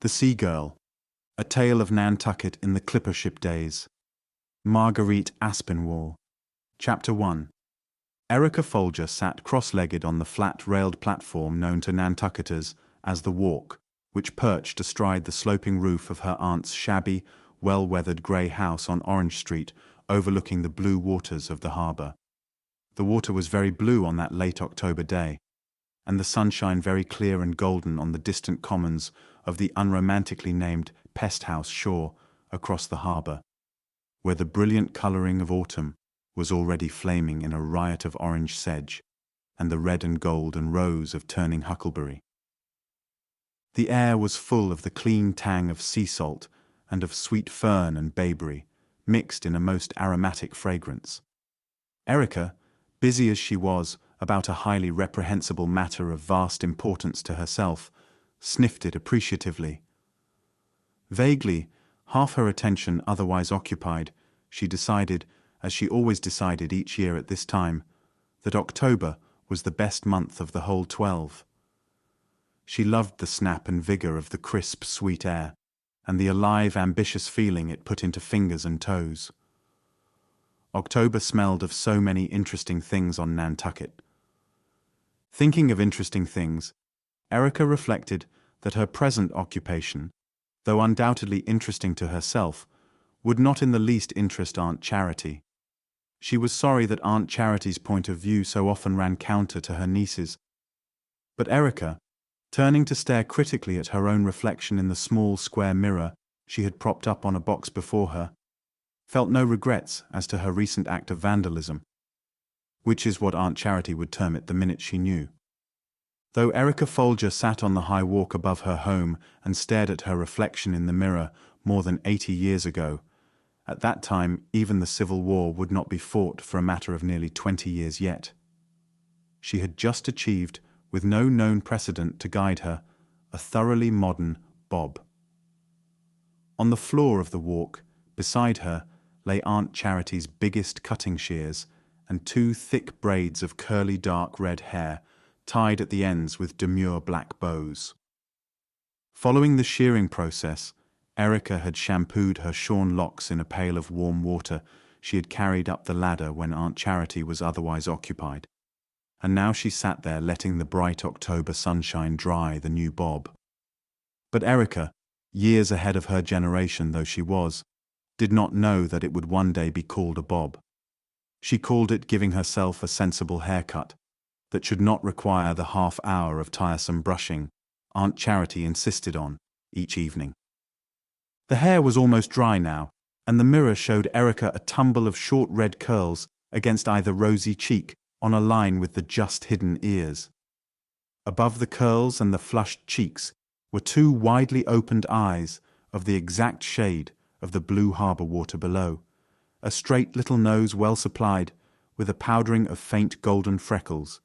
The Sea Girl, A Tale of Nantucket in the Clipper Ship Days. Marguerite Aspinwall. Chapter 1. Erica Folger sat cross-legged on the flat-railed platform known to Nantucketers as the Walk, which perched astride the sloping roof of her aunt's shabby, well-weathered grey house on Orange Street, overlooking the blue waters of the harbour. The water was very blue on that late October day, and the sunshine very clear and golden on the distant commons of the unromantically named Pest House shore across the harbour, where the brilliant colouring of autumn was already flaming in a riot of orange sedge, and the red and gold and rose of turning huckleberry. The air was full of the clean tang of sea salt and of sweet fern and bayberry, mixed in a most aromatic fragrance. Erica, busy as she was about a highly reprehensible matter of vast importance to herself, sniffed it appreciatively. Vaguely, half her attention otherwise occupied, she decided, as she always decided each year at this time, that October was the best month of the whole 12. She loved the snap and vigour of the crisp, sweet air, and the alive, ambitious feeling it put into fingers and toes. October smelled of so many interesting things on Nantucket. Thinking of interesting things, Erica reflected that her present occupation, though undoubtedly interesting to herself, would not in the least interest Aunt Charity. She was sorry that Aunt Charity's point of view so often ran counter to her niece's. But Erica, turning to stare critically at her own reflection in the small square mirror she had propped up on a box before her, felt no regrets as to her recent act of vandalism, which is what Aunt Charity would term it the minute she knew. Though Erica Folger sat on the high walk above her home and stared at her reflection in the mirror more than 80 years ago, at that time even the Civil War would not be fought for a matter of nearly 20 years yet. She had just achieved, with no known precedent to guide her, a thoroughly modern bob. On the floor of the Walk, beside her, lay Aunt Charity's biggest cutting shears and 2 thick braids of curly dark red hair, tied at the ends with demure black bows. Following the shearing process, Erica had shampooed her shorn locks in a pail of warm water she had carried up the ladder when Aunt Charity was otherwise occupied, and now she sat there letting the bright October sunshine dry the new bob. But Erica, years ahead of her generation though she was, did not know that it would one day be called a bob. She called it giving herself a sensible haircut that should not require the half-hour of tiresome brushing Aunt Charity insisted on each evening. The hair was almost dry now, and the mirror showed Erica a tumble of short red curls against either rosy cheek on a line with the just-hidden ears. Above the curls and the flushed cheeks were 2 widely opened eyes of the exact shade of the blue harbour water below, a straight little nose well supplied with a powdering of faint golden freckles,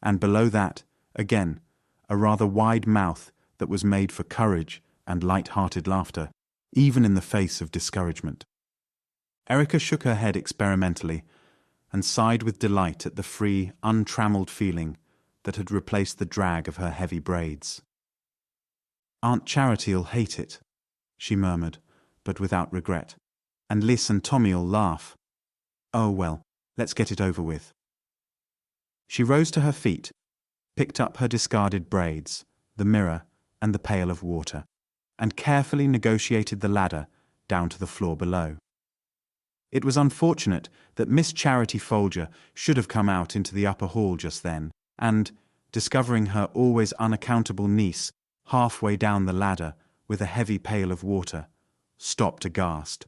and below that, again, a rather wide mouth that was made for courage and light-hearted laughter, even in the face of discouragement. Erica shook her head experimentally and sighed with delight at the free, untrammelled feeling that had replaced the drag of her heavy braids. "Aunt Charity'll hate it," she murmured, but without regret, "and Liss and Tommy'll laugh. Oh well, let's get it over with." She rose to her feet, picked up her discarded braids, the mirror, and the pail of water, and carefully negotiated the ladder down to the floor below. It was unfortunate that Miss Charity Folger should have come out into the upper hall just then, and, discovering her always unaccountable niece halfway down the ladder with a heavy pail of water, stopped aghast.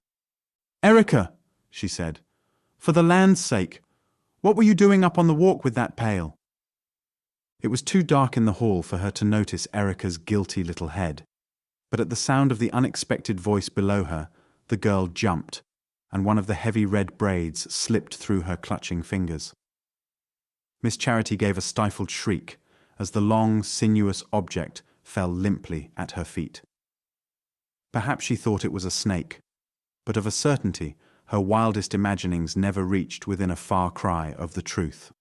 "Erica," she said, "for the land's sake, what were you doing up on the walk with that pail?" It was too dark in the hall for her to notice Erica's guilty little head, but at the sound of the unexpected voice below her, the girl jumped, and one of the heavy red braids slipped through her clutching fingers. Miss Charity gave a stifled shriek as the long, sinuous object fell limply at her feet. Perhaps she thought it was a snake, but of a certainty her wildest imaginings never reached within a far cry of the truth.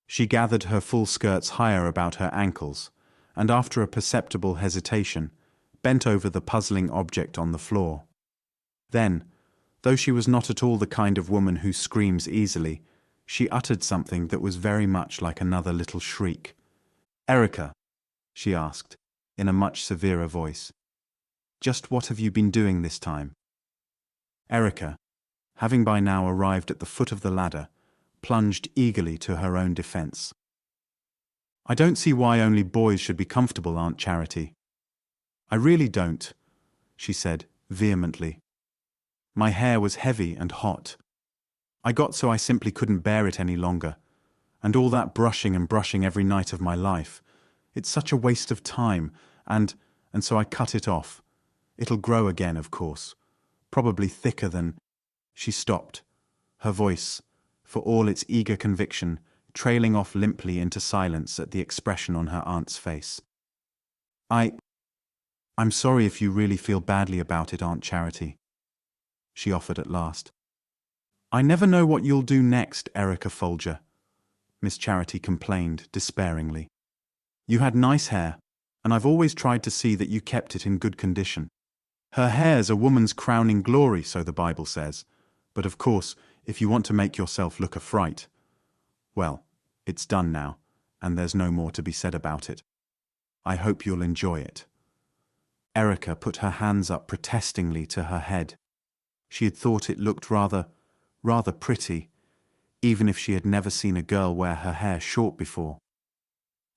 She gathered her full skirts higher about her ankles, and after a perceptible hesitation, bent over the puzzling object on the floor. Then, though she was not at all the kind of woman who screams easily, she uttered something that was very much like another little shriek. "Erica," she asked, in a much severer voice, "just what have you been doing this time?" Erica, having by now arrived at the foot of the ladder, plunged eagerly to her own defense. "I don't see why only boys should be comfortable, Aunt Charity. I really don't," she said vehemently. "My hair was heavy and hot. I got so I simply couldn't bear it any longer. And all that brushing and brushing every night of my life. It's such a waste of time, and so I cut it off. It'll grow again, of course. Probably thicker than—" She stopped, her voice, for all its eager conviction, trailing off limply into silence at the expression on her aunt's face. I'm sorry if you really feel badly about it, Aunt Charity," she offered at last. "I never know what you'll do next, Erica Folger," Miss Charity complained despairingly. "You had nice hair, and I've always tried to see that you kept it in good condition. Her hair's a woman's crowning glory, so the Bible says, but of course, if you want to make yourself look a fright, well, it's done now, and there's no more to be said about it. I hope you'll enjoy it." Erica put her hands up protestingly to her head. She had thought it looked rather pretty, even if she had never seen a girl wear her hair short before.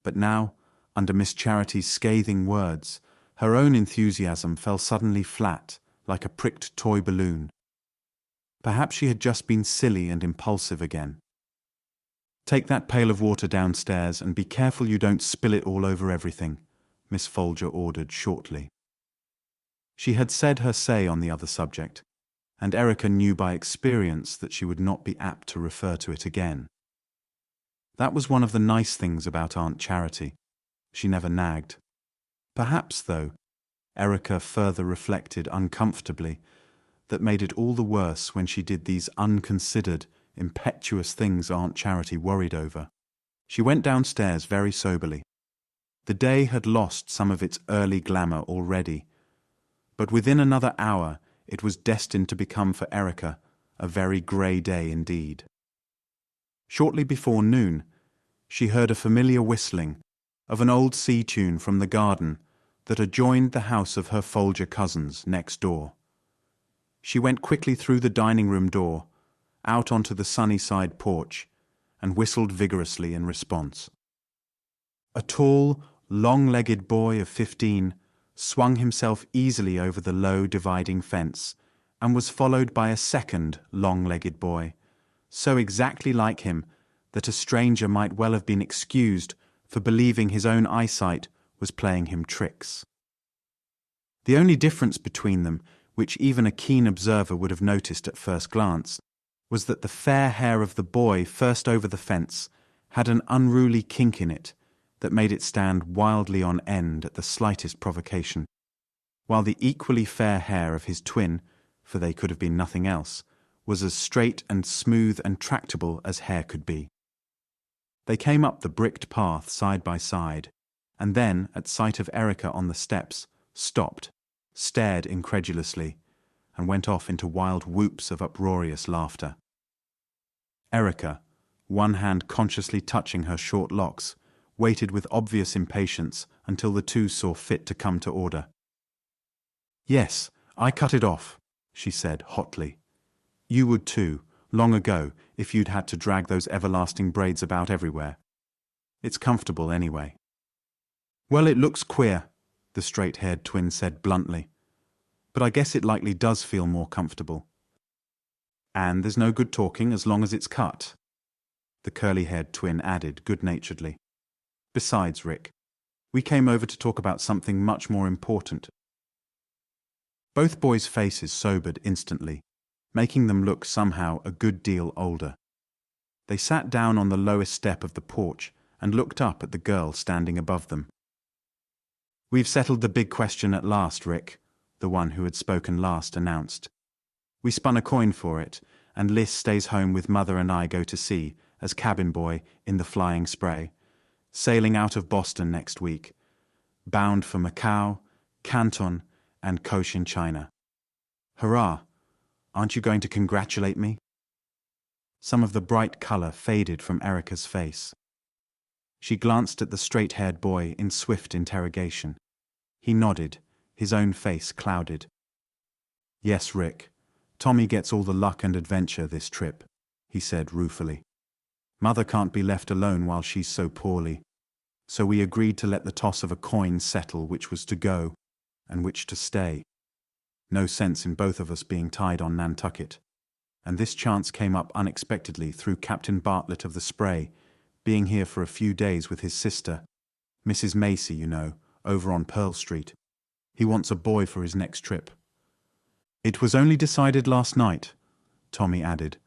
But now, under Miss Charity's scathing words, her own enthusiasm fell suddenly flat, like a pricked toy balloon. Perhaps she had just been silly and impulsive again. "Take that pail of water downstairs and be careful you don't spill it all over everything," Miss Folger ordered shortly. She had said her say on the other subject, and Erica knew by experience that she would not be apt to refer to it again. That was one of the nice things about Aunt Charity. She never nagged. Perhaps, though, Erica further reflected uncomfortably, that made it all the worse when she did these unconsidered, impetuous things Aunt Charity worried over. She went downstairs very soberly. The day had lost some of its early glamour already, but within another hour it was destined to become for Erica a very grey day indeed. Shortly before noon, she heard a familiar whistling of an old sea tune from the garden that adjoined the house of her Folger cousins next door. She went quickly through the dining room door, out onto the sunny side porch, and whistled vigorously in response. A tall, long-legged boy of 15 swung himself easily over the low dividing fence and was followed by a second long-legged boy, so exactly like him that a stranger might well have been excused for believing his own eyesight was playing him tricks. The only difference between them, which even a keen observer would have noticed at first glance, was that the fair hair of the boy first over the fence had an unruly kink in it that made it stand wildly on end at the slightest provocation, while the equally fair hair of his twin, for they could have been nothing else, was as straight and smooth and tractable as hair could be. They came up the bricked path side by side, and then, at sight of Erica on the steps, stopped, stared incredulously, and went off into wild whoops of uproarious laughter. Erica, one hand consciously touching her short locks, waited with obvious impatience until the two saw fit to come to order. "Yes, I cut it off," she said hotly. "You would too, long ago, if you'd had to drag those everlasting braids about everywhere. It's comfortable anyway." "Well, it looks queer," the straight-haired twin said bluntly, "but I guess it likely does feel more comfortable. And there's no good talking as long as it's cut," the curly-haired twin added good-naturedly. "Besides, Rick, we came over to talk about something much more important." Both boys' faces sobered instantly, making them look somehow a good deal older. They sat down on the lowest step of the porch and looked up at the girl standing above them. "We've settled the big question at last, Rick," the one who had spoken last announced. "We spun a coin for it, and Liss stays home with Mother and I go to sea, as cabin boy in the Flying Spray, sailing out of Boston next week, bound for Macau, Canton, and Cochin China. Hurrah! Aren't you going to congratulate me? Some of the bright color faded from Erica's face. She glanced at the straight-haired boy in swift interrogation. He nodded, his own face clouded. Yes, Rick. Tommy gets all the luck and adventure this trip, he said ruefully. Mother can't be left alone while she's so poorly. So we agreed to let the toss of a coin settle which was to go and which to stay. No sense in both of us being tied on Nantucket. And this chance came up unexpectedly through Captain Bartlett of the Spray, being here for a few days with his sister, Mrs. Macy, you know, over on Pearl Street. He wants a boy for his next trip. It was only decided last night, Tommy added.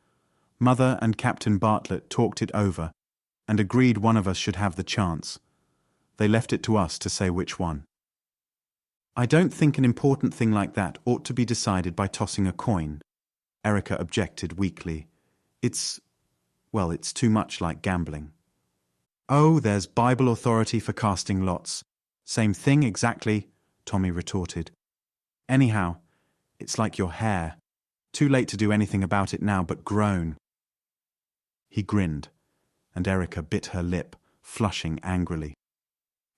Mother and Captain Bartlett talked it over and agreed one of us should have the chance. They left it to us to say which one. I don't think an important thing like that ought to be decided by tossing a coin, Erica objected weakly. It's too much like gambling. Oh, there's Bible authority for casting lots. Same thing exactly, Tommy retorted. Anyhow, it's like your hair. Too late to do anything about it now but groan. He grinned, and Erica bit her lip, flushing angrily.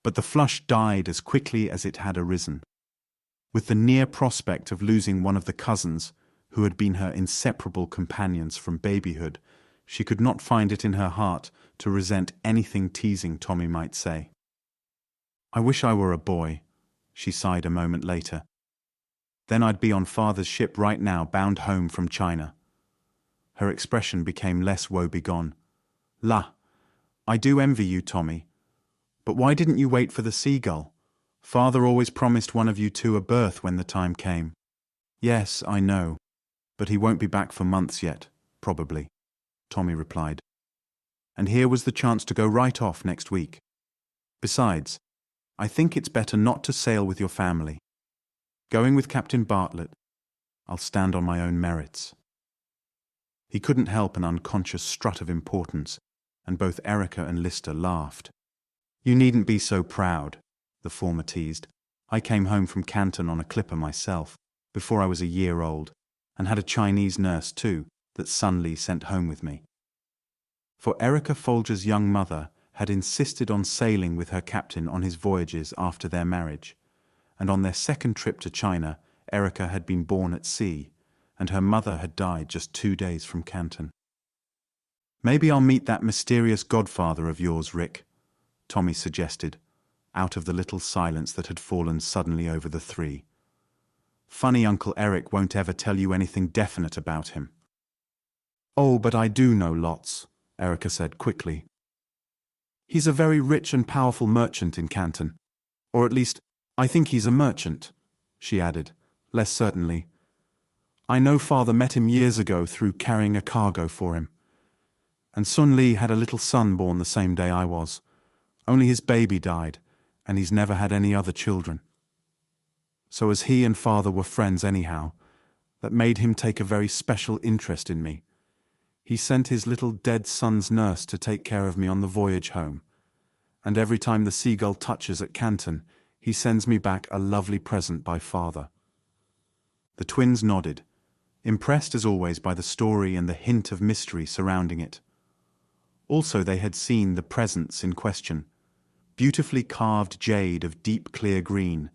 But the flush died as quickly as it had arisen. With the near prospect of losing one of the cousins, who had been her inseparable companions from babyhood, she could not find it in her heart to resent anything teasing Tommy might say. I wish I were a boy, she sighed a moment later. Then I'd be on Father's ship right now, bound home from China. Her expression became less woebegone. La, I do envy you, Tommy. But why didn't you wait for the seagull? Father always promised one of you two a berth when the time came. Yes, I know, but he won't be back for months yet, probably, Tommy replied. And here was the chance to go right off next week. Besides, I think it's better not to sail with your family. Going with Captain Bartlett, I'll stand on my own merits. He couldn't help an unconscious strut of importance, and both Erica and Lister laughed. You needn't be so proud, the former teased. I came home from Canton on a clipper myself, before I was a year old, and had a Chinese nurse too, that Sun Li sent home with me. For Erica Folger's young mother had insisted on sailing with her captain on his voyages after their marriage, and on their second trip to China, Erica had been born at sea, and her mother had died just 2 days from Canton. Maybe I'll meet that mysterious godfather of yours, Rick, Tommy suggested, out of the little silence that had fallen suddenly over the three. Funny Uncle Eric won't ever tell you anything definite about him. Oh, but I do know lots, Erica said quickly. He's a very rich and powerful merchant in Canton. Or at least, I think he's a merchant, she added, less certainly. I know Father met him years ago through carrying a cargo for him. And Sun Li had a little son born the same day I was. Only his baby died, and he's never had any other children. So as he and Father were friends anyhow, that made him take a very special interest in me. He sent his little dead son's nurse to take care of me on the voyage home. And every time the seagull touches at Canton, he sends me back a lovely present by Father. The twins nodded, impressed as always by the story and the hint of mystery surrounding it. Also they had seen the presents in question, beautifully carved jade of deep clear green,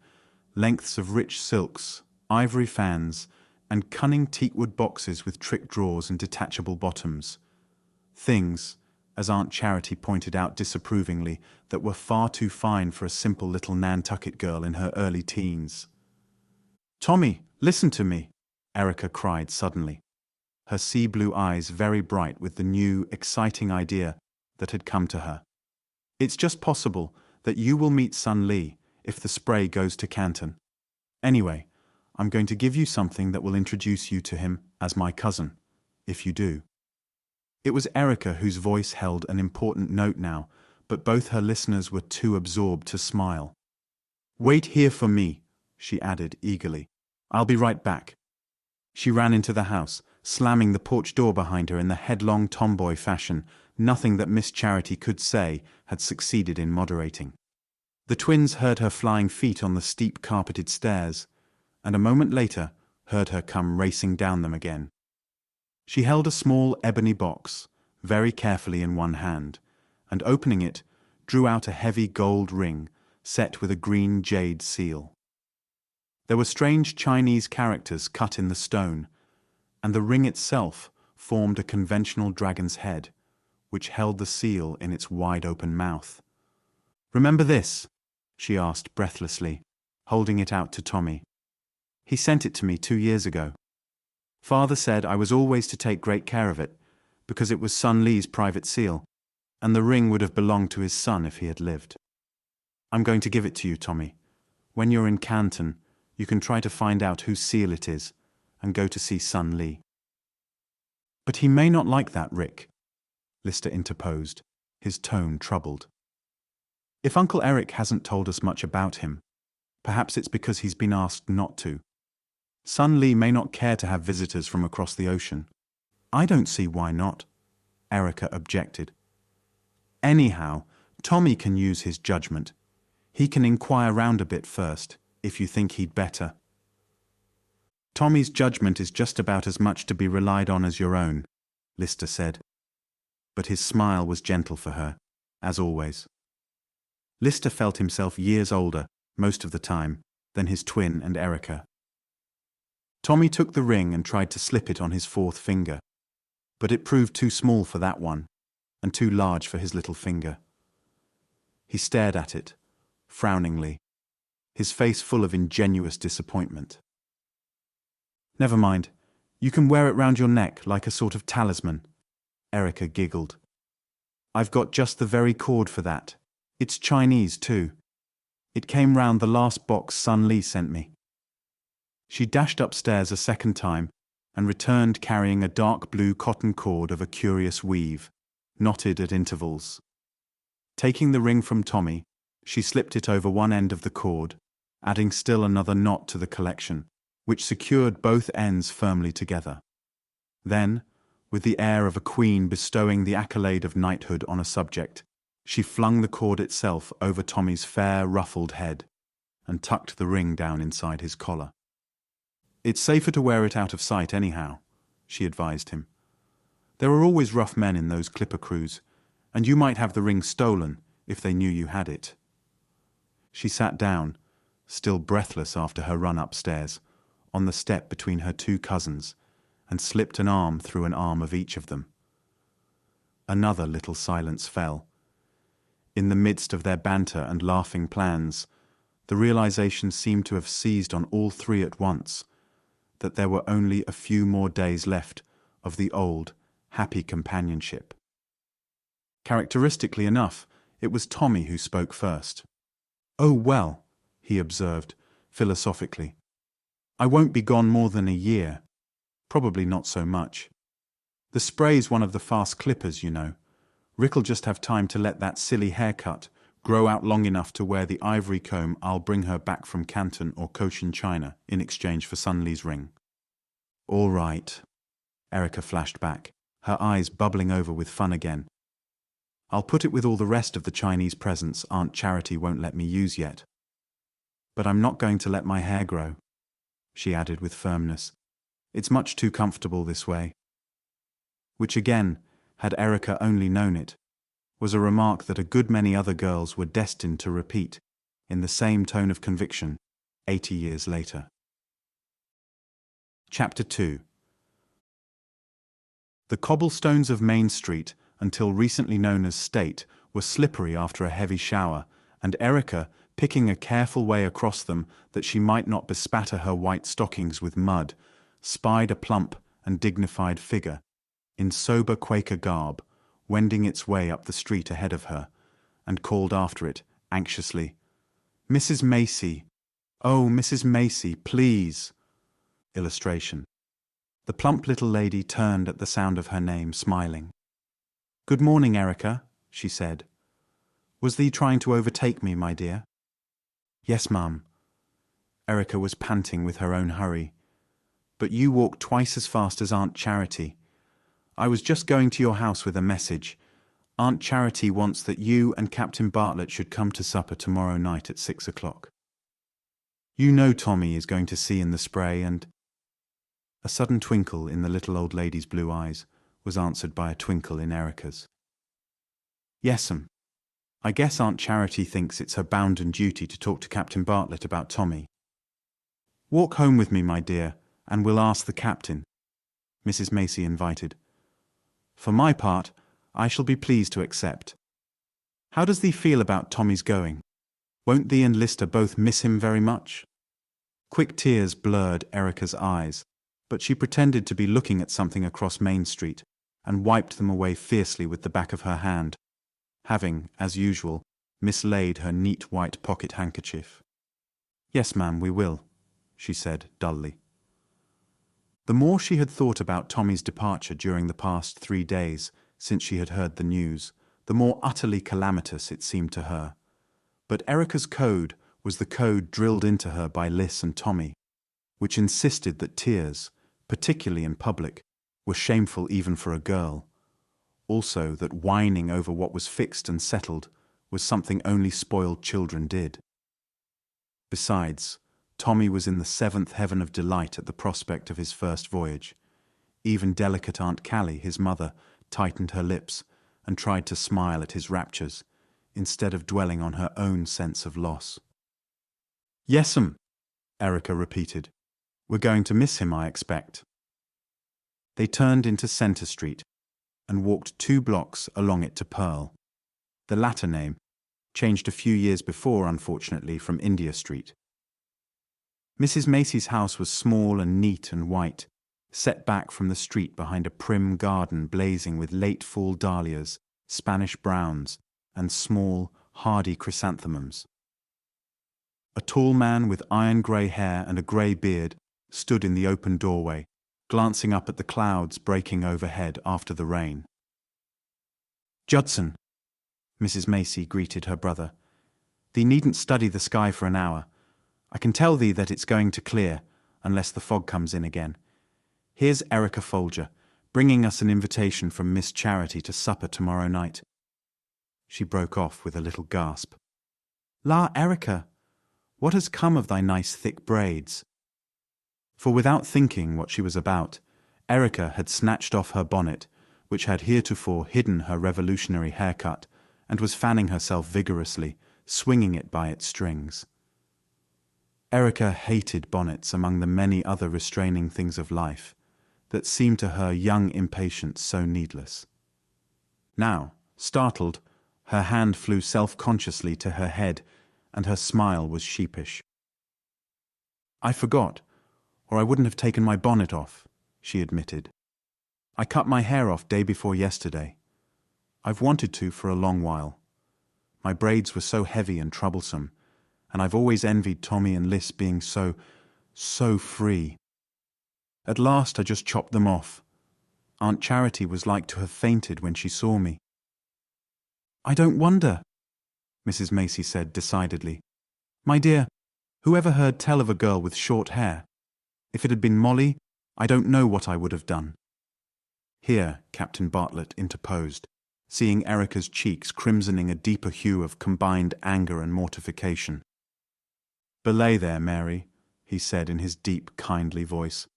lengths of rich silks, ivory fans, and cunning teakwood boxes with trick drawers and detachable bottoms. Things, as Aunt Charity pointed out disapprovingly, that were far too fine for a simple little Nantucket girl in her early teens. Tommy, listen to me, Erica cried suddenly, her sea-blue eyes very bright with the new, exciting idea that had come to her. It's just possible that you will meet Sun Li if the Spray goes to Canton. Anyway, I'm going to give you something that will introduce you to him as my cousin, if you do. It was Erica whose voice held an important note now, but both her listeners were too absorbed to smile. Wait here for me, she added eagerly. I'll be right back. She ran into the house, slamming the porch door behind her in the headlong tomboy fashion nothing that Miss Charity could say had succeeded in moderating. The twins heard her flying feet on the steep carpeted stairs, and a moment later heard her come racing down them again. She held a small ebony box very carefully in one hand, and opening it, drew out a heavy gold ring set with a green jade seal. There were strange Chinese characters cut in the stone, and the ring itself formed a conventional dragon's head, which held the seal in its wide-open mouth. "Remember this?" she asked breathlessly, holding it out to Tommy. "He sent it to me 2 years ago. Father said I was always to take great care of it, because it was son Lee's private seal, and the ring would have belonged to his son if he had lived. I'm going to give it to you, Tommy. When you're in Canton, you can try to find out whose seal it is, and go to see son Lee." "But he may not like that, Rick," Lister interposed, his tone troubled. "If Uncle Eric hasn't told us much about him, perhaps it's because he's been asked not to. Son Lee may not care to have visitors from across the ocean." "I don't see why not," Erica objected. "Anyhow, Tommy can use his judgment. He can inquire round a bit first, if you think he'd better." "Tommy's judgment is just about as much to be relied on as your own," Lister said. But his smile was gentle for her, as always. Lister felt himself years older, most of the time, than his twin and Erica. Tommy took the ring and tried to slip it on his fourth finger, but it proved too small for that one, and too large for his little finger. He stared at it, frowningly, his face full of ingenuous disappointment. "Never mind, you can wear it round your neck like a sort of talisman," Erica giggled. "I've got just the very cord for that. It's Chinese, too. It came round the last box son Lee sent me." She dashed upstairs a second time and returned carrying a dark blue cotton cord of a curious weave, knotted at intervals. Taking the ring from Tommy, she slipped it over one end of the cord, adding still another knot to the collection, which secured both ends firmly together. Then, with the air of a queen bestowing the accolade of knighthood on a subject, she flung the cord itself over Tommy's fair, ruffled head and tucked the ring down inside his collar. "It's safer to wear it out of sight anyhow," she advised him. "There are always rough men in those clipper crews, and you might have the ring stolen if they knew you had it." She sat down, still breathless after her run upstairs, on the step between her two cousins, and slipped an arm through an arm of each of them. Another little silence fell. In the midst of their banter and laughing plans, the realization seemed to have seized on all three at once, that there were only a few more days left of the old, happy companionship. Characteristically enough, it was Tommy who spoke first. "Oh, well," he observed, philosophically, "I won't be gone more than a year. Probably not so much. The spray's one of the fast clippers, you know. Rick'll just have time to let that silly haircut grow out long enough to wear the ivory comb I'll bring her back from Canton or Cochin China in exchange for son Lee's ring." "All right," Erica flashed back, her eyes bubbling over with fun again. "I'll put it with all the rest of the Chinese presents Aunt Charity won't let me use yet. But I'm not going to let my hair grow," she added with firmness. "It's much too comfortable this way." Which again, had Erica only known it, was a remark that a good many other girls were destined to repeat in the same tone of conviction 80 years later. Chapter 2. The cobblestones of Main Street, until recently known as State, were slippery after a heavy shower, and Erica, picking a careful way across them that she might not bespatter her white stockings with mud, spied a plump and dignified figure, in sober Quaker garb, wending its way up the street ahead of her, and called after it, anxiously, "Mrs. Macy! Oh, Mrs. Macy, please!" Illustration. The plump little lady turned at the sound of her name, smiling. "Good morning, Erica," she said. "Was thee trying to overtake me, my dear?" "Yes, ma'am." Erica was panting with her own hurry. "But you walked twice as fast as Aunt Charity. I was just going to your house with a message. Aunt Charity wants that you and Captain Bartlett should come to supper tomorrow night at 6 o'clock. You know Tommy is going to sea in the spray and—" A sudden twinkle in the little old lady's blue eyes was answered by a twinkle in Erica's. "Yes'm. I guess Aunt Charity thinks it's her bounden duty to talk to Captain Bartlett about Tommy. Walk home with me, my dear, and we'll ask the captain," Mrs. Macy invited. "For my part, I shall be pleased to accept. How does thee feel about Tommy's going? Won't thee and Lister both miss him very much?" Quick tears blurred Erica's eyes, but she pretended to be looking at something across Main Street and wiped them away fiercely with the back of her hand, having, as usual, mislaid her neat white pocket handkerchief. "Yes, ma'am, we will," she said dully. The more she had thought about Tommy's departure during the past 3 days since she had heard the news, the more utterly calamitous it seemed to her. But Erica's code was the code drilled into her by Liss and Tommy, which insisted that tears, particularly in public, were shameful even for a girl. Also that whining over what was fixed and settled was something only spoiled children did. Besides, Tommy was in the 7th heaven of delight at the prospect of his first voyage. Even delicate Aunt Callie, his mother, tightened her lips and tried to smile at his raptures, instead of dwelling on her own sense of loss. "Yes'm," Erica repeated. "We're going to miss him, I expect." They turned into Center Street and walked 2 blocks along it to Pearl, the latter name, changed a few years before, unfortunately, from India Street. Mrs. Macy's house was small and neat and white, set back from the street behind a prim garden blazing with late fall dahlias, Spanish browns, and small, hardy chrysanthemums. A tall man with iron-grey hair and a grey beard stood in the open doorway, glancing up at the clouds breaking overhead after the rain. "Judson," Mrs. Macy greeted her brother, "thee needn't study the sky for an hour. I can tell thee that it's going to clear, unless the fog comes in again. Here's Erica Folger, bringing us an invitation from Miss Charity to supper tomorrow night." She broke off with a little gasp. "La, Erica, what has come of thy nice thick braids?" For without thinking what she was about, Erica had snatched off her bonnet, which had heretofore hidden her revolutionary haircut, and was fanning herself vigorously, swinging it by its strings. Erica hated bonnets among the many other restraining things of life that seemed to her young impatience so needless. Now, startled, her hand flew self-consciously to her head, and her smile was sheepish. "I forgot, or I wouldn't have taken my bonnet off," she admitted. "I cut my hair off day before yesterday. I've wanted to for a long while. My braids were so heavy and troublesome, and I've always envied Tommy and Liss being so free. At last I just chopped them off. Aunt Charity was like to have fainted when she saw me." "I don't wonder," Mrs. Macy said decidedly. "My dear, whoever heard tell of a girl with short hair? If it had been Molly, I don't know what I would have done." Here Captain Bartlett interposed, seeing Erica's cheeks crimsoning a deeper hue of combined anger and mortification. "Belay there, Mary," he said in his deep, kindly voice.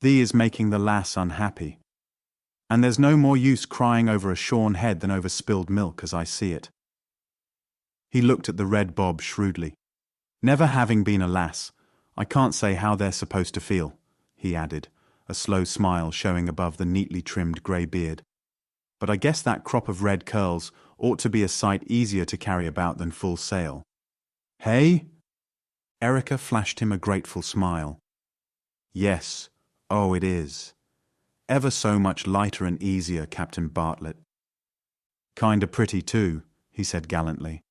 "Thee is making the lass unhappy. And there's no more use crying over a shorn head than over spilled milk, as I see it." He looked at the red bob shrewdly. "Never having been a lass, I can't say how they're supposed to feel," he added, a slow smile showing above the neatly trimmed grey beard. "But I guess that crop of red curls ought to be a sight easier to carry about than full sail. Hey?" Erica flashed him a grateful smile. "Yes, oh, it is. Ever so much lighter and easier, Captain Bartlett." "Kinda pretty, too," he said gallantly,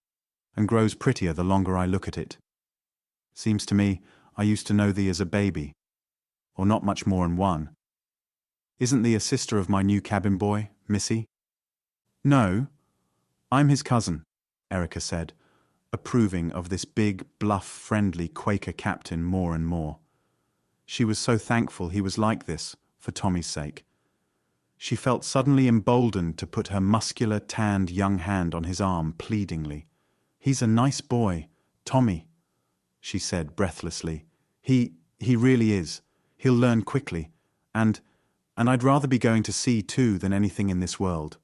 "and grows prettier the longer I look at it. Seems to me I used to know thee as a baby, or not much more'n one. Isn't thee a sister of my new cabin boy, Missy?" "No, I'm his cousin," Erica said, approving of this big, bluff, friendly Quaker captain more and more. She was so thankful he was like this, for Tommy's sake. she felt suddenly emboldened to put her muscular, tanned young hand on his arm pleadingly. "He's a nice boy, Tommy," she said breathlessly. He really is. He'll learn quickly. And I'd rather be going to sea too than anything in this world."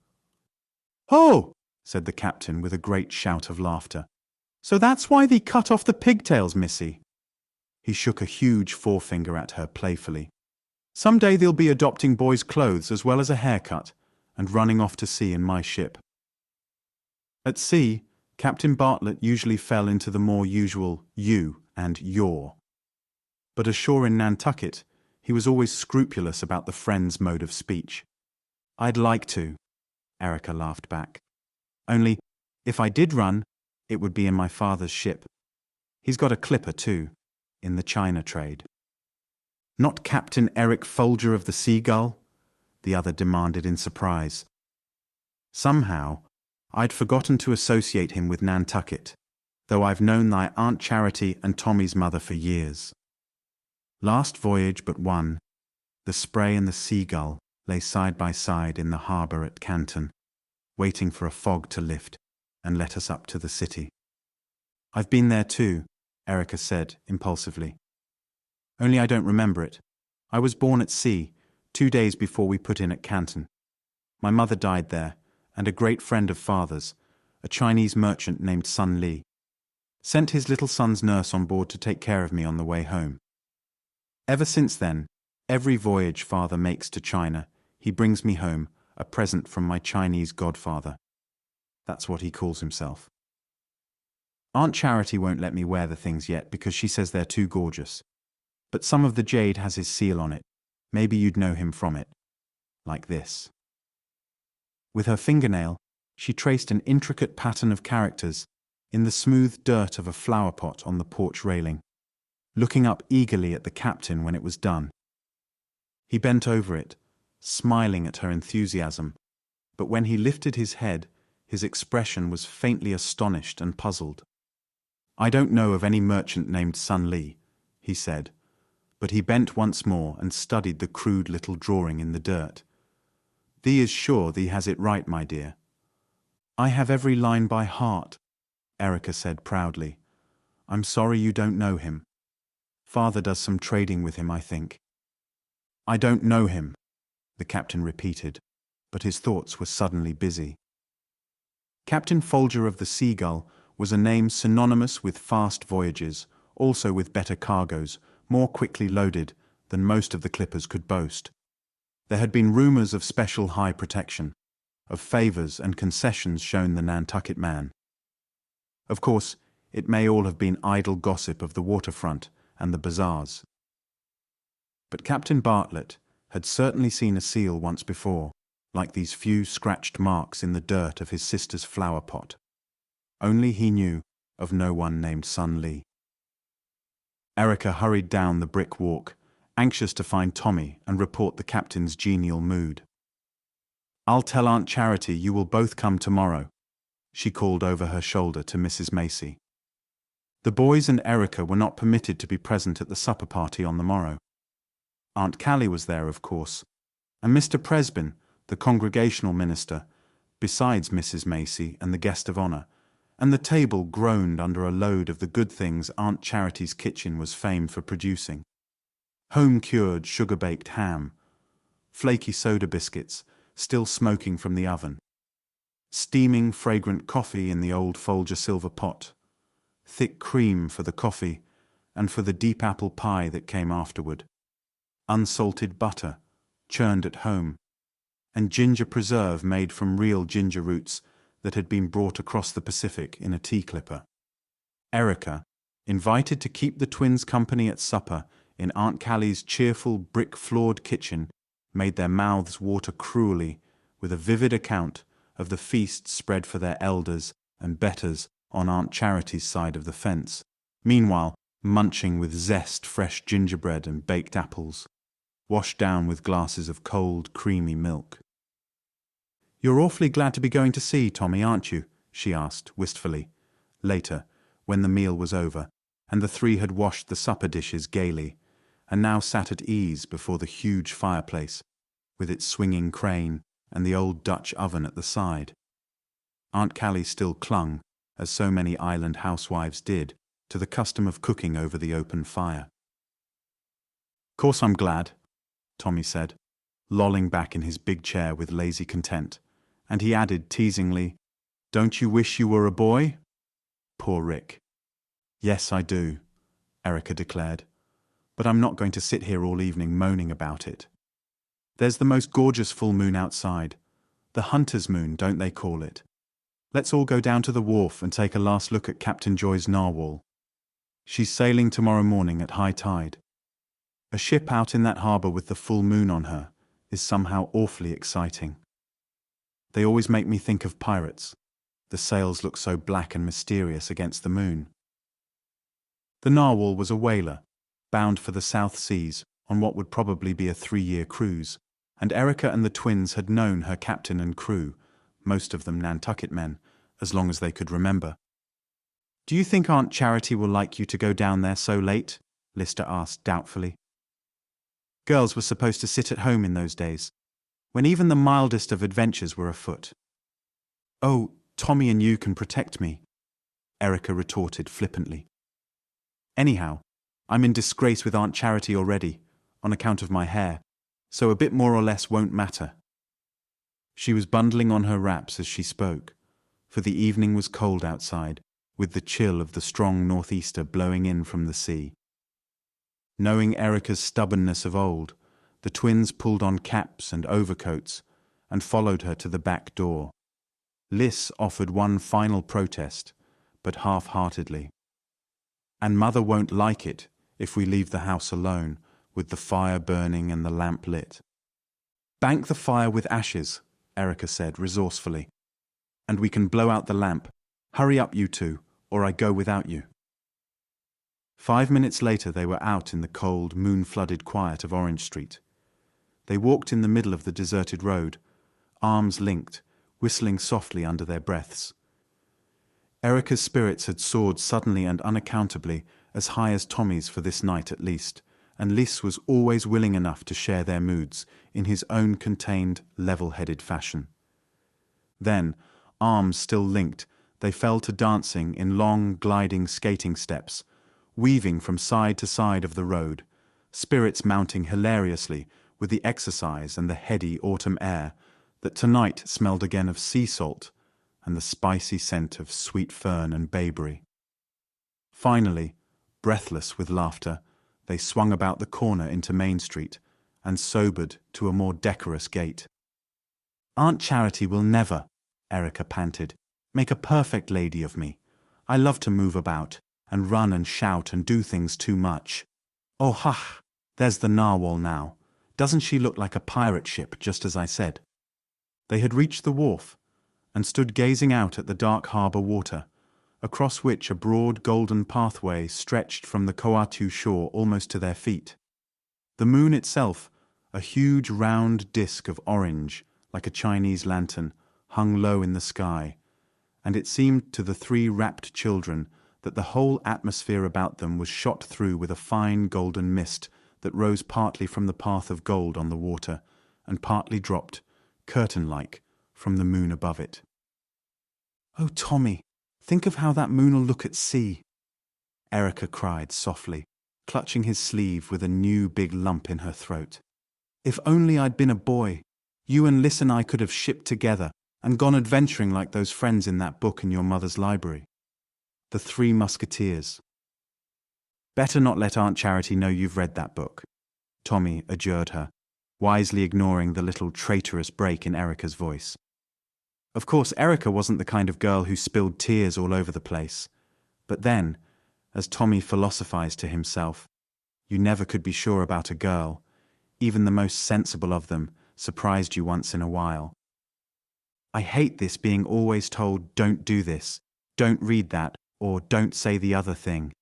"Oh!" said the captain with a great shout of laughter. "So that's why thee cut off the pigtails, missy." He shook a huge forefinger at her playfully. "Some day they'll be adopting boys' clothes as well as a haircut, and running off to sea in my ship." At sea, Captain Bartlett usually fell into the more usual you and your. But ashore in Nantucket, he was always scrupulous about the friend's mode of speech. "I'd like to," Erica laughed back. "Only, if I did run, it would be in my father's ship. He's got a clipper too, in the China trade." "Not Captain Eric Folger of the Seagull?" the other demanded in surprise. Somehow, I'd forgotten to associate him with Nantucket, though I've known thy Aunt Charity and Tommy's mother for years. Last voyage but one, the Spray and the Seagull lay side by side in the harbour at Canton, waiting for a fog to lift and let us up to the city. "I've been there too," Erica said impulsively. "Only I don't remember it. I was born at sea, 2 days before we put in at Canton. My mother died there, and a great friend of father's, a Chinese merchant named Sun Li, sent his little son's nurse on board to take care of me on the way home. Ever since then, every voyage father makes to China, he brings me home a present from my Chinese godfather. That's what he calls himself. Aunt Charity won't let me wear the things yet because she says they're too gorgeous. But some of the jade has his seal on it. Maybe you'd know him from it. Like this." With her fingernail, she traced an intricate pattern of characters in the smooth dirt of a flower pot on the porch railing, looking up eagerly at the captain when it was done. He bent over it, smiling at her enthusiasm, but when he lifted his head, his expression was faintly astonished and puzzled. "I don't know of any merchant named Sun Li," he said, but he bent once more and studied the crude little drawing in the dirt. "Thee is sure thee has it right, my dear?" "I have every line by heart," Erica said proudly. "I'm sorry you don't know him. Father does some trading with him, I think." "I don't know him," the captain repeated, but his thoughts were suddenly busy. Captain Folger of the Seagull was a name synonymous with fast voyages, also with better cargoes, more quickly loaded than most of the clippers could boast. There had been rumors of special high protection, of favors and concessions shown the Nantucket man. Of course, it may all have been idle gossip of the waterfront and the bazaars. But Captain Bartlett had certainly seen a seal once before, like these few scratched marks in the dirt of his sister's flower pot. Only he knew of no one named Sun Li. Erica hurried down the brick walk, anxious to find Tommy and report the captain's genial mood. "I'll tell Aunt Charity you will both come tomorrow," she called over her shoulder to Mrs. Macy. The boys and Erica were not permitted to be present at the supper party on the morrow. Aunt Callie was there, of course, and Mr. Presbyn, the congregational minister, besides Mrs. Macy and the guest of honor, and the table groaned under a load of the good things Aunt Charity's kitchen was famed for producing. Home-cured sugar-baked ham, flaky soda biscuits still smoking from the oven, steaming fragrant coffee in the old Folger silver pot, thick cream for the coffee and for the deep apple pie that came afterward, unsalted butter, churned at home, and ginger preserve made from real ginger roots that had been brought across the Pacific in a tea clipper. Erica, invited to keep the twins company at supper in Aunt Callie's cheerful brick-floored kitchen, made their mouths water cruelly with a vivid account of the feast spread for their elders and betters on Aunt Charity's side of the fence, meanwhile munching with zest fresh gingerbread and baked apples, washed down with glasses of cold, creamy milk. "You're awfully glad to be going to sea, Tommy, aren't you?" she asked wistfully, later, when the meal was over, and the three had washed the supper dishes gaily, and now sat at ease before the huge fireplace, with its swinging crane and the old Dutch oven at the side. Aunt Callie still clung, as so many island housewives did, to the custom of cooking over the open fire. "Course I'm glad," Tommy said, lolling back in his big chair with lazy content, and he added teasingly, "Don't you wish you were a boy?" Poor Rick. "Yes, I do," Erica declared, "but I'm not going to sit here all evening moaning about it. There's the most gorgeous full moon outside, the hunter's moon, don't they call it? Let's all go down to the wharf and take a last look at Captain Joy's narwhal. She's sailing tomorrow morning at high tide. A ship out in that harbour with the full moon on her is somehow awfully exciting. They always make me think of pirates. The sails look so black and mysterious against the moon." The narwhal was a whaler, bound for the South Seas on what would probably be a 3-year cruise, and Erica and the twins had known her captain and crew, most of them Nantucket men, as long as they could remember. "Do you think Aunt Charity will like you to go down there so late?" Lister asked doubtfully. "Girls were supposed to sit at home in those days, when even the mildest of adventures were afoot." "Oh, Tommy and you can protect me," Erica retorted flippantly. "Anyhow, I'm in disgrace with Aunt Charity already, on account of my hair, so a bit more or less won't matter." She was bundling on her wraps as she spoke, for the evening was cold outside, with the chill of the strong northeaster blowing in from the sea. Knowing Erica's stubbornness of old, the twins pulled on caps and overcoats and followed her to the back door. Liss offered one final protest, but half-heartedly. "And Mother won't like it if we leave the house alone, with the fire burning and the lamp lit." "Bank the fire with ashes," Erica said resourcefully, "and we can blow out the lamp. Hurry up, you two, or I go without you." 5 minutes later they were out in the cold, moon-flooded quiet of Orange Street. They walked in the middle of the deserted road, arms linked, whistling softly under their breaths. Erica's spirits had soared suddenly and unaccountably as high as Tommy's for this night at least, and Liss was always willing enough to share their moods in his own contained, level-headed fashion. Then, arms still linked, they fell to dancing in long, gliding skating steps, weaving from side to side of the road, spirits mounting hilariously with the exercise and the heady autumn air that tonight smelled again of sea salt and the spicy scent of sweet fern and bayberry. Finally, breathless with laughter, they swung about the corner into Main Street and sobered to a more decorous gait. "Aunt Charity will never," Erica panted, "make a perfect lady of me. I love to move about and run and shout and do things too much. Oh, ha! There's the narwhal now. Doesn't she look like a pirate ship, just as I said?" They had reached the wharf and stood gazing out at the dark harbour water, across which a broad golden pathway stretched from the Coatu shore almost to their feet. The moon itself, a huge round disk of orange, like a Chinese lantern, hung low in the sky, and it seemed to the 3 rapt children that the whole atmosphere about them was shot through with a fine golden mist that rose partly from the path of gold on the water and partly dropped, curtain-like, from the moon above it. "Oh, Tommy, think of how that moon'll look at sea," Erica cried softly, clutching his sleeve with a new big lump in her throat. "If only I'd been a boy, you and Liss and I could have shipped together and gone adventuring like those friends in that book in your mother's library. The 3 Musketeers." "Better not let Aunt Charity know you've read that book," Tommy adjured her, wisely ignoring the little traitorous break in Erica's voice. Of course, Erica wasn't the kind of girl who spilled tears all over the place. But then, as Tommy philosophized to himself, you never could be sure about a girl. Even the most sensible of them surprised you once in a while. "I hate this being always told, don't do this, don't read that, or don't say the other thing,"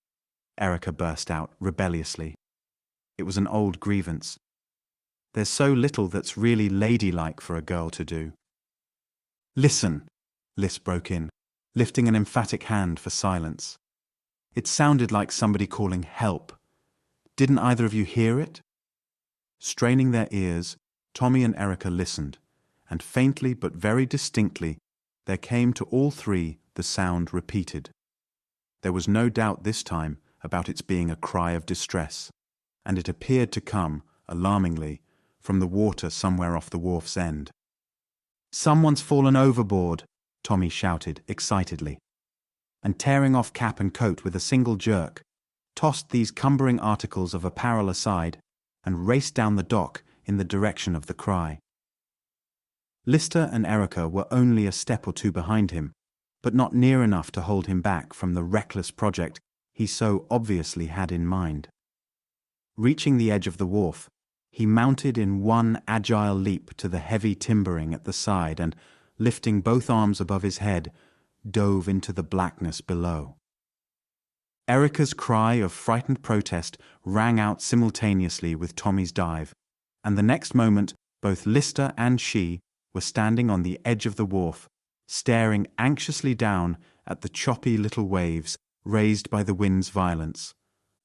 Erica burst out rebelliously. It was an old grievance. There's so little that's really ladylike for a girl to do. "Listen," Liss broke in, lifting an emphatic hand for silence. It sounded like somebody calling help. Didn't either of you hear it? Straining their ears, Tommy and Erica listened, and faintly but very distinctly there came to all three the sound repeated. There was no doubt this time about its being a cry of distress, and it appeared to come, alarmingly, from the water somewhere off the wharf's end. "Someone's fallen overboard," Tommy shouted excitedly, and tearing off cap and coat with a single jerk, tossed these cumbering articles of apparel aside and raced down the dock in the direction of the cry. Lister and Erica were only a step or two behind him, but not near enough to hold him back from the reckless project he so obviously had in mind. Reaching the edge of the wharf, he mounted in one agile leap to the heavy timbering at the side and, lifting both arms above his head, dove into the blackness below. Erica's cry of frightened protest rang out simultaneously with Tommy's dive, and the next moment both Lister and she were standing on the edge of the wharf, staring anxiously down at the choppy little waves raised by the wind's violence.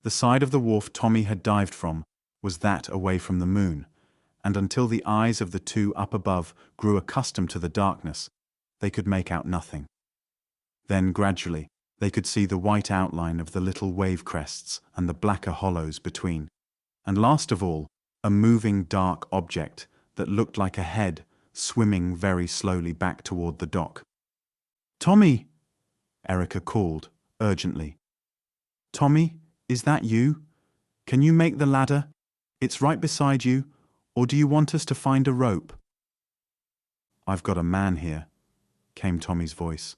The side of the wharf Tommy had dived from was that away from the moon, and until the eyes of the two up above grew accustomed to the darkness, they could make out nothing. Then, gradually, they could see the white outline of the little wave crests and the blacker hollows between, and last of all, a moving dark object that looked like a head swimming very slowly back toward the dock. "Tommy!" Erica called, urgently. "Tommy, is that you? Can you make the ladder? It's right beside you, or do you want us to find a rope?" "I've got a man here," came Tommy's voice,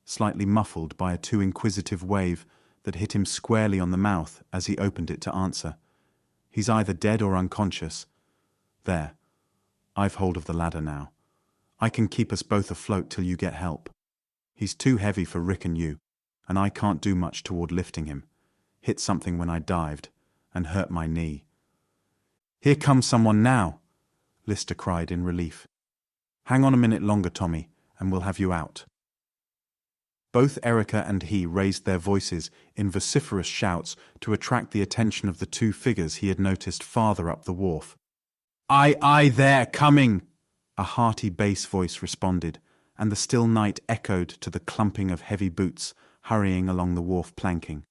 slightly muffled by a too inquisitive wave that hit him squarely on the mouth as he opened it to answer. "He's either dead or unconscious. There, I've hold of the ladder now. I can keep us both afloat till you get help. He's too heavy for Rick and you, and I can't do much toward lifting him. Hit something when I dived, and hurt my knee." "Here comes someone now," Lister cried in relief. "Hang on a minute longer, Tommy, and we'll have you out." Both Erica and he raised their voices in vociferous shouts to attract the attention of the two figures he had noticed farther up the wharf. Aye, there, coming!" a hearty bass voice responded, and the still night echoed to the clumping of heavy boots hurrying along the wharf planking.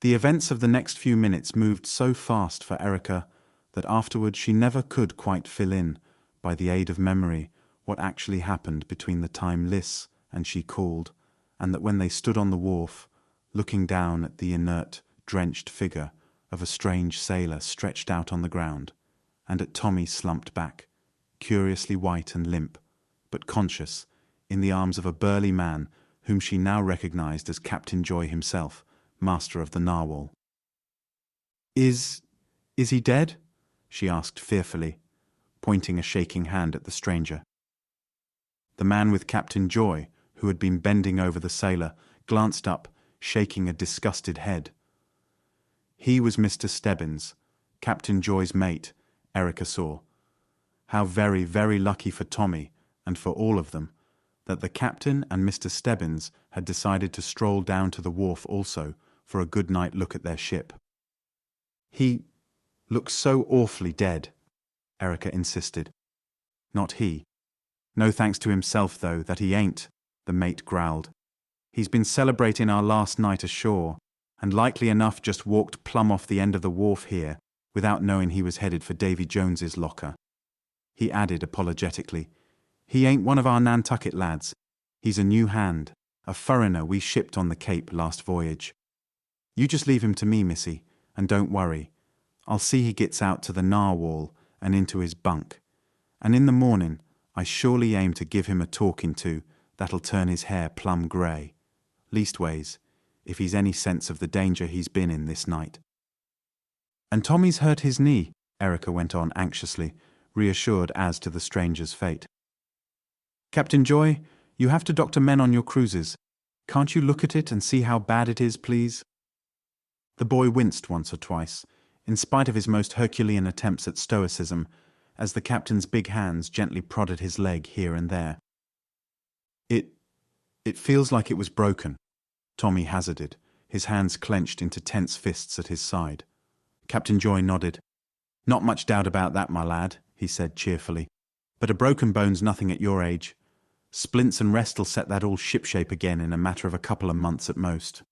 The events of the next few minutes moved so fast for Erica that afterward she never could quite fill in, by the aid of memory, what actually happened between the time Liss and she called, and that when they stood on the wharf, looking down at the inert, drenched figure of a strange sailor stretched out on the ground, and at Tommy slumped back, curiously white and limp, but conscious, in the arms of a burly man whom she now recognized as Captain Joy himself, master of the Narwhal. Is he dead?" she asked fearfully, pointing a shaking hand at the stranger. The man with Captain Joy, who had been bending over the sailor, glanced up, shaking a disgusted head. He was Mr. Stebbins, Captain Joy's mate, Erica saw. How very, very lucky for Tommy, and for all of them, that the captain and Mr. Stebbins had decided to stroll down to the wharf also for a good night look at their ship. "He looks so awfully dead," Erica insisted. "Not he. No thanks to himself, though, that he ain't," the mate growled. "He's been celebrating our last night ashore, and likely enough just walked plumb off the end of the wharf here, without knowing he was headed for Davy Jones's locker." He added apologetically, "He ain't one of our Nantucket lads. He's a new hand, a foreigner we shipped on the Cape last voyage. You just leave him to me, missy, and don't worry. I'll see he gets out to the Narwhal and into his bunk, and in the morning I surely aim to give him a talking to that'll turn his hair plum grey. Leastways, if he's any sense of the danger he's been in this night." "And Tommy's hurt his knee," Erica went on anxiously, reassured as to the stranger's fate. "Captain Joy, you have to doctor men on your cruises. Can't you look at it and see how bad it is, please?" The boy winced once or twice, in spite of his most Herculean attempts at stoicism, as the captain's big hands gently prodded his leg here and there. It feels like it was broken," Tommy hazarded, his hands clenched into tense fists at his side. Captain Joy nodded. "Not much doubt about that, my lad," he he said cheerfully. "But a broken bone's nothing at your age. Splints and rest'll set that all shipshape again in a matter of a couple of months at most."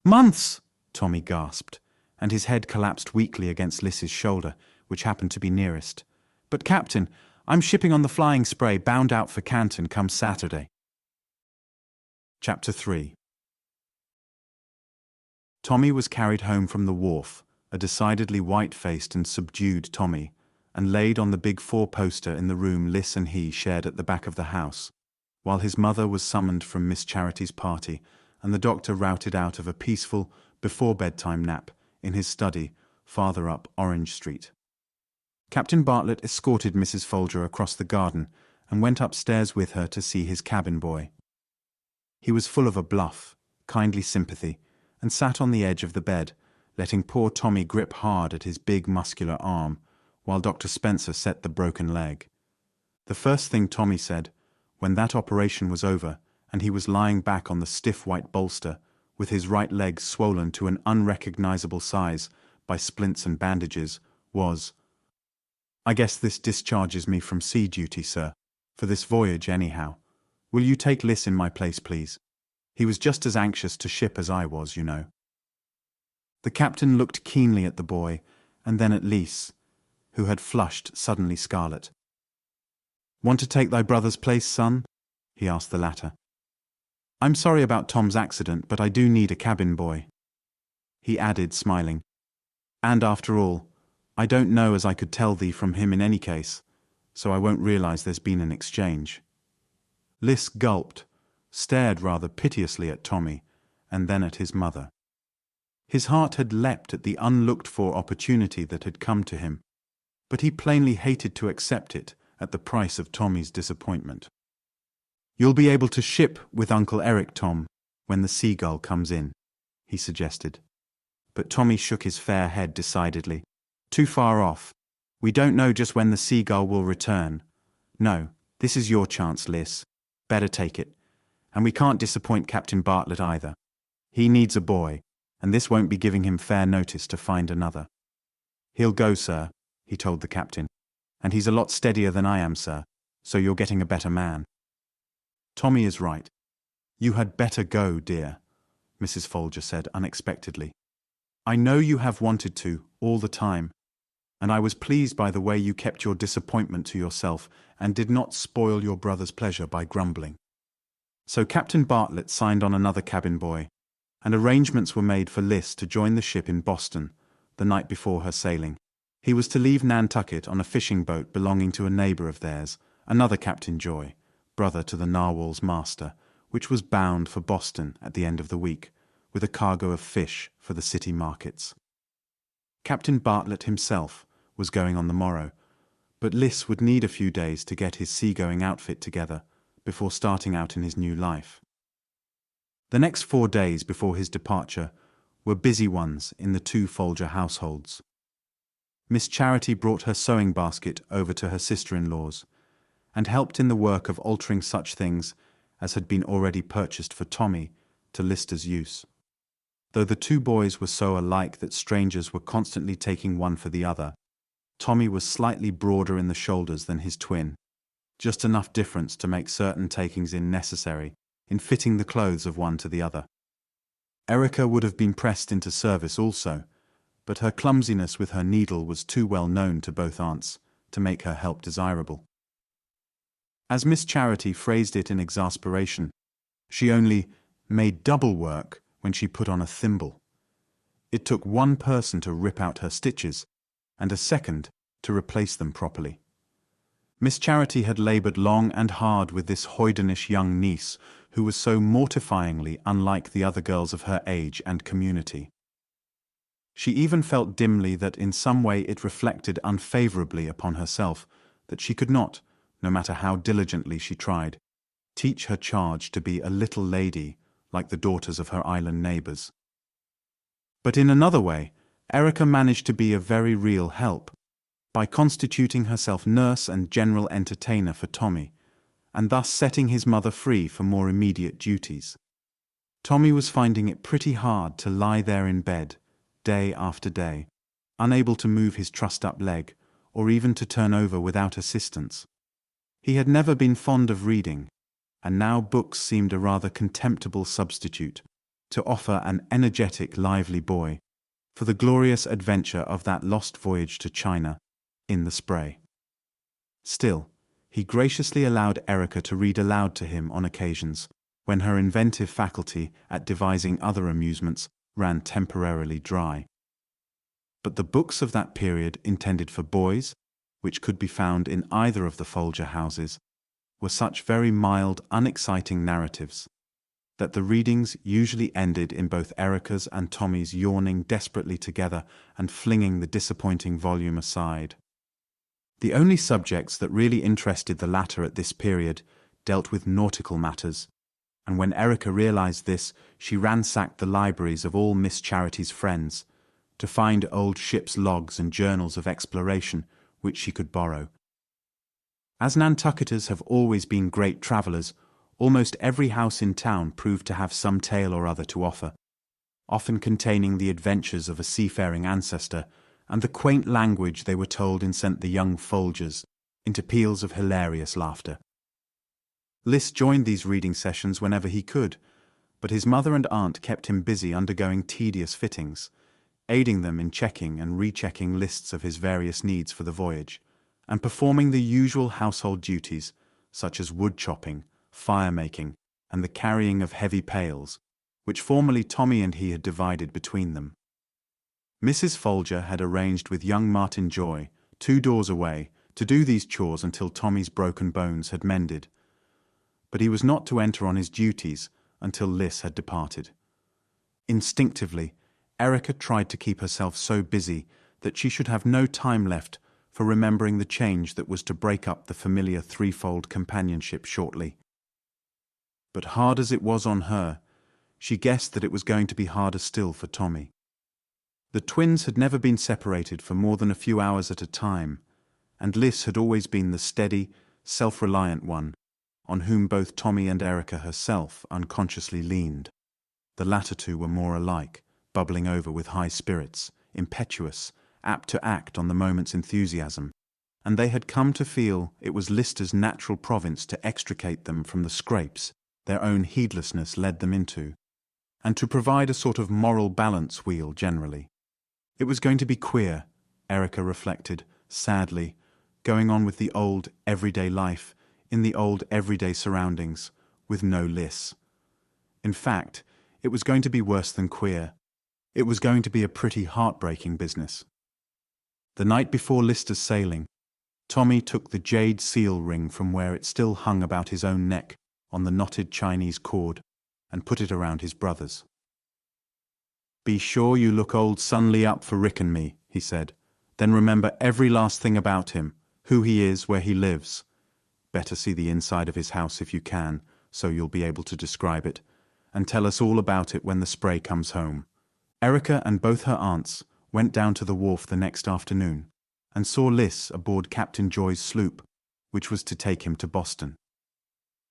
"Months!" Tommy gasped, and his head collapsed weakly against Liss's shoulder, which happened to be nearest. "But Captain, I'm shipping on the Flying Spray, bound out for Canton come Saturday." Chapter 3. Tommy was carried home from the wharf, a decidedly white-faced and subdued Tommy, and laid on the big four-poster in the room Liss and he shared at the back of the house, while his mother was summoned from Miss Charity's party, and the doctor routed out of a peaceful, before-bedtime nap in his study, farther up Orange Street. Captain Bartlett escorted Mrs. Folger across the garden and went upstairs with her to see his cabin boy. He was full of a bluff, kindly sympathy, and sat on the edge of the bed, letting poor Tommy grip hard at his big muscular arm, while Dr. Spencer set the broken leg. The first thing Tommy said, when that operation was over and he was lying back on the stiff white bolster, with his right leg swollen to an unrecognizable size by splints and bandages, was, "I guess this discharges me from sea duty, sir, for this voyage anyhow. Will you take Liss in my place, please? He was just as anxious to ship as I was, you know." The captain looked keenly at the boy, and then at Liss, who had flushed suddenly scarlet. "Want to take thy brother's place, son?" he asked the latter. "I'm sorry about Tom's accident, but I do need a cabin boy," he added, smiling. "And after all, I don't know as I could tell thee from him in any case, so I won't realize there's been an exchange." Liss gulped, stared rather piteously at Tommy, and then at his mother. His heart had leapt at the unlooked-for opportunity that had come to him, but he plainly hated to accept it at the price of Tommy's disappointment. "You'll be able to ship with Uncle Eric, Tom, when the Seagull comes in," he suggested. But Tommy shook his fair head decidedly. "Too far off. We don't know just when the Seagull will return. No, this is your chance, Liss. Better take it. And we can't disappoint Captain Bartlett either. He needs a boy, and this won't be giving him fair notice to find another." "He'll go, sir," he told the captain. "And he's a lot steadier than I am, sir, so you're getting a better man." "Tommy is right. You had better go, dear," Mrs. Folger said unexpectedly. "I know you have wanted to, all the time, and I was pleased by the way you kept your disappointment to yourself and did not spoil your brother's pleasure by grumbling." So Captain Bartlett signed on another cabin boy, and arrangements were made for Liss to join the ship in Boston the night before her sailing. He was to leave Nantucket on a fishing boat belonging to a neighbor of theirs, another Captain Joy, brother to the Narwhal's master, which was bound for Boston at the end of the week, with a cargo of fish for the city markets. Captain Bartlett himself was going on the morrow, but Liss would need a few days to get his seagoing outfit together before starting out in his new life. The next 4 days before his departure were busy ones in the two Folger households. Miss Charity brought her sewing basket over to her sister-in-law's, and helped in the work of altering such things as had been already purchased for Tommy to Lister's use. Though the two boys were so alike that strangers were constantly taking one for the other, Tommy was slightly broader in the shoulders than his twin, just enough difference to make certain takings in necessary in fitting the clothes of one to the other. Erica would have been pressed into service also, but her clumsiness with her needle was too well known to both aunts to make her help desirable. As Miss Charity phrased it in exasperation, she only made double work when she put on a thimble. It took one person to rip out her stitches, and a second to replace them properly. Miss Charity had laboured long and hard with this hoydenish young niece who was so mortifyingly unlike the other girls of her age and community. She even felt dimly that in some way it reflected unfavourably upon herself that she could not, no matter how diligently she tried, teach her charge to be a little lady like the daughters of her island neighbours. But in another way, Erica managed to be a very real help, by constituting herself nurse and general entertainer for Tommy, and thus setting his mother free for more immediate duties. Tommy was finding it pretty hard to lie there in bed, day after day, unable to move his trussed-up leg, or even to turn over without assistance. He had never been fond of reading, and now books seemed a rather contemptible substitute to offer an energetic, lively boy for the glorious adventure of that lost voyage to China in the Spray. Still, he graciously allowed Erica to read aloud to him on occasions, when her inventive faculty at devising other amusements ran temporarily dry. But the books of that period intended for boys, which could be found in either of the Folger houses, were such very mild, unexciting narratives that the readings usually ended in both Erica's and Tommy's yawning desperately together and flinging the disappointing volume aside. The only subjects that really interested the latter at this period dealt with nautical matters, and when Erica realized this, she ransacked the libraries of all Miss Charity's friends to find old ship's logs and journals of exploration which she could borrow. As Nantucketers have always been great travellers, almost every house in town proved to have some tale or other to offer, often containing the adventures of a seafaring ancestor and the quaint language they were told in sent the young Folgers into peals of hilarious laughter. Liss joined these reading sessions whenever he could, but his mother and aunt kept him busy undergoing tedious fittings, aiding them in checking and rechecking lists of his various needs for the voyage, and performing the usual household duties such as wood chopping, fire-making, and the carrying of heavy pails, which formerly Tommy and he had divided between them. Mrs. Folger had arranged with young Martin Joy, 2 doors away, to do these chores until Tommy's broken bones had mended, but he was not to enter on his duties until Liss had departed. Instinctively, Erica tried to keep herself so busy that she should have no time left for remembering the change that was to break up the familiar threefold companionship shortly. But hard as it was on her, she guessed that it was going to be harder still for Tommy. The twins had never been separated for more than a few hours at a time, and Liss had always been the steady, self-reliant one, on whom both Tommy and Erica herself unconsciously leaned. The latter two were more alike, bubbling over with high spirits, impetuous, apt to act on the moment's enthusiasm, and they had come to feel it was Lister's natural province to extricate them from the scrapes their own heedlessness led them into, and to provide a sort of moral balance wheel generally. It was going to be queer, Erica reflected, sadly, going on with the old, everyday life, in the old, everyday surroundings, with no Liss. In fact, it was going to be worse than queer. It was going to be a pretty heartbreaking business. The night before Lister's sailing, Tommy took the jade seal ring from where it still hung about his own neck on the knotted Chinese cord and put it around his brother's. "Be sure you look old Sunley up for Rick and me," he said. "Then remember every last thing about him, who he is, where he lives. Better see the inside of his house if you can, so you'll be able to describe it, and tell us all about it when the Spray comes home." Erica and both her aunts went down to the wharf the next afternoon and saw Liss aboard Captain Joy's sloop, which was to take him to Boston.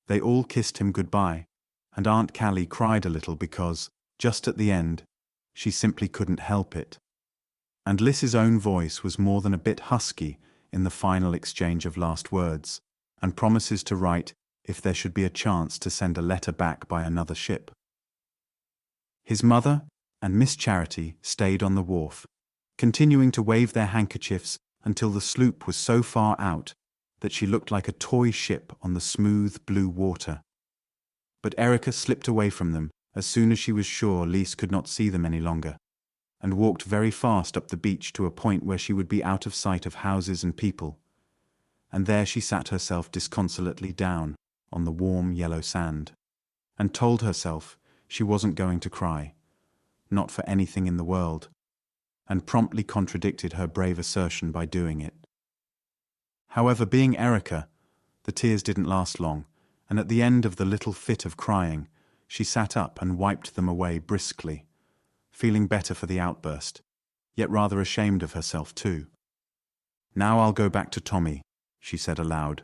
They all kissed him goodbye, and Aunt Callie cried a little because, just at the end, she simply couldn't help it. And Liss's own voice was more than a bit husky in the final exchange of last words, and promises to write if there should be a chance to send a letter back by another ship. His mother and Miss Charity stayed on the wharf, continuing to wave their handkerchiefs until the sloop was so far out that she looked like a toy ship on the smooth blue water. But Erica slipped away from them as soon as she was sure Liss could not see them any longer, and walked very fast up the beach to a point where she would be out of sight of houses and people, and there she sat herself disconsolately down on the warm yellow sand, and told herself she wasn't going to cry, not for anything in the world, and promptly contradicted her brave assertion by doing it. However, being Erica, the tears didn't last long, and at the end of the little fit of crying, she sat up and wiped them away briskly, feeling better for the outburst, yet rather ashamed of herself too. "Now I'll go back to Tommy," she said aloud,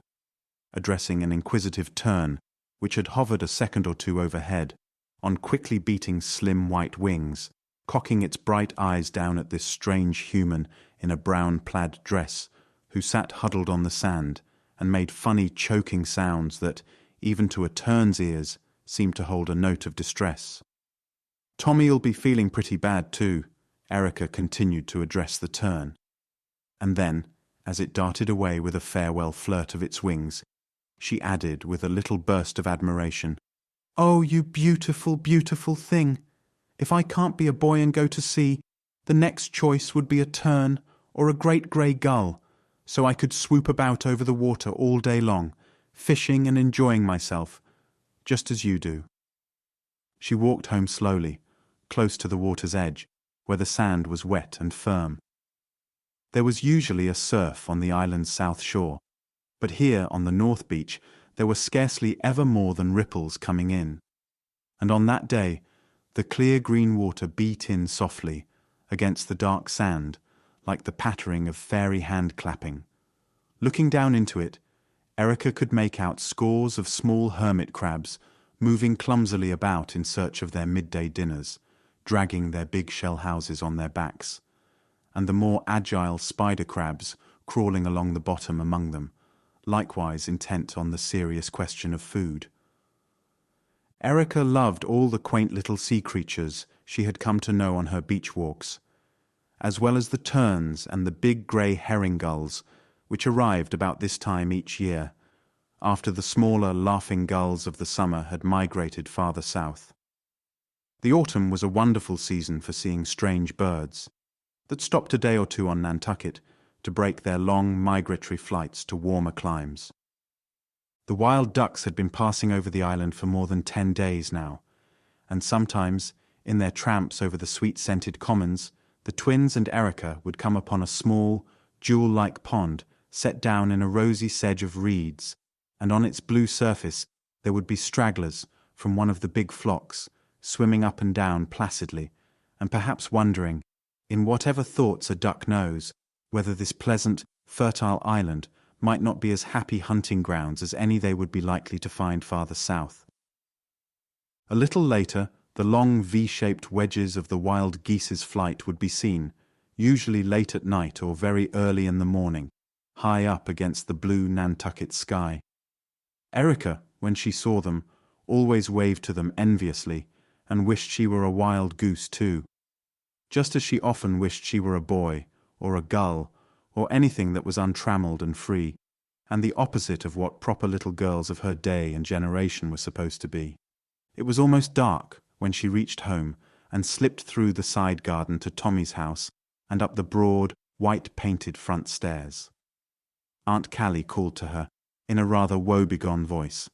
addressing an inquisitive tern which had hovered a second or two overhead, on quickly beating slim white wings, cocking its bright eyes down at this strange human in a brown plaid dress, who sat huddled on the sand and made funny choking sounds that, even to a tern's ears, seemed to hold a note of distress. "Tommy'll be feeling pretty bad too," Erica continued to address the tern. And then, as it darted away with a farewell flirt of its wings, she added with a little burst of admiration, "Oh, you beautiful, beautiful thing! If I can't be a boy and go to sea, the next choice would be a tern or a great grey gull, so I could swoop about over the water all day long, fishing and enjoying myself, just as you do." She walked home slowly, close to the water's edge, where the sand was wet and firm. There was usually a surf on the island's south shore, but here on the north beach there were scarcely ever more than ripples coming in. And on that day, the clear green water beat in softly against the dark sand, like the pattering of fairy hand-clapping. Looking down into it, Erica could make out scores of small hermit crabs moving clumsily about in search of their midday dinners, dragging their big shell houses on their backs, and the more agile spider crabs crawling along the bottom among them, likewise intent on the serious question of food. Erica loved all the quaint little sea creatures she had come to know on her beach walks, as well as the terns and the big grey herring gulls, which arrived about this time each year, after the smaller laughing gulls of the summer had migrated farther south. The autumn was a wonderful season for seeing strange birds that stopped a day or two on Nantucket to break their long migratory flights to warmer climes. The wild ducks had been passing over the island for more than 10 days now, and sometimes, in their tramps over the sweet-scented commons, the twins and Erica would come upon a small, jewel-like pond set down in a rosy sedge of reeds, and on its blue surface there would be stragglers from one of the big flocks, swimming up and down placidly, and perhaps wondering, in whatever thoughts a duck knows, whether this pleasant, fertile island might not be as happy hunting grounds as any they would be likely to find farther south. A little later, the long V-shaped wedges of the wild geese's flight would be seen, usually late at night or very early in the morning, high up against the blue Nantucket sky. Erica, when she saw them, always waved to them enviously and wished she were a wild goose too, just as she often wished she were a boy, or a gull, or anything that was untrammeled and free, and the opposite of what proper little girls of her day and generation were supposed to be. It was almost dark when she reached home and slipped through the side garden to Tommy's house and up the broad, white-painted front stairs. Aunt Callie called to her in a rather woebegone voice,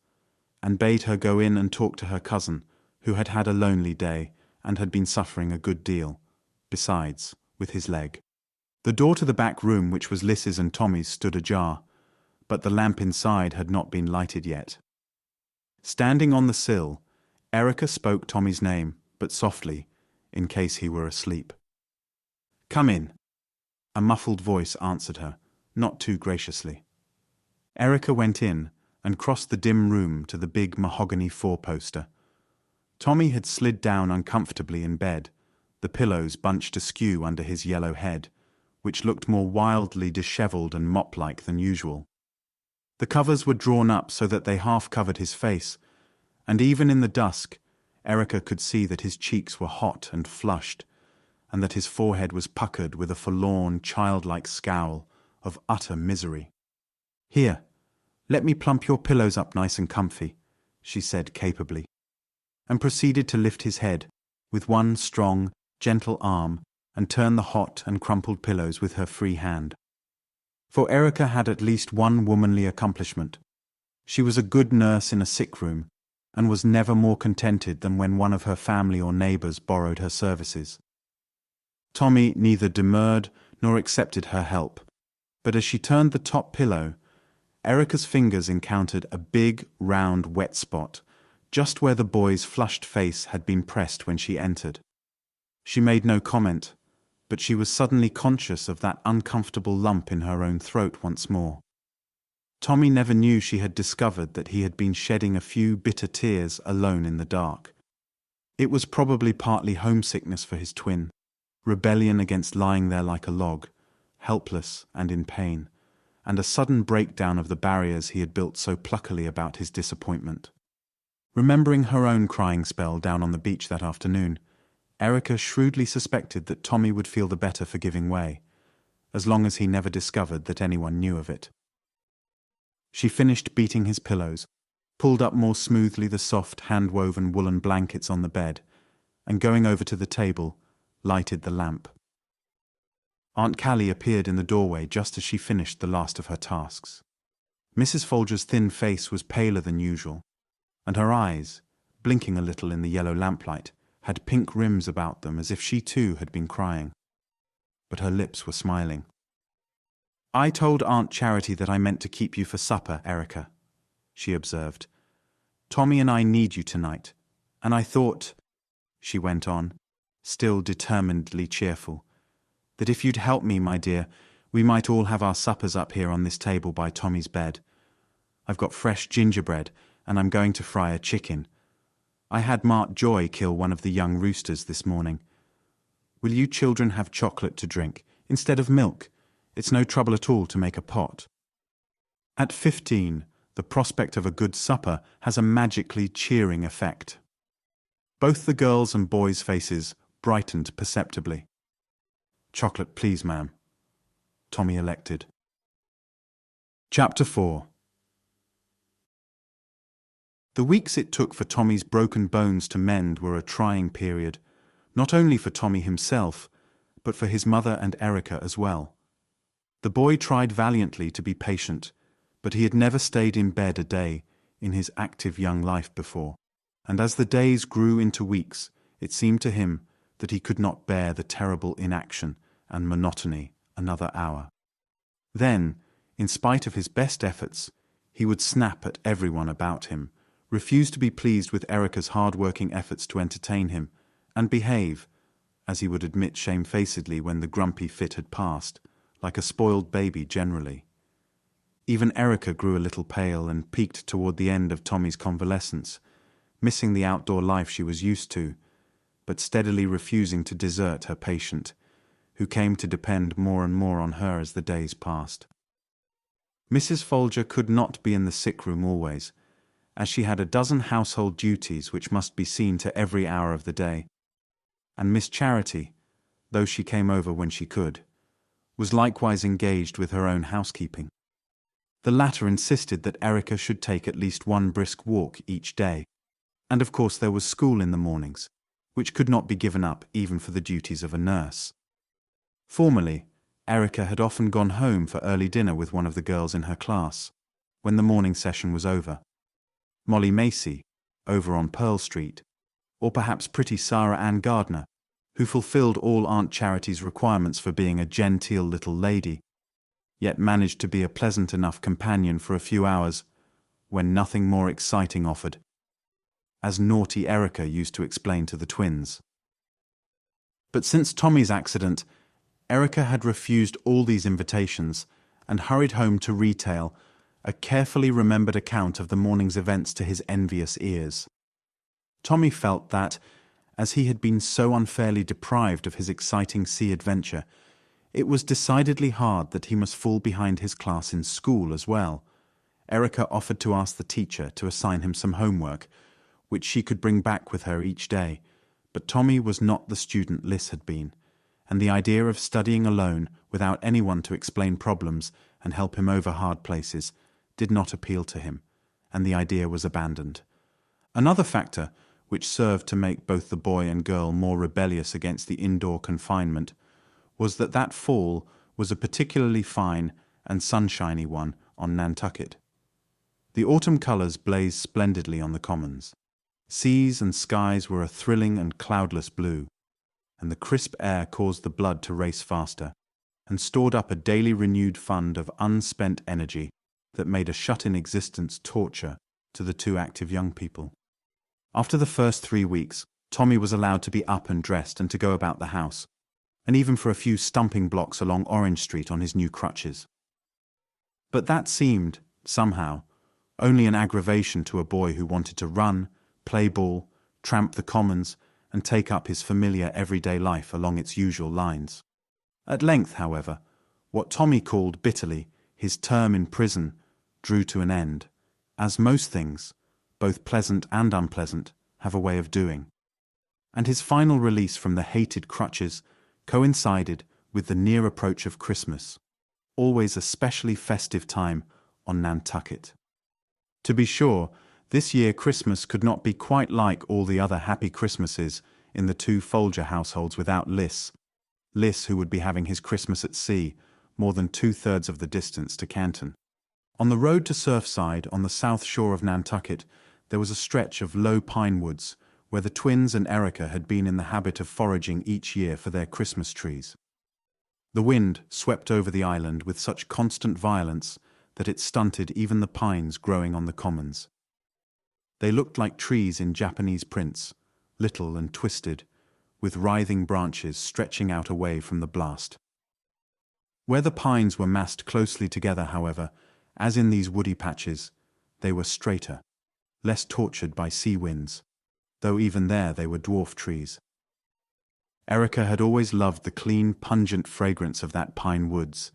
and bade her go in and talk to her cousin, who had had a lonely day and had been suffering a good deal, besides, with his leg. The door to the back room, which was Liss's and Tommy's, stood ajar, but the lamp inside had not been lighted yet. Standing on the sill, Erica spoke Tommy's name, but softly, in case he were asleep. "Come in," a muffled voice answered her, not too graciously. Erica went in and crossed the dim room to the big mahogany four-poster. Tommy had slid down uncomfortably in bed, the pillows bunched askew under his yellow head, which looked more wildly dishevelled and mop-like than usual. The covers were drawn up so that they half covered his face, and even in the dusk, Erica could see that his cheeks were hot and flushed, and that his forehead was puckered with a forlorn, childlike scowl of utter misery. "Here, let me plump your pillows up nice and comfy," she said capably, and proceeded to lift his head with one strong, gentle arm and turn the hot and crumpled pillows with her free hand. For Erica had at least one womanly accomplishment. She was a good nurse in a sick room, and was never more contented than when one of her family or neighbours borrowed her services. Tommy neither demurred nor accepted her help, but as she turned the top pillow, Erica's fingers encountered a big, round, wet spot, just where the boy's flushed face had been pressed when she entered. She made no comment, but she was suddenly conscious of that uncomfortable lump in her own throat once more. Tommy never knew she had discovered that he had been shedding a few bitter tears alone in the dark. It was probably partly homesickness for his twin, rebellion against lying there like a log, helpless and in pain, and a sudden breakdown of the barriers he had built so pluckily about his disappointment. Remembering her own crying spell down on the beach that afternoon, Erica shrewdly suspected that Tommy would feel the better for giving way, as long as he never discovered that anyone knew of it. She finished beating his pillows, pulled up more smoothly the soft hand-woven woolen blankets on the bed, and going over to the table, lighted the lamp. Aunt Callie appeared in the doorway just as she finished the last of her tasks. Mrs. Folger's thin face was paler than usual, and her eyes, blinking a little in the yellow lamplight, had pink rims about them as if she too had been crying. But her lips were smiling. "I told Aunt Charity that I meant to keep you for supper, Erica," she observed. "Tommy and I need you tonight, and I thought," she went on, still determinedly cheerful, "that if you'd help me, my dear, we might all have our suppers up here on this table by Tommy's bed. I've got fresh gingerbread, and I'm going to fry a chicken. I had Mark Joy kill one of the young roosters this morning. Will you children have chocolate to drink, instead of milk? It's no trouble at all to make a pot." At 15, the prospect of a good supper has a magically cheering effect. Both the girls' and boys' faces brightened perceptibly. "Chocolate, please, ma'am," Tommy elected. Chapter 4. The weeks it took for Tommy's broken bones to mend were a trying period, not only for Tommy himself, but for his mother and Erica as well. The boy tried valiantly to be patient, but he had never stayed in bed a day in his active young life before, and as the days grew into weeks, it seemed to him that he could not bear the terrible inaction and monotony another hour. Then, in spite of his best efforts, he would snap at everyone about him, refuse to be pleased with Erica's hard-working efforts to entertain him, and behave, as he would admit shamefacedly when the grumpy fit had passed, like a spoiled baby generally. Even Erica grew a little pale and peaked toward the end of Tommy's convalescence, missing the outdoor life she was used to, but steadily refusing to desert her patient, who came to depend more and more on her as the days passed. Mrs. Folger could not be in the sick room always, as she had a dozen household duties which must be seen to every hour of the day, and Miss Charity, though she came over when she could, was likewise engaged with her own housekeeping. The latter insisted that Erica should take at least one brisk walk each day, and of course there was school in the mornings, which could not be given up even for the duties of a nurse. Formerly, Erica had often gone home for early dinner with one of the girls in her class, when the morning session was over. Molly Macy, over on Pearl Street, or perhaps pretty Sarah Ann Gardner, who fulfilled all Aunt Charity's requirements for being a genteel little lady, yet managed to be a pleasant enough companion for a few hours, when nothing more exciting offered, as naughty Erica used to explain to the twins. But since Tommy's accident, Erica had refused all these invitations and hurried home to retail a carefully remembered account of the morning's events to his envious ears. Tommy felt that, as he had been so unfairly deprived of his exciting sea adventure, it was decidedly hard that he must fall behind his class in school as well. Erica offered to ask the teacher to assign him some homework, which she could bring back with her each day, but Tommy was not the student Liss had been, and the idea of studying alone without anyone to explain problems and help him over hard places did not appeal to him, and the idea was abandoned. Another factor, which served to make both the boy and girl more rebellious against the indoor confinement, was that fall was a particularly fine and sunshiny one on Nantucket. The autumn colours blazed splendidly on the commons. Seas and skies were a thrilling and cloudless blue, and the crisp air caused the blood to race faster, and stored up a daily renewed fund of unspent energy that made a shut-in existence torture to the two active young people. After the first 3 weeks, Tommy was allowed to be up and dressed and to go about the house, and even for a few stumping blocks along Orange Street on his new crutches. But that seemed, somehow, only an aggravation to a boy who wanted to run, play ball, tramp the commons, and take up his familiar everyday life along its usual lines. At length, however, what Tommy called bitterly his term in prison drew to an end, as most things, both pleasant and unpleasant, have a way of doing. And his final release from the hated crutches coincided with the near approach of Christmas, always a specially festive time on Nantucket. To be sure, this year Christmas could not be quite like all the other happy Christmases in the two Folger households without Liss, who would be having his Christmas at sea, more than 2/3 of the distance to Canton. On the road to Surfside, on the south shore of Nantucket, there was a stretch of low pine woods where the twins and Erica had been in the habit of foraging each year for their Christmas trees. The wind swept over the island with such constant violence that it stunted even the pines growing on the commons. They looked like trees in Japanese prints, little and twisted, with writhing branches stretching out away from the blast. Where the pines were massed closely together, however, as in these woody patches, they were straighter, less tortured by sea winds, though even there they were dwarf trees. Erica had always loved the clean, pungent fragrance of that pine woods,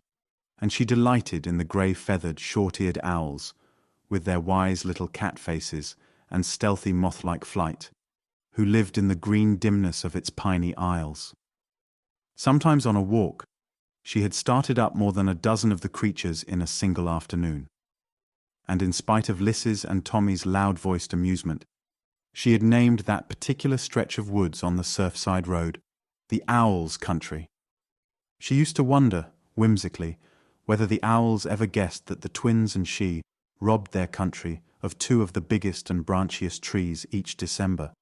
and she delighted in the grey-feathered, short-eared owls, with their wise little cat faces and stealthy moth-like flight, who lived in the green dimness of its piney aisles. Sometimes on a walk, she had started up more than a dozen of the creatures in a single afternoon. And in spite of Liss's and Tommy's loud-voiced amusement, she had named that particular stretch of woods on the Surfside Road the Owls' Country. She used to wonder, whimsically, whether the owls ever guessed that the twins and she robbed their country of two of the biggest and branchiest trees each December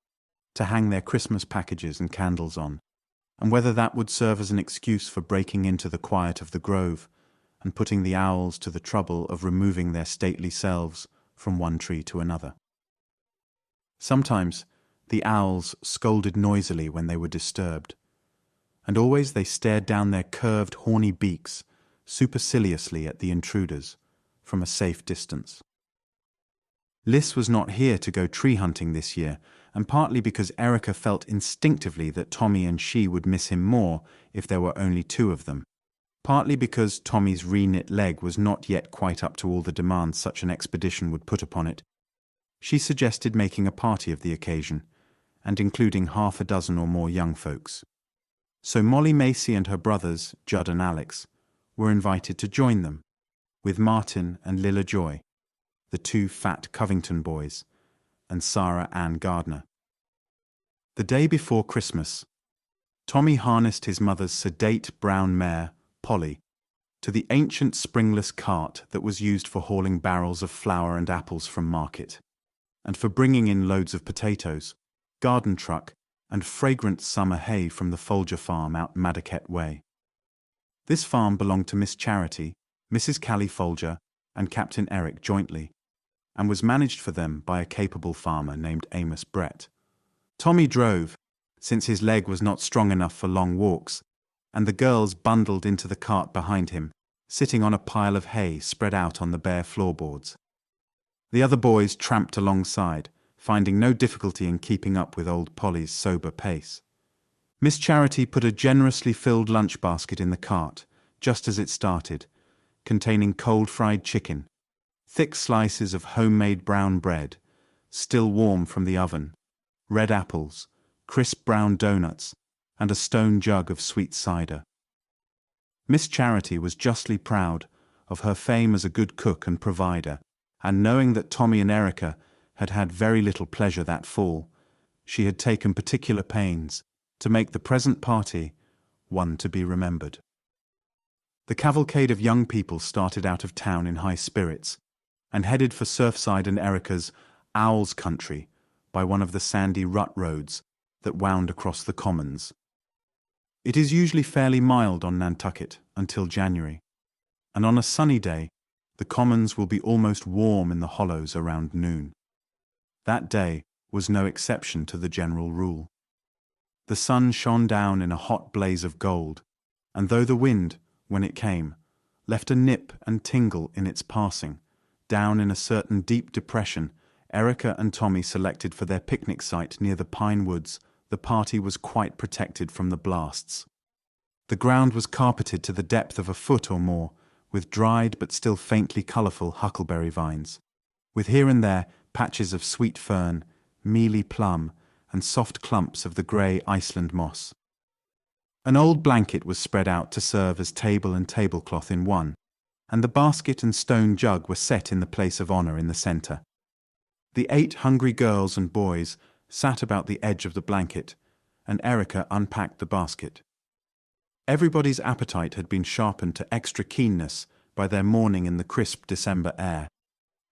to hang their Christmas packages and candles on, and whether that would serve as an excuse for breaking into the quiet of the grove and putting the owls to the trouble of removing their stately selves from one tree to another. Sometimes the owls scolded noisily when they were disturbed, and always they stared down their curved, horny beaks superciliously at the intruders from a safe distance. Liss was not here to go tree hunting this year, and partly because Erica felt instinctively that Tommy and she would miss him more if there were only two of them, partly because Tommy's re-knit leg was not yet quite up to all the demands such an expedition would put upon it. She suggested making a party of the occasion, and including 6 or more young folks. So Molly Macy and her brothers, Judd and Alex, were invited to join them, with Martin and Lilla Joy, the 2 fat Covington boys, and Sarah Ann Gardner. The day before Christmas, Tommy harnessed his mother's sedate brown mare, Polly, to the ancient springless cart that was used for hauling barrels of flour and apples from market, and for bringing in loads of potatoes, garden truck, and fragrant summer hay from the Folger farm out Nantucket Way. This farm belonged to Miss Charity, Mrs. Callie Folger, and Captain Eric jointly, and was managed for them by a capable farmer named Amos Brett. Tommy drove, since his leg was not strong enough for long walks, and the girls bundled into the cart behind him, sitting on a pile of hay spread out on the bare floorboards. The other boys tramped alongside, finding no difficulty in keeping up with old Polly's sober pace. Miss Charity put a generously filled lunch basket in the cart, just as it started, containing cold fried chicken, thick slices of homemade brown bread, still warm from the oven, red apples, crisp brown donuts, and a stone jug of sweet cider. Miss Charity was justly proud of her fame as a good cook and provider, and knowing that Tommy and Erica had had very little pleasure that fall, she had taken particular pains to make the present party one to be remembered. The cavalcade of young people started out of town in high spirits, and headed for Surfside and Erica's Owls' Country by one of the sandy rut roads that wound across the commons. It is usually fairly mild on Nantucket until January, and on a sunny day the commons will be almost warm in the hollows around noon. That day was no exception to the general rule. The sun shone down in a hot blaze of gold, and though the wind, when it came, left a nip and tingle in its passing, down in a certain deep depression Erica and Tommy selected for their picnic site near the pine woods, the party was quite protected from the blasts. The ground was carpeted to the depth of a foot or more, with dried but still faintly colourful huckleberry vines, with here and there patches of sweet fern, mealy plum, and soft clumps of the grey Iceland moss. An old blanket was spread out to serve as table and tablecloth in one, and the basket and stone jug were set in the place of honour in the centre. The 8 hungry girls and boys sat about the edge of the blanket, and Erica unpacked the basket. Everybody's appetite had been sharpened to extra keenness by their morning in the crisp December air,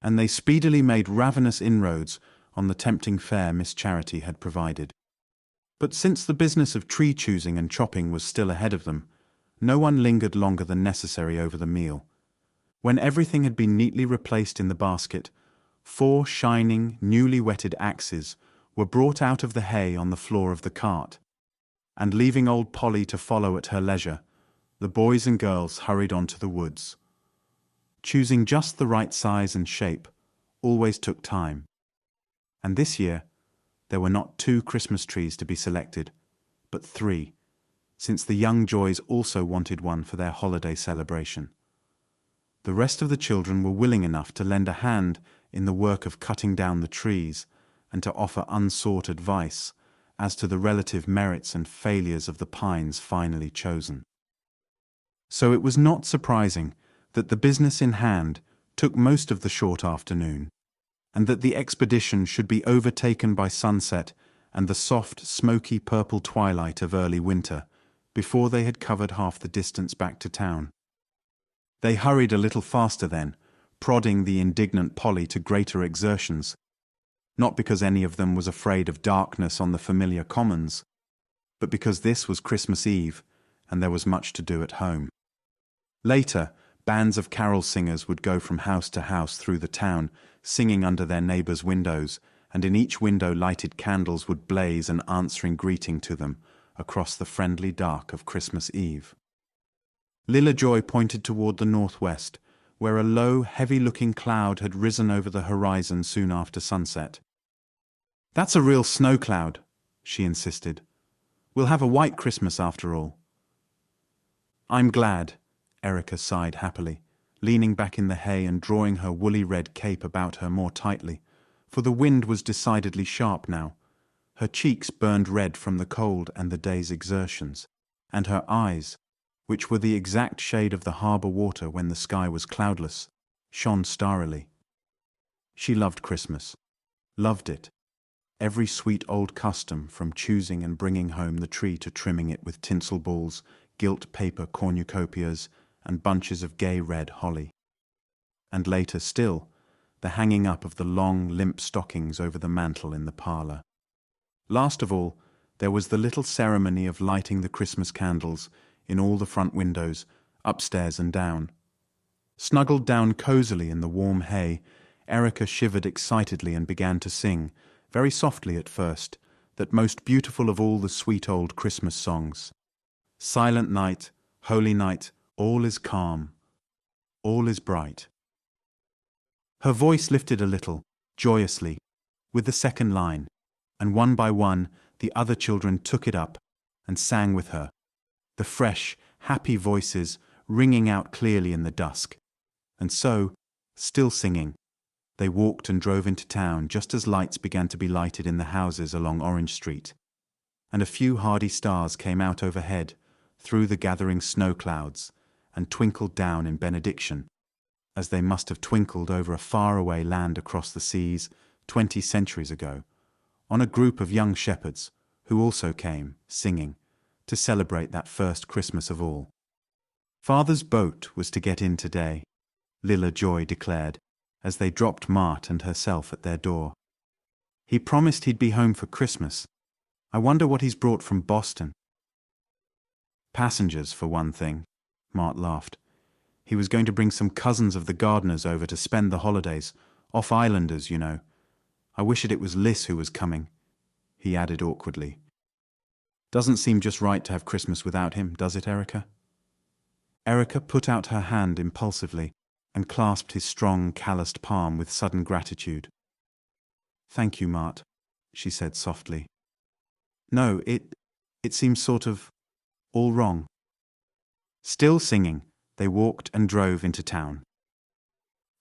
and they speedily made ravenous inroads on the tempting fare Miss Charity had provided. But since the business of tree choosing and chopping was still ahead of them, no one lingered longer than necessary over the meal. When everything had been neatly replaced in the basket, 4 shining, newly whetted axes were brought out of the hay on the floor of the cart, and leaving old Polly to follow at her leisure, the boys and girls hurried on to the woods. Choosing just the right size and shape always took time, and this year there were not 2 Christmas trees to be selected, but 3, since the young Joys also wanted one for their holiday celebration. The rest of the children were willing enough to lend a hand in the work of cutting down the trees and to offer unsought advice as to the relative merits and failures of the pines finally chosen. So it was not surprising that the business in hand took most of the short afternoon, and that the expedition should be overtaken by sunset and the soft, smoky purple twilight of early winter before they had covered half the distance back to town. They hurried a little faster then, prodding the indignant Polly to greater exertions, not because any of them was afraid of darkness on the familiar commons, but because this was Christmas Eve and there was much to do at home. Later, bands of carol singers would go from house to house through the town, singing under their neighbours' windows, and in each window lighted candles would blaze an answering greeting to them across the friendly dark of Christmas Eve. Lilla Joy pointed toward the northwest, where a low, heavy-looking cloud had risen over the horizon soon after sunset. "That's a real snow cloud," she insisted. "We'll have a white Christmas after all." "I'm glad," Erica sighed happily, leaning back in the hay and drawing her woolly red cape about her more tightly, for the wind was decidedly sharp now. Her cheeks burned red from the cold and the day's exertions, and her eyes, which were the exact shade of the harbour water when the sky was cloudless, shone starrily. She loved Christmas, loved it, every sweet old custom from choosing and bringing home the tree to trimming it with tinsel balls, gilt paper cornucopias, and bunches of gay red holly. And later still, the hanging up of the long, limp stockings over the mantel in the parlour. Last of all, there was the little ceremony of lighting the Christmas candles in all the front windows, upstairs and down. Snuggled down cosily in the warm hay, Erica shivered excitedly and began to sing, very softly at first, that most beautiful of all the sweet old Christmas songs. "Silent night, holy night, all is calm, all is bright." Her voice lifted a little, joyously, with the second line, and one by one the other children took it up and sang with her, the fresh, happy voices ringing out clearly in the dusk. And so, still singing, they walked and drove into town just as lights began to be lighted in the houses along Orange Street, and a few hardy stars came out overhead through the gathering snow clouds and twinkled down in benediction, as they must have twinkled over a far-away land across the seas 20 centuries ago, on a group of young shepherds who also came, singing, to celebrate that first Christmas of all. Father's boat was to get in today, Lilla Joy declared, as they dropped Mart and herself at their door. He promised he'd be home for Christmas. I wonder what he's brought from Boston. Passengers, for one thing, Mart laughed. He was going to bring some cousins of the gardeners over to spend the holidays, off-islanders, you know. I wish it was Liss who was coming, he added awkwardly. Doesn't seem just right to have Christmas without him, does it, Erica? Erica put out her hand impulsively and clasped his strong, calloused palm with sudden gratitude. "Thank you, Mart," she said softly. "No, it seems sort of all wrong." Still singing, They walked and drove into town.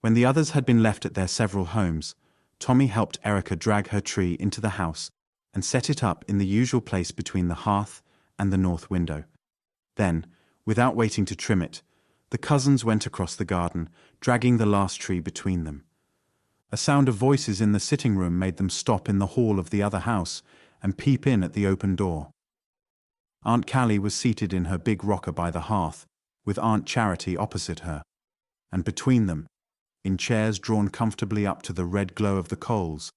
When the others had been left at their several homes, Tommy helped Erica drag her tree into the house and set it up in the usual place between the hearth and the north window. Then, without waiting to trim it, the cousins went across the garden, dragging the last tree between them. A sound of voices in the sitting room made them stop in the hall of the other house and peep in at the open door. Aunt Callie was seated in her big rocker by the hearth, with Aunt Charity opposite her, and between them, in chairs drawn comfortably up to the red glow of the coals,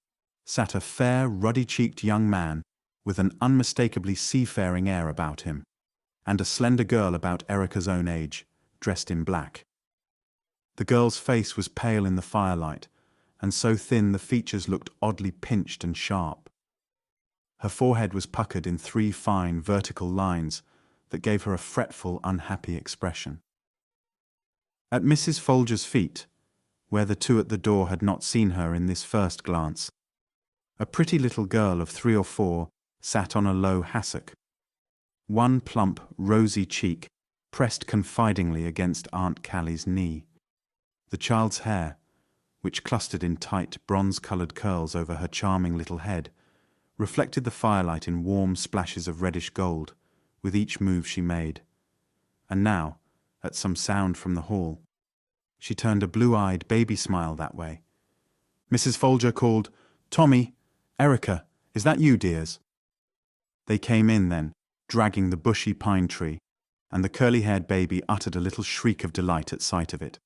sat a fair, ruddy-cheeked young man with an unmistakably seafaring air about him, and a slender girl about Erica's own age, dressed in black. The girl's face was pale in the firelight, and so thin the features looked oddly pinched and sharp. Her forehead was puckered in 3 fine, vertical lines that gave her a fretful, unhappy expression. At Mrs. Folger's feet, where the two at the door had not seen her in this first glance, a pretty little girl of 3 or 4 sat on a low hassock, one plump, rosy cheek pressed confidingly against Aunt Callie's knee. The child's hair, which clustered in tight, bronze-coloured curls over her charming little head, reflected the firelight in warm splashes of reddish gold with each move she made. And now, at some sound from the hall, she turned a blue-eyed baby smile that way. Mrs. Folger called, "Tommy, Erica, is that you, dears?" They came in then, dragging the bushy pine tree, and the curly-haired baby uttered a little shriek of delight at sight of it.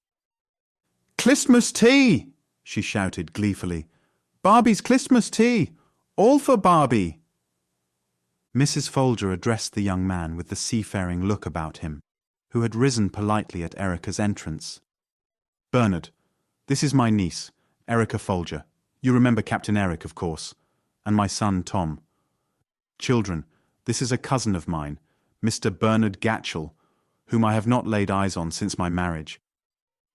"Christmas tea!" she shouted gleefully. "Barbie's Christmas tea! All for Barbie!" Mrs. Folger addressed the young man with the seafaring look about him, who had risen politely at Erica's entrance. "Bernard, this is my niece, Erica Folger. You remember Captain Eric, of course, and my son Tom. Children, this is a cousin of mine, Mr. Bernard Gatchell, whom I have not laid eyes on since my marriage.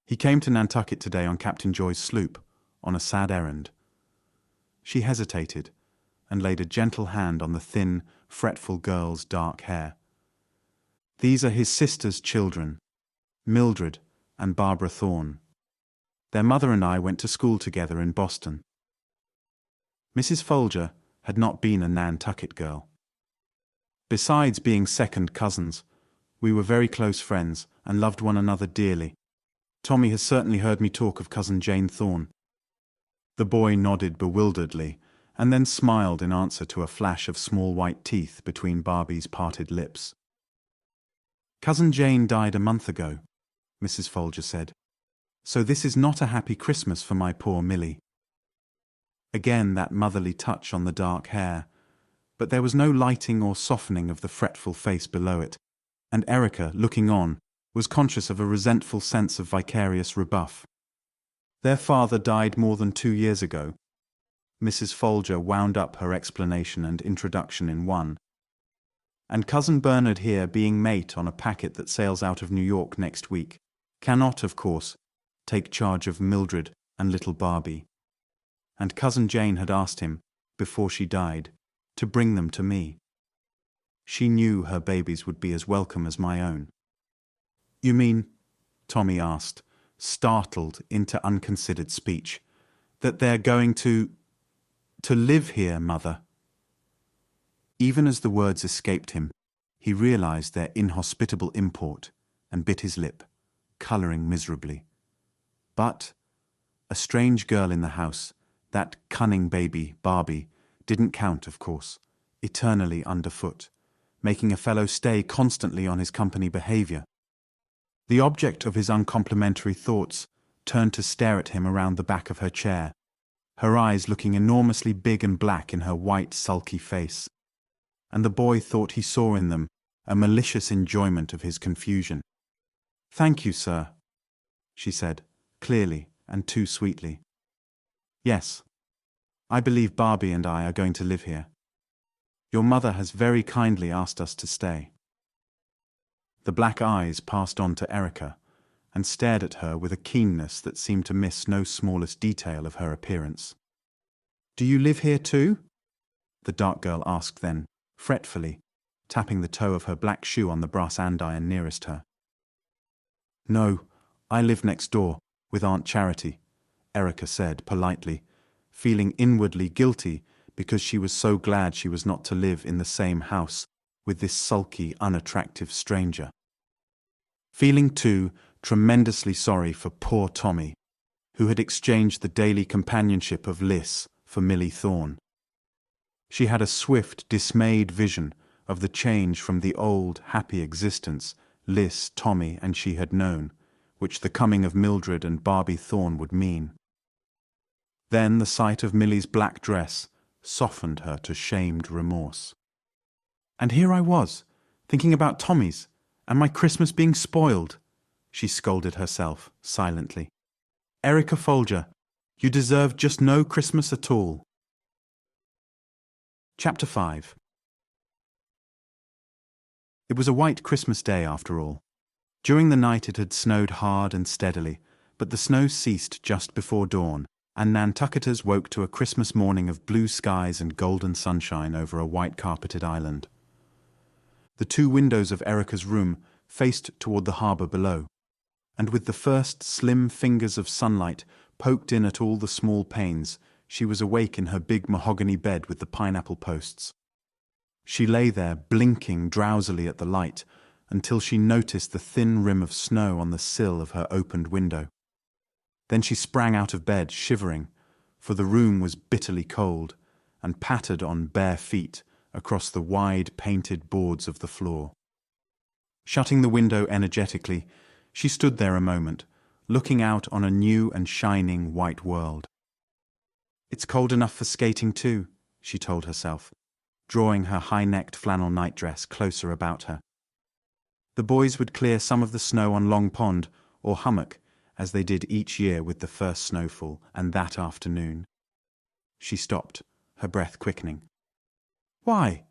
He came to Nantucket today on Captain Joy's sloop, on a sad errand." She hesitated, and laid a gentle hand on the thin, fretful girl's dark hair. "These are his sister's children, Mildred and Barbara Thorne. Their mother and I went to school together in Boston." Mrs. Folger had not been a Nantucket girl. Besides being second cousins, we were very close friends and loved one another dearly. Tommy has certainly heard me talk of Cousin Jane Thorne. The boy nodded bewilderedly, and then smiled in answer to a flash of small white teeth between Barbie's parted lips. "Cousin Jane died a month ago," Mrs. Folger said, "so this is not a happy Christmas for my poor Millie." Again that motherly touch on the dark hair, but there was no lighting or softening of the fretful face below it, and Erica, looking on, was conscious of a resentful sense of vicarious rebuff. "Their father died more than 2 years ago." Mrs. Folger wound up her explanation and introduction in one. "And Cousin Bernard here, being mate on a packet that sails out of New York next week, cannot, of course, take charge of Mildred and little Barbie. And Cousin Jane had asked him, before she died, to bring them to me. She knew her babies would be as welcome as my own." "You mean," Tommy asked, startled into unconsidered speech, "that they're going to live here, Mother?" Even as the words escaped him, he realized their inhospitable import and bit his lip, coloring miserably. But a strange girl in the house, that cunning baby, Barbie, didn't count, of course, eternally underfoot, making a fellow stay constantly on his company behavior. The object of his uncomplimentary thoughts turned to stare at him around the back of her chair, her eyes looking enormously big and black in her white, sulky face, and the boy thought he saw in them a malicious enjoyment of his confusion. "Thank you, sir," she said, clearly and too sweetly. "Yes, I believe Barbie and I are going to live here. Your mother has very kindly asked us to stay." The black eyes passed on to Erica, and stared at her with a keenness that seemed to miss no smallest detail of her appearance. "Do you live here too?" the dark girl asked then, fretfully, tapping the toe of her black shoe on the brass andiron nearest her. "No, I live next door, with Aunt Charity," Erica said politely, feeling inwardly guilty because she was so glad she was not to live in the same house with this sulky, unattractive stranger. Feeling, too, tremendously sorry for poor Tommy, who had exchanged the daily companionship of Liss for Millie Thorne. She had a swift, dismayed vision of the change from the old, happy existence Liss, Tommy, and she had known, which the coming of Mildred and Barbie Thorne would mean. Then the sight of Millie's black dress softened her to shamed remorse. And here I was, thinking about Tommy's, and my Christmas being spoiled, she scolded herself silently. Erica Folger, you deserve just no Christmas at all. Chapter 5. It was a white Christmas day after all. During the night it had snowed hard and steadily, but the snow ceased just before dawn, and Nantucketers woke to a Christmas morning of blue skies and golden sunshine over a white-carpeted island. The two windows of Erica's room faced toward the harbour below, and with the first slim fingers of sunlight poked in at all the small panes, she was awake in her big mahogany bed with the pineapple posts. She lay there, blinking drowsily at the light, until she noticed the thin rim of snow on the sill of her opened window. Then she sprang out of bed, shivering, for the room was bitterly cold, and pattered on bare feet across the wide painted boards of the floor. Shutting the window energetically, she stood there a moment, looking out on a new and shining white world. "It's cold enough for skating too," she told herself, drawing her high-necked flannel nightdress closer about her. The boys would clear some of the snow on Long Pond or Hummock, as they did each year with the first snowfall, and that afternoon. She stopped, her breath quickening. Why,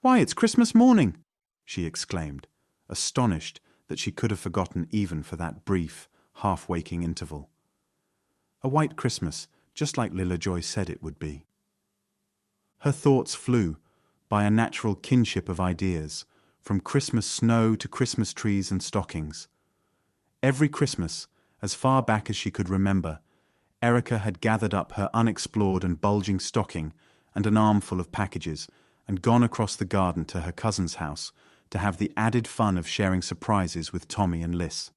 it's Christmas morning!" she exclaimed, astonished that she could have forgotten even for that brief, half-waking interval. A white Christmas, just like Lilla Joy said it would be. Her thoughts flew, by a natural kinship of ideas, from Christmas snow to Christmas trees and stockings. Every Christmas, as far back as she could remember, Erica had gathered up her unexplored and bulging stocking and an armful of packages and gone across the garden to her cousin's house to have the added fun of sharing surprises with Tommy and Liss.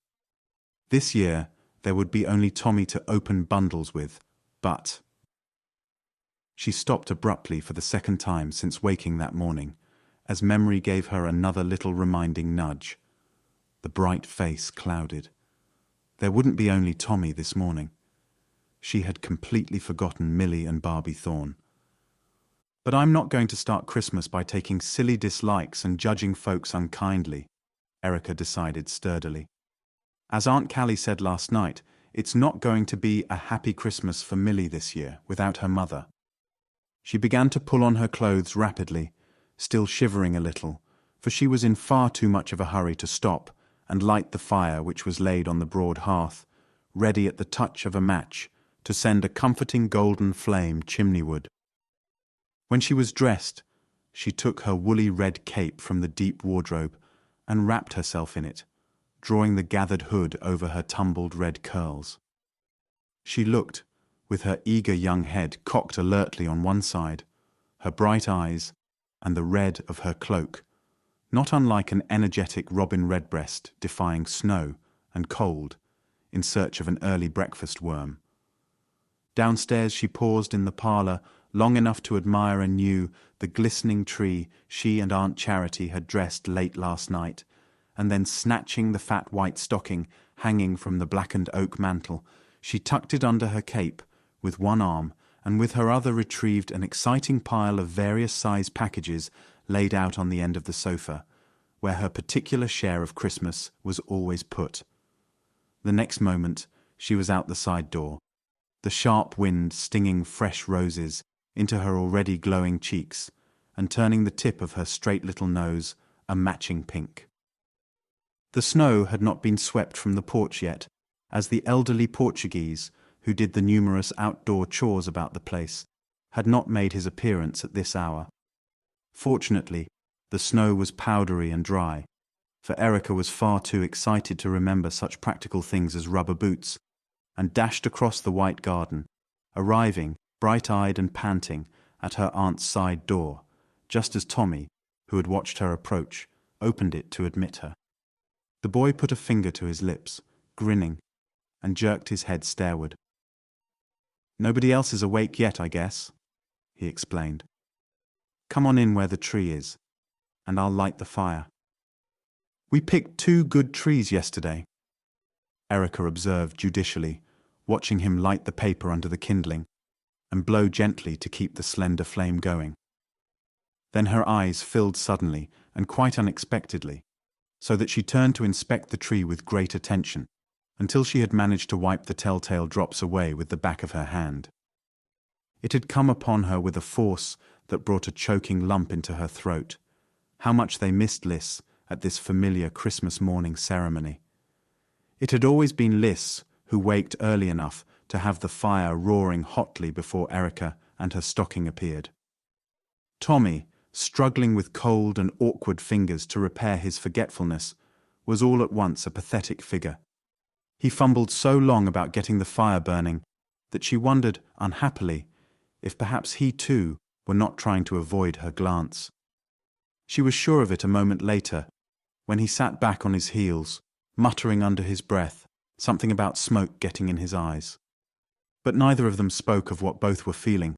This year, there would be only Tommy to open bundles with, but... She stopped abruptly for the second time since waking that morning, as memory gave her another little reminding nudge. The bright face clouded. There wouldn't be only Tommy this morning. She had completely forgotten Millie and Barbie Thorne. But I'm not going to start Christmas by taking silly dislikes and judging folks unkindly, Erica decided sturdily. As Aunt Callie said last night, it's not going to be a happy Christmas for Millie this year without her mother. She began to pull on her clothes rapidly, still shivering a little, for she was in far too much of a hurry to stop and light the fire which was laid on the broad hearth, ready at the touch of a match to send a comforting golden flame chimneyward. When she was dressed, she took her woolly red cape from the deep wardrobe and wrapped herself in it, drawing the gathered hood over her tumbled red curls. She looked, with her eager young head cocked alertly on one side, her bright eyes, and the red of her cloak, not unlike an energetic robin redbreast defying snow and cold in search of an early breakfast worm. Downstairs she paused in the parlor long enough to admire anew the glistening tree she and Aunt Charity had dressed late last night, and then snatching the fat white stocking hanging from the blackened oak mantel, she tucked it under her cape with one arm, and with her other retrieved an exciting pile of various size packages laid out on the end of the sofa, where her particular share of Christmas was always put. The next moment she was out the side door, the sharp wind stinging fresh roses into her already glowing cheeks, and turning the tip of her straight little nose a matching pink. The snow had not been swept from the porch yet, as the elderly Portuguese, who did the numerous outdoor chores about the place, had not made his appearance at this hour. Fortunately, the snow was powdery and dry, for Erica was far too excited to remember such practical things as rubber boots, and dashed across the white garden, arriving, bright-eyed and panting, at her aunt's side door, just as Tommy, who had watched her approach, opened it to admit her. The boy put a finger to his lips, grinning, and jerked his head stairward. "Nobody else is awake yet, I guess," he explained. "Come on in where the tree is, and I'll light the fire." "We picked 2 good trees yesterday," Erica observed judicially, watching him light the paper under the kindling and blow gently to keep the slender flame going. Then her eyes filled suddenly and quite unexpectedly, so that she turned to inspect the tree with great attention, until she had managed to wipe the telltale drops away with the back of her hand. It had come upon her with a force that brought a choking lump into her throat. How much they missed Liss at this familiar Christmas morning ceremony. It had always been Liss who waked early enough to have the fire roaring hotly before Erica and her stocking appeared. Tommy, struggling with cold and awkward fingers to repair his forgetfulness, was all at once a pathetic figure. He fumbled so long about getting the fire burning that she wondered, unhappily, if perhaps he too were not trying to avoid her glance. She was sure of it a moment later, when he sat back on his heels, muttering under his breath something about smoke getting in his eyes. But neither of them spoke of what both were feeling,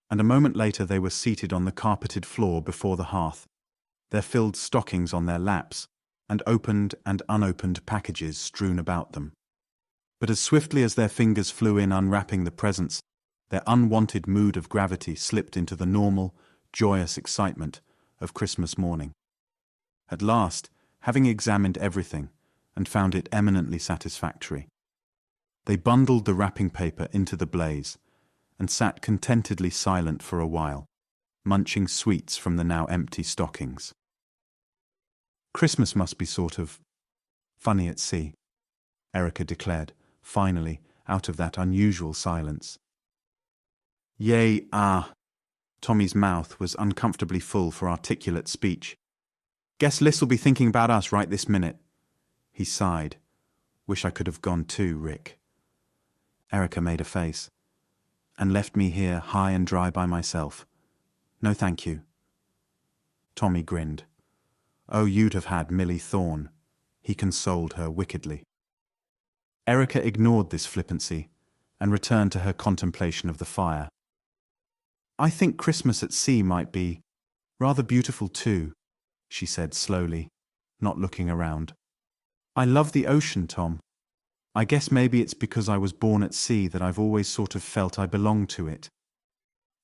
and a moment later they were seated on the carpeted floor before the hearth, their filled stockings on their laps, and opened and unopened packages strewn about them. But as swiftly as their fingers flew in unwrapping the presents, their unwanted mood of gravity slipped into the normal, joyous excitement of Christmas morning. At last, having examined everything, and found it eminently satisfactory, they bundled the wrapping paper into the blaze, and sat contentedly silent for a while, munching sweets from the now empty stockings. "Christmas must be sort of funny at sea," Erica declared, finally, out of that unusual silence. "Yay, Tommy's mouth was uncomfortably full for articulate speech. "Guess Liss will be thinking about us right this minute." He sighed. "Wish I could have gone too, Rick." Erica made a face. "And left me here high and dry by myself. No thank you." Tommy grinned. "Oh, you'd have had Millie Thorne," he consoled her wickedly. Erica ignored this flippancy and returned to her contemplation of the fire. "I think Christmas at sea might be rather beautiful too," she said slowly, not looking around. "I love the ocean, Tom. I guess maybe it's because I was born at sea that I've always sort of felt I belonged to it.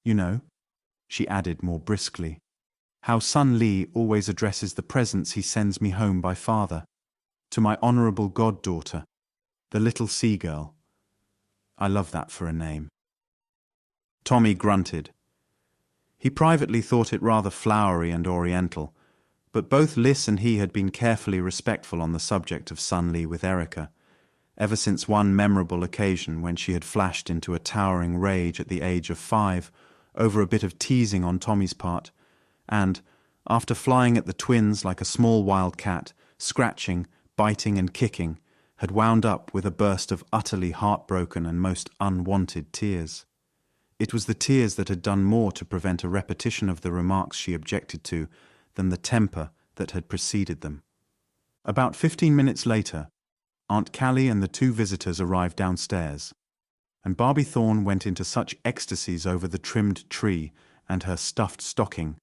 You know," she added more briskly, "how son Lee always addresses the presents he sends me home by father, to my honourable goddaughter, the little seagirl. I love that for a name." Tommy grunted. He privately thought it rather flowery and oriental, but both Liss and he had been carefully respectful on the subject of son Lee with Erica, ever since one memorable occasion when she had flashed into a towering rage at the age of 5 over a bit of teasing on Tommy's part, and, after flying at the twins like a small wild cat, scratching, biting and kicking, had wound up with a burst of utterly heartbroken and most unwanted tears. It was the tears that had done more to prevent a repetition of the remarks she objected to than the temper that had preceded them. About 15 minutes later, Aunt Callie and the 2 visitors arrived downstairs, and Barbie Thorne went into such ecstasies over the trimmed tree and her stuffed stocking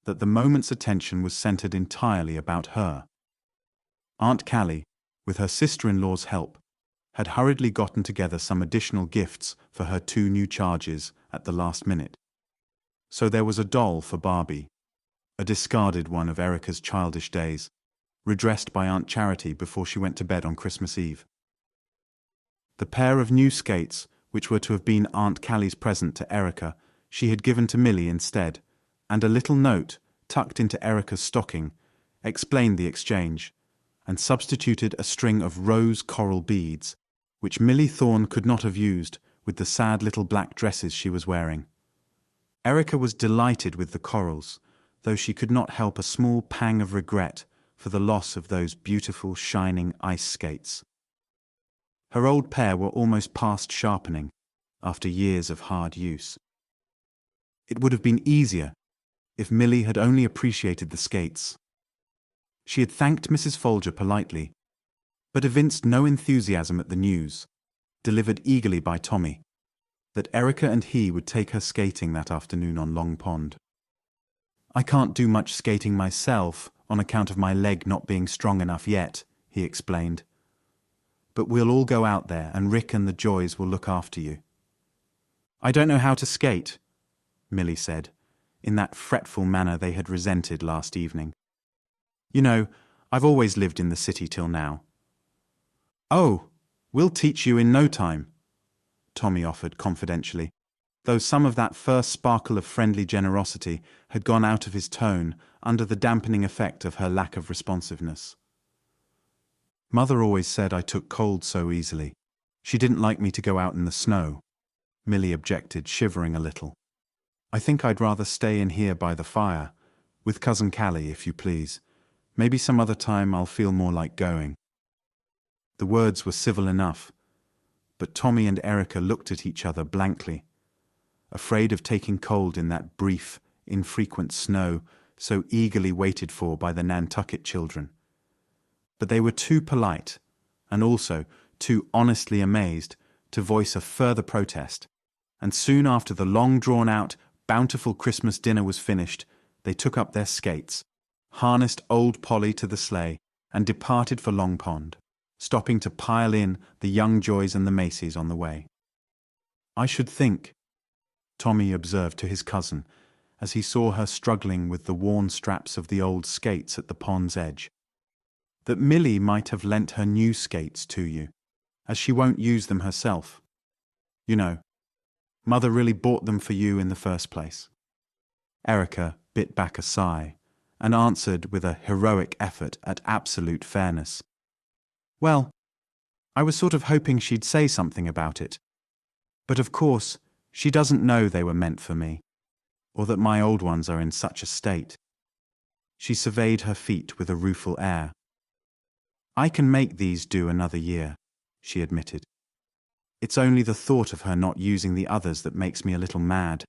that the moment's attention was centered entirely about her. Aunt Callie, with her sister-in-law's help, had hurriedly gotten together some additional gifts for her 2 new charges at the last minute. So there was a doll for Barbie, a discarded one of Erica's childish days, redressed by Aunt Charity before she went to bed on Christmas Eve. The pair of new skates, which were to have been Aunt Callie's present to Erica, she had given to Millie instead, and a little note, tucked into Erica's stocking, explained the exchange, and substituted a string of rose coral beads, which Millie Thorne could not have used with the sad little black dresses she was wearing. Erica was delighted with the corals, though she could not help a small pang of regret for the loss of those beautiful, shining ice skates. Her old pair were almost past sharpening, after years of hard use. It would have been easier if Milly had only appreciated the skates. She had thanked Mrs. Folger politely, but evinced no enthusiasm at the news, delivered eagerly by Tommy, that Erica and he would take her skating that afternoon on Long Pond. "I can't do much skating myself on account of my leg not being strong enough yet," he explained. "But we'll all go out there and Rick and the Joys will look after you." "I don't know how to skate," Milly said, in that fretful manner they had resented last evening. "You know, I've always lived in the city till now." "Oh, we'll teach you in no time," Tommy offered confidentially, though some of that first sparkle of friendly generosity had gone out of his tone under the dampening effect of her lack of responsiveness. "Mother always said I took cold so easily. She didn't like me to go out in the snow," Milly objected, shivering a little. "I think I'd rather stay in here by the fire, with Cousin Callie, if you please. Maybe some other time I'll feel more like going." The words were civil enough, but Tommy and Erica looked at each other blankly, afraid of taking cold in that brief, infrequent snow so eagerly waited for by the Nantucket children. But they were too polite, and also too honestly amazed, to voice a further protest, and soon after the long-drawn-out, bountiful Christmas dinner was finished, they took up their skates, harnessed old Polly to the sleigh, and departed for Long Pond, stopping to pile in the young Joys and the Macys on the way. "I should think," Tommy observed to his cousin, as he saw her struggling with the worn straps of the old skates at the pond's edge, "that Milly might have lent her new skates to you, as she won't use them herself. You know, Mother really bought them for you in the first place." Erica bit back a sigh, and answered with a heroic effort at absolute fairness. "Well, I was sort of hoping she'd say something about it. But of course, she doesn't know they were meant for me, or that my old ones are in such a state." She surveyed her feet with a rueful air. "I can make these do another year," she admitted. "It's only the thought of her not using the others that makes me a little mad."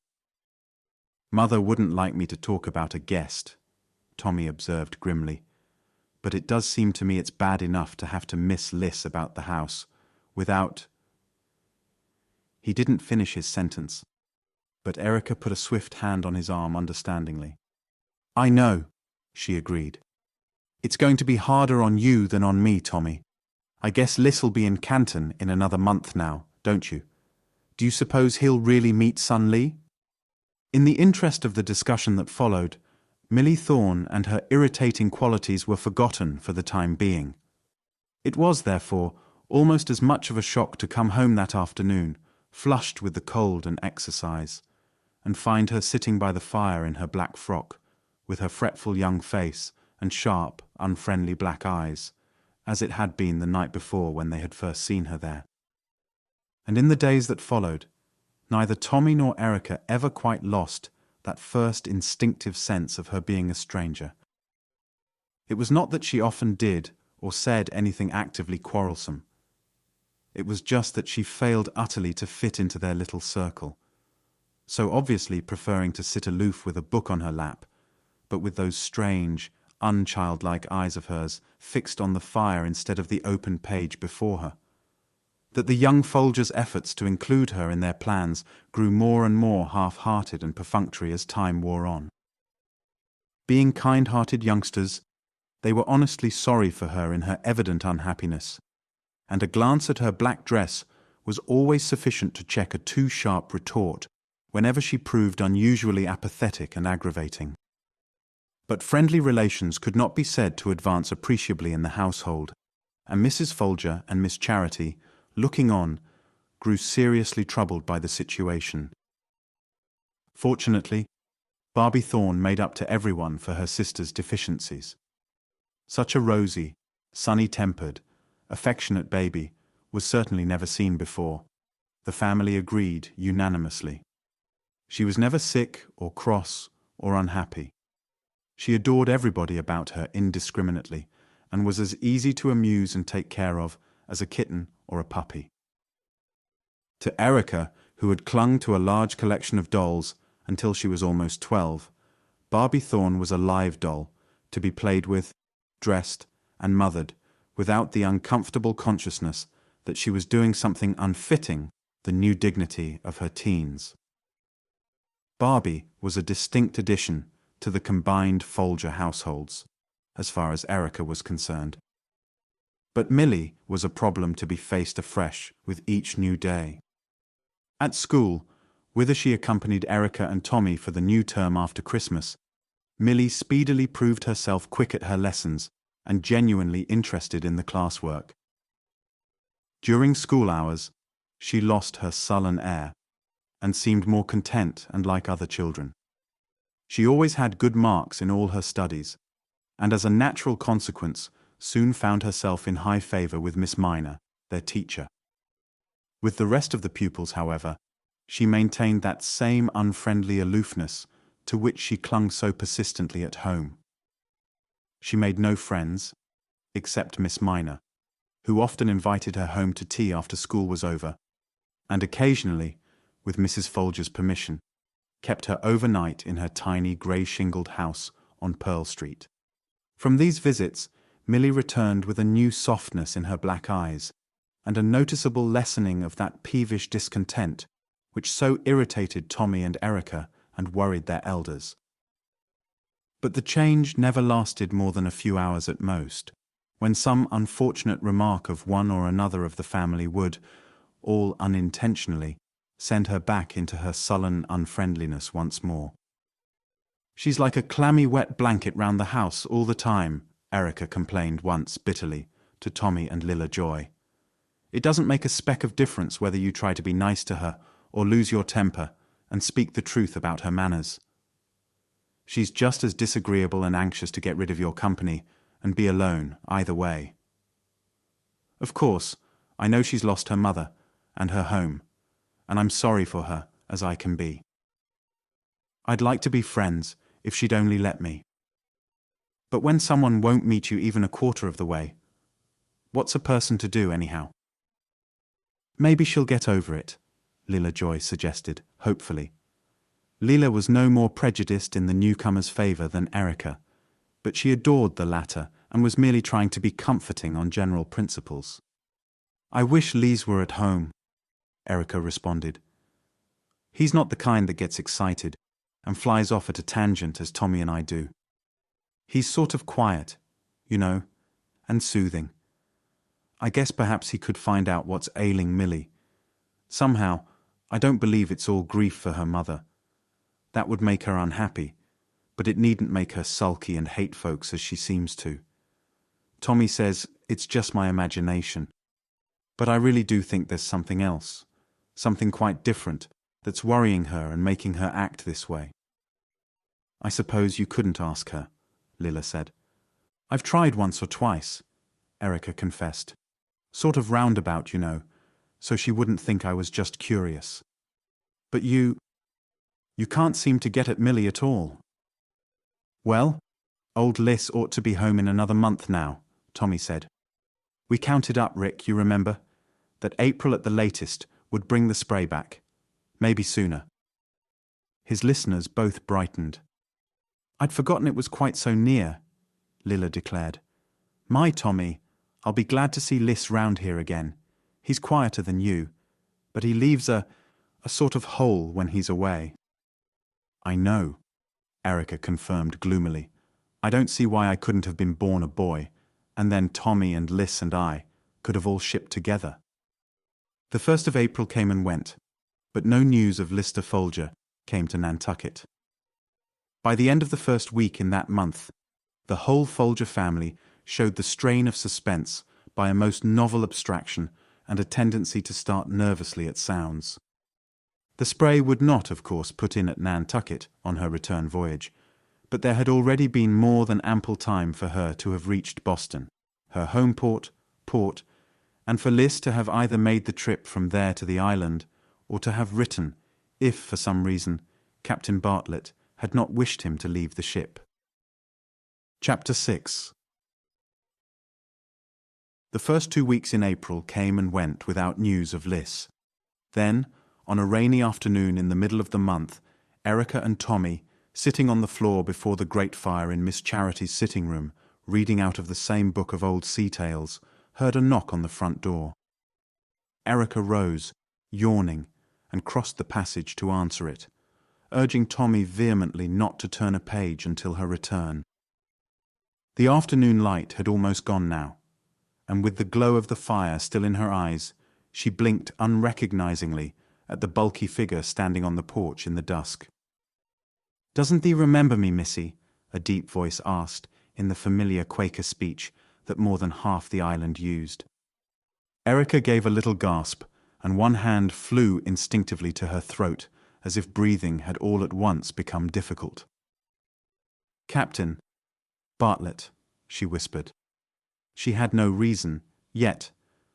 "Mother wouldn't like me to talk about a guest," Tommy observed grimly, "but it does seem to me it's bad enough to have to miss Liss about the house, without—" He didn't finish his sentence, but Erica put a swift hand on his arm understandingly. "I know," she agreed. "It's going to be harder on you than on me, Tommy. I guess Liss'll be in Canton in another month now, don't you? Do you suppose he'll really meet Sun Lee?" In the interest of the discussion that followed, Milly Thorne and her irritating qualities were forgotten for the time being. It was, therefore, almost as much of a shock to come home that afternoon, flushed with the cold and exercise, and find her sitting by the fire in her black frock, with her fretful young face and sharp, unfriendly black eyes, as it had been the night before when they had first seen her there. And in the days that followed, neither Tommy nor Erica ever quite lost that first instinctive sense of her being a stranger. It was not that she often did or said anything actively quarrelsome. It was just that she failed utterly to fit into their little circle, so obviously preferring to sit aloof with a book on her lap, but with those strange, unchildlike eyes of hers fixed on the fire instead of the open page before her, that the young Folgers' efforts to include her in their plans grew more and more half-hearted and perfunctory as time wore on. Being kind-hearted youngsters, they were honestly sorry for her in her evident unhappiness, and a glance at her black dress was always sufficient to check a too-sharp retort whenever she proved unusually apathetic and aggravating. But friendly relations could not be said to advance appreciably in the household, and Mrs. Folger and Miss Charity, looking on, grew seriously troubled by the situation. Fortunately, Barbie Thorne made up to everyone for her sister's deficiencies. Such a rosy, sunny-tempered, affectionate baby was certainly never seen before. The family agreed unanimously. She was never sick or cross or unhappy. She adored everybody about her indiscriminately, and was as easy to amuse and take care of as a kitten or a puppy. To Erica, who had clung to a large collection of dolls until she was almost 12, Barbie Thorne was a live doll, to be played with, dressed, and mothered, without the uncomfortable consciousness that she was doing something unfitting the new dignity of her teens. Barbie was a distinct addition to the combined Folger households, as far as Erica was concerned. But Millie was a problem to be faced afresh with each new day. At school, whither she accompanied Erica and Tommy for the new term after Christmas, Millie speedily proved herself quick at her lessons and genuinely interested in the classwork. During school hours, she lost her sullen air and seemed more content and like other children. She always had good marks in all her studies, and as a natural consequence, soon found herself in high favor with Miss Minor, their teacher. With the rest of the pupils, however, she maintained that same unfriendly aloofness to which she clung so persistently at home. She made no friends, except Miss Minor, who often invited her home to tea after school was over, and occasionally, with Mrs. Folger's permission, kept her overnight in her tiny grey-shingled house on Pearl Street. From these visits, Millie returned with a new softness in her black eyes, and a noticeable lessening of that peevish discontent which so irritated Tommy and Erica and worried their elders. But the change never lasted more than a few hours at most, when some unfortunate remark of one or another of the family would, all unintentionally, send her back into her sullen unfriendliness once more. "She's like a clammy wet blanket round the house all the time," Erica complained once bitterly to Tommy and Lilla Joy. "It doesn't make a speck of difference whether you try to be nice to her or lose your temper and speak the truth about her manners. She's just as disagreeable and anxious to get rid of your company and be alone either way. Of course, I know she's lost her mother and her home, and I'm sorry for her as I can be. I'd like to be friends if she'd only let me. But when someone won't meet you even a quarter of the way, what's a person to do anyhow?" "Maybe she'll get over it," Lilla Joy suggested, hopefully. Lilla was no more prejudiced in the newcomer's favor than Erica, but she adored the latter and was merely trying to be comforting on general principles. "I wish Liss were at home," Erica responded. "He's not the kind that gets excited and flies off at a tangent as Tommy and I do. He's sort of quiet, you know, and soothing. I guess perhaps he could find out what's ailing Millie. Somehow, I don't believe it's all grief for her mother. That would make her unhappy, but it needn't make her sulky and hate folks as she seems to. Tommy says it's just my imagination, but I really do think there's something else, something quite different, that's worrying her and making her act this way." "I suppose you couldn't ask her," Lilla said. "I've tried once or twice," Erica confessed. "Sort of roundabout, you know, so she wouldn't think I was just curious. But you can't seem to get at Millie at all." "Well, old Liss ought to be home in another month now," Tommy said. "We counted up, Rick, you remember, that April at the latest would bring the spray back. Maybe sooner." His listeners both brightened. "I'd forgotten it was quite so near," Lilla declared. "My Tommy, I'll be glad to see Liss round here again. He's quieter than you, but he leaves a sort of hole when he's away." "I know," Erica confirmed gloomily. "I don't see why I couldn't have been born a boy, and then Tommy and Liss and I could have all shipped together." The 1st of April came and went, but no news of Lister Folger came to Nantucket. By the end of the first week in that month, the whole Folger family showed the strain of suspense by a most novel abstraction and a tendency to start nervously at sounds. The spray would not, of course, put in at Nantucket on her return voyage, but there had already been more than ample time for her to have reached Boston, her home port, and for Liss to have either made the trip from there to the island, or to have written, if, for some reason, Captain Bartlett had not wished him to leave the ship. Chapter 6. The first 2 weeks in April came and went without news of Liss. Then, on a rainy afternoon in the middle of the month, Erica and Tommy, sitting on the floor before the grate fire in Miss Charity's sitting room, reading out of the same book of old sea tales, heard a knock on the front door. Erica rose, yawning, and crossed the passage to answer it, urging Tommy vehemently not to turn a page until her return. The afternoon light had almost gone now, and with the glow of the fire still in her eyes, she blinked unrecognizingly at the bulky figure standing on the porch in the dusk. "Doesn't thee remember me, missy?" a deep voice asked in the familiar Quaker speech that more than half the island used. Erica gave a little gasp, and one hand flew instinctively to her throat, as if breathing had all at once become difficult. "Captain Bartlett," she whispered. She had no reason, yet,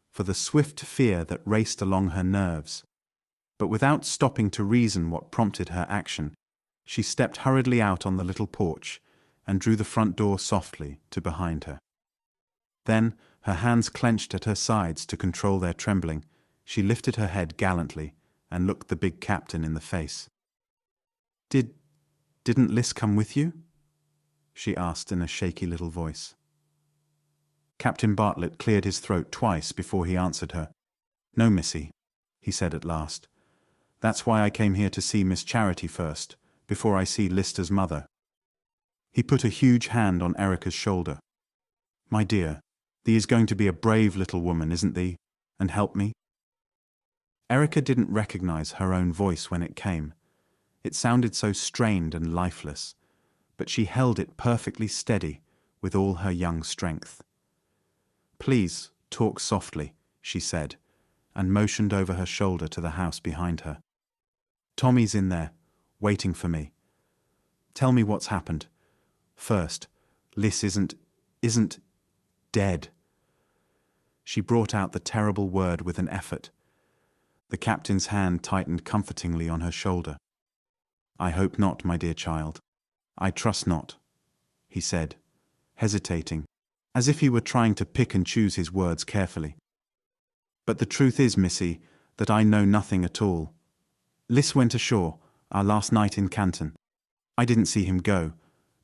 for the swift fear that raced along her nerves. But without stopping to reason what prompted her action, she stepped hurriedly out on the little porch and drew the front door softly to behind her. Then, her hands clenched at her sides to control their trembling, she lifted her head gallantly and looked the big captain in the face. Didn't Liss come with you?" she asked in a shaky little voice. Captain Bartlett cleared his throat twice before he answered her. "No, missy," he said at last. "That's why I came here to see Miss Charity first, before I see Lister's mother." He put a huge hand on Erica's shoulder. "My dear, thee is going to be a brave little woman, isn't thee, and help me?" Erica didn't recognize her own voice when it came. It sounded so strained and lifeless, but she held it perfectly steady with all her young strength. "Please, talk softly," she said, and motioned over her shoulder to the house behind her. "Tommy's in there, waiting for me. Tell me what's happened. First, Liss isn't dead." She brought out the terrible word with an effort. The captain's hand tightened comfortingly on her shoulder. "I hope not, my dear child. I trust not," he said, hesitating, as if he were trying to pick and choose his words carefully. "But the truth is, missy, that I know nothing at all. Liss went ashore, our last night in Canton. I didn't see him go,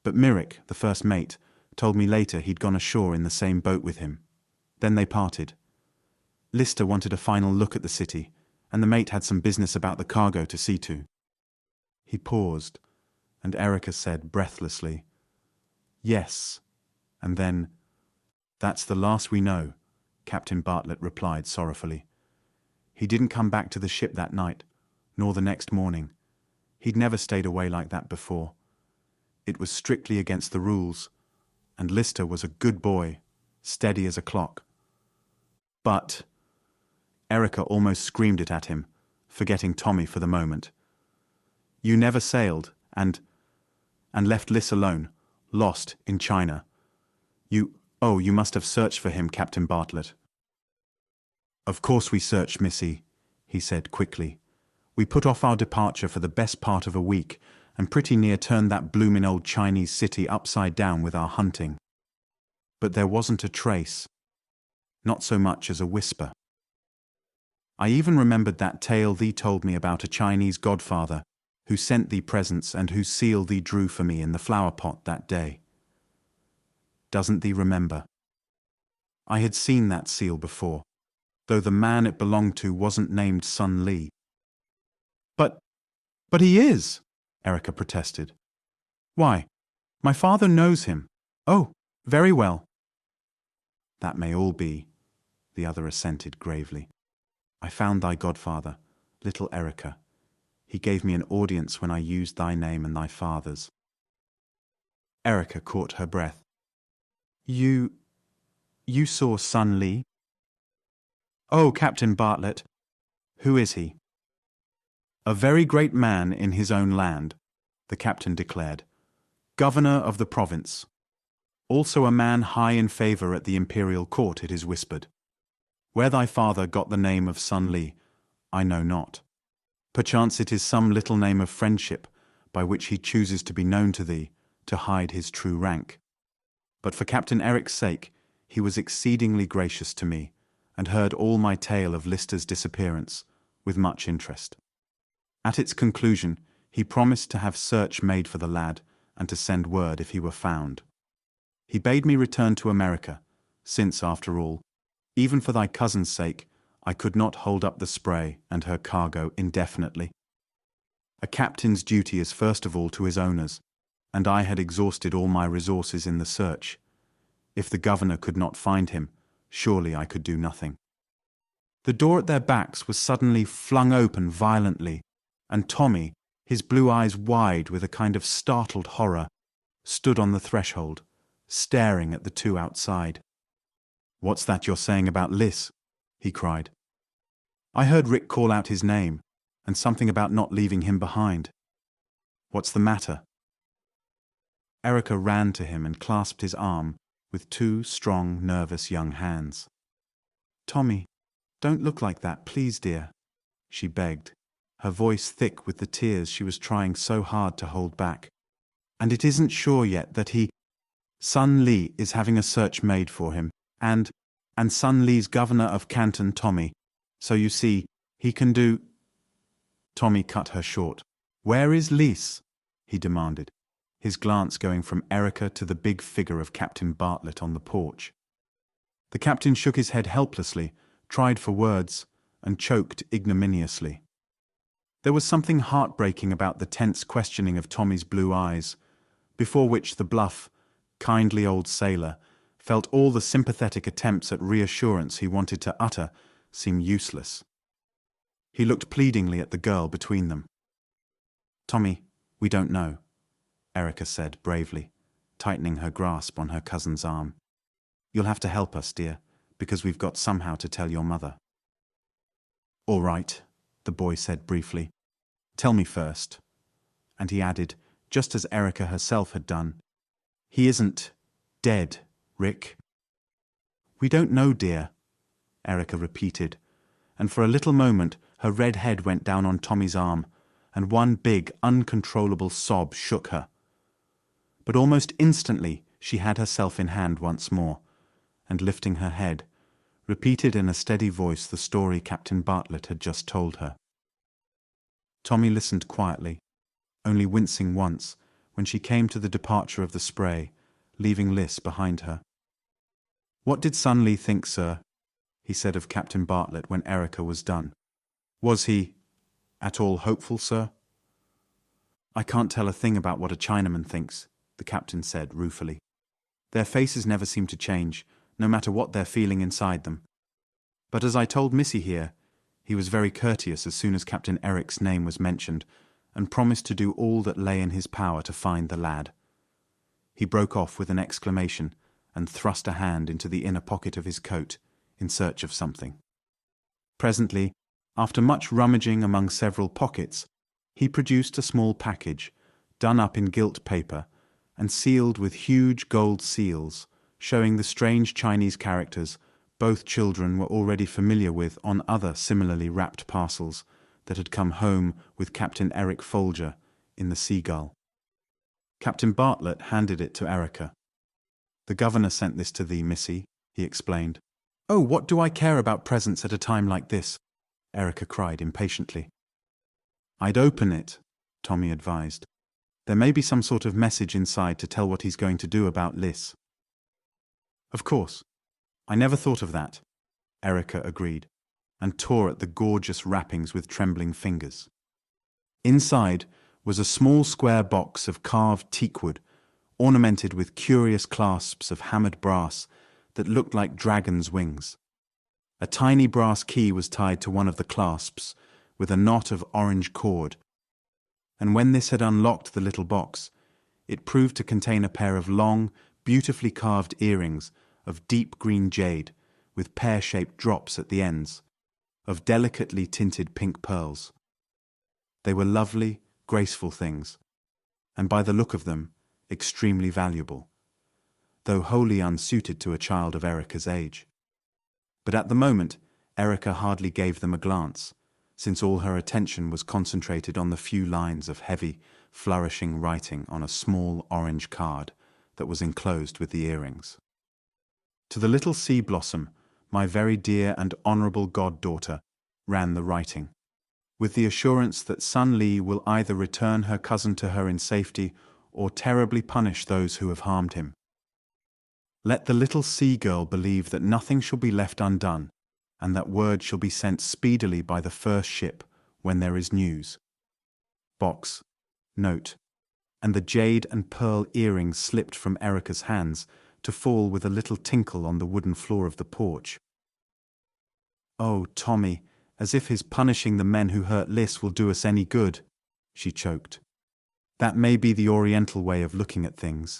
but Myrick, the first mate, told me later he'd gone ashore in the same boat with him. Then they parted. Lister wanted a final look at the city, and the mate had some business about the cargo to see to." He paused, and Erica said breathlessly, "Yes," and then, "That's the last we know," Captain Bartlett replied sorrowfully. "He didn't come back to the ship that night, nor the next morning. He'd never stayed away like that before. It was strictly against the rules, and Lister was a good boy, steady as a clock. But," Erica almost screamed it at him, forgetting Tommy for the moment, "you never sailed, and left Liss alone, lost in China. You must have searched for him, Captain Bartlett." "Of course we searched, missy," he said quickly. "We put off our departure for the best part of a week, and pretty near turned that bloomin' old Chinese city upside down with our hunting. But there wasn't a trace, not so much as a whisper. I even remembered that tale thee told me about a Chinese godfather who sent thee presents and whose seal thee drew for me in the flower pot that day. Doesn't thee remember? I had seen that seal before, though the man it belonged to wasn't named Sun Li." But he is," Erica protested. "Why, my father knows him. Oh, very well." "That may all be," the other assented gravely. "I found thy godfather, little Erica. He gave me an audience when I used thy name and thy father's." Erica caught her breath. You saw Sun Li?" "Oh, Captain Bartlett. Who is he?" "A very great man in his own land," the captain declared. "Governor of the province. Also a man high in favor at the imperial court, it is whispered. Where thy father got the name of Sun Li, I know not. Perchance it is some little name of friendship by which he chooses to be known to thee, to hide his true rank. But for Captain Eric's sake, he was exceedingly gracious to me, and heard all my tale of Lister's disappearance with much interest. At its conclusion, he promised to have search made for the lad, and to send word if he were found. He bade me return to America, since, after all, even for thy cousin's sake, I could not hold up the Spray and her cargo indefinitely. A captain's duty is first of all to his owners, and I had exhausted all my resources in the search. If the governor could not find him, surely I could do nothing. The door at their backs was suddenly flung open violently, and Tommy, his blue eyes wide with a kind of startled horror, stood on the threshold, staring at the two outside. "What's that you're saying about Liss?" he cried. "I heard Rick call out his name, and something about not leaving him behind. What's the matter?" Erica ran to him and clasped his arm with two strong, nervous young hands. "Tommy, don't look like that, please, dear," she begged, her voice thick with the tears she was trying so hard to hold back. "And it isn't sure yet that Sun Lee is having a search made for him, and Sun Lee's governor of Canton, Tommy. So you see, he can do—" Tommy cut her short. "Where is Liss?" he demanded, his glance going from Erica to the big figure of Captain Bartlett on the porch. The captain shook his head helplessly, tried for words, and choked ignominiously. There was something heartbreaking about the tense questioning of Tommy's blue eyes, before which the bluff, kindly old sailor felt all the sympathetic attempts at reassurance he wanted to utter seem useless. He looked pleadingly at the girl between them. "Tommy, we don't know," Erica said bravely, tightening her grasp on her cousin's arm. "You'll have to help us, dear, because we've got somehow to tell your mother." "All right," the boy said briefly. "Tell me first." And he added, just as Erica herself had done, "He isn't dead, Rick." "We don't know, dear," Erica repeated, and for a little moment her red head went down on Tommy's arm, and one big, uncontrollable sob shook her. But almost instantly she had herself in hand once more, and lifting her head, repeated in a steady voice the story Captain Bartlett had just told her. Tommy listened quietly, only wincing once when she came to the departure of the Spray, leaving Liss behind her. "What did Sun Lee think, sir?" he said of Captain Bartlett when Erica was done. "Was he at all hopeful, sir?" "I can't tell a thing about what a Chinaman thinks," the captain said ruefully. "Their faces never seem to change, no matter what they're feeling inside them. But as I told Missy here, he was very courteous as soon as Captain Eric's name was mentioned, and promised to do all that lay in his power to find the lad." He broke off with an exclamation and thrust a hand into the inner pocket of his coat in search of something. Presently, after much rummaging among several pockets, he produced a small package, done up in gilt paper, and sealed with huge gold seals, showing the strange Chinese characters both children were already familiar with on other similarly wrapped parcels that had come home with Captain Eric Folger in the Seagull. Captain Bartlett handed it to Erica. "The governor sent this to thee, Missy," he explained. "Oh, what do I care about presents at a time like this?" Erica cried impatiently. "I'd open it," Tommy advised. "There may be some sort of message inside to tell what he's going to do about Liss." "Of course. I never thought of that," Erica agreed, and tore at the gorgeous wrappings with trembling fingers. Inside was a small square box of carved teakwood, ornamented with curious clasps of hammered brass that looked like dragons' wings. A tiny brass key was tied to one of the clasps with a knot of orange cord, and when this had unlocked the little box, it proved to contain a pair of long, beautifully carved earrings of deep green jade with pear-shaped drops at the ends, of delicately tinted pink pearls. They were lovely, graceful things, and by the look of them, extremely valuable, though wholly unsuited to a child of Erica's age. But at the moment, Erica hardly gave them a glance, since all her attention was concentrated on the few lines of heavy, flourishing writing on a small orange card that was enclosed with the earrings. To the little sea blossom, my very dear and honorable goddaughter, ran the writing, with the assurance that Sun Li will either return her cousin to her in safety or terribly punish those who have harmed him. Let the little sea girl believe that nothing shall be left undone, and that word shall be sent speedily by the first ship when there is news. Box. Note. And the jade and pearl earrings slipped from Erica's hands to fall with a little tinkle on the wooden floor of the porch. "Oh, Tommy, as if his punishing the men who hurt Liss will do us any good," she choked. "That may be the Oriental way of looking at things.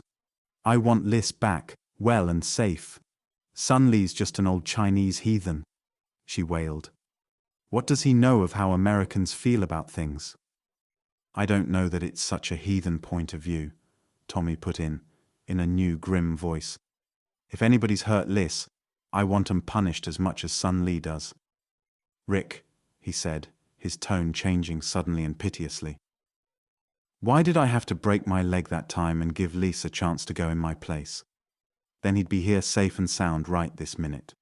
I want Liss back, well and safe. Sun Li's just an old Chinese heathen," she wailed. "What does he know of how Americans feel about things?" "I don't know that it's such a heathen point of view," Tommy put in a new grim voice. "If anybody's hurt Liss, I want 'em punished as much as Sun Li does." "Rick," he said, his tone changing suddenly and piteously. "Why did I have to break my leg that time and give Liss a chance to go in my place? Then he'd be here safe and sound right this minute."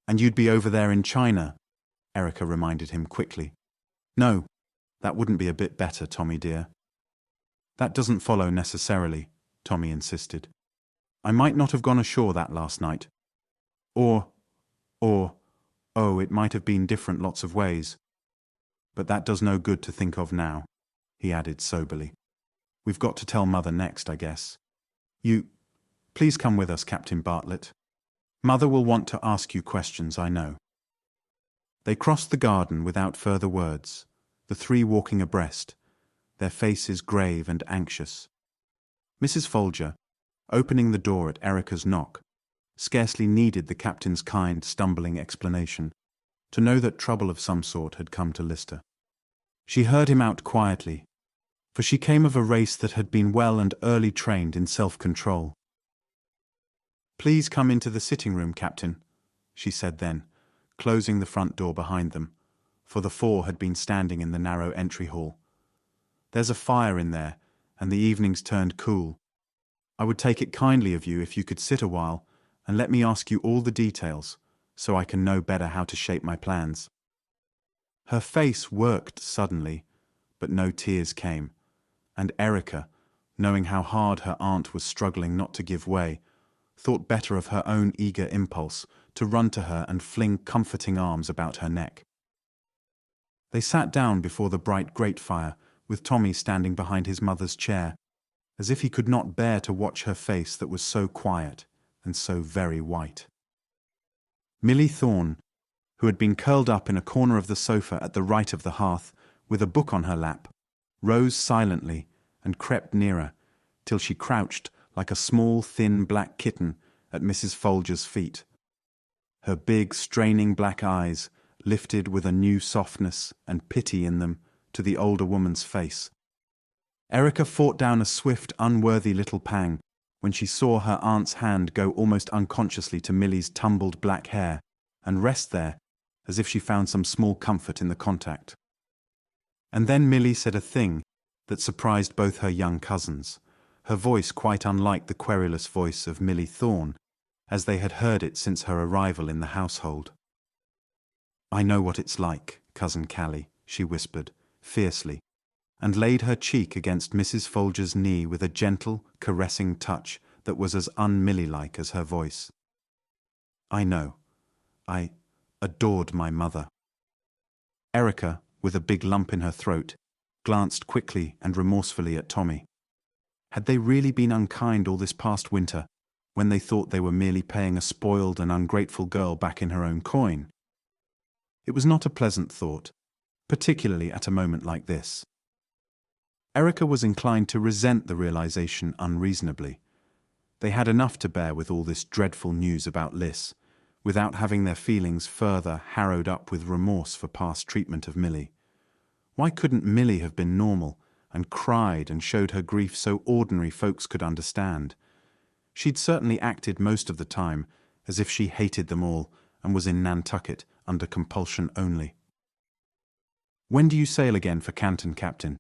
"And you'd be over there in China," Erica reminded him quickly. "No, that wouldn't be a bit better, Tommy dear." "That doesn't follow necessarily," Tommy insisted. "I might not have gone ashore that last night. Or, oh, it might have been different lots of ways. But that does no good to think of now," he added soberly. "We've got to tell Mother next, I guess. Please come with us, Captain Bartlett. Mother will want to ask you questions, I know." They crossed the garden without further words, the three walking abreast, their faces grave and anxious. Mrs. Folger, opening the door at Erica's knock, scarcely needed the captain's kind, stumbling explanation to know that trouble of some sort had come to Lister. She heard him out quietly, for she came of a race that had been well and early trained in self-control. "Please come into the sitting room, Captain," she said then, closing the front door behind them, for the four had been standing in the narrow entry hall. "There's a fire in there, and the evening's turned cool. I would take it kindly of you if you could sit a while and let me ask you all the details, so I can know better how to shape my plans." Her face worked suddenly, but no tears came, and Erica, knowing how hard her aunt was struggling not to give way, thought better of her own eager impulse to run to her and fling comforting arms about her neck. They sat down before the bright grate fire, with Tommy standing behind his mother's chair, as if he could not bear to watch her face that was so quiet and so very white. Millie Thorne, who had been curled up in a corner of the sofa at the right of the hearth, with a book on her lap, rose silently and crept nearer, till she crouched like a small, thin black kitten at Mrs. Folger's feet. Her big, straining black eyes lifted with a new softness and pity in them to the older woman's face. Erica fought down a swift, unworthy little pang when she saw her aunt's hand go almost unconsciously to Millie's tumbled black hair and rest there as if she found some small comfort in the contact. And then Millie said a thing that surprised both her young cousins, her voice quite unlike the querulous voice of Millie Thorne, as they had heard it since her arrival in the household. "I know what it's like, Cousin Callie," she whispered, fiercely, and laid her cheek against Mrs. Folger's knee with a gentle, caressing touch that was as un-Millie-like as her voice. "I know. I adored my mother." Erica, with a big lump in her throat, glanced quickly and remorsefully at Tommy. Had they really been unkind all this past winter, when they thought they were merely paying a spoiled and ungrateful girl back in her own coin? It was not a pleasant thought, particularly at a moment like this. Erica was inclined to resent the realization unreasonably. They had enough to bear with all this dreadful news about Liss, without having their feelings further harrowed up with remorse for past treatment of Millie. Why couldn't Millie have been normal and cried and showed her grief so ordinary folks could understand? She'd certainly acted most of the time as if she hated them all and was in Nantucket under compulsion only. "When do you sail again for Canton, Captain?"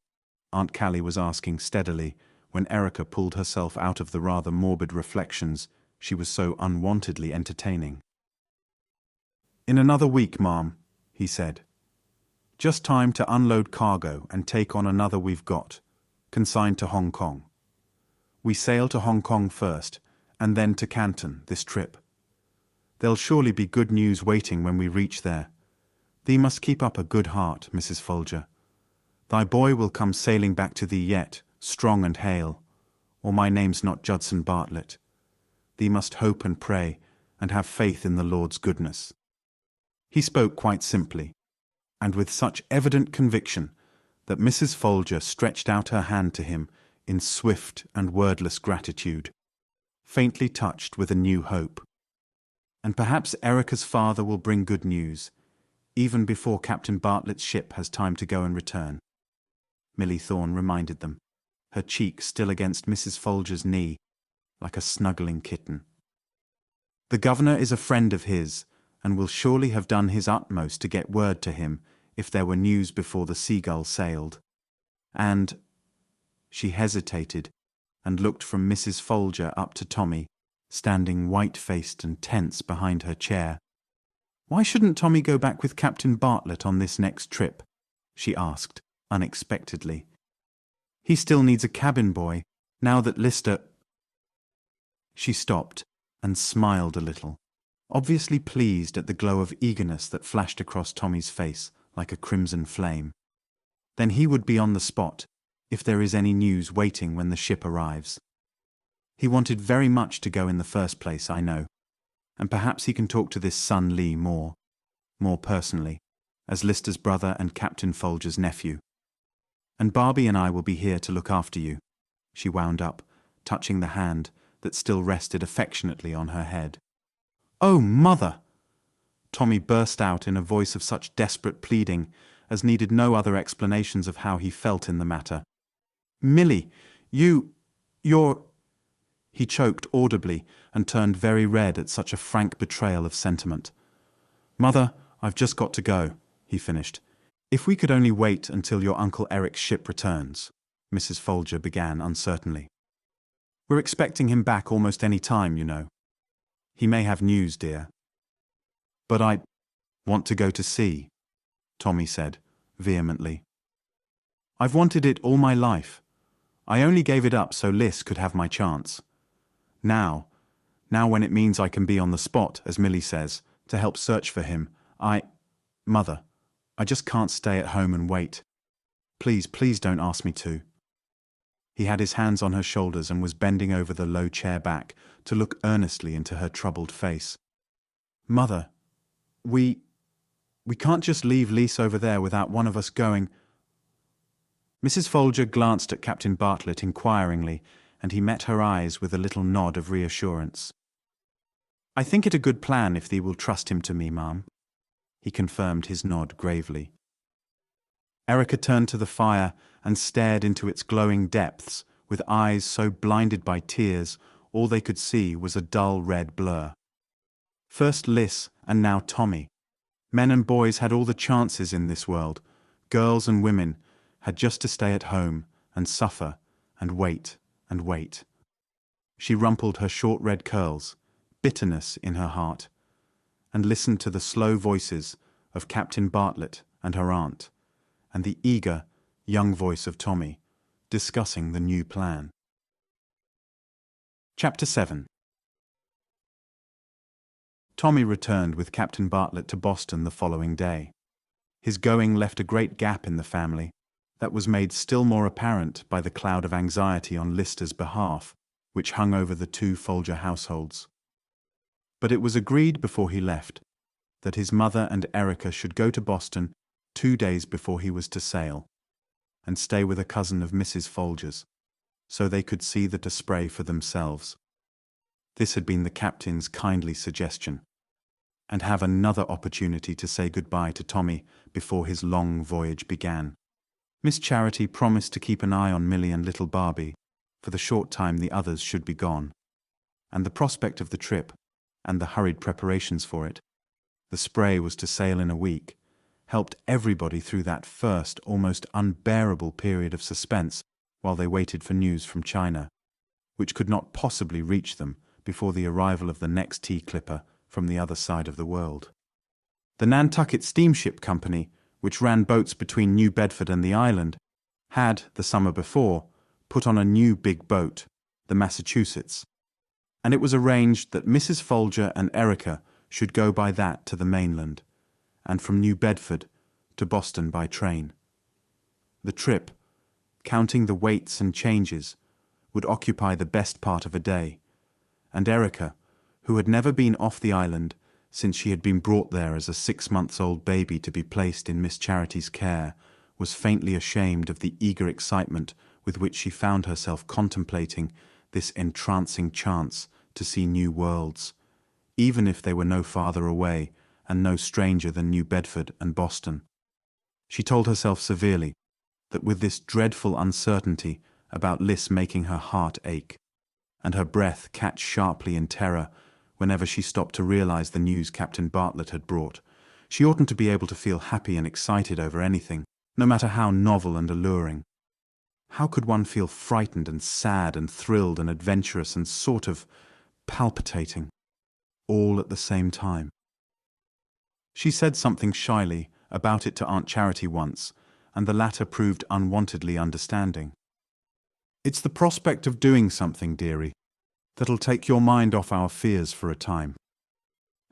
Aunt Callie was asking steadily, when Erica pulled herself out of the rather morbid reflections she was so unwontedly entertaining. "In another week, Ma'am," he said. "Just time to unload cargo and take on another we've got, consigned to Hong Kong. We sail to Hong Kong first, and then to Canton this trip. There'll surely be good news waiting when we reach there. Thee must keep up a good heart, Mrs. Folger. Thy boy will come sailing back to thee yet, strong and hale, or my name's not Judson Bartlett. Thee must hope and pray, and have faith in the Lord's goodness." He spoke quite simply, and with such evident conviction that Mrs. Folger stretched out her hand to him in swift and wordless gratitude, faintly touched with a new hope. "And perhaps Erica's father will bring good news, even before Captain Bartlett's ship has time to go and return," Milly Thorne reminded them, her cheek still against Mrs. Folger's knee, like a snuggling kitten. "The governor is a friend of his, and will surely have done his utmost to get word to him if there were news before the Seagull sailed. And—" She hesitated and looked from Mrs. Folger up to Tommy, standing white-faced and tense behind her chair. "Why shouldn't Tommy go back with Captain Bartlett on this next trip?" she asked, unexpectedly. "He still needs a cabin boy, now that Lister—" She stopped and smiled a little, obviously pleased at the glow of eagerness that flashed across Tommy's face like a crimson flame. Then he would be on the spot, if there is any news waiting when the ship arrives. He wanted very much to go in the first place, I know, and perhaps he can talk to this son Lee more personally, as Lister's brother and Captain Folger's nephew. And Barbie and I will be here to look after you," she wound up, touching the hand that still rested affectionately on her head. "Oh, Mother!" Tommy burst out in a voice of such desperate pleading as needed no other explanations of how he felt in the matter. "Milly, you're—" He choked audibly and turned very red at such a frank betrayal of sentiment. "Mother, I've just got to go," he finished. "If we could only wait until your Uncle Eric's ship returns," Mrs. Folger began uncertainly. "We're expecting him back almost any time, you know. He may have news, dear." "But I want to go to sea," Tommy said, vehemently. "I've wanted it all my life. I only gave it up so Liss could have my chance. Now when it means I can be on the spot, as Milly says, to help search for him, Mother, I just can't stay at home and wait. Please don't ask me to." He had his hands on her shoulders and was bending over the low chair back to look earnestly into her troubled face. "Mother, we can't just leave Liss over there without one of us going—" Mrs. Folger glanced at Captain Bartlett inquiringly, and he met her eyes with a little nod of reassurance. "I think it a good plan if thee will trust him to me, ma'am." He confirmed his nod gravely. Erica turned to the fire and stared into its glowing depths with eyes so blinded by tears all they could see was a dull red blur. First Liss and now Tommy. Men and boys had all the chances in this world. Girls and women had just to stay at home and suffer and wait and wait. She rumpled her short red curls, bitterness in her heart, and listened to the slow voices of Captain Bartlett and her aunt, and the eager, young voice of Tommy, discussing the new plan. Chapter 7. Tommy returned with Captain Bartlett to Boston the following day. His going left a great gap in the family that was made still more apparent by the cloud of anxiety on Lister's behalf, which hung over the two Folger households. But it was agreed before he left that his mother and Erica should go to Boston 2 days before he was to sail, and stay with a cousin of Mrs. Folger's, so they could see the display for themselves. This had been the captain's kindly suggestion, and have another opportunity to say goodbye to Tommy before his long voyage began. Miss Charity promised to keep an eye on Milly and little Barbie for the short time the others should be gone, and the prospect of the trip, and the hurried preparations for it, the Spray was to sail in a week, helped everybody through that first almost unbearable period of suspense while they waited for news from China, which could not possibly reach them before the arrival of the next tea clipper from the other side of the world. The Nantucket Steamship Company, which ran boats between New Bedford and the island, had, the summer before, put on a new big boat, the Massachusetts, and it was arranged that Mrs. Folger and Erica should go by that to the mainland, and from New Bedford to Boston by train. The trip, counting the waits and changes, would occupy the best part of a day, and Erica, who had never been off the island since she had been brought there as a 6-month-old baby to be placed in Miss Charity's care, was faintly ashamed of the eager excitement with which she found herself contemplating this entrancing chance to see new worlds, even if they were no farther away and no stranger than New Bedford and Boston. She told herself severely that with this dreadful uncertainty about Liss making her heart ache, and her breath catch sharply in terror whenever she stopped to realize the news Captain Bartlett had brought, she oughtn't to be able to feel happy and excited over anything, no matter how novel and alluring. How could one feel frightened and sad and thrilled and adventurous and sort of palpitating, all at the same time? She said something shyly about it to Aunt Charity once, and the latter proved unwontedly understanding. "It's the prospect of doing something, dearie, that'll take your mind off our fears for a time,"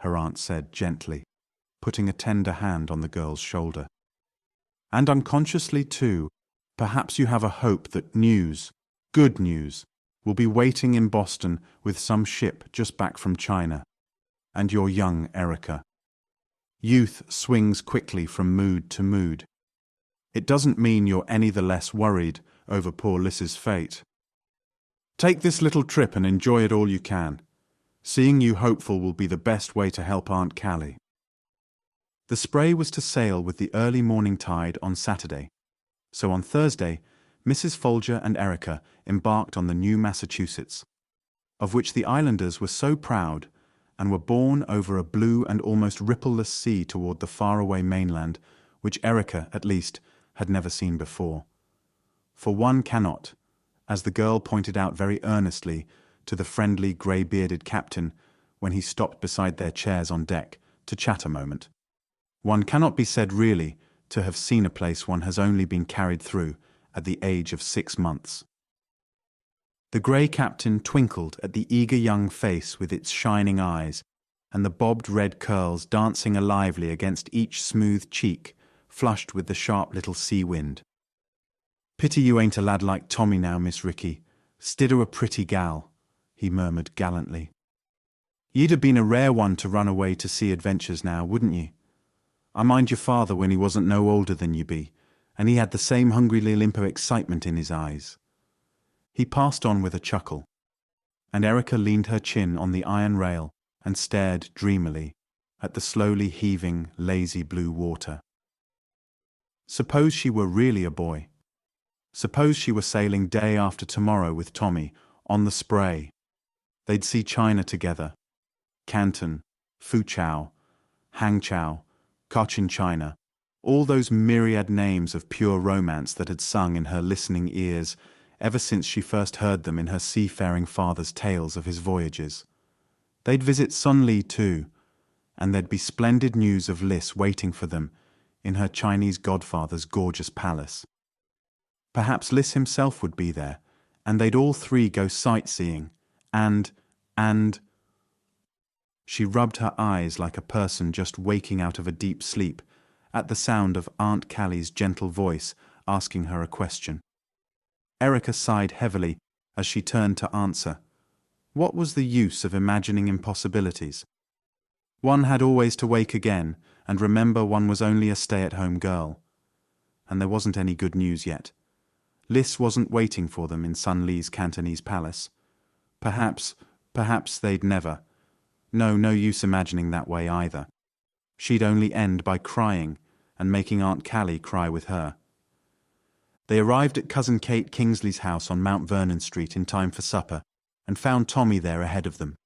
her aunt said gently, putting a tender hand on the girl's shoulder. "And unconsciously, too, perhaps you have a hope that news, good news, will be waiting in Boston with some ship just back from China. And you're young, Erica. Youth swings quickly from mood to mood. It doesn't mean you're any the less worried over poor Liss's fate. Take this little trip and enjoy it all you can. Seeing you hopeful will be the best way to help Aunt Callie." The Spray was to sail with the early morning tide on Saturday, so on Thursday Mrs. Folger and Erica embarked on the new Massachusetts, of which the islanders were so proud, and were borne over a blue and almost rippleless sea toward the faraway mainland, which Erica, at least, had never seen before. For one cannot, as the girl pointed out very earnestly to the friendly grey-bearded captain when he stopped beside their chairs on deck to chat a moment, one cannot be said really to have seen a place one has only been carried through at the age of 6 months. The grey captain twinkled at the eager young face with its shining eyes, and the bobbed red curls dancing alively against each smooth cheek, flushed with the sharp little sea wind. "Pity you ain't a lad like Tommy now, Miss Ricky. Stidder a pretty gal," he murmured gallantly. "Ye'd have been a rare one to run away to see adventures now, wouldn't ye? I mind your father when he wasn't no older than you be, and he had the same hungry little imp of excitement in his eyes." He passed on with a chuckle, and Erica leaned her chin on the iron rail and stared dreamily at the slowly heaving, lazy blue water. Suppose she were really a boy. Suppose she were sailing day after tomorrow with Tommy on the Spray. They'd see China together. Canton, Foochow, Hangchow, Cochin China, all those myriad names of pure romance that had sung in her listening ears ever since she first heard them in her seafaring father's tales of his voyages. They'd visit Sun Li too, and there'd be splendid news of Liss waiting for them in her Chinese godfather's gorgeous palace. Perhaps Liss himself would be there, and they'd all three go sightseeing, and... She rubbed her eyes like a person just waking out of a deep sleep at the sound of Aunt Callie's gentle voice asking her a question. Erica sighed heavily as she turned to answer. What was the use of imagining impossibilities? One had always to wake again and remember one was only a stay-at-home girl. And there wasn't any good news yet. Liss wasn't waiting for them in Sun Li's Cantonese palace. Perhaps they'd never. No use imagining that way either. She'd only end by crying and making Aunt Callie cry with her. They arrived at Cousin Kate Kingsley's house on Mount Vernon Street in time for supper, and found Tommy there ahead of them,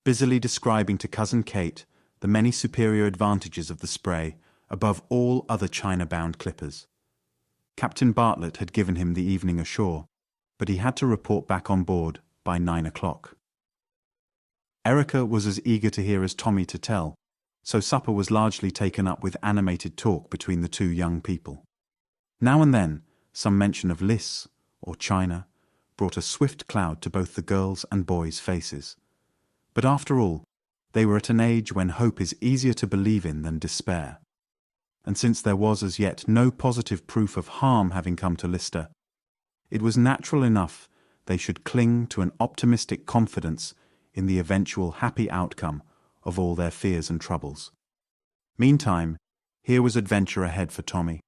busily describing to Cousin Kate the many superior advantages of the Spray above all other China-bound clippers. Captain Bartlett had given him the evening ashore, but he had to report back on board by 9 o'clock. Erica was as eager to hear as Tommy to tell, so supper was largely taken up with animated talk between the two young people. Now and then, some mention of Liss or China brought a swift cloud to both the girls' and boys' faces. But after all, they were at an age when hope is easier to believe in than despair. And since there was as yet no positive proof of harm having come to Lister, it was natural enough they should cling to an optimistic confidence in the eventual happy outcome of all their fears and troubles. Meantime, here was adventure ahead for Tommy,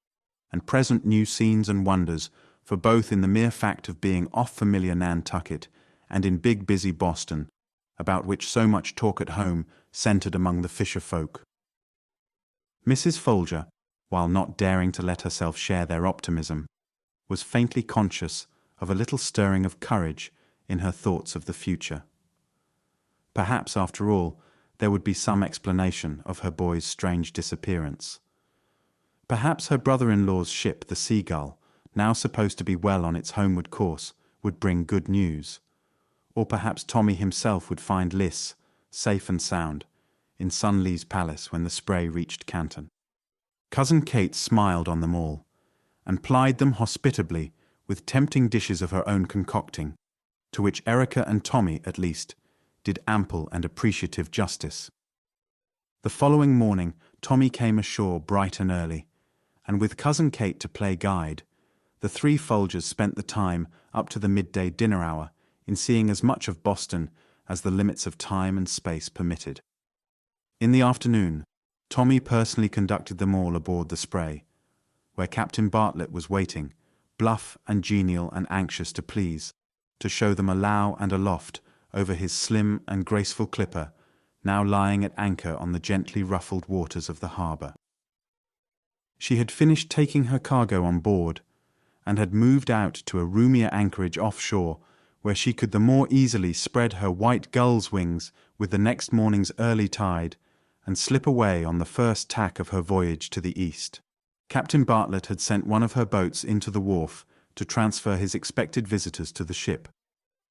and present new scenes and wonders for both in the mere fact of being off familiar Nantucket and in big busy Boston, about which so much talk at home centered among the fisher folk. Mrs. Folger, while not daring to let herself share their optimism, was faintly conscious of a little stirring of courage in her thoughts of the future. Perhaps, after all, there would be some explanation of her boy's strange disappearance. Perhaps her brother-in-law's ship, the Seagull, now supposed to be well on its homeward course, would bring good news. Or perhaps Tommy himself would find Liss, safe and sound, in Sunlee's palace when the Spray reached Canton. Cousin Kate smiled on them all, and plied them hospitably with tempting dishes of her own concocting, to which Erica and Tommy, at least, did ample and appreciative justice. The following morning Tommy came ashore bright and early, and with Cousin Kate to play guide, the three Folgers spent the time up to the midday dinner hour in seeing as much of Boston as the limits of time and space permitted. In the afternoon, Tommy personally conducted them all aboard the Spray, where Captain Bartlett was waiting, bluff and genial and anxious to please, to show them a low and aloft over his slim and graceful clipper, now lying at anchor on the gently ruffled waters of the harbour. She had finished taking her cargo on board, and had moved out to a roomier anchorage offshore, where she could the more easily spread her white gull's wings with the next morning's early tide, and slip away on the first tack of her voyage to the east. Captain Bartlett had sent one of her boats into the wharf to transfer his expected visitors to the ship,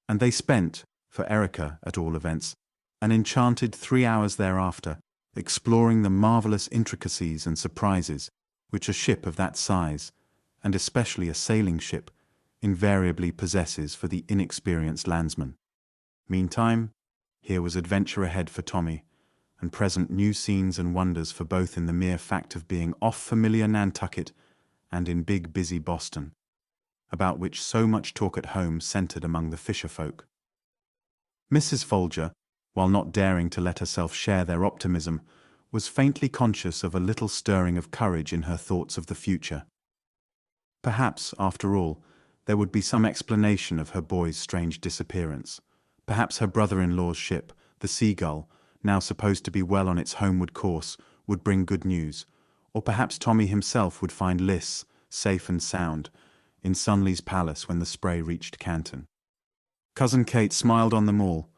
and they spent, for Erica at all events, an enchanted 3 hours thereafter, exploring the marvellous intricacies and surprises which a ship of that size, and especially a sailing ship, invariably possesses for the inexperienced landsman. Meantime, here was adventure ahead for Tommy, and present new scenes and wonders for both in the mere fact of being off familiar Nantucket and in big busy Boston, about which so much talk at home centered among the fisher folk. Mrs. Folger, while not daring to let herself share their optimism, was faintly conscious of a little stirring of courage in her thoughts of the future. Perhaps, after all, there would be some explanation of her boy's strange disappearance. Perhaps her brother-in-law's ship, the Seagull, now supposed to be well on its homeward course, would bring good news, or perhaps Tommy himself would find Liss, safe and sound, in Sunlee's palace when the Spray reached Canton. Cousin Kate smiled on them all,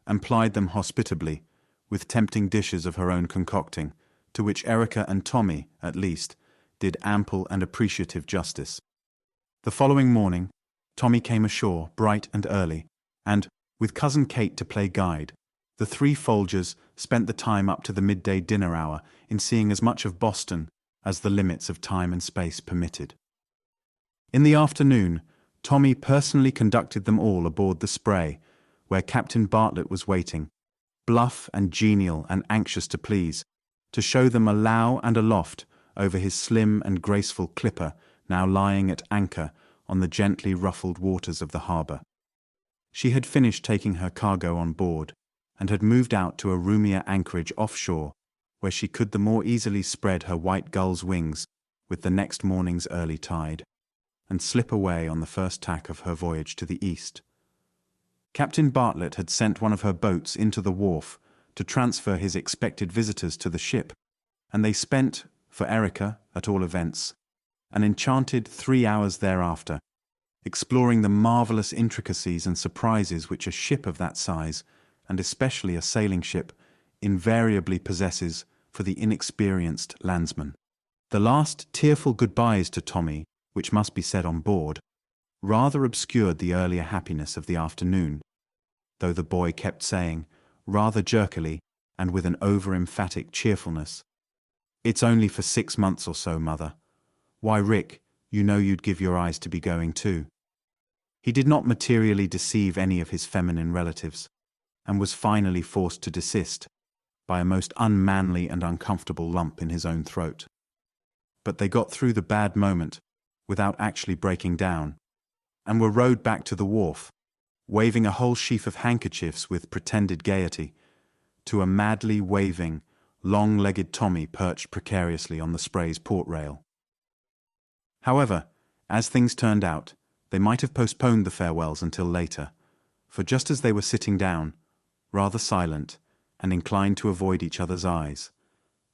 and plied them hospitably with tempting dishes of her own concocting, to which Erica and Tommy, at least, did ample and appreciative justice. The following morning, Tommy came ashore bright and early, and, with Cousin Kate to play guide, the three Folgers spent the time up to the midday dinner hour in seeing as much of Boston as the limits of time and space permitted. In the afternoon, Tommy personally conducted them all aboard the Spray, where Captain Bartlett was waiting, bluff and genial and anxious to please, to show them a low and aloft over his slim and graceful clipper now lying at anchor on the gently ruffled waters of the harbour. She had finished taking her cargo on board, and had moved out to a roomier anchorage offshore, where she could the more easily spread her white gull's wings with the next morning's early tide, and slip away on the first tack of her voyage to the east. Captain Bartlett had sent one of her boats into the wharf to transfer his expected visitors to the ship, and they spent, for Erica at all events, an enchanted 3 hours thereafter, exploring the marvellous intricacies and surprises which a ship of that size, and especially a sailing ship, invariably possesses for the inexperienced landsman. The last tearful goodbyes to Tommy, which must be said on board, rather obscured the earlier happiness of the afternoon, though the boy kept saying, rather jerkily and with an over-emphatic cheerfulness, "It's only for 6 months or so, Mother. Why, Rick, you know you'd give your eyes to be going too." He did not materially deceive any of his feminine relatives, and was finally forced to desist by a most unmanly and uncomfortable lump in his own throat. But they got through the bad moment without actually breaking down, and were rowed back to the wharf, waving a whole sheaf of handkerchiefs with pretended gaiety, to a madly waving, long-legged Tommy perched precariously on the Spray's port rail. However, as things turned out, they might have postponed the farewells until later, for just as they were sitting down, rather silent, and inclined to avoid each other's eyes,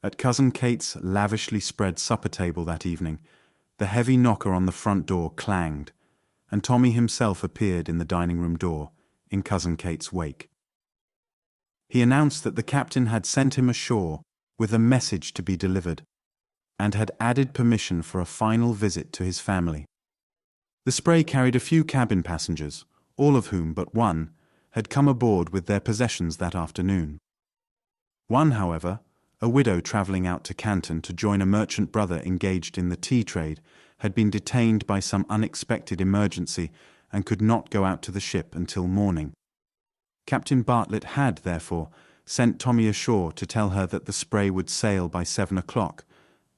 at Cousin Kate's lavishly spread supper table that evening, the heavy knocker on the front door clanged, and Tommy himself appeared in the dining-room door, in Cousin Kate's wake. He announced that the captain had sent him ashore with a message to be delivered, and had added permission for a final visit to his family. The Spray carried a few cabin passengers, all of whom but one had come aboard with their possessions that afternoon. One, however, a widow travelling out to Canton to join a merchant brother engaged in the tea trade, had been detained by some unexpected emergency and could not go out to the ship until morning. Captain Bartlett had, therefore, sent Tommy ashore to tell her that the Spray would sail by 7 o'clock,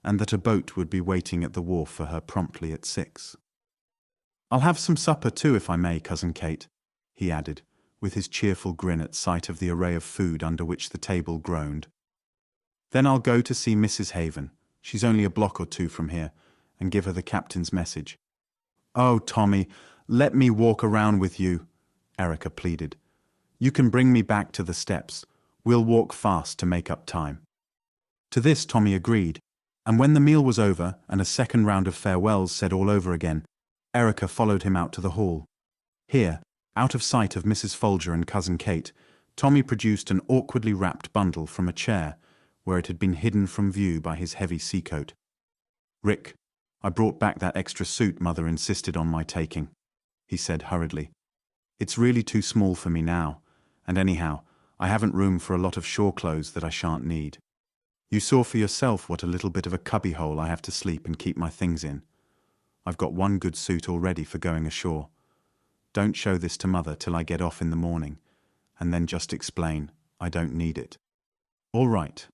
and that a boat would be waiting at the wharf for her promptly at 6. "I'll have some supper too, if I may, Cousin Kate," he added, with his cheerful grin at sight of the array of food under which the table groaned. "Then I'll go to see Mrs. Haven, she's only a block or two from here, and give her the captain's message." "Oh, Tommy, let me walk around with you," Erica pleaded. "You can bring me back to the steps. We'll walk fast to make up time." To this Tommy agreed, and when the meal was over and a second round of farewells said all over again, Erica followed him out to the hall. Here, out of sight of Mrs. Folger and Cousin Kate, Tommy produced an awkwardly wrapped bundle from a chair, where it had been hidden from view by his heavy seacoat. "Rick, I brought back that extra suit Mother insisted on my taking," he said hurriedly. "It's really too small for me now, and anyhow, I haven't room for a lot of shore clothes that I shan't need. You saw for yourself what a little bit of a cubbyhole I have to sleep and keep my things in. I've got one good suit already for going ashore. Don't show this to Mother till I get off in the morning, and then just explain I don't need it." "All right.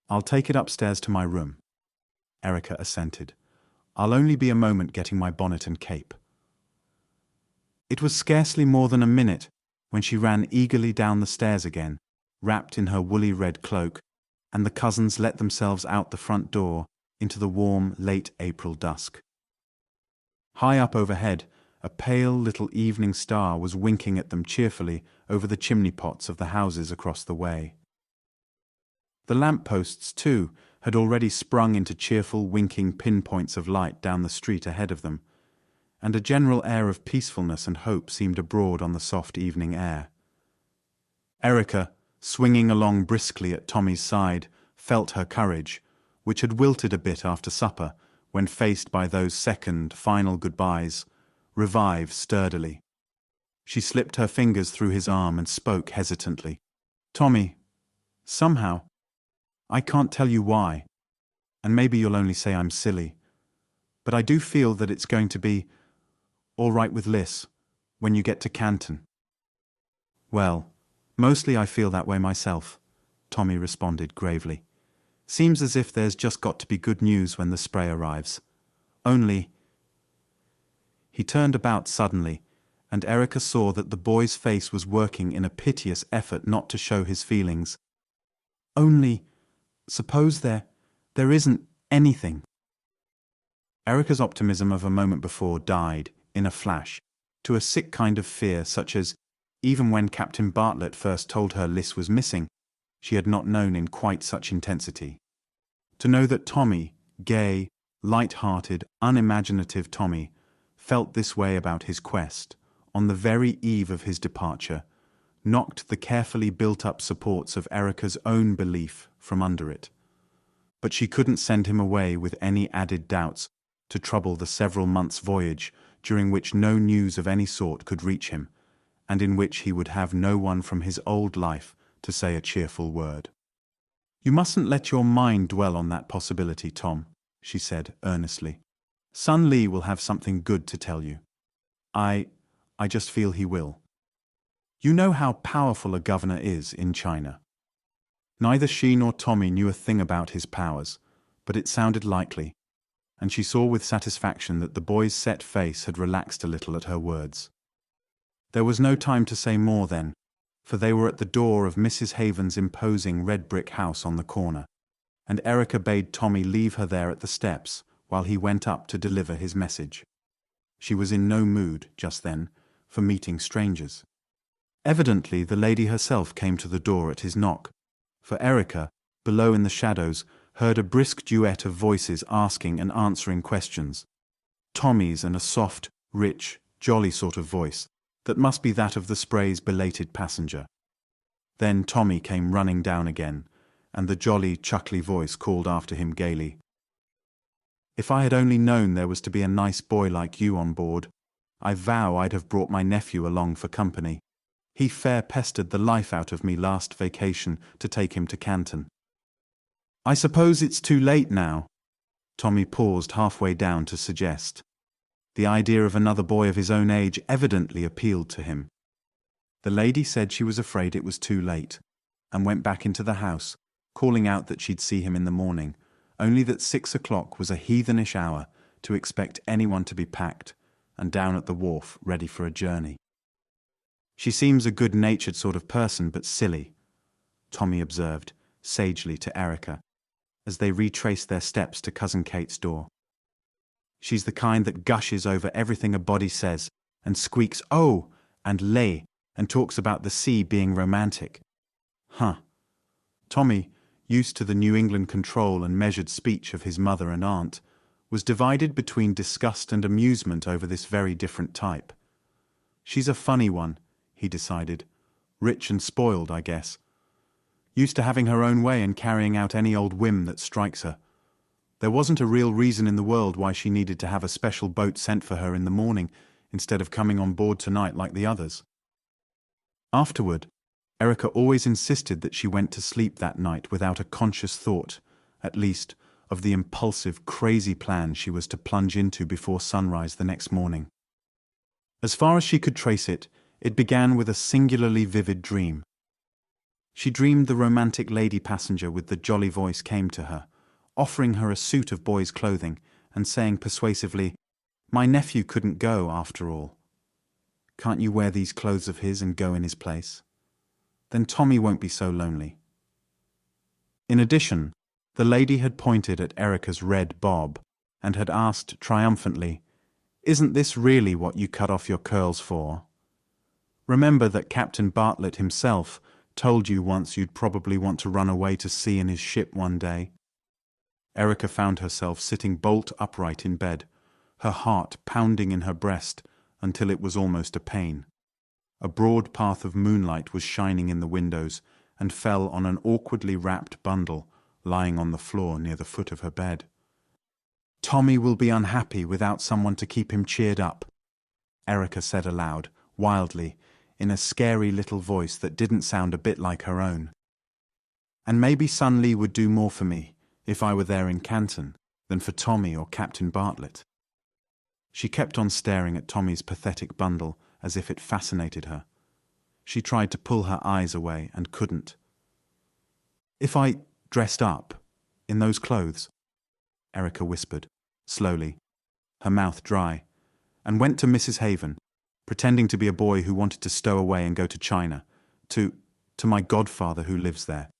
I'll take it upstairs to my room," Erica assented. "I'll only be a moment getting my bonnet and cape." It was scarcely more than a minute when she ran eagerly down the stairs again, wrapped in her woolly red cloak, and the cousins let themselves out the front door into the warm, late April dusk. High up overhead, a pale little evening star was winking at them cheerfully over the chimney-pots of the houses across the way. The lamp-posts, too, had already sprung into cheerful winking pinpoints of light down the street ahead of them, and a general air of peacefulness and hope seemed abroad on the soft evening air. Erica, swinging along briskly at Tommy's side, felt her courage, which had wilted a bit after supper, when faced by those second, final goodbyes, revive sturdily. She slipped her fingers through his arm and spoke hesitantly. "Tommy, somehow, I can't tell you why, and maybe you'll only say I'm silly, but I do feel that it's going to be all right with Liss when you get to Canton." "Well, mostly I feel that way myself," Tommy responded gravely. "Seems as if there's just got to be good news when the Spray arrives. Only—" He turned about suddenly, and Erica saw that the boy's face was working in a piteous effort not to show his feelings. "Only, suppose there isn't anything." Erica's optimism of a moment before died, in a flash, to a sick kind of fear such as, even when Captain Bartlett first told her Liss was missing, she had not known in quite such intensity. To know that Tommy, gay, light-hearted, unimaginative Tommy, felt this way about his quest, on the very eve of his departure, knocked the carefully built-up supports of Erica's own belief from under it. But she couldn't send him away with any added doubts to trouble the several months' voyage during which no news of any sort could reach him, and in which he would have no one from his old life to say a cheerful word. "You mustn't let your mind dwell on that possibility, Tom," she said earnestly. "Son Lee will have something good to tell you. I just feel he will. You know how powerful a governor is in China." Neither she nor Tommy knew a thing about his powers, but it sounded likely, and she saw with satisfaction that the boy's set face had relaxed a little at her words. There was no time to say more then, for they were at the door of Mrs. Haven's imposing red-brick house on the corner, and Erica bade Tommy leave her there at the steps while he went up to deliver his message. She was in no mood, just then, for meeting strangers. Evidently the lady herself came to the door at his knock, for Erica, below in the shadows, heard a brisk duet of voices asking and answering questions. Tommy's and a soft, rich, jolly sort of voice that must be that of the Spray's belated passenger. Then Tommy came running down again, and the jolly, chuckly voice called after him gaily, "If I had only known there was to be a nice boy like you on board, I vow I'd have brought my nephew along for company. He fair pestered the life out of me last vacation to take him to Canton." "I suppose it's too late now," Tommy paused halfway down to suggest. The idea of another boy of his own age evidently appealed to him. The lady said she was afraid it was too late, and went back into the house, calling out that she'd see him in the morning, only that 6 o'clock was a heathenish hour to expect anyone to be packed and down at the wharf ready for a journey. "She seems a good-natured sort of person, but silly," Tommy observed, sagely to Erica, as they retraced their steps to Cousin Kate's door. "She's the kind that gushes over everything a body says, and squeaks 'oh' and 'lay,' and talks about the sea being romantic." Huh. Tommy, used to the New England control and measured speech of his mother and aunt, was divided between disgust and amusement over this very different type. "She's a funny one," he decided. "Rich and spoiled, I guess. Used to having her own way and carrying out any old whim that strikes her. There wasn't a real reason in the world why she needed to have a special boat sent for her in the morning instead of coming on board tonight like the others." Afterward, Erica always insisted that she went to sleep that night without a conscious thought, at least, of the impulsive, crazy plan she was to plunge into before sunrise the next morning. As far as she could trace it, it began with a singularly vivid dream. She dreamed the romantic lady passenger with the jolly voice came to her, offering her a suit of boy's clothing and saying persuasively, "My nephew couldn't go after all. Can't you wear these clothes of his and go in his place? Then Tommy won't be so lonely." In addition, the lady had pointed at Erica's red bob and had asked triumphantly, "Isn't this really what you cut off your curls for? Remember that Captain Bartlett himself told you once you'd probably want to run away to sea in his ship one day." Erica found herself sitting bolt upright in bed, her heart pounding in her breast until it was almost a pain. A broad path of moonlight was shining in the windows and fell on an awkwardly wrapped bundle lying on the floor near the foot of her bed. "Tommy will be unhappy without someone to keep him cheered up," Erica said aloud, wildly, in a scary little voice that didn't sound a bit like her own. "And maybe Son Lee would do more for me, if I were there in Canton, than for Tommy or Captain Bartlett." She kept on staring at Tommy's pathetic bundle as if it fascinated her. She tried to pull her eyes away and couldn't. "If I dressed up in those clothes," Erica whispered, slowly, her mouth dry, and went to Mrs. Haven, pretending to be a boy who wanted to stow away and go to China, to my godfather who lives there.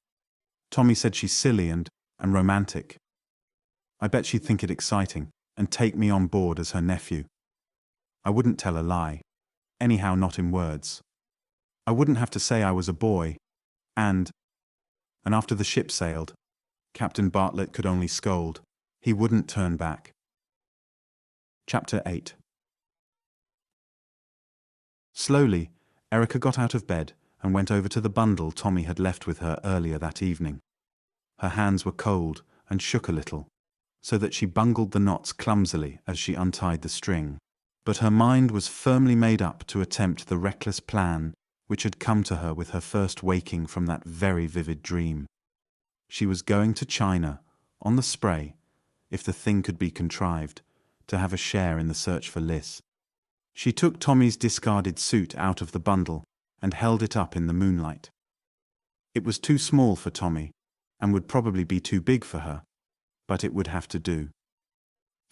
"Tommy said she's silly and romantic. I bet she'd think it exciting and take me on board as her nephew. I wouldn't tell a lie, anyhow not in words. I wouldn't have to say I was a boy, and after the ship sailed, Captain Bartlett could only scold. He wouldn't turn back." Chapter 8. Slowly, Erica got out of bed and went over to the bundle Tommy had left with her earlier that evening. Her hands were cold and shook a little, so that she bungled the knots clumsily as she untied the string. but her mind was firmly made up to attempt the reckless plan which had come to her with her first waking from that very vivid dream. She was going to China, on the Spray, if the thing could be contrived, to have a share in the search for Liss. She took Tommy's discarded suit out of the bundle and held it up in the moonlight. It was too small for Tommy, and would probably be too big for her, but it would have to do.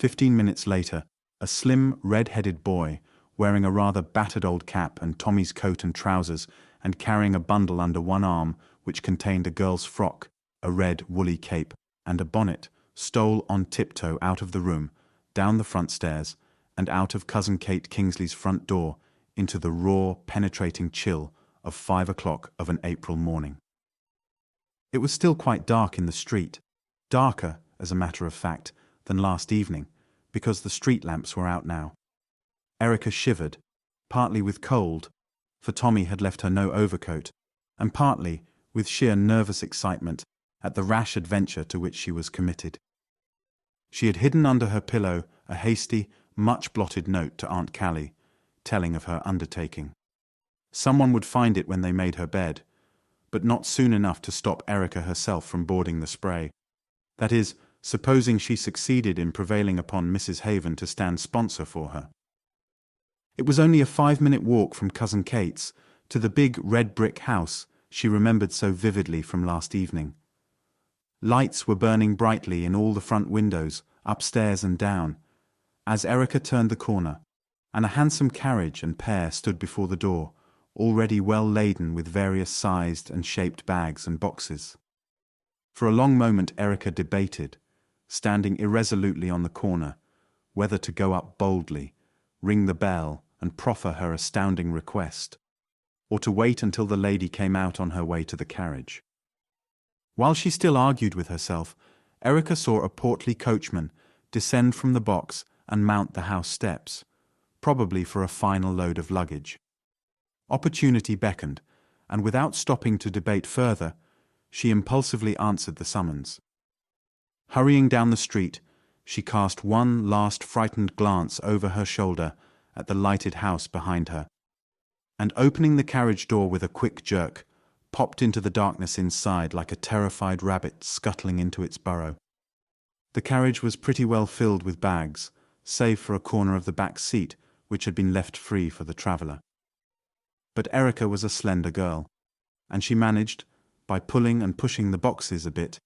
15 minutes later, a slim, red-headed boy, wearing a rather battered old cap and Tommy's coat and trousers, and carrying a bundle under one arm which contained a girl's frock, a red, woolly cape, and a bonnet, stole on tiptoe out of the room, down the front stairs, and out of Cousin Kate Kingsley's front door into the raw, penetrating chill of 5 o'clock of an April morning. It was still quite dark in the street, darker, as a matter of fact, than last evening, because the street lamps were out now. Erica shivered, partly with cold, for Tommy had left her no overcoat, and partly with sheer nervous excitement at the rash adventure to which she was committed. She had hidden under her pillow a hasty, much-blotted note to Aunt Callie, telling of her undertaking. Someone would find it when they made her bed, but not soon enough to stop Erica herself from boarding the Spray. That is, supposing she succeeded in prevailing upon Mrs. Haven to stand sponsor for her. It was only a 5-minute walk from Cousin Kate's to the big red-brick house she remembered so vividly from last evening. Lights were burning brightly in all the front windows, upstairs and down, as Erica turned the corner, and a handsome carriage and pair stood before the door, already well laden with various sized and shaped bags and boxes. For a long moment Erica debated, standing irresolutely on the corner, whether to go up boldly, ring the bell, and proffer her astounding request, or to wait until the lady came out on her way to the carriage. While she still argued with herself, Erica saw a portly coachman descend from the box and mount the house steps, probably for a final load of luggage. Opportunity beckoned, and without stopping to debate further, she impulsively answered the summons. Hurrying down the street, she cast one last frightened glance over her shoulder at the lighted house behind her, and opening the carriage door with a quick jerk, popped into the darkness inside like a terrified rabbit scuttling into its burrow. The carriage was pretty well filled with bags, save for a corner of the back seat which had been left free for the traveller. But Erica was a slender girl, and she managed, by pulling and pushing the boxes a bit,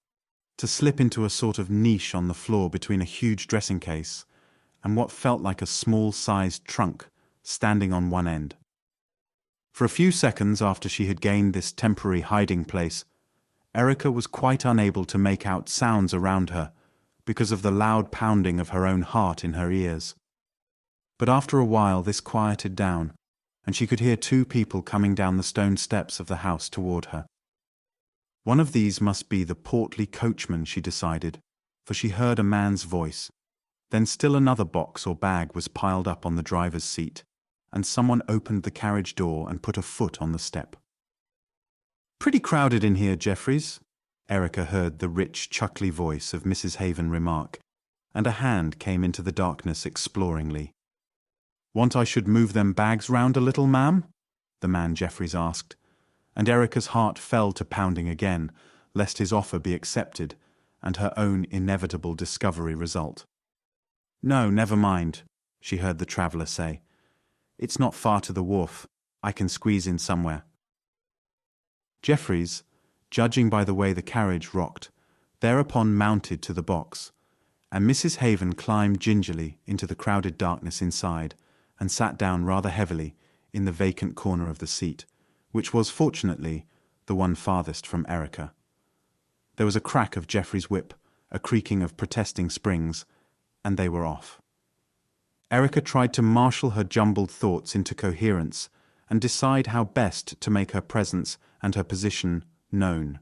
to slip into a sort of niche on the floor between a huge dressing case and what felt like a small-sized trunk standing on one end. For a few seconds after she had gained this temporary hiding place, Erica was quite unable to make out sounds around her because of the loud pounding of her own heart in her ears. But after a while this quieted down, and she could hear 2 people coming down the stone steps of the house toward her. One of these must be the portly coachman, she decided, for she heard a man's voice. Then still another box or bag was piled up on the driver's seat, and someone opened the carriage door and put a foot on the step. "Pretty crowded in here, Jeffries," Erica heard the rich, chuckly voice of Mrs. Haven remark, and a hand came into the darkness exploringly. "Want I should move them bags round a little, ma'am?" the man Jeffries asked, and Erica's heart fell to pounding again, lest his offer be accepted, and her own inevitable discovery result. "No, never mind," she heard the traveller say. "It's not far to the wharf. I can squeeze in somewhere." Jeffries, judging by the way the carriage rocked, thereupon mounted to the box, and Mrs. Haven climbed gingerly into the crowded darkness inside and sat down rather heavily in the vacant corner of the seat, which was, fortunately, the one farthest from Erica. There was a crack of Geoffrey's whip, a creaking of protesting springs, and they were off. Erica tried to marshal her jumbled thoughts into coherence and decide how best to make her presence and her position known.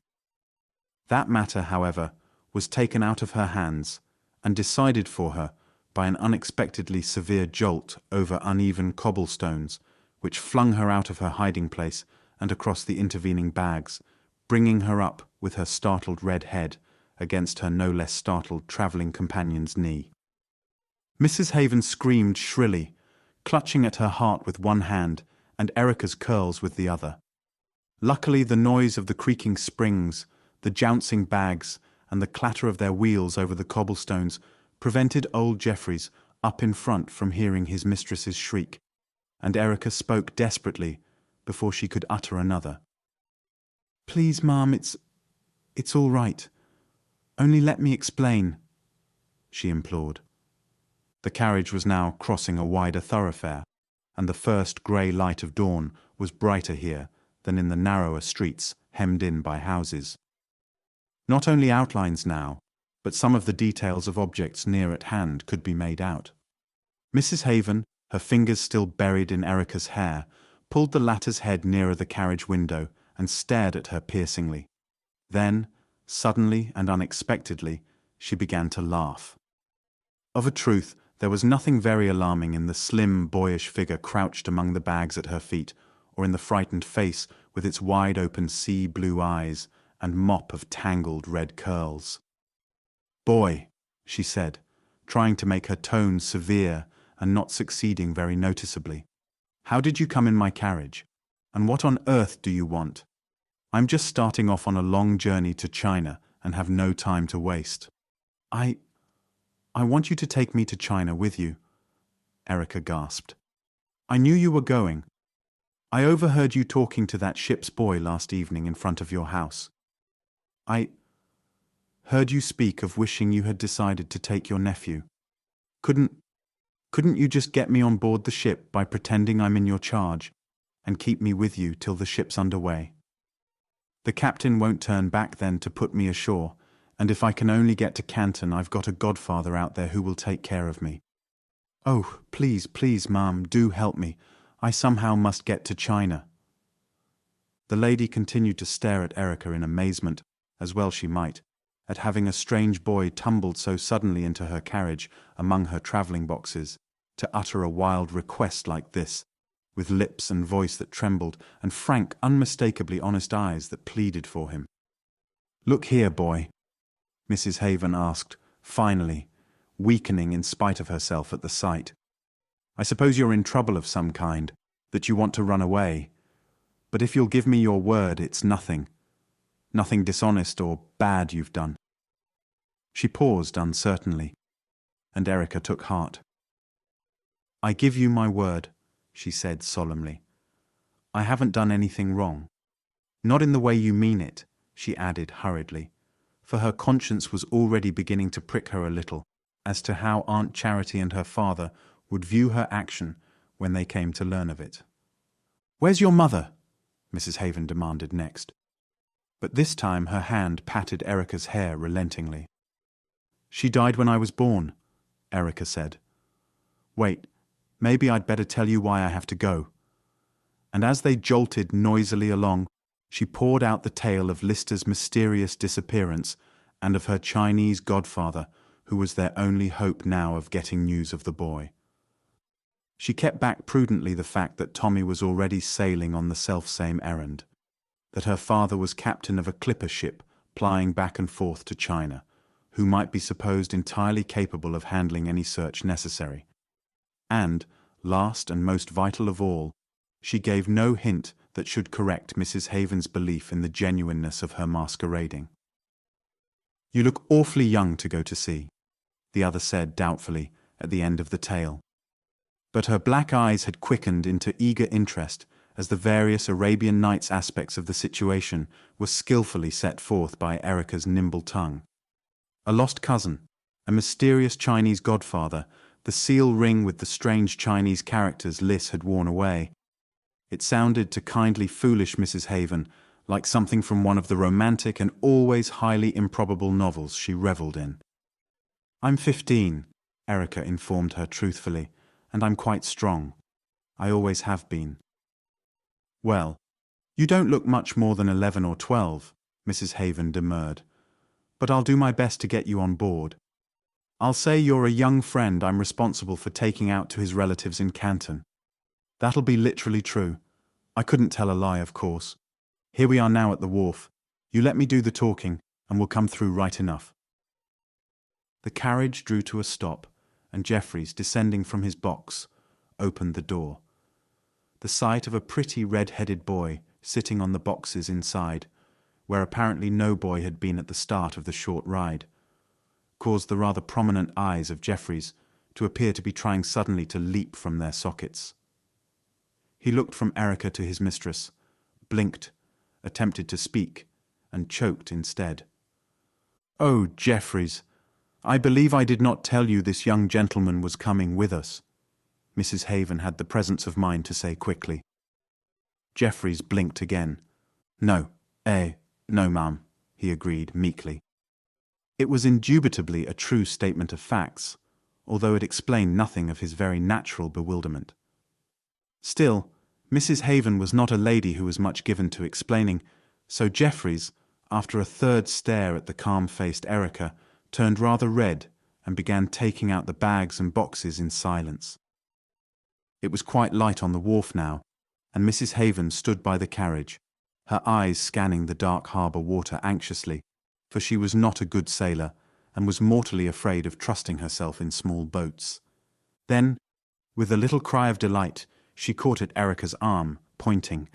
That matter, however, was taken out of her hands and decided for her by an unexpectedly severe jolt over uneven cobblestones, which flung her out of her hiding place and across the intervening bags, bringing her up with her startled red head against her no less startled travelling companion's knee. Mrs. Haven screamed shrilly, clutching at her heart with one hand and Erica's curls with the other. Luckily, the noise of the creaking springs, the jouncing bags, and the clatter of their wheels over the cobblestones prevented old Jeffries up in front from hearing his mistress's shriek, and Erica spoke desperately before she could utter another. "Please, Ma'am, it's all right. Only let me explain," she implored. The carriage was now crossing a wider thoroughfare, and the first grey light of dawn was brighter here than in the narrower streets hemmed in by houses. Not only outlines now, but some of the details of objects near at hand could be made out. Mrs. Haven, her fingers still buried in Erica's hair, pulled the latter's head nearer the carriage window and stared at her piercingly. Then, suddenly and unexpectedly, she began to laugh. Of a truth, there was nothing very alarming in the slim, boyish figure crouched among the bags at her feet, or in the frightened face with its wide-open sea-blue eyes and mop of tangled red curls. "Boy," she said, trying to make her tone severe and not succeeding very noticeably, "how did you come in my carriage? And what on earth do you want? I'm just starting off on a long journey to China and have no time to waste." I want you to take me to China with you," Erica gasped. "I knew you were going. I overheard you talking to that ship's boy last evening in front of your house. I heard you speak of wishing you had decided to take your nephew. Couldn't you just get me on board the ship by pretending I'm in your charge and keep me with you till the ship's underway? The captain won't turn back then to put me ashore, and if I can only get to Canton, I've got a godfather out there who will take care of me. Oh, please, please, Ma'am, do help me. I somehow must get to China." The lady continued to stare at Erica in amazement, as well she might, at having a strange boy tumbled so suddenly into her carriage among her travelling boxes, to utter a wild request like this, with lips and voice that trembled, and frank, unmistakably honest eyes that pleaded for him. "Look here, boy," Mrs. Haven asked, finally, weakening in spite of herself at the sight. "I suppose you're in trouble of some kind, that you want to run away. But if you'll give me your word, it's nothing dishonest or bad you've done." She paused uncertainly, and Erica took heart. "I give you my word," she said solemnly. "I haven't done anything wrong. Not in the way you mean it," she added hurriedly, for her conscience was already beginning to prick her a little as to how Aunt Charity and her father would view her action when they came to learn of it. "Where's your mother?" Mrs. Haven demanded next. But this time her hand patted Erica's hair relentingly. "She died when I was born," Erica said. "Wait, maybe I'd better tell you why I have to go." And as they jolted noisily along, she poured out the tale of Lister's mysterious disappearance and of her Chinese godfather, who was their only hope now of getting news of the boy. She kept back prudently the fact that Tommy was already sailing on the selfsame errand, that her father was captain of a clipper ship plying back and forth to China, who might be supposed entirely capable of handling any search necessary. And, last and most vital of all, she gave no hint that should correct Mrs. Haven's belief in the genuineness of her masquerading. "You look awfully young to go to sea," the other said doubtfully at the end of the tale. But her black eyes had quickened into eager interest as the various Arabian Nights aspects of the situation were skillfully set forth by Erica's nimble tongue. A lost cousin, a mysterious Chinese godfather, the seal ring with the strange Chinese characters Liss had worn away. It sounded to kindly foolish Mrs. Haven like something from one of the romantic and always highly improbable novels she revelled in. "I'm 15, Erica informed her truthfully, "and I'm quite strong. I always have been." "Well, you don't look much more than 11 or 12, Mrs. Haven demurred, "but I'll do my best to get you on board. I'll say you're a young friend I'm responsible for taking out to his relatives in Canton. That'll be literally true. I couldn't tell a lie, of course. Here we are now at the wharf. You let me do the talking, and we'll come through right enough." The carriage drew to a stop, and Jeffries, descending from his box, opened the door. The sight of a pretty red-headed boy sitting on the boxes inside, where apparently no boy had been at the start of the short ride, caused the rather prominent eyes of Jeffries to appear to be trying suddenly to leap from their sockets. He looked from Erica to his mistress, blinked, attempted to speak, and choked instead. "Oh, Jeffries, I believe I did not tell you this young gentleman was coming with us," Mrs. Haven had the presence of mind to say quickly. Jeffries blinked again. No, ma'am," he agreed meekly. It was indubitably a true statement of facts, although it explained nothing of his very natural bewilderment. Still, Mrs. Haven was not a lady who was much given to explaining, so Jeffries, after a third stare at the calm-faced Erica, turned rather red and began taking out the bags and boxes in silence. It was quite light on the wharf now, and Mrs. Haven stood by the carriage, her eyes scanning the dark harbour water anxiously, for she was not a good sailor and was mortally afraid of trusting herself in small boats. Then, with a little cry of delight, she caught at Erica's arm, pointing.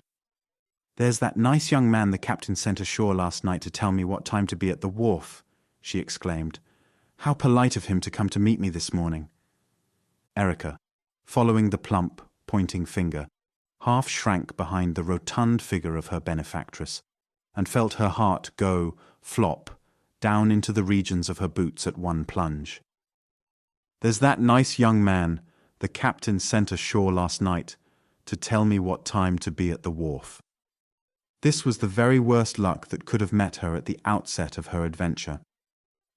"There's that nice young man the captain sent ashore last night to tell me what time to be at the wharf," she exclaimed. "How polite of him to come to meet me this morning." Erica, following the plump, pointing finger, half shrank behind the rotund figure of her benefactress, and felt her heart go, flop, down into the regions of her boots at one plunge. "There's that nice young man the captain sent ashore last night to tell me what time to be at the wharf." This was the very worst luck that could have met her at the outset of her adventure.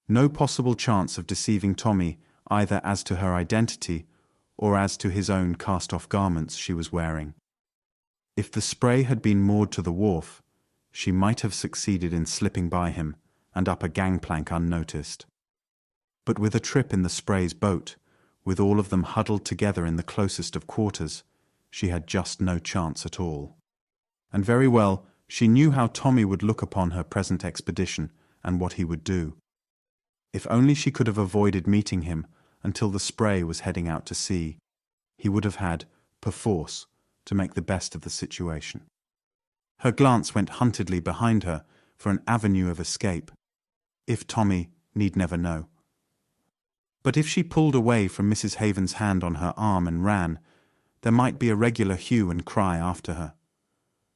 No possible chance of deceiving Tommy either as to her identity or as to his own cast-off garments she was wearing. If the Spray had been moored to the wharf, she might have succeeded in slipping by him and up a gangplank unnoticed. But with a trip in the Spray's boat, with all of them huddled together in the closest of quarters, she had just no chance at all. And very well, she knew how Tommy would look upon her present expedition and what he would do. If only she could have avoided meeting him until the Spray was heading out to sea, he would have had, perforce, to make the best of the situation. Her glance went huntedly behind her for an avenue of escape, if Tommy need never know. But if she pulled away from Mrs. Haven's hand on her arm and ran, there might be a regular hue and cry after her.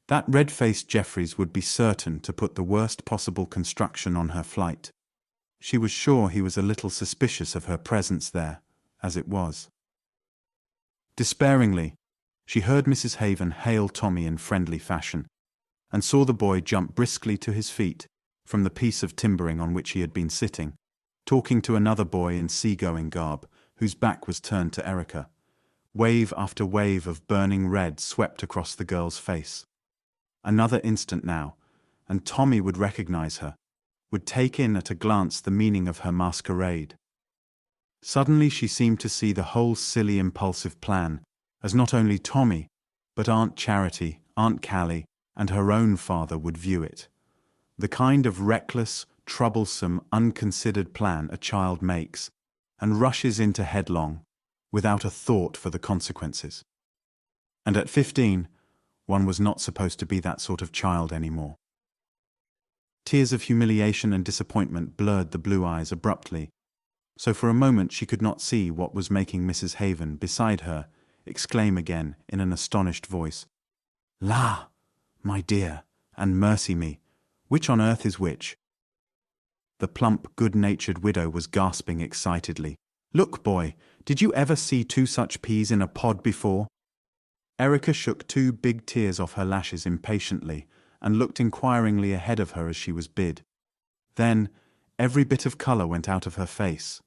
That red-faced Jeffries would be certain to put the worst possible construction on her flight. She was sure he was a little suspicious of her presence there, as it was. Despairingly, she heard Mrs. Haven hail Tommy in friendly fashion, and saw the boy jump briskly to his feet from the piece of timbering on which he had been sitting, talking to another boy in seagoing garb, whose back was turned to Erica. Wave after wave of burning red swept across the girl's face. Another instant now, and Tommy would recognize her, would take in at a glance the meaning of her masquerade. Suddenly she seemed to see the whole silly impulsive plan as not only Tommy, but Aunt Charity, Aunt Callie, and her own father would view it. The kind of reckless, troublesome, unconsidered plan a child makes, and rushes into headlong, without a thought for the consequences. And at 15, one was not supposed to be that sort of child anymore. Tears of humiliation and disappointment blurred the blue eyes abruptly, so for a moment she could not see what was making Mrs. Haven, beside her, exclaim again in an astonished voice, "La, my dear, and mercy me, which on earth is which?" The plump, good-natured widow was gasping excitedly. "Look, boy, did you ever see two such peas in a pod before?" Erica shook two big tears off her lashes impatiently and looked inquiringly ahead of her as she was bid. Then, every bit of colour went out of her face.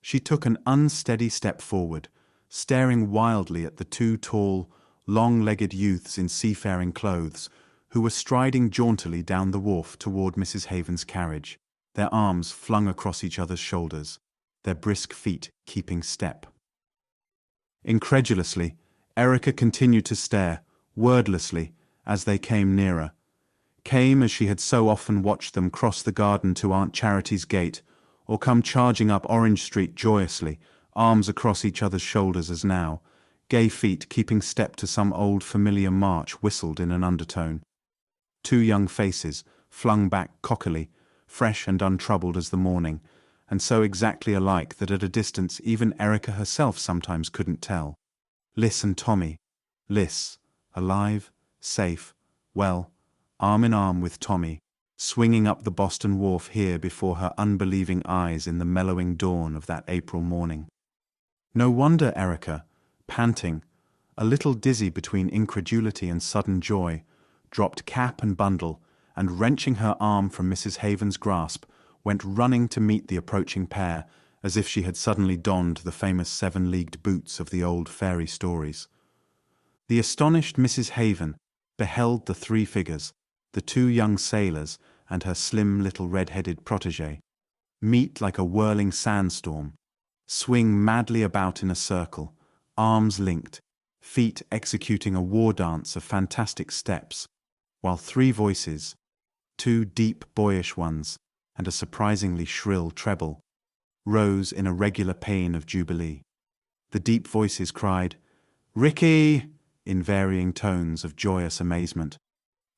She took an unsteady step forward, staring wildly at the two tall, long-legged youths in seafaring clothes who were striding jauntily down the wharf toward Mrs. Haven's carriage, their arms flung across each other's shoulders, their brisk feet keeping step. Incredulously, Erica continued to stare, wordlessly, as they came nearer. Came as she had so often watched them cross the garden to Aunt Charity's gate, or come charging up Orange Street joyously, arms across each other's shoulders as now, Gay feet keeping step to some old familiar march whistled in an undertone. Two young faces, flung back cockily, fresh and untroubled as the morning, and so exactly alike that at a distance even Erica herself sometimes couldn't tell. Liss and Tommy. Liss, alive, safe, well, arm in arm with Tommy, swinging up the Boston wharf here before her unbelieving eyes in the mellowing dawn of that April morning. No wonder Erica, panting, a little dizzy between incredulity and sudden joy, dropped cap and bundle, and wrenching her arm from Mrs. Haven's grasp, went running to meet the approaching pair, as if she had suddenly donned the famous seven-leagued boots of the old fairy stories. The astonished Mrs. Haven beheld the three figures, the two young sailors and her slim little red-headed protégé, meet like a whirling sandstorm, swing madly about in a circle, arms linked, feet executing a war dance of fantastic steps, while three voices, two deep boyish ones and a surprisingly shrill treble, rose in a regular paean of jubilee. The deep voices cried, "Ricky!" in varying tones of joyous amazement,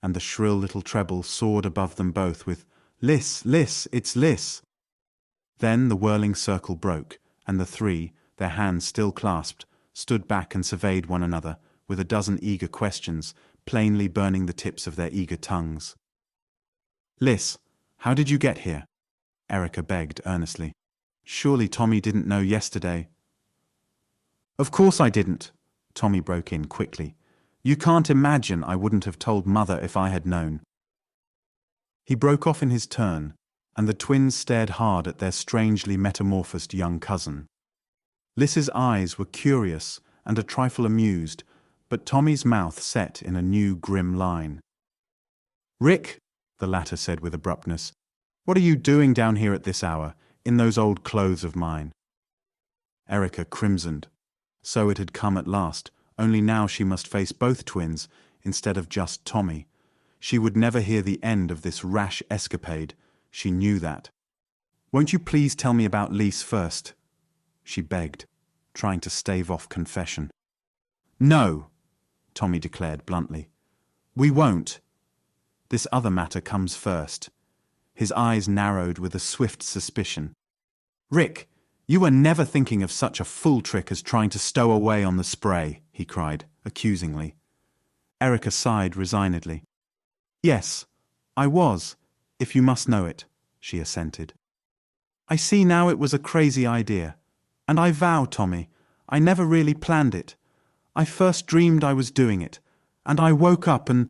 and the shrill little treble soared above them both with, "Liss, Liss, it's Liss!" Then the whirling circle broke, and the three, their hands still clasped, stood back and surveyed one another, with a dozen eager questions, plainly burning the tips of their eager tongues. "Liss, how did you get here?" Erica begged earnestly. "Surely Tommy didn't know yesterday." "Of course I didn't," Tommy broke in quickly. "You can't imagine I wouldn't have told Mother if I had known." He broke off in his turn, and the twins stared hard at their strangely metamorphosed young cousin. Liss's eyes were curious and a trifle amused, but Tommy's mouth set in a new grim line. "Rick," the latter said with abruptness, "what are you doing down here at this hour, in those old clothes of mine?" Erica crimsoned. So it had come at last, only now she must face both twins instead of just Tommy. She would never hear the end of this rash escapade, she knew that. "Won't you please tell me about Liss first?" she begged, trying to stave off confession. "No," Tommy declared bluntly. "We won't. This other matter comes first." His eyes narrowed with a swift suspicion. "Rick, you were never thinking of such a fool trick as trying to stow away on the Spray," he cried, accusingly. Erica sighed resignedly. "Yes, I was, if you must know it," she assented. "I see now it was a crazy idea. And I vow, Tommy, I never really planned it. I first dreamed I was doing it, and I woke up and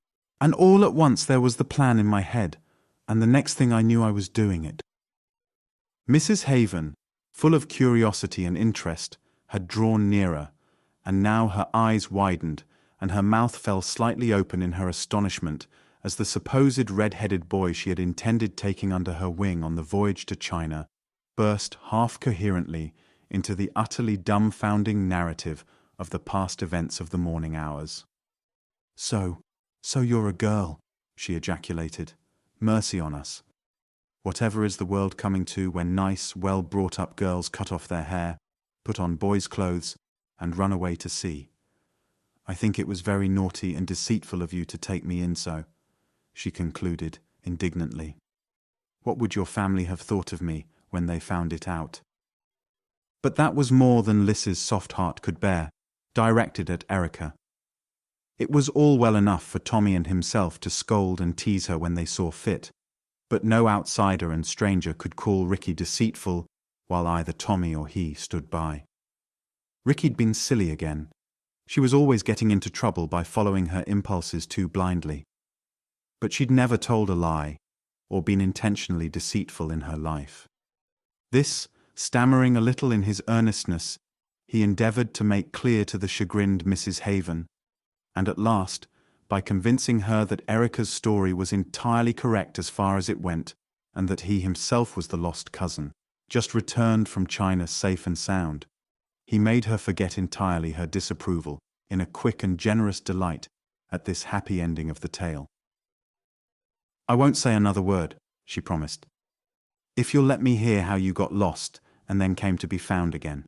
all at once there was the plan in my head, and the next thing I knew I was doing it." Mrs. Haven, full of curiosity and interest, had drawn nearer, and now her eyes widened and her mouth fell slightly open in her astonishment as the supposed red-headed boy she had intended taking under her wing on the voyage to China burst half-coherently into the utterly dumbfounding narrative of the past events of the morning hours. So you're a girl," she ejaculated. "Mercy on us. Whatever is the world coming to when nice, well-brought-up girls cut off their hair, put on boys' clothes, and run away to sea. I think it was very naughty and deceitful of you to take me in so," she concluded indignantly. "What would your family have thought of me when they found it out?" But that was more than Liss's soft heart could bear, directed at Erica. It was all well enough for Tommy and himself to scold and tease her when they saw fit, but no outsider and stranger could call Ricky deceitful while either Tommy or he stood by. Ricky'd been silly again. She was always getting into trouble by following her impulses too blindly. But she'd never told a lie or been intentionally deceitful in her life. This, stammering a little in his earnestness, he endeavoured to make clear to the chagrined Mrs. Haven, and at last, by convincing her that Erica's story was entirely correct as far as it went, and that he himself was the lost cousin, just returned from China safe and sound, he made her forget entirely her disapproval in a quick and generous delight at this happy ending of the tale. "I won't say another word," she promised, "if you'll let me hear how you got lost and then came to be found again.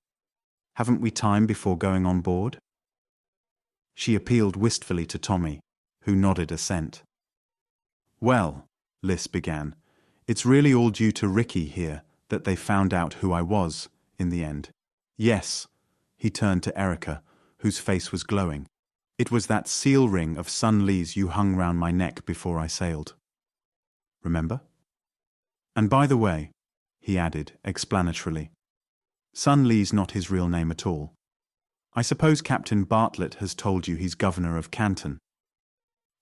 Haven't we time before going on board?" She appealed wistfully to Tommy, who nodded assent. "Well," Liss began, "it's really all due to Ricky here that they found out who I was, in the end." "Yes," he turned to Erica, whose face was glowing. "It was that seal ring of Sun Li's you hung round my neck before I sailed. Remember? And by the way," he added explanatorily, "Sun Li's not his real name at all. I suppose Captain Bartlett has told you he's governor of Canton."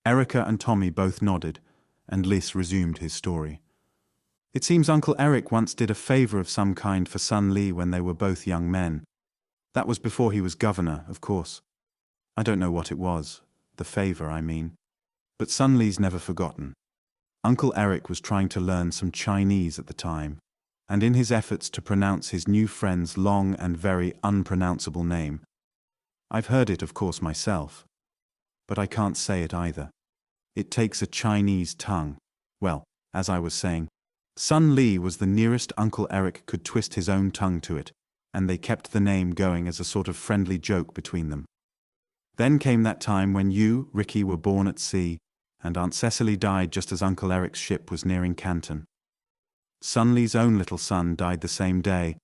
Erica and Tommy both nodded, and Liss resumed his story. "It seems Uncle Eric once did a favor of some kind for Sun Li when they were both young men. That was before he was governor, of course. I don't know what it was, the favor, I mean. But Sun Li's never forgotten. Uncle Eric was trying to learn some Chinese at the time, and in his efforts to pronounce his new friend's long and very unpronounceable name, I've heard it, of course, myself, but I can't say it either. It takes a Chinese tongue. Well, as I was saying, Sun Li was the nearest Uncle Eric could twist his own tongue to it, and they kept the name going as a sort of friendly joke between them. Then came that time when you, Ricky, were born at sea, and Aunt Cecily died just as Uncle Eric's ship was nearing Canton. Sun Li's own little son died the same day,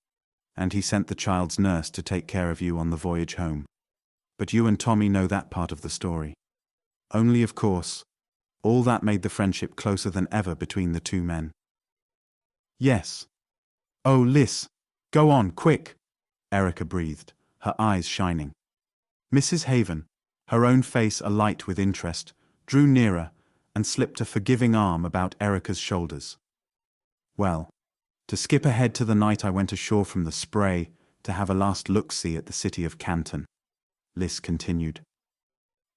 and he sent the child's nurse to take care of you on the voyage home. But you and Tommy know that part of the story. Only, of course, all that made the friendship closer than ever between the two men." "Yes." "Oh, Liss, go on, quick," Erica breathed, her eyes shining. Mrs. Haven, her own face alight with interest, drew nearer and slipped a forgiving arm about Erica's shoulders. "Well, to skip ahead to the night I went ashore from the Spray to have a last look-see at the city of Canton," Liss continued.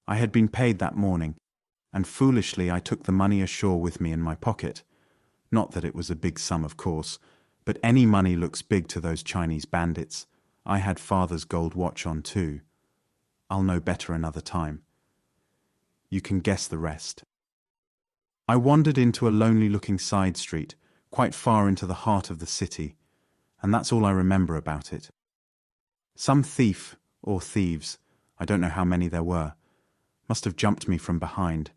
"I had been paid that morning, and foolishly I took the money ashore with me in my pocket. Not that it was a big sum, of course, but any money looks big to those Chinese bandits. I had Father's gold watch on too. I'll know better another time. You can guess the rest. I wandered into a lonely-looking side street, quite far into the heart of the city, and that's all I remember about it. Some thief, or thieves, I don't know how many there were, must have jumped me from behind,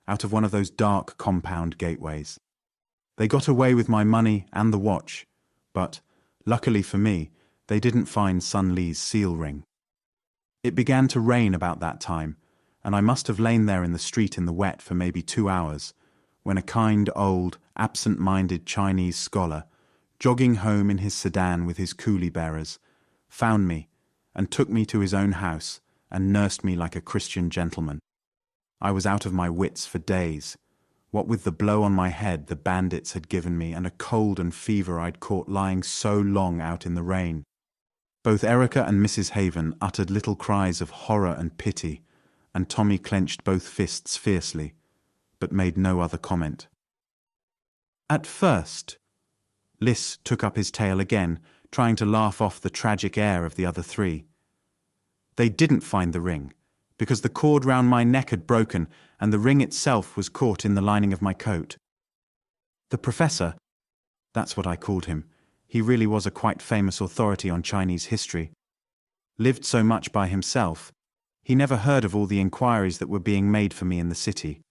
out of one of those dark compound gateways. They got away with my money and the watch, but, luckily for me, they didn't find Sun Li's seal ring. It began to rain about that time, and I must have lain there in the street in the wet for maybe 2 hours, when a kind old, absent-minded Chinese scholar, jogging home in his sedan with his coolie bearers, found me and took me to his own house and nursed me like a Christian gentleman. I was out of my wits for days, what with the blow on my head the bandits had given me and a cold and fever I'd caught lying so long out in the rain. Both Erica and Mrs. Haven uttered little cries of horror and pity, and Tommy clenched both fists fiercely, but made no other comment. "At first," Liss took up his tale again, trying to laugh off the tragic air of the other three, "they didn't find the ring, because the cord round my neck had broken and the ring itself was caught in the lining of my coat. The professor, that's what I called him, he really was a quite famous authority on Chinese history, lived so much by himself, he never heard of all the inquiries that were being made for me in the city.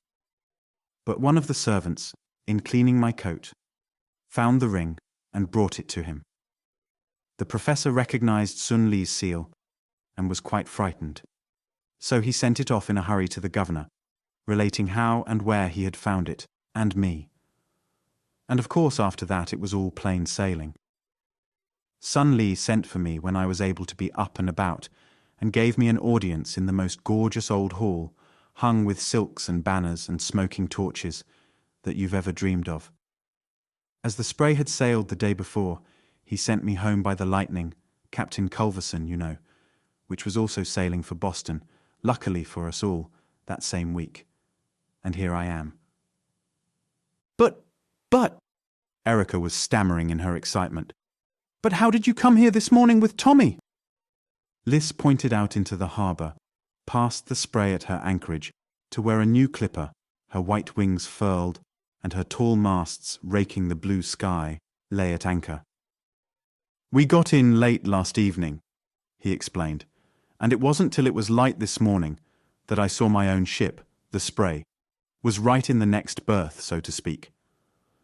But one of the servants, in cleaning my coat, found the ring and brought it to him. The professor recognized Sun Li's seal and was quite frightened. So he sent it off in a hurry to the governor, relating how and where he had found it, and me. And of course after that it was all plain sailing. Sun Li sent for me when I was able to be up and about, and gave me an audience in the most gorgeous old hall, hung with silks and banners and smoking torches, that you've ever dreamed of. As the Spray had sailed the day before, he sent me home by the Lightning, Captain Culverson, you know, which was also sailing for Boston, luckily for us all, that same week. And here I am. But, Erica was stammering in her excitement. "But how did you come here this morning with Tommy?" Liss pointed out into the harbour, past the Spray at her anchorage, to where a new clipper, her white wings furled, and her tall masts raking the blue sky, lay at anchor. "We got in late last evening," he explained, "and it wasn't till it was light this morning, that I saw my own ship, the Spray, was right in the next berth, so to speak.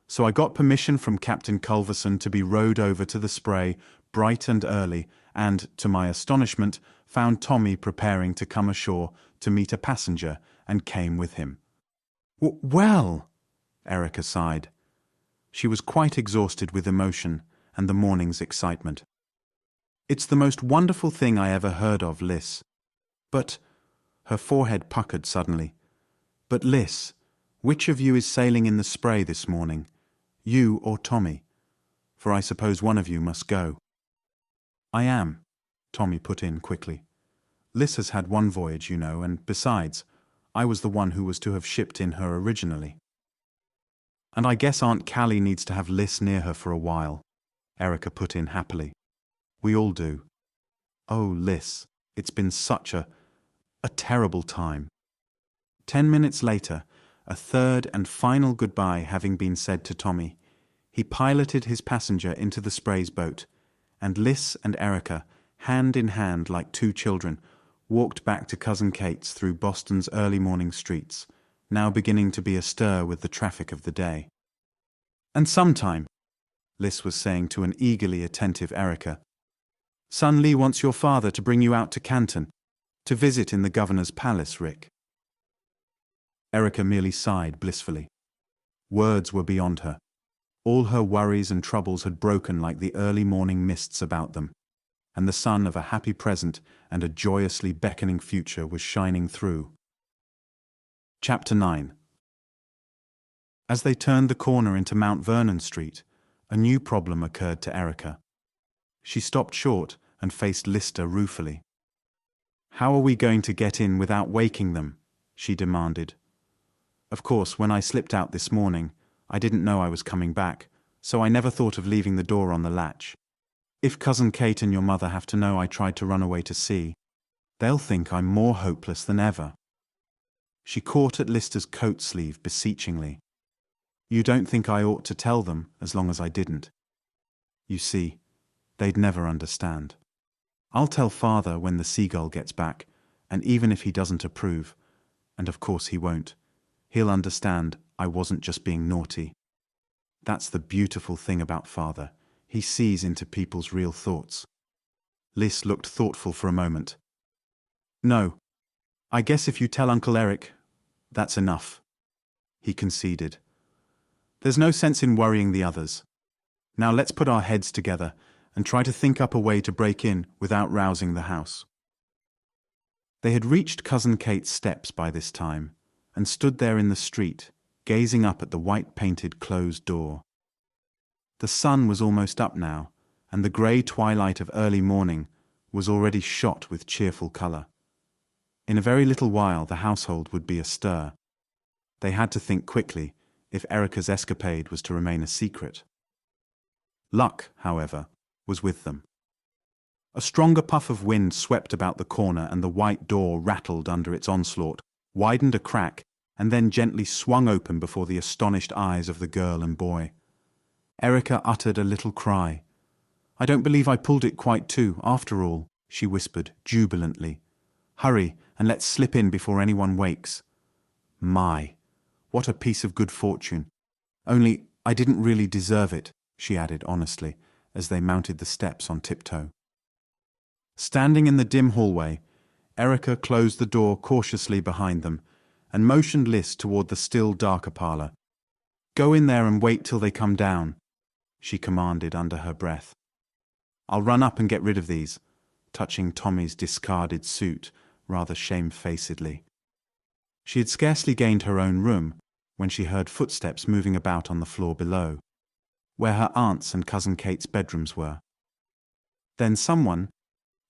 So I got permission from Captain Culverson to be rowed over to the Spray bright and early, and, to my astonishment, found Tommy preparing to come ashore to meet a passenger, and came with him. Well, Erica sighed. She was quite exhausted with emotion and the morning's excitement. It's the most wonderful thing I ever heard of, Liss. But, her forehead puckered suddenly. But Liss, which of you is sailing in the Spray this morning? You or Tommy? For I suppose one of you must go. I am, Tommy put in quickly. Liss has had one voyage, you know, and besides, I was the one who was to have shipped in her originally. And I guess Aunt Callie needs to have Liss near her for a while, Erica put in happily. We all do. Oh, Liss, it's been such a terrible time. 10 minutes later, a third and final goodbye having been said to Tommy, he piloted his passenger into the Spray's boat, and Liss and Erica, hand in hand like two children, walked back to Cousin Kate's through Boston's early morning streets, now beginning to be astir with the traffic of the day. And sometime, Liss was saying to an eagerly attentive Erica, Son Lee wants your father to bring you out to Canton, to visit in the governor's palace, Rick. Erica merely sighed blissfully. Words were beyond her. All her worries and troubles had broken like the early morning mists about them, and the sun of a happy present and a joyously beckoning future was shining through. Chapter 9. As they turned the corner into Mount Vernon Street, a new problem occurred to Erica. She stopped short and faced Lister ruefully. How are we going to get in without waking them? She demanded. Of course, when I slipped out this morning, I didn't know I was coming back, so I never thought of leaving the door on the latch. If Cousin Kate and your mother have to know I tried to run away to sea, they'll think I'm more hopeless than ever. She caught at Lister's coat sleeve beseechingly. You don't think I ought to tell them as long as I didn't? You see, they'd never understand. I'll tell Father when the seagull gets back, and even if he doesn't approve, and of course he won't, he'll understand I wasn't just being naughty. That's the beautiful thing about Father. He sees into people's real thoughts. Liss looked thoughtful for a moment. No, I guess if you tell Uncle Eric, that's enough, he conceded. There's no sense in worrying the others. Now let's put our heads together and try to think up a way to break in without rousing the house. They had reached Cousin Kate's steps by this time, and stood there in the street, gazing up at the white-painted closed door. The sun was almost up now, and the grey twilight of early morning was already shot with cheerful colour. In a very little while the household would be astir. They had to think quickly if Erica's escapade was to remain a secret. Luck, however, was with them. A stronger puff of wind swept about the corner and the white door rattled under its onslaught, widened a crack, and then gently swung open before the astonished eyes of the girl and boy. Erica uttered a little cry. I don't believe I pulled it quite to, after all, she whispered jubilantly. Hurry, and let's slip in before anyone wakes. My, what a piece of good fortune. Only I didn't really deserve it, she added honestly, as they mounted the steps on tiptoe. Standing in the dim hallway, Erica closed the door cautiously behind them and motioned Liss toward the still darker parlor. Go in there and wait till they come down, she commanded under her breath. I'll run up and get rid of these, touching Tommy's discarded suit rather shamefacedly. She had scarcely gained her own room when she heard footsteps moving about on the floor below, where her aunt's and Cousin Kate's bedrooms were. Then someone,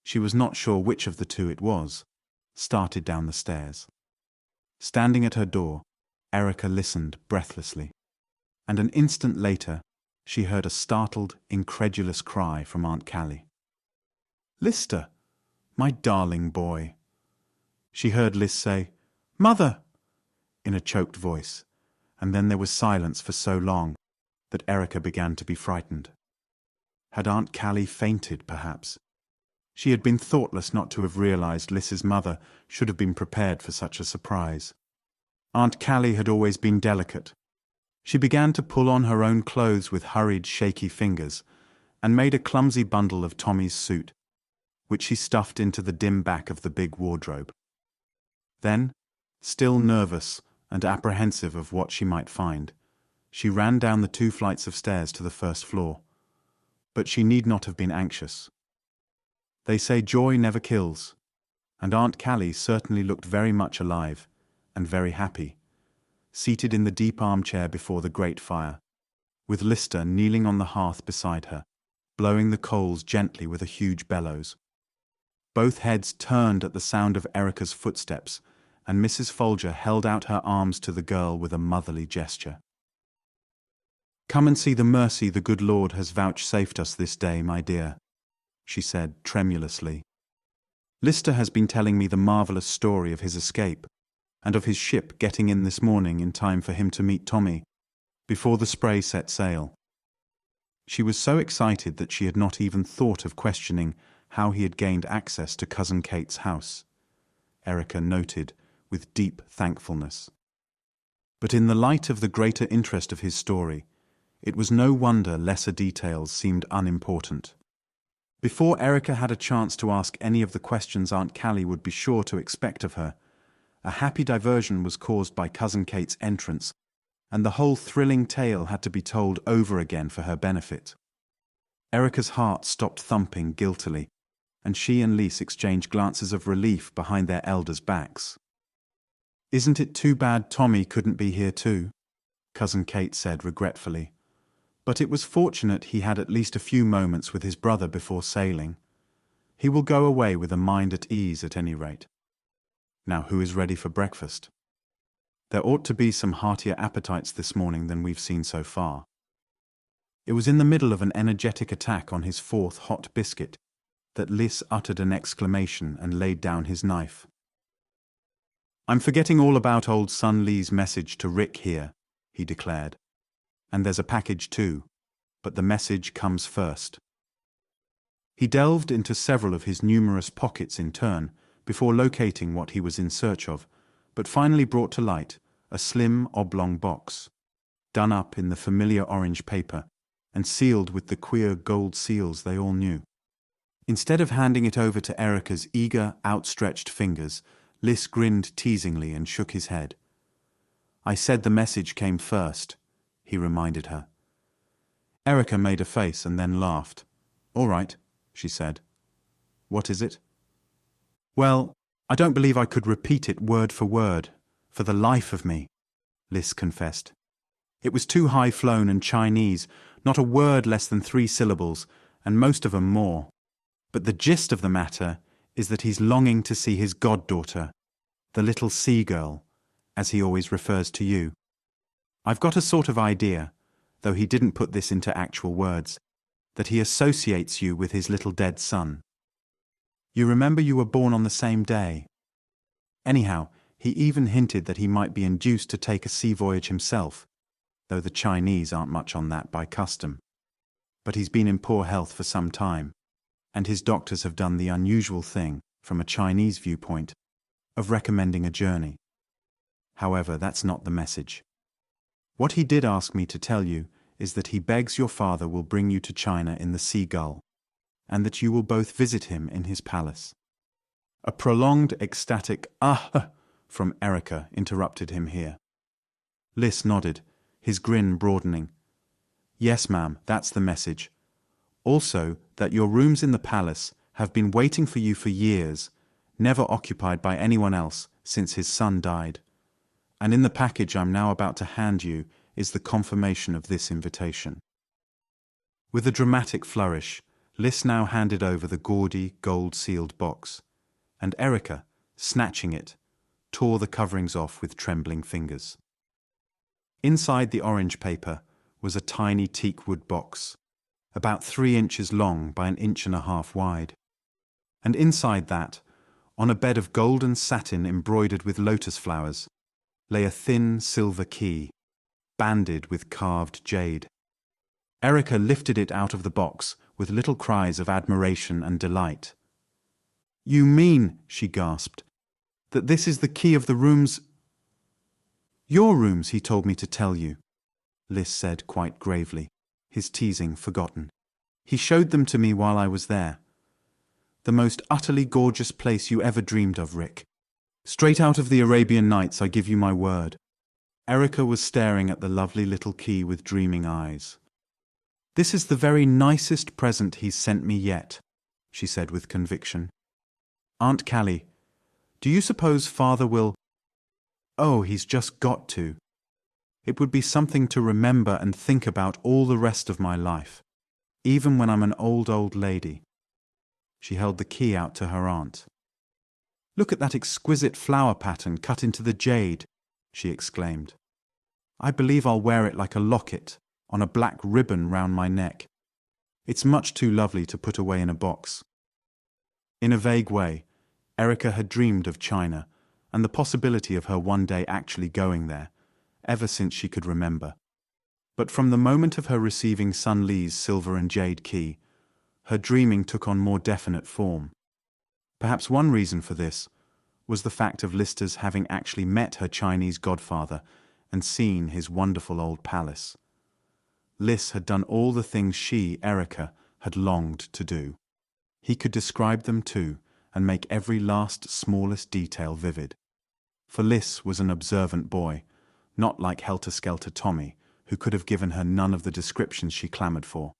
she was not sure which of the two it was, started down the stairs. Standing at her door, Erica listened breathlessly, and an instant later she heard a startled, incredulous cry from Aunt Callie. Lister, my darling boy. She heard Liss say, Mother, in a choked voice, and then there was silence for so long that Erica began to be frightened. Had Aunt Callie fainted, perhaps? She had been thoughtless not to have realized Liss's mother should have been prepared for such a surprise. Aunt Callie had always been delicate. She began to pull on her own clothes with hurried, shaky fingers, and made a clumsy bundle of Tommy's suit, which she stuffed into the dim back of the big wardrobe. Then, still nervous and apprehensive of what she might find, she ran down the 2 flights of stairs to the first floor. But she need not have been anxious. They say joy never kills, and Aunt Callie certainly looked very much alive and very happy, seated in the deep armchair before the great fire, with Lister kneeling on the hearth beside her, blowing the coals gently with a huge bellows. Both heads turned at the sound of Erica's footsteps, and Mrs. Folger held out her arms to the girl with a motherly gesture. "Come and see the mercy the good Lord has vouchsafed us this day, my dear," she said tremulously. "Lister has been telling me the marvelous story of his escape, and of his ship getting in this morning in time for him to meet Tommy, before the Spray set sail." She was so excited that she had not even thought of questioning how he had gained access to Cousin Kate's house, Erica noted with deep thankfulness. But in the light of the greater interest of his story, it was no wonder lesser details seemed unimportant. Before Erica had a chance to ask any of the questions Aunt Callie would be sure to expect of her, a happy diversion was caused by Cousin Kate's entrance, and the whole thrilling tale had to be told over again for her benefit. Erica's heart stopped thumping guiltily, and she and Liss exchanged glances of relief behind their elders' backs. "Isn't it too bad Tommy couldn't be here too?" Cousin Kate said regretfully. "But it was fortunate he had at least a few moments with his brother before sailing. He will go away with a mind at ease at any rate. Now who is ready for breakfast? There ought to be some heartier appetites this morning than we've seen so far." It was in the middle of an energetic attack on his 4th hot biscuit that Liss uttered an exclamation and laid down his knife. "I'm forgetting all about old son Lee's message to Rick here," he declared. "And there's a package too, but the message comes first." He delved into several of his numerous pockets in turn before locating what he was in search of, but finally brought to light a slim oblong box, done up in the familiar orange paper and sealed with the queer gold seals they all knew. Instead of handing it over to Erica's eager, outstretched fingers, Liss grinned teasingly and shook his head. "I said the message came first," he reminded her. Erica made a face and then laughed. "All right," she said. "What is it?" "Well, I don't believe I could repeat it word for the life of me," Liss confessed. "It was too high-flown and Chinese, not a word less than 3 syllables, and most of 'em more. But the gist of the matter is that he's longing to see his goddaughter, the little sea-girl, as he always refers to you. I've got a sort of idea, though he didn't put this into actual words, that he associates you with his little dead son. You remember you were born on the same day. Anyhow, he even hinted that he might be induced to take a sea voyage himself, though the Chinese aren't much on that by custom. But he's been in poor health for some time, and his doctors have done the unusual thing, from a Chinese viewpoint, of recommending a journey. However, that's not the message. What he did ask me to tell you is that he begs your father will bring you to China in the Seagull, and that you will both visit him in his palace." A prolonged, ecstatic "ah" from Erica interrupted him here. Liss nodded, his grin broadening. "Yes, ma'am, that's the message. Also, that your rooms in the palace have been waiting for you for years, never occupied by anyone else since his son died. And in the package I'm now about to hand you is the confirmation of this invitation." With a dramatic flourish, Liss now handed over the gaudy, gold-sealed box, and Erica, snatching it, tore the coverings off with trembling fingers. Inside the orange paper was a tiny teakwood box, about 3 inches long by 1.5 inches wide. And inside that, on a bed of golden satin embroidered with lotus flowers, lay a thin silver key, banded with carved jade. Erica lifted it out of the box with little cries of admiration and delight, You mean, she gasped, that this is the key of the rooms? Your rooms, he told me to tell you, Liss said quite gravely, his teasing forgotten. He showed them to me while I was there. The most utterly gorgeous place you ever dreamed of, Rick. Straight out of the Arabian Nights, I give you my word. Erica was staring at the lovely little key with dreaming eyes. This is the very nicest present he's sent me yet, she said with conviction. Aunt Callie, do you suppose Father will... Oh, he's just got to. It would be something to remember and think about all the rest of my life, even when I'm an old lady. She held the key out to her aunt. Look at that exquisite flower pattern cut into the jade, she exclaimed. I believe I'll wear it like a locket on a black ribbon round my neck. It's much too lovely to put away in a box. In a vague way, Erica had dreamed of China and the possibility of her one day actually going there, ever since she could remember. But from the moment of her receiving son Lee's silver and jade key, her dreaming took on more definite form. Perhaps one reason for this was the fact of Lister's having actually met her Chinese godfather and seen his wonderful old palace. Liss had done all the things she, Erica, had longed to do. He could describe them too, and make every last smallest detail vivid. For Liss was an observant boy, not like helter-skelter Tommy, who could have given her none of the descriptions she clamoured for.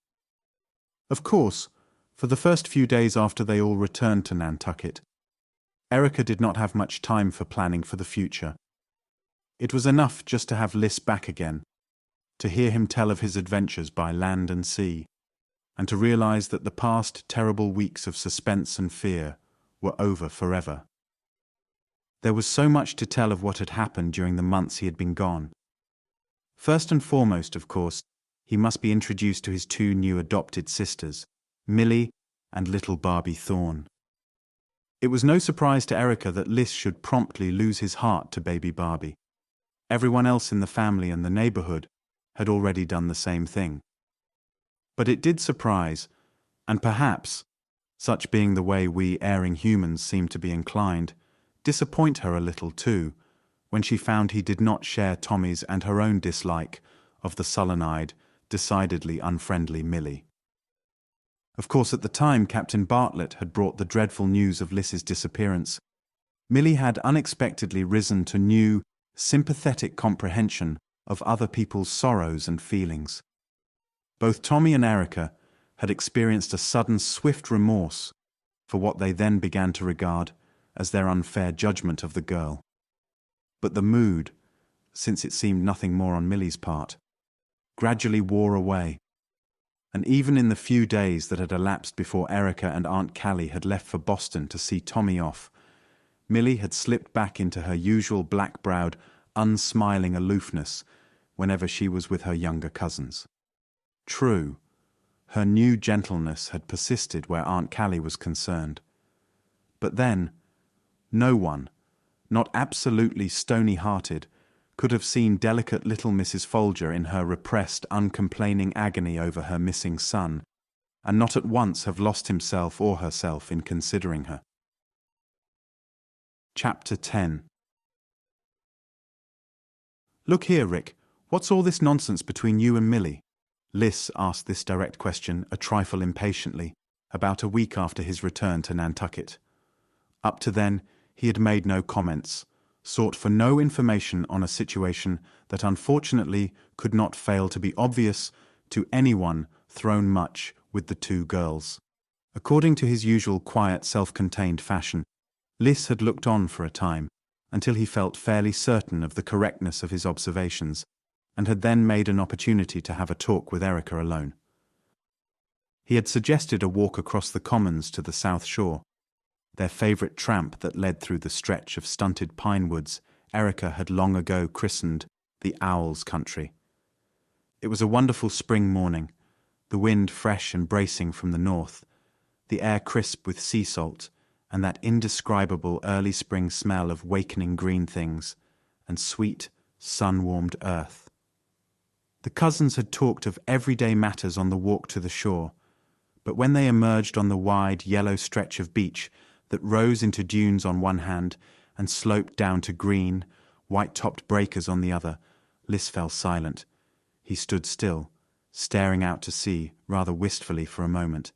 Of course, for the first few days after they all returned to Nantucket, Erica did not have much time for planning for the future. It was enough just to have Liss back again, to hear him tell of his adventures by land and sea, and to realize that the past terrible weeks of suspense and fear were over forever. There was so much to tell of what had happened during the months he had been gone. First and foremost, of course, he must be introduced to his two new adopted sisters, Millie and little Barbie Thorne. It was no surprise to Erica that Liss should promptly lose his heart to baby Barbie. Everyone else in the family and the neighborhood had already done the same thing. But it did surprise, and perhaps, such being the way we erring humans seem to be inclined, disappoint her a little too, when she found he did not share Tommy's and her own dislike of the sullen-eyed, decidedly unfriendly Millie. Of course, at the time Captain Bartlett had brought the dreadful news of Liss's disappearance, Millie had unexpectedly risen to new, sympathetic comprehension of other people's sorrows and feelings. Both Tommy and Erica had experienced a sudden, swift remorse for what they then began to regard as their unfair judgment of the girl. But the mood, since it seemed nothing more on Millie's part, gradually wore away, and even in the few days that had elapsed before Erica and Aunt Callie had left for Boston to see Tommy off, Millie had slipped back into her usual black-browed, unsmiling aloofness whenever she was with her younger cousins. True, her new gentleness had persisted where Aunt Callie was concerned. But then, no one, not absolutely stony-hearted, could have seen delicate little Mrs. Folger in her repressed, uncomplaining agony over her missing son, and not at once have lost himself or herself in considering her. Chapter 10. Look here, Rick, what's all this nonsense between you and Millie? Liss asked this direct question a trifle impatiently, about a week after his return to Nantucket. Up to then, he had made no comments, sought for no information on a situation that unfortunately could not fail to be obvious to anyone thrown much with the two girls. According to his usual quiet, self-contained fashion, Liss had looked on for a time, until he felt fairly certain of the correctness of his observations, and had then made an opportunity to have a talk with Erica alone. He had suggested a walk across the commons to the south shore, their favourite tramp that led through the stretch of stunted pine woods Erica had long ago christened the Owl's Country. It was a wonderful spring morning, the wind fresh and bracing from the north, the air crisp with sea salt, and that indescribable early spring smell of wakening green things and sweet, sun-warmed earth. The cousins had talked of everyday matters on the walk to the shore, but when they emerged on the wide, yellow stretch of beach that rose into dunes on one hand and sloped down to green, white-topped breakers on the other, Liss fell silent. He stood still, staring out to sea rather wistfully for a moment,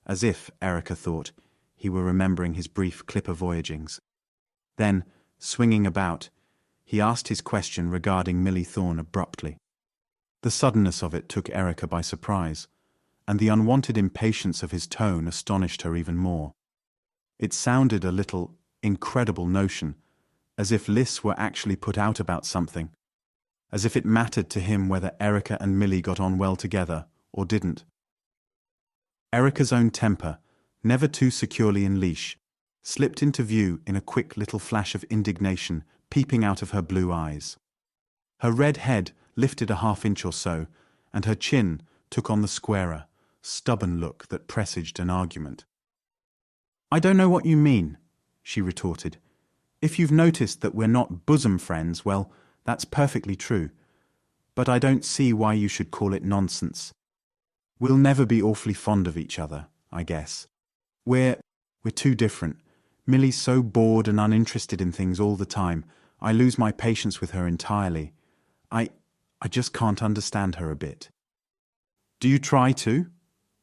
as if, Erica thought, he were remembering his brief clipper voyagings. Then, swinging about, he asked his question regarding Millie Thorne abruptly. The suddenness of it took Erica by surprise, and the unwanted impatience of his tone astonished her even more. It sounded a little incredible notion, as if Liss were actually put out about something, as if it mattered to him whether Erica and Millie got on well together or didn't. Erica's own temper, never too securely in leash, slipped into view in a quick little flash of indignation peeping out of her blue eyes. Her red head lifted a half-inch or so, and her chin took on the squarer, stubborn look that presaged an argument. "I don't know what you mean," she retorted. "If you've noticed that we're not bosom friends, well, that's perfectly true. But I don't see why you should call it nonsense. We'll never be awfully fond of each other, I guess. We're too different. Millie's so bored and uninterested in things all the time, I lose my patience with her entirely. I just can't understand her a bit." "Do you try to?"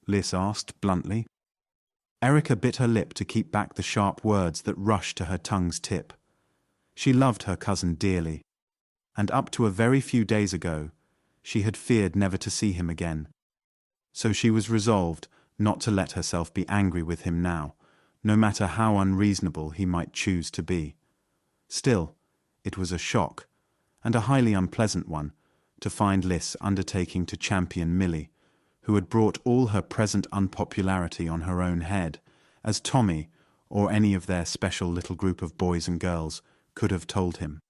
Liss asked bluntly. Erica bit her lip to keep back the sharp words that rushed to her tongue's tip. She loved her cousin dearly, and up to a very few days ago, she had feared never to see him again. So she was resolved not to let herself be angry with him now, no matter how unreasonable he might choose to be. Still, it was a shock, and a highly unpleasant one, to find Liss undertaking to champion Millie, who had brought all her present unpopularity on her own head, as Tommy, or any of their special little group of boys and girls, could have told him.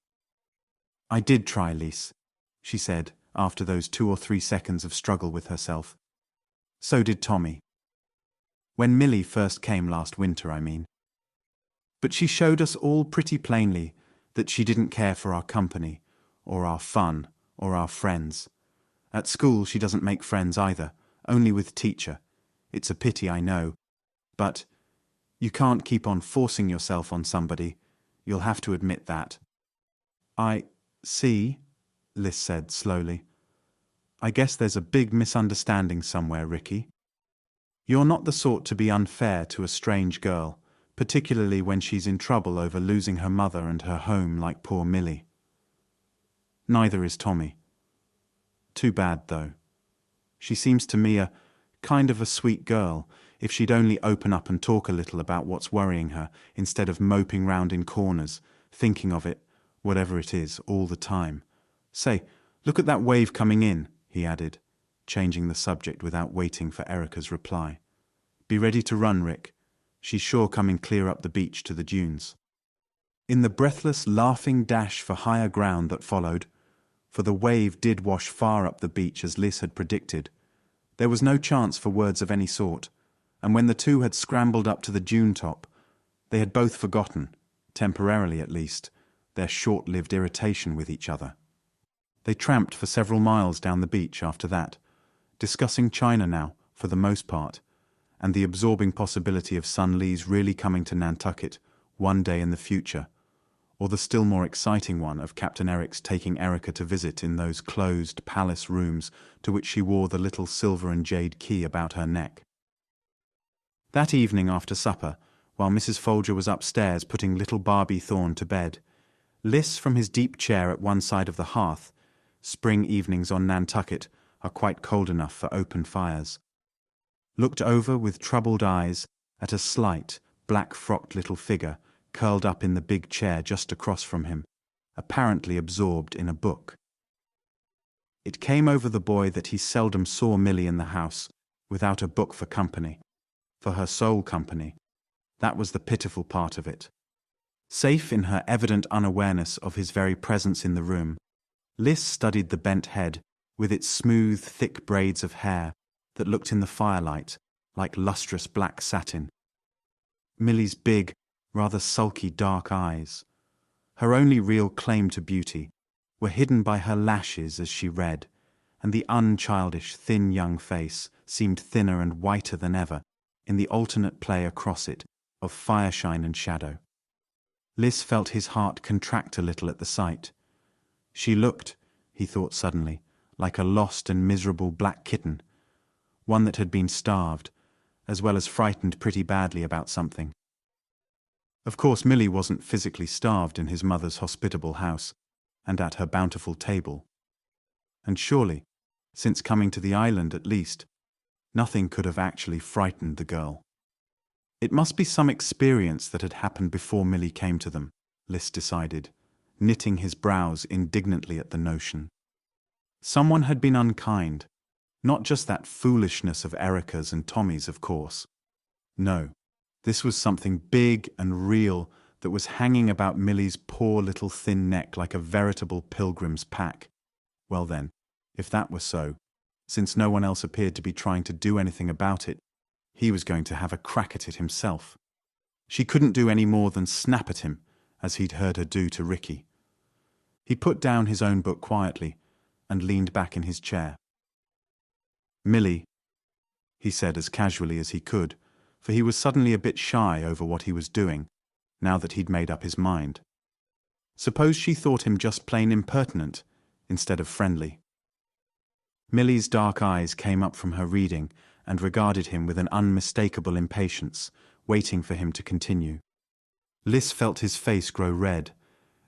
"I did try, Liss," she said, after those 2 or 3 seconds of struggle with herself. "So did Tommy. When Millie first came last winter, I mean. But she showed us all pretty plainly that she didn't care for our company, or our fun, or our friends. At school she doesn't make friends either, only with teacher. It's a pity, I know. But you can't keep on forcing yourself on somebody. You'll have to admit that." "I see," Liss said slowly. "I guess there's a big misunderstanding somewhere, Ricky. You're not the sort to be unfair to a strange girl, particularly when she's in trouble over losing her mother and her home like poor Millie. Neither is Tommy. Too bad, though. She seems to me a kind of a sweet girl, if she'd only open up and talk a little about what's worrying her, instead of moping round in corners, thinking of it, whatever it is, all the time. Say, look at that wave coming in," he added, changing the subject without waiting for Erica's reply. "Be ready to run, Rick. She's sure coming clear up the beach to the dunes." In the breathless, laughing dash for higher ground that followed, for the wave did wash far up the beach as Liss had predicted, there was no chance for words of any sort, and when the two had scrambled up to the dune top, they had both forgotten, temporarily at least, their short-lived irritation with each other. They tramped for several miles down the beach after that, discussing China now, for the most part, and the absorbing possibility of Sun Lee's really coming to Nantucket one day in the future, or the still more exciting one of Captain Eric's taking Erica to visit in those closed palace rooms to which she wore the little silver and jade key about her neck. That evening after supper, while Mrs. Folger was upstairs putting little Barbie Thorne to bed, Liss, from his deep chair at one side of the hearth — spring evenings on Nantucket are quite cold enough for open fires — looked over with troubled eyes at a slight, black-frocked little figure curled up in the big chair just across from him, apparently absorbed in a book. It came over the boy that he seldom saw Millie in the house without a book for company, for her sole company. That was the pitiful part of it. Safe in her evident unawareness of his very presence in the room, Liss studied the bent head with its smooth, thick braids of hair that looked in the firelight like lustrous black satin. Millie's big, rather sulky dark eyes, her only real claim to beauty, were hidden by her lashes as she read, and the unchildish, thin young face seemed thinner and whiter than ever in the alternate play across it of fireshine and shadow. Liss felt his heart contract a little at the sight. She looked, he thought suddenly, like a lost and miserable black kitten, one that had been starved, as well as frightened pretty badly about something. Of course, Millie wasn't physically starved in his mother's hospitable house and at her bountiful table. And surely, since coming to the island at least, nothing could have actually frightened the girl. It must be some experience that had happened before Millie came to them, Liss decided, knitting his brows indignantly at the notion. Someone had been unkind, not just that foolishness of Erica's and Tommy's, of course. No, this was something big and real that was hanging about Millie's poor little thin neck like a veritable pilgrim's pack. Well then, if that were so, since no one else appeared to be trying to do anything about it, he was going to have a crack at it himself. She couldn't do any more than snap at him, as he'd heard her do to Ricky. He put down his own book quietly and leaned back in his chair. "Millie," he said as casually as he could, for he was suddenly a bit shy over what he was doing, now that he'd made up his mind. Suppose she thought him just plain impertinent, instead of friendly. Millie's dark eyes came up from her reading and regarded him with an unmistakable impatience, waiting for him to continue. Liss felt his face grow red,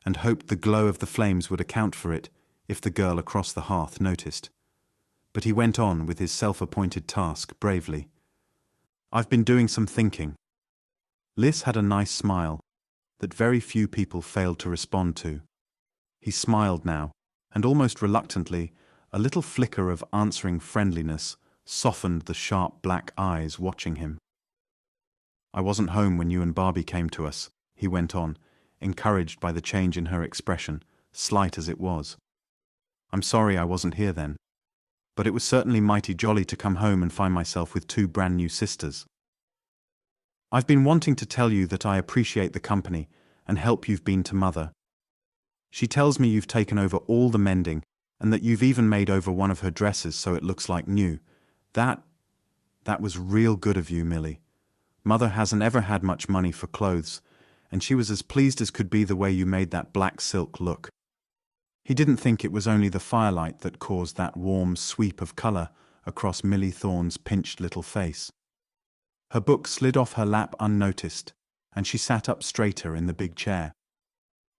and hoped the glow of the flames would account for it if the girl across the hearth noticed. But he went on with his self-appointed task bravely. "I've been doing some thinking." Liss had a nice smile that very few people failed to respond to. He smiled now, and almost reluctantly, a little flicker of answering friendliness softened the sharp black eyes watching him. "I wasn't home when you and Barbie came to us," he went on, encouraged by the change in her expression, slight as it was. "I'm sorry I wasn't here then. But it was certainly mighty jolly to come home and find myself with two brand new sisters. I've been wanting to tell you that I appreciate the company and help you've been to Mother. She tells me you've taken over all the mending and that you've even made over one of her dresses so it looks like new. That was real good of you, Millie. Mother hasn't ever had much money for clothes, and she was as pleased as could be the way you made that black silk look." He didn't think it was only the firelight that caused that warm sweep of colour across Millie Thorne's pinched little face. Her book slid off her lap unnoticed, and she sat up straighter in the big chair.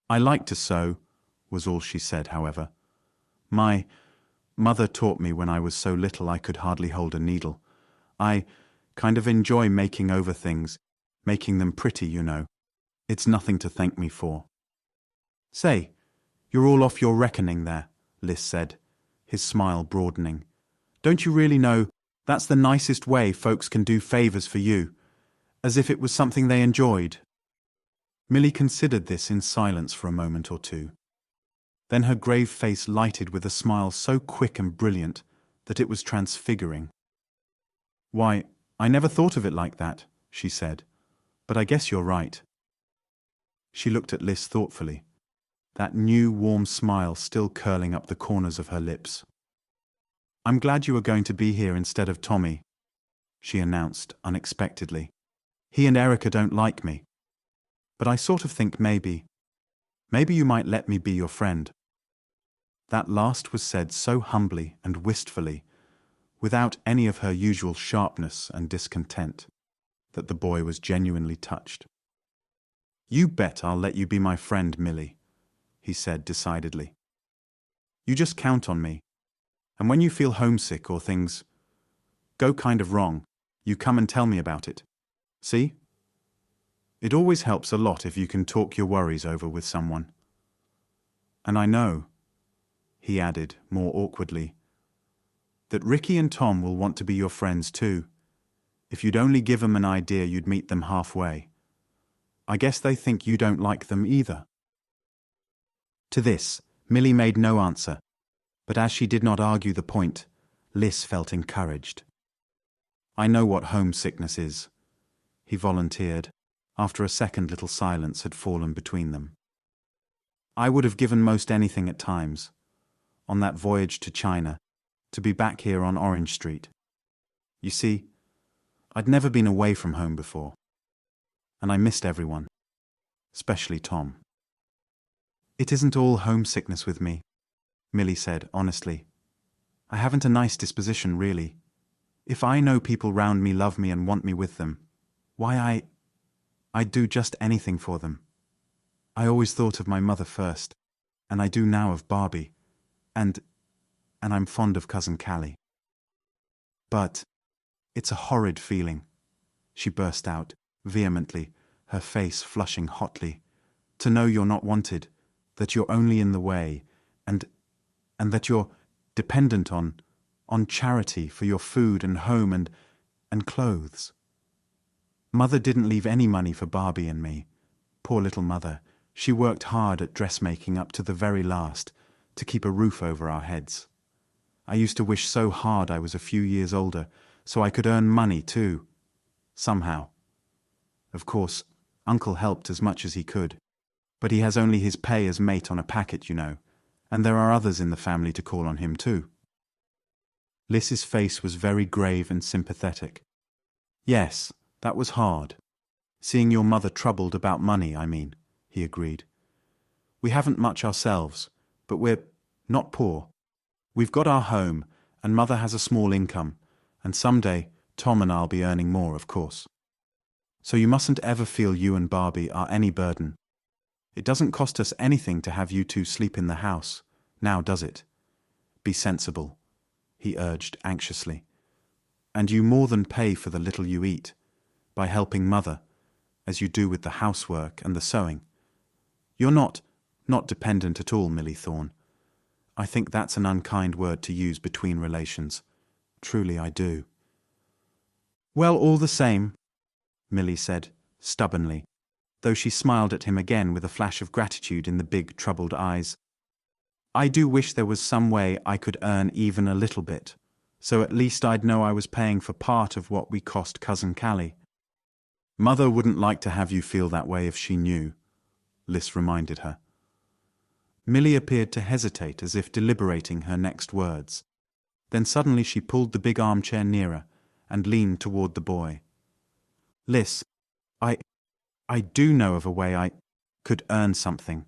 "I like to sew," was all she said, however. "My mother taught me when I was so little I could hardly hold a needle. I kind of enjoy making over things, making them pretty, you know. It's nothing to thank me for." "Say, you're all off your reckoning there," Liss said, his smile broadening. "Don't you really know that's the nicest way folks can do favours for you, as if it was something they enjoyed?" Millie considered this in silence for a moment or two. Then her grave face lighted with a smile so quick and brilliant that it was transfiguring. "Why, I never thought of it like that," she said, "but I guess you're right." She looked at Liss thoughtfully, that new warm smile still curling up the corners of her lips. "I'm glad you are going to be here instead of Tommy," she announced unexpectedly. "He and Erica don't like me. But I sort of think maybe you might let me be your friend." That last was said so humbly and wistfully, without any of her usual sharpness and discontent, that the boy was genuinely touched. "You bet I'll let you be my friend, Millie," he said decidedly. "You just count on me, and when you feel homesick or things go kind of wrong, you come and tell me about it. See? It always helps a lot if you can talk your worries over with someone. And I know," he added more awkwardly, "that Ricky and Tom will want to be your friends too. If you'd only give them an idea you'd meet them halfway. I guess they think you don't like them either." To this, Millie made no answer, but as she did not argue the point, Liss felt encouraged. "I know what homesickness is," he volunteered, after a second little silence had fallen between them. "I would have given most anything at times, on that voyage to China, to be back here on Orange Street. You see, I'd never been away from home before. and I missed everyone, especially Tom. It isn't all homesickness with me, Millie said honestly. I haven't a nice disposition, really. If I know people round me love me and want me with them, why I'd do just anything for them. I always thought of my mother first, and I do now of Barbie, and I'm fond of Cousin Callie. But it's a horrid feeling, she burst out, vehemently, her face flushing hotly, to know you're not wanted, that you're only in the way, and that you're dependent on charity for your food and home and clothes. Mother didn't leave any money for Barbie and me. Poor little mother, she worked hard at dressmaking up to the very last, to keep a roof over our heads. I used to wish so hard I was a few years older, so I could earn money too. Somehow. Of course, Uncle helped as much as he could, but he has only his pay as mate on a packet, you know, and there are others in the family to call on him too. Liss's face was very grave and sympathetic. Yes, that was hard. Seeing your mother troubled about money, I mean, he agreed. We haven't much ourselves, but we're not poor. We've got our home, and Mother has a small income, and someday Tom and I'll be earning more, of course. So you mustn't ever feel you and Barbie are any burden. It doesn't cost us anything to have you two sleep in the house, now does it? Be sensible, he urged anxiously. And you more than pay for the little you eat, by helping Mother, as you do with the housework and the sewing. You're not dependent at all, Millie Thorne. I think that's an unkind word to use between relations. Truly I do. Well, all the same, Millie said, stubbornly, though she smiled at him again with a flash of gratitude in the big, troubled eyes. I do wish there was some way I could earn even a little bit, so at least I'd know I was paying for part of what we cost Cousin Callie. Mother wouldn't like to have you feel that way if she knew, Liss reminded her. Millie appeared to hesitate as if deliberating her next words. Then suddenly she pulled the big armchair nearer and leaned toward the boy. Liss, I do know of a way I could earn something.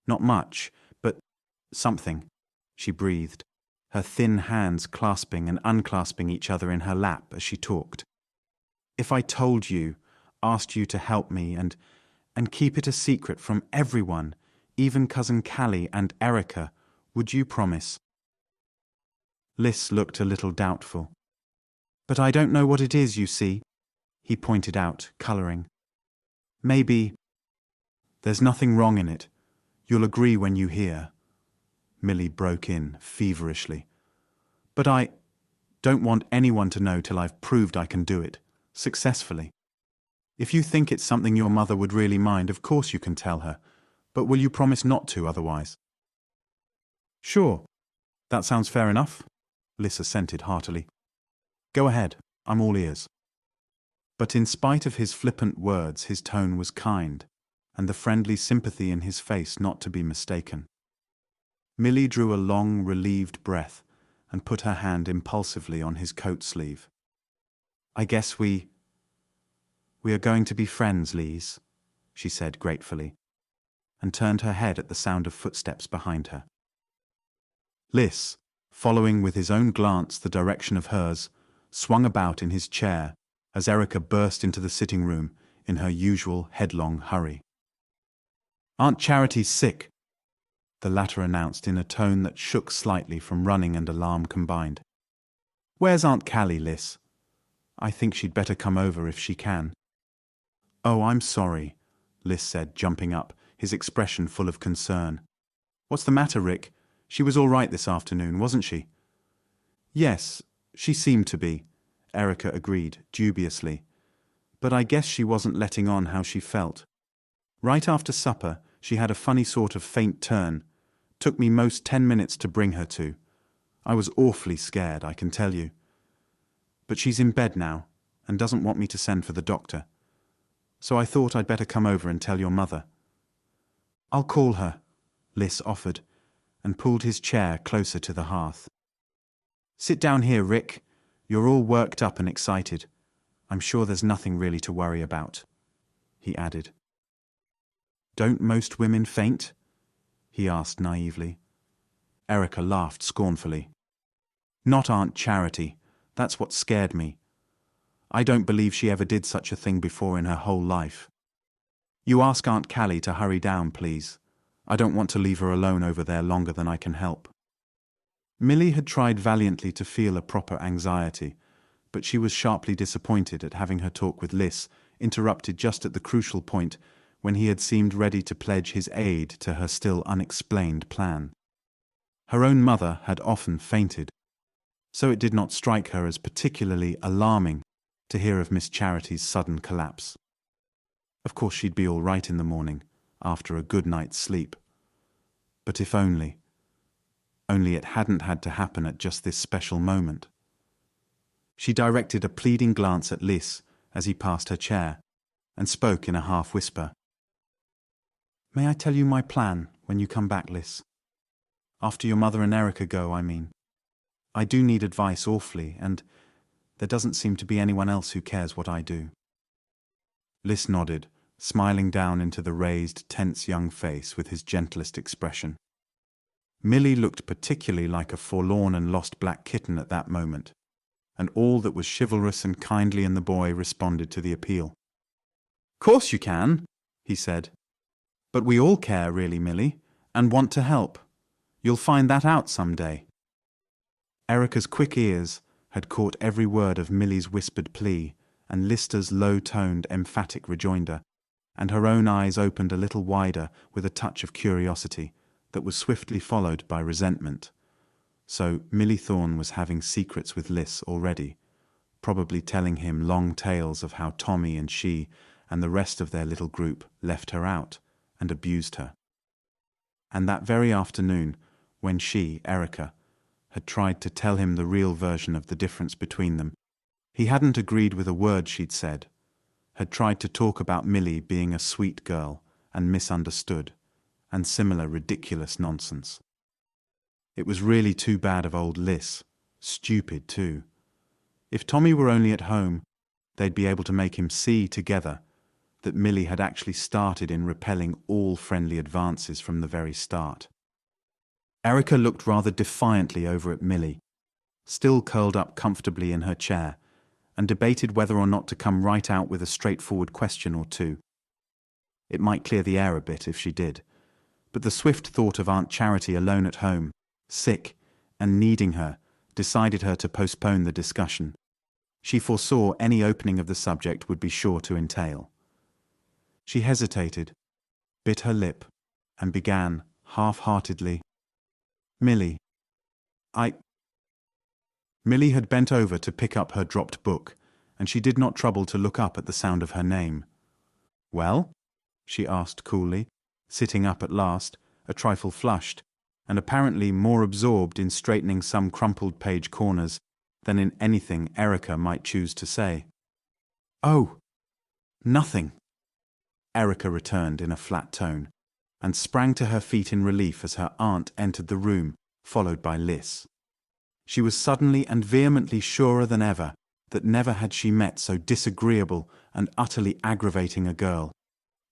Not much, but something, she breathed, her thin hands clasping and unclasping each other in her lap as she talked. If I told you, asked you to help me and keep it a secret from everyone, even Cousin Callie and Erica, would you promise? Liss looked a little doubtful. But I don't know what it is, you see, he pointed out, colouring. Maybe. There's nothing wrong in it. You'll agree when you hear. Millie broke in feverishly. But I don't want anyone to know till I've proved I can do it, successfully. If you think it's something your mother would really mind, of course you can tell her, but will you promise not to otherwise? Sure. That sounds fair enough, Liss assented heartily. Go ahead, I'm all ears. But in spite of his flippant words, his tone was kind, and the friendly sympathy in his face not to be mistaken. Millie drew a long, relieved breath and put her hand impulsively on his coat sleeve. I guess we are going to be friends, Liss, she said gratefully, and turned her head at the sound of footsteps behind her. Liss, following with his own glance the direction of hers, swung about in his chair as Erica burst into the sitting room in her usual headlong hurry. Aunt Charity's sick, the latter announced in a tone that shook slightly from running and alarm combined. Where's Aunt Callie, Liss? I think she'd better come over if she can. Oh, I'm sorry, Liss said, jumping up, his expression full of concern. What's the matter, Rick? She was all right this afternoon, wasn't she? Yes, she seemed to be, Erica agreed, dubiously. But I guess she wasn't letting on how she felt. Right after supper, she had a funny sort of faint turn. Took me most 10 minutes to bring her to. I was awfully scared, I can tell you. But she's in bed now, and doesn't want me to send for the doctor. So I thought I'd better come over and tell your mother. I'll call her, Liss offered, and pulled his chair closer to the hearth. Sit down here, Rick. You're all worked up and excited. I'm sure there's nothing really to worry about. he added. "Don't most women faint?" he asked naively. Erica laughed scornfully. "Not Aunt Charity. That's what scared me. I don't believe she ever did such a thing before in her whole life. You ask Aunt Callie to hurry down, please. I don't want to leave her alone over there longer than I can help." Millie had tried valiantly to feel a proper anxiety, but she was sharply disappointed at having her talk with Liss interrupted just at the crucial point when he had seemed ready to pledge his aid to her still unexplained plan. Her own mother had often fainted, so it did not strike her as particularly alarming to hear of Miss Charity's sudden collapse. Of course she'd be all right in the morning, after a good night's sleep. But if only it hadn't had to happen at just this special moment. She directed a pleading glance at Liss as he passed her chair, and spoke in a half-whisper. "May I tell you my plan when you come back, Liss? After your mother and Erica go, I mean. I do need advice awfully, and there doesn't seem to be anyone else who cares what I do." Liss nodded, smiling down into the raised, tense young face with his gentlest expression. Millie looked particularly like a forlorn and lost black kitten at that moment, and all that was chivalrous and kindly in the boy responded to the appeal. "Course you can," he said. "But we all care, really, Millie, and want to help. You'll find that out some day." Erica's quick ears had caught every word of Millie's whispered plea and Lister's low-toned, emphatic rejoinder, and her own eyes opened a little wider with a touch of curiosity that was swiftly followed by resentment. So Millie Thorne was having secrets with Liss already, probably telling him long tales of how Tommy and she and the rest of their little group left her out and abused her. And that very afternoon, when she, Erica, had tried to tell him the real version of the difference between them, he hadn't agreed with a word she'd said, had tried to talk about Millie being a sweet girl and misunderstood, and similar ridiculous nonsense. It was really too bad of old Liss, stupid too. If Tommy were only at home, they'd be able to make him see together that Millie had actually started in repelling all friendly advances from the very start. Erica looked rather defiantly over at Millie, still curled up comfortably in her chair, and debated whether or not to come right out with a straightforward question or two. It might clear the air a bit if she did, but the swift thought of Aunt Charity alone at home, sick, and needing her, decided her to postpone the discussion. She foresaw any opening of the subject would be sure to entail. She hesitated, bit her lip, and began, half-heartedly, "Millie, Millie had bent over to pick up her dropped book, and she did not trouble to look up at the sound of her name. "Well?" she asked coolly, sitting up at last, a trifle flushed, and apparently more absorbed in straightening some crumpled page corners than in anything Erica might choose to say. "Oh, nothing," Erica returned in a flat tone, and sprang to her feet in relief as her aunt entered the room, followed by Liss. She was suddenly and vehemently surer than ever that never had she met so disagreeable and utterly aggravating a girl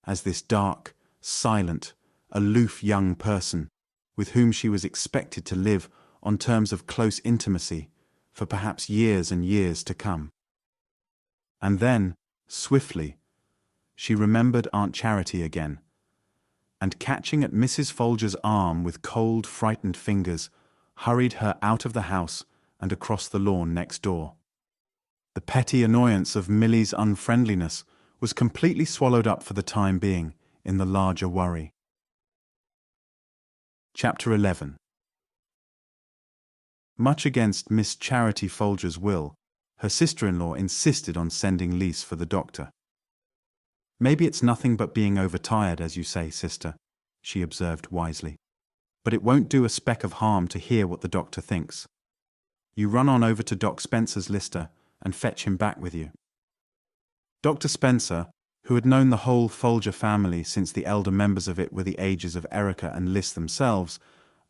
as this dark, silent, aloof young person with whom she was expected to live on terms of close intimacy for perhaps years and years to come. And then, swiftly, she remembered Aunt Charity again, and catching at Mrs. Folger's arm with cold, frightened fingers, hurried her out of the house and across the lawn next door. The petty annoyance of Millie's unfriendliness was completely swallowed up for the time being in the larger worry. Chapter 11. Much against Miss Charity Folger's will, her sister-in-law insisted on sending Liss for the doctor. "Maybe it's nothing but being overtired, as you say, sister," she observed wisely. "But it won't do a speck of harm to hear what the doctor thinks. You run on over to Doc Spencer's, Lister, and fetch him back with you." Dr. Spencer, who had known the whole Folger family since the elder members of it were the ages of Erica and Liss themselves,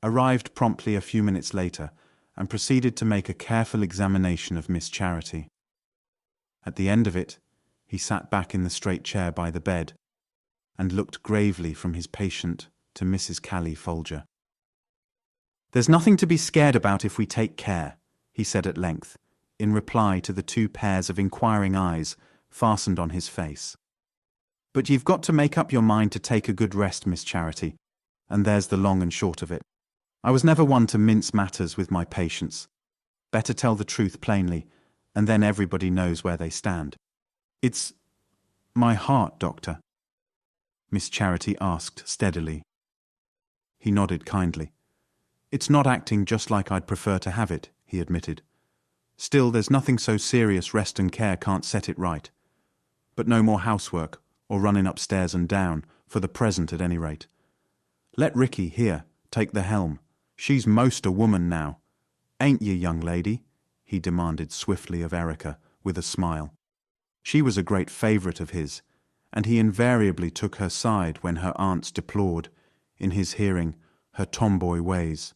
arrived promptly a few minutes later and proceeded to make a careful examination of Miss Charity. At the end of it, He sat back in the straight chair by the bed and looked gravely from his patient to Mrs. Callie Folger. "There's nothing to be scared about if we take care," he said at length, in reply to the two pairs of inquiring eyes fastened on his face. "But you've got to make up your mind to take a good rest, Miss Charity, and there's the long and short of it. I was never one to mince matters with my patients. Better tell the truth plainly, and then everybody knows where they stand." "It's my heart, Doctor," Miss Charity asked steadily. He nodded kindly. "It's not acting just like I'd prefer to have it," he admitted. "Still, there's nothing so serious rest and care can't set it right. But no more housework, or running upstairs and down, for the present at any rate. Let Ricky, here, take the helm. She's most a woman now. Ain't you, young lady?" he demanded swiftly of Erica, with a smile. She was a great favourite of his, and he invariably took her side when her aunts deplored, in his hearing, her tomboy ways,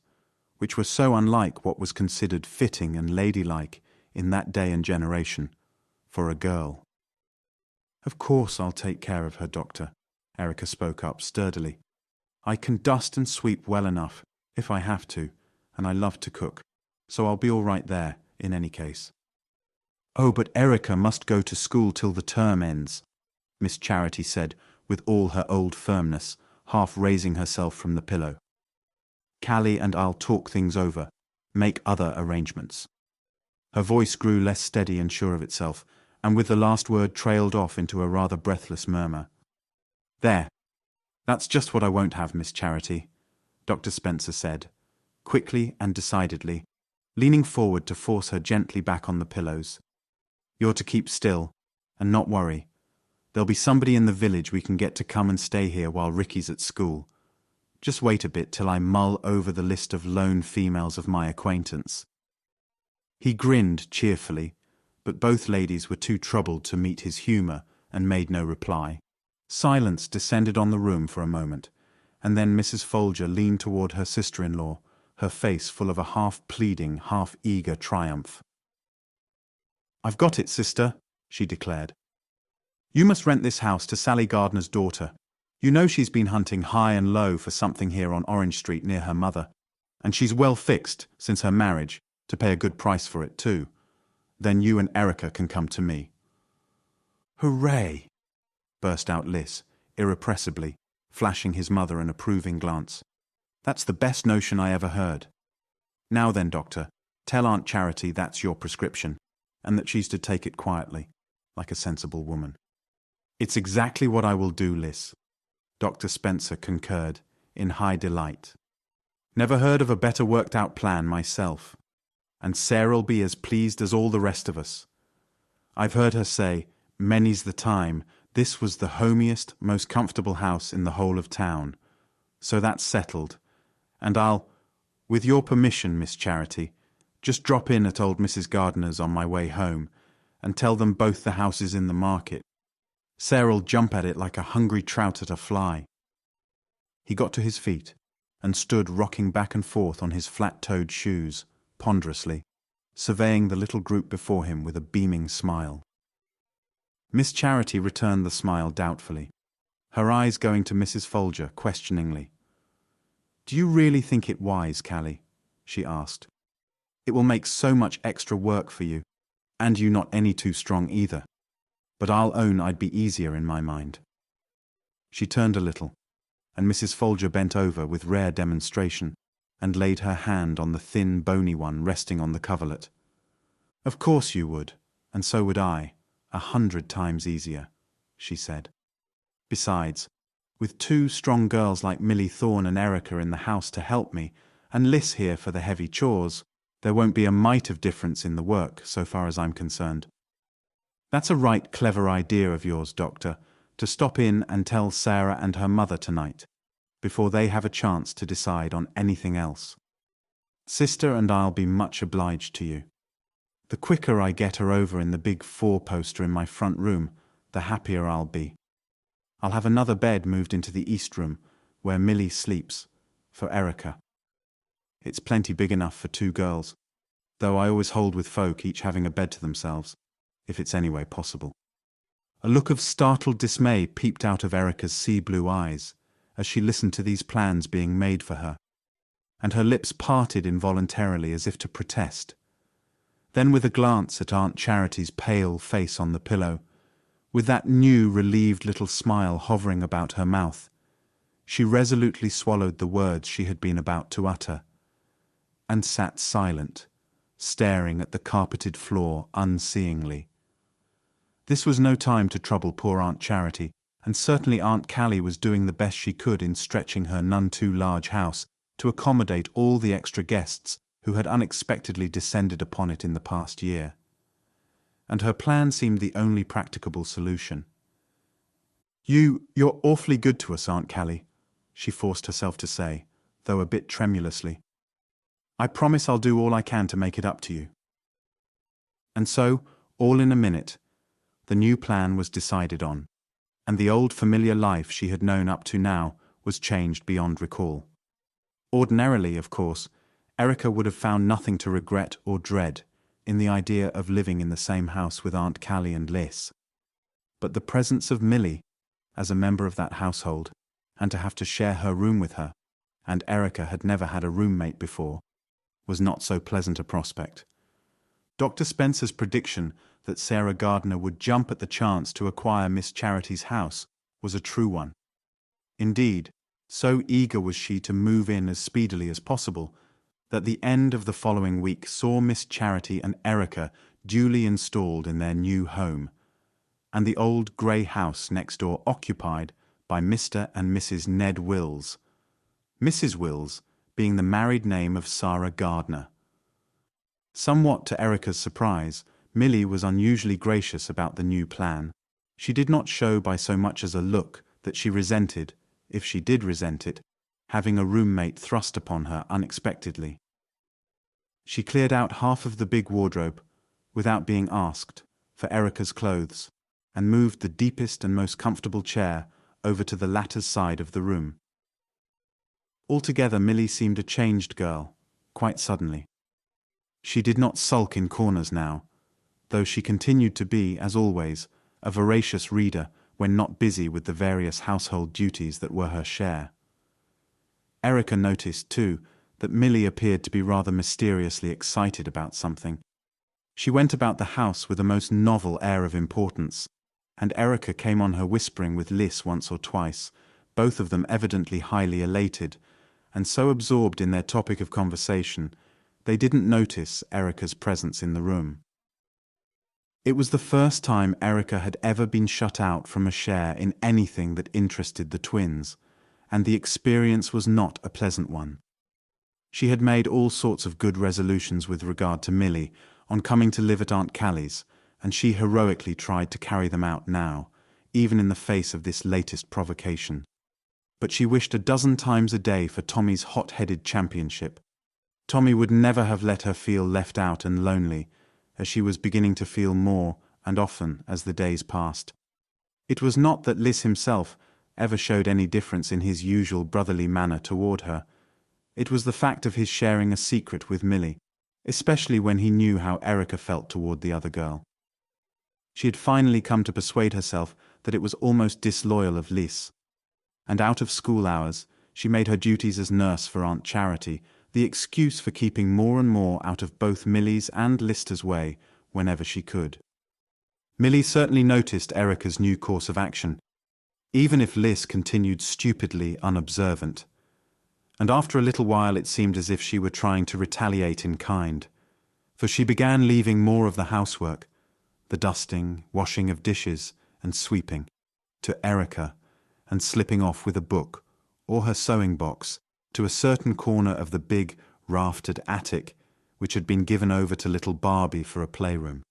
which were so unlike what was considered fitting and ladylike in that day and generation, for a girl. "Of course I'll take care of her, Doctor," Erica spoke up sturdily. "I can dust and sweep well enough, if I have to, and I love to cook, so I'll be all right there, in any case." "Oh, but Erica must go to school till the term ends," Miss Charity said, with all her old firmness, half raising herself from the pillow. "Callie and I'll talk things over, make other arrangements." Her voice grew less steady and sure of itself, and with the last word trailed off into a rather breathless murmur. "There, that's just what I won't have, Miss Charity," Dr. Spencer said, quickly and decidedly, leaning forward to force her gently back on the pillows. "You're to keep still, and not worry. There'll be somebody in the village we can get to come and stay here while Ricky's at school. Just wait a bit till I mull over the list of lone females of my acquaintance." He grinned cheerfully, but both ladies were too troubled to meet his humour and made no reply. Silence descended on the room for a moment, and then Mrs. Folger leaned toward her sister-in-law, her face full of a half-pleading, half-eager triumph. "I've got it, sister," she declared. "You must rent this house to Sally Gardner's daughter. You know she's been hunting high and low for something here on Orange Street near her mother, and she's well fixed, since her marriage, to pay a good price for it too. Then you and Erica can come to me." "Hooray!" burst out Liss, irrepressibly, flashing his mother an approving glance. "That's the best notion I ever heard. Now then, Doctor, tell Aunt Charity that's your prescription, and that she's to take it quietly, like a sensible woman." "It's exactly what I will do, Liss," Dr. Spencer concurred, in high delight. "Never heard of a better worked-out plan myself. And Sarah'll be as pleased as all the rest of us. I've heard her say, many's the time, this was the homiest, most comfortable house in the whole of town. So that's settled, and I'll, with your permission, Miss Charity, just drop in at old Mrs. Gardner's on my way home, and tell them both the house is in the market. Sarah'll jump at it like a hungry trout at a fly." He got to his feet, and stood rocking back and forth on his flat-toed shoes, ponderously, surveying the little group before him with a beaming smile. Miss Charity returned the smile doubtfully, her eyes going to Mrs. Folger questioningly. "Do you really think it wise, Callie?" she asked. "It will make so much extra work for you, and you not any too strong either. But I'll own I'd be easier in my mind." She turned a little, and Mrs. Folger bent over with rare demonstration, and laid her hand on the thin, bony one resting on the coverlet. "Of course you would, and so would I, 100 times easier," she said. "Besides, with 2 strong girls like Millie Thorne and Erica in the house to help me, and Liss here for the heavy chores, there won't be a mite of difference in the work, so far as I'm concerned. That's a right clever idea of yours, Doctor, to stop in and tell Sarah and her mother tonight, before they have a chance to decide on anything else. Sister and I'll be much obliged to you. The quicker I get her over in the big 4-poster in my front room, the happier I'll be. I'll have another bed moved into the east room, where Millie sleeps, for Erica. It's plenty big enough for 2 girls, though I always hold with folk each having a bed to themselves, if it's any way possible." A look of startled dismay peeped out of Erica's sea-blue eyes as she listened to these plans being made for her, and her lips parted involuntarily as if to protest. Then, with a glance at Aunt Charity's pale face on the pillow, with that new, relieved little smile hovering about her mouth, she resolutely swallowed the words she had been about to utter, and sat silent, staring at the carpeted floor unseeingly. This was no time to trouble poor Aunt Charity, and certainly Aunt Callie was doing the best she could in stretching her none-too-large house to accommodate all the extra guests who had unexpectedly descended upon it in the past year. And her plan seemed the only practicable solution. You're awfully good to us, Aunt Callie," she forced herself to say, though a bit tremulously. "I promise I'll do all I can to make it up to you." And so, all in a minute, the new plan was decided on, and the old familiar life she had known up to now was changed beyond recall. Ordinarily, of course, Erica would have found nothing to regret or dread in the idea of living in the same house with Aunt Callie and Liss. But the presence of Millie, as a member of that household, and to have to share her room with her, and Erica had never had a roommate before, was not so pleasant a prospect. Dr. Spencer's prediction that Sarah Gardner would jump at the chance to acquire Miss Charity's house was a true one. Indeed, so eager was she to move in as speedily as possible that the end of the following week saw Miss Charity and Erica duly installed in their new home, and the old grey house next door occupied by Mr. and Mrs. Ned Wills, Mrs. Wills being the married name of Sarah Gardner. Somewhat to Erica's surprise, Millie was unusually gracious about the new plan. She did not show by so much as a look that she resented, if she did resent it, having a roommate thrust upon her unexpectedly. She cleared out half of the big wardrobe, without being asked, for Erica's clothes, and moved the deepest and most comfortable chair over to the latter's side of the room. Altogether, Millie seemed a changed girl, quite suddenly. She did not sulk in corners now, though she continued to be, as always, a voracious reader when not busy with the various household duties that were her share. Erica noticed, too, that Millie appeared to be rather mysteriously excited about something. She went about the house with a most novel air of importance, and Erica came on her whispering with Liss once or twice, both of them evidently highly elated, and so absorbed in their topic of conversation, they didn't notice Erica's presence in the room. It was the first time Erica had ever been shut out from a share in anything that interested the twins, and the experience was not a pleasant one. She had made all sorts of good resolutions with regard to Millie on coming to live at Aunt Callie's, and she heroically tried to carry them out now, even in the face of this latest provocation. But she wished a dozen times a day for Tommy's hot-headed championship. Tommy would never have let her feel left out and lonely, as she was beginning to feel more and often as the days passed. It was not that Liss himself ever showed any difference in his usual brotherly manner toward her. It was the fact of his sharing a secret with Millie, especially when he knew how Erica felt toward the other girl. She had finally come to persuade herself that it was almost disloyal of Liss, and out of school hours she made her duties as nurse for Aunt Charity the excuse for keeping more and more out of both Millie's and Lister's way whenever she could. Millie certainly noticed Erica's new course of action, even if Liss continued stupidly unobservant, and after a little while it seemed as if she were trying to retaliate in kind, for she began leaving more of the housework, the dusting, washing of dishes, and sweeping, to Erica, and slipping off with a book, or her sewing box, to a certain corner of the big, raftered attic, which had been given over to little Barbie for a playroom.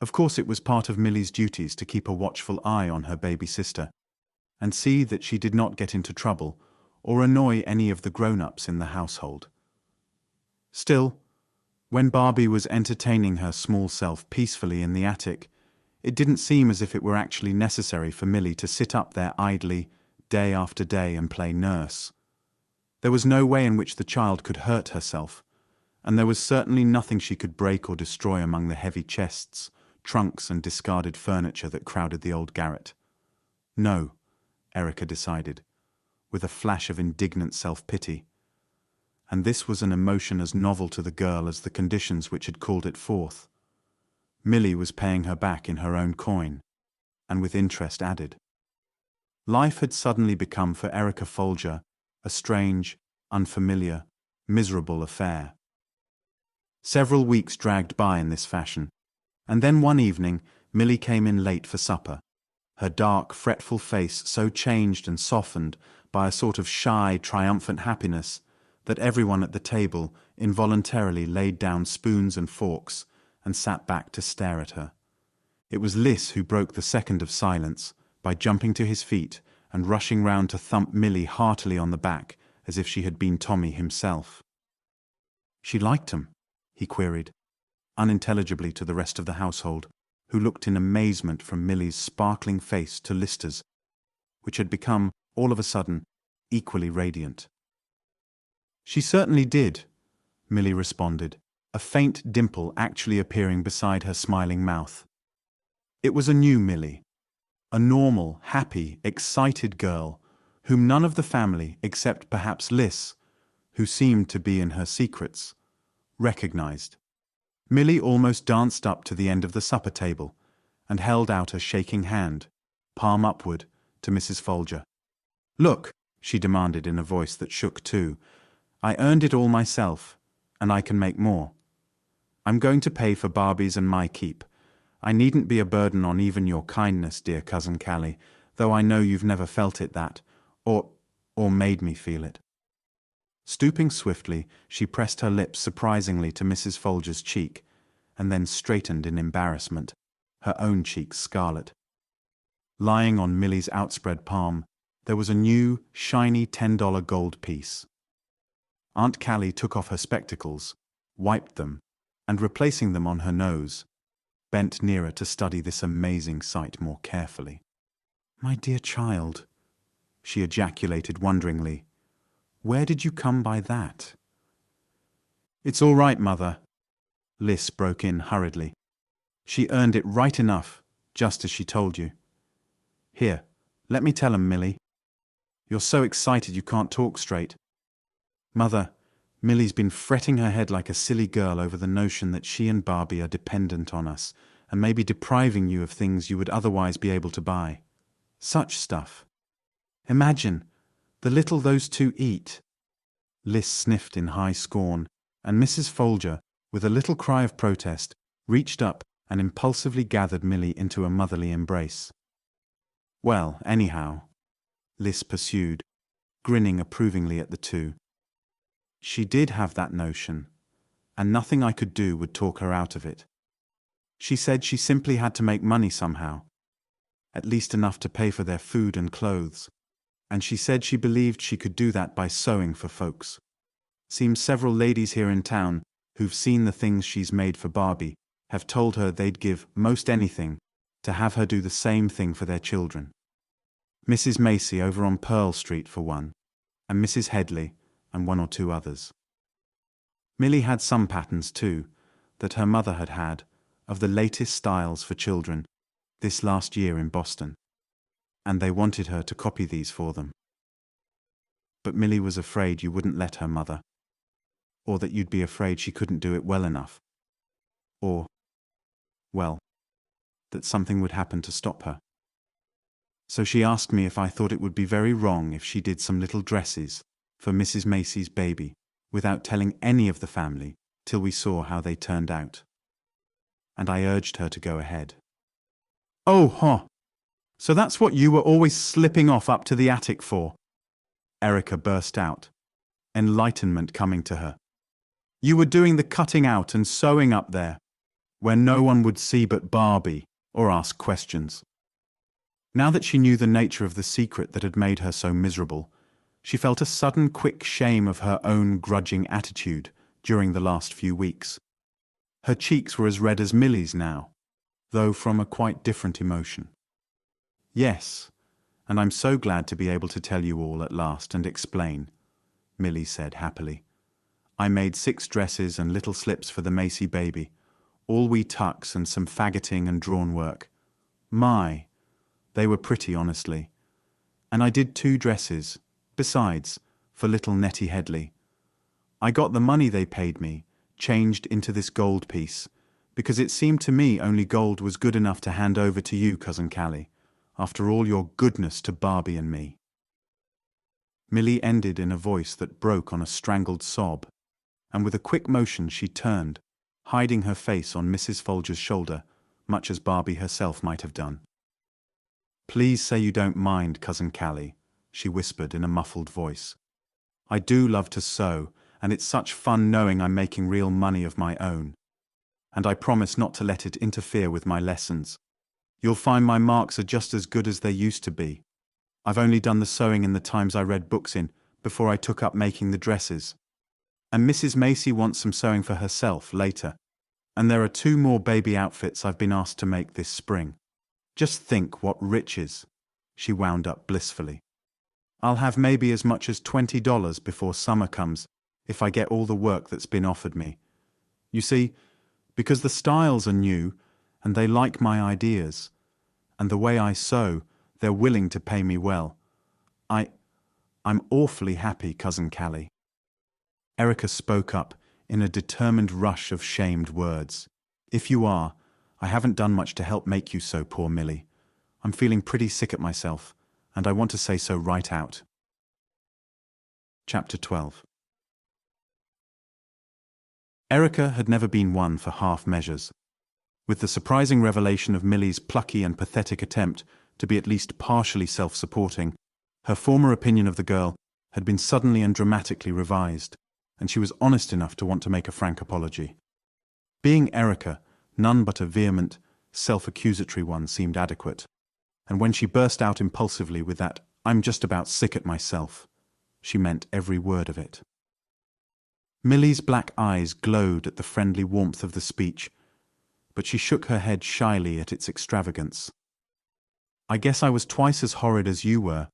Of course it was part of Millie's duties to keep a watchful eye on her baby sister, and see that she did not get into trouble, or annoy any of the grown-ups in the household. Still, when Barbie was entertaining her small self peacefully in the attic, it didn't seem as if it were actually necessary for Millie to sit up there idly, day after day, and play nurse. There was no way in which the child could hurt herself, and there was certainly nothing she could break or destroy among the heavy chests, trunks and discarded furniture that crowded the old garret. No, Erica decided, with a flash of indignant self-pity. And this was an emotion as novel to the girl as the conditions which had called it forth. Milly was paying her back in her own coin, and with interest added. Life had suddenly become for Erica Folger a strange, unfamiliar, miserable affair. Several weeks dragged by in this fashion, and then one evening Milly came in late for supper, her dark, fretful face so changed and softened by a sort of shy, triumphant happiness that everyone at the table involuntarily laid down spoons and forks and sat back to stare at her. It was Liss who broke the second of silence by jumping to his feet and rushing round to thump Milly heartily on the back as if she had been Tommy himself. "She liked him?" he queried, unintelligibly to the rest of the household, who looked in amazement from Milly's sparkling face to Lister's, which had become, all of a sudden, equally radiant. "She certainly did," Milly responded, a faint dimple actually appearing beside her smiling mouth. It was a new Milly, a normal, happy, excited girl, whom none of the family, except perhaps Liss, who seemed to be in her secrets, recognized. Milly almost danced up to the end of the supper table and held out a shaking hand, palm upward, to Mrs. Folger. "Look," she demanded in a voice that shook too, "I earned it all myself, and I can make more. I'm going to pay for Barbie's and my keep. I needn't be a burden on even your kindness, dear Cousin Callie, though I know you've never felt it that, or made me feel it." Stooping swiftly, she pressed her lips surprisingly to Mrs. Folger's cheek, and then straightened in embarrassment, her own cheeks scarlet. Lying on Milly's outspread palm, there was a new, shiny $10 gold piece. Aunt Callie took off her spectacles, wiped them, and replacing them on her nose, bent nearer to study this amazing sight more carefully. "My dear child," she ejaculated wonderingly, "where did you come by that?" "It's all right, Mother," Liss broke in hurriedly. "She earned it right enough, just as she told you. Here, let me tell 'em, Milly. You're so excited you can't talk straight. Mother, Milly's been fretting her head like a silly girl over the notion that she and Barbie are dependent on us and maybe depriving you of things you would otherwise be able to buy. Such stuff. Imagine, the little those two eat." Liss sniffed in high scorn, and Mrs. Folger, with a little cry of protest, reached up and impulsively gathered Milly into a motherly embrace. "Well, anyhow," Liss pursued, grinning approvingly at the two, "she did have that notion, and nothing I could do would talk her out of it. She said she simply had to make money somehow, at least enough to pay for their food and clothes, and she said she believed she could do that by sewing for folks. Seems several ladies here in town who've seen the things she's made for Barbie have told her they'd give most anything to have her do the same thing for their children. Mrs. Macy over on Pearl Street for one, and Mrs. Headley, and one or two others. Milly had some patterns too, that her mother had had, of the latest styles for children, this last year in Boston, and they wanted her to copy these for them. But Milly was afraid you wouldn't let her, Mother, or that you'd be afraid she couldn't do it well enough, or, well, that something would happen to stop her. So she asked me if I thought it would be very wrong if she did some little dresses for Mrs. Macy's baby without telling any of the family till we saw how they turned out. And I urged her to go ahead. "Oh, huh! So that's what you were always slipping off up to the attic for?" Erica burst out, enlightenment coming to her. "You were doing the cutting out and sewing up there, where no one would see but Barbie or ask questions." Now that she knew the nature of the secret that had made her so miserable, she felt a sudden quick shame of her own grudging attitude during the last few weeks. Her cheeks were as red as Milly's now, though from a quite different emotion. "Yes, and I'm so glad to be able to tell you all at last and explain," Milly said happily. "I made 6 dresses and little slips for the Macy baby, all wee tucks and some faggoting and drawn work. My, they were pretty, honestly. And I did 2 dresses, besides, for little Nettie Headley. I got the money they paid me, changed into this gold piece, because it seemed to me only gold was good enough to hand over to you, Cousin Callie, after all your goodness to Barbie and me. Milly ended in a voice that broke on a strangled sob, and with a quick motion she turned, hiding her face on Mrs. Folger's shoulder, much as Barbie herself might have done. "Please say you don't mind, Cousin Callie," she whispered in a muffled voice. "I do love to sew, and it's such fun knowing I'm making real money of my own. And I promise not to let it interfere with my lessons. You'll find my marks are just as good as they used to be. I've only done the sewing in the times I read books in, before I took up making the dresses. And Mrs. Macy wants some sewing for herself later. And there are 2 more baby outfits I've been asked to make this spring. Just think what riches," she wound up blissfully. "I'll have maybe as much as $20 before summer comes, if I get all the work that's been offered me. You see, because the styles are new, and they like my ideas, and the way I sew, they're willing to pay me well. I'm awfully happy, Cousin Callie." Erica spoke up in a determined rush of shamed words. "If you are, I haven't done much to help make you so, poor Milly. I'm feeling pretty sick at myself, and I want to say so right out." Chapter 12. Erica had never been one for half measures. With the surprising revelation of Milly's plucky and pathetic attempt to be at least partially self-supporting, her former opinion of the girl had been suddenly and dramatically revised, and she was honest enough to want to make a frank apology. Being Erica, none but a vehement, self-accusatory one seemed adequate, and when she burst out impulsively with that "I'm just about sick at myself," she meant every word of it. Milly's black eyes glowed at the friendly warmth of the speech, but she shook her head shyly at its extravagance. "I guess I was twice as horrid as you were,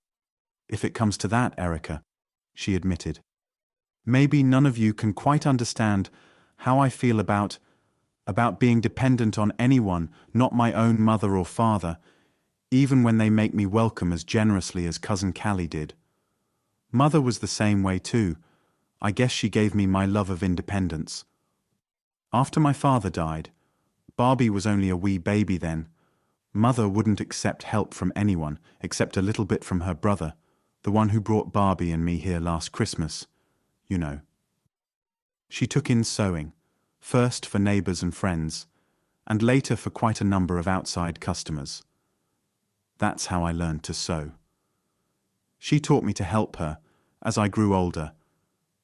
if it comes to that, Erica," she admitted. "Maybe none of you can quite understand how I feel about being dependent on anyone, not my own mother or father, even when they make me welcome as generously as Cousin Callie did. Mother was the same way too. I guess she gave me my love of independence. After my father died, Barbie was only a wee baby then. Mother wouldn't accept help from anyone except a little bit from her brother, the one who brought Barbie and me here last Christmas. You know." She took in sewing, first for neighbors and friends, and later for quite a number of outside customers. That's how I learned to sew. She taught me to help her as I grew older,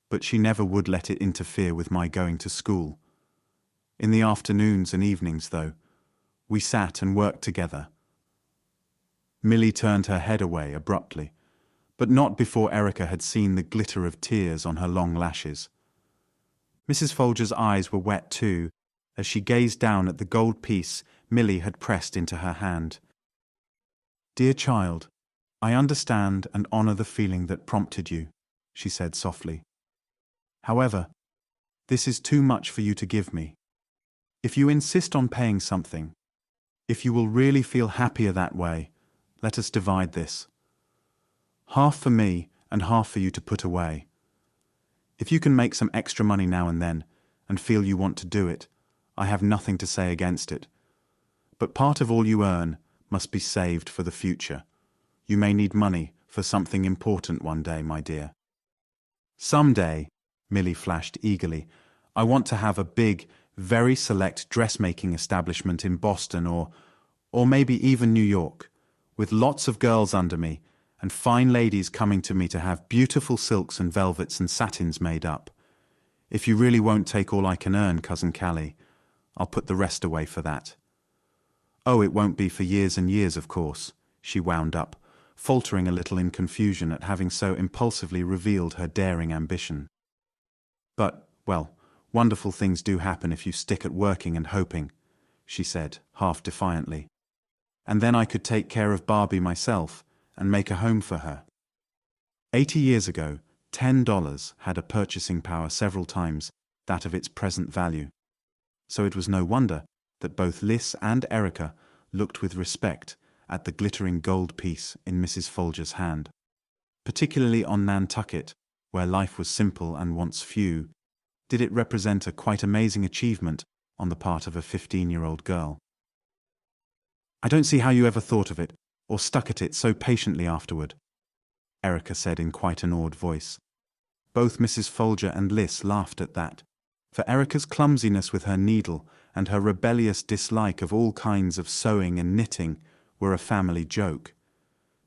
but she never would let it interfere with my going to school. In the afternoons and evenings, though, we sat and worked together. Milly turned her head away abruptly, but not before Erica had seen the glitter of tears on her long lashes. Mrs. Folger's eyes were wet too, as she gazed down at the gold piece Milly had pressed into her hand. "Dear child, I understand and honor the feeling that prompted you," she said softly. "However, this is too much for you to give me. If you insist on paying something, if you will really feel happier that way, let us divide this. Half for me and half for you to put away. If you can make some extra money now and then, and feel you want to do it, I have nothing to say against it. But part of all you earn must be saved for the future. You may need money for something important one day, my dear." "Someday," Milly flashed eagerly, "I want to have a big, very select dressmaking establishment in Boston or maybe even New York, with lots of girls under me and fine ladies coming to me to have beautiful silks and velvets and satins made up. If you really won't take all I can earn, Cousin Callie, I'll put the rest away for that. Oh, it won't be for years and years, of course," she wound up, faltering a little in confusion at having so impulsively revealed her daring ambition. "But, well, wonderful things do happen if you stick at working and hoping," she said, half defiantly. "And then I could take care of Barbie myself and make a home for her." 80 years ago, $10 had a purchasing power several times that of its present value. so it was no wonder that both Liss and Erica looked with respect at the glittering gold piece in Mrs. Folger's hand. Particularly on Nantucket, where life was simple and wants few, did it represent a quite amazing achievement on the part of a 15-year-old girl. "I don't see how you ever thought of it, or stuck at it so patiently afterward," Erica said in quite an awed voice. Both Mrs. Folger and Liss laughed at that, for Erica's clumsiness with her needle and her rebellious dislike of all kinds of sewing and knitting were a family joke,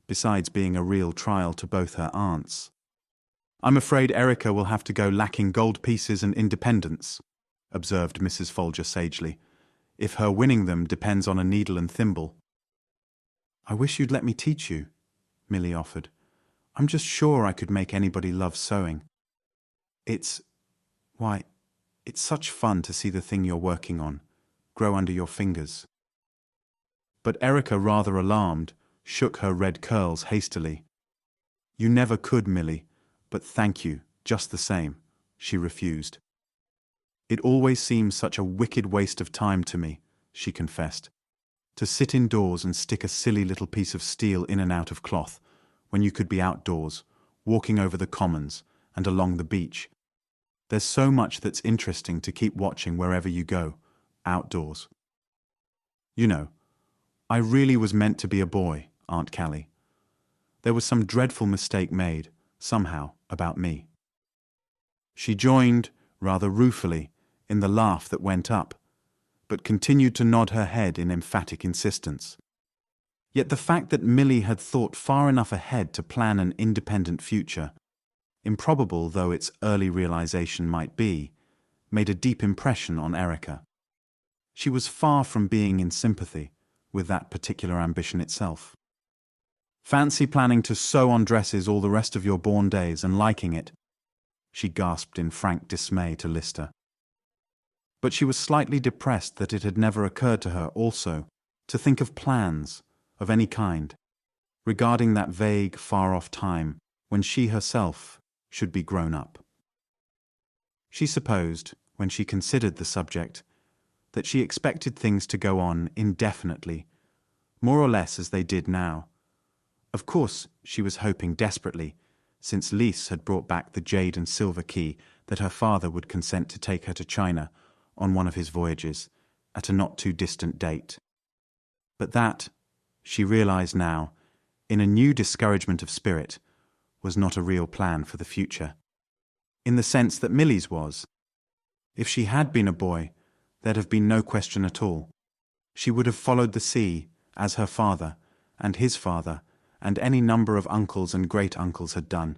besides being a real trial to both her aunts. "I'm afraid Erica will have to go lacking gold pieces and independence," observed Mrs. Folger sagely, "if her winning them depends on a needle and thimble." "I wish you'd let me teach you," Milly offered. "I'm just sure I could make anybody love sewing. It's such fun to see the thing you're working on grow under your fingers." But Erica, rather alarmed, shook her red curls hastily. "You never could, Milly, but thank you, just the same," she refused. "It always seems such a wicked waste of time to me," she confessed, "to sit indoors and stick a silly little piece of steel in and out of cloth, when you could be outdoors, walking over the commons and along the beach. There's so much that's interesting to keep watching wherever you go, outdoors. You know, I really was meant to be a boy, Aunt Callie. There was some dreadful mistake made, somehow, about me." She joined, rather ruefully, in the laugh that went up, but continued to nod her head in emphatic insistence. Yet the fact that Milly had thought far enough ahead to plan an independent future, improbable though its early realization might be, made a deep impression on Erica. She was far from being in sympathy with that particular ambition itself. "Fancy planning to sew on dresses all the rest of your born days and liking it," she gasped in frank dismay to Lister. But she was slightly depressed that it had never occurred to her also to think of plans, of any kind, regarding that vague, far-off time when she herself should be grown up. She supposed, when she considered the subject, that she expected things to go on indefinitely, more or less as they did now. Of course, she was hoping desperately, since Liss had brought back the jade and silver key, that her father would consent to take her to China on one of his voyages at a not-too-distant date. But that, she realized now, in a new discouragement of spirit, was not a real plan for the future, in the sense that Milly's was. If she had been a boy, there'd have been no question at all. She would have followed the sea, as her father, and his father, and any number of uncles and great-uncles had done.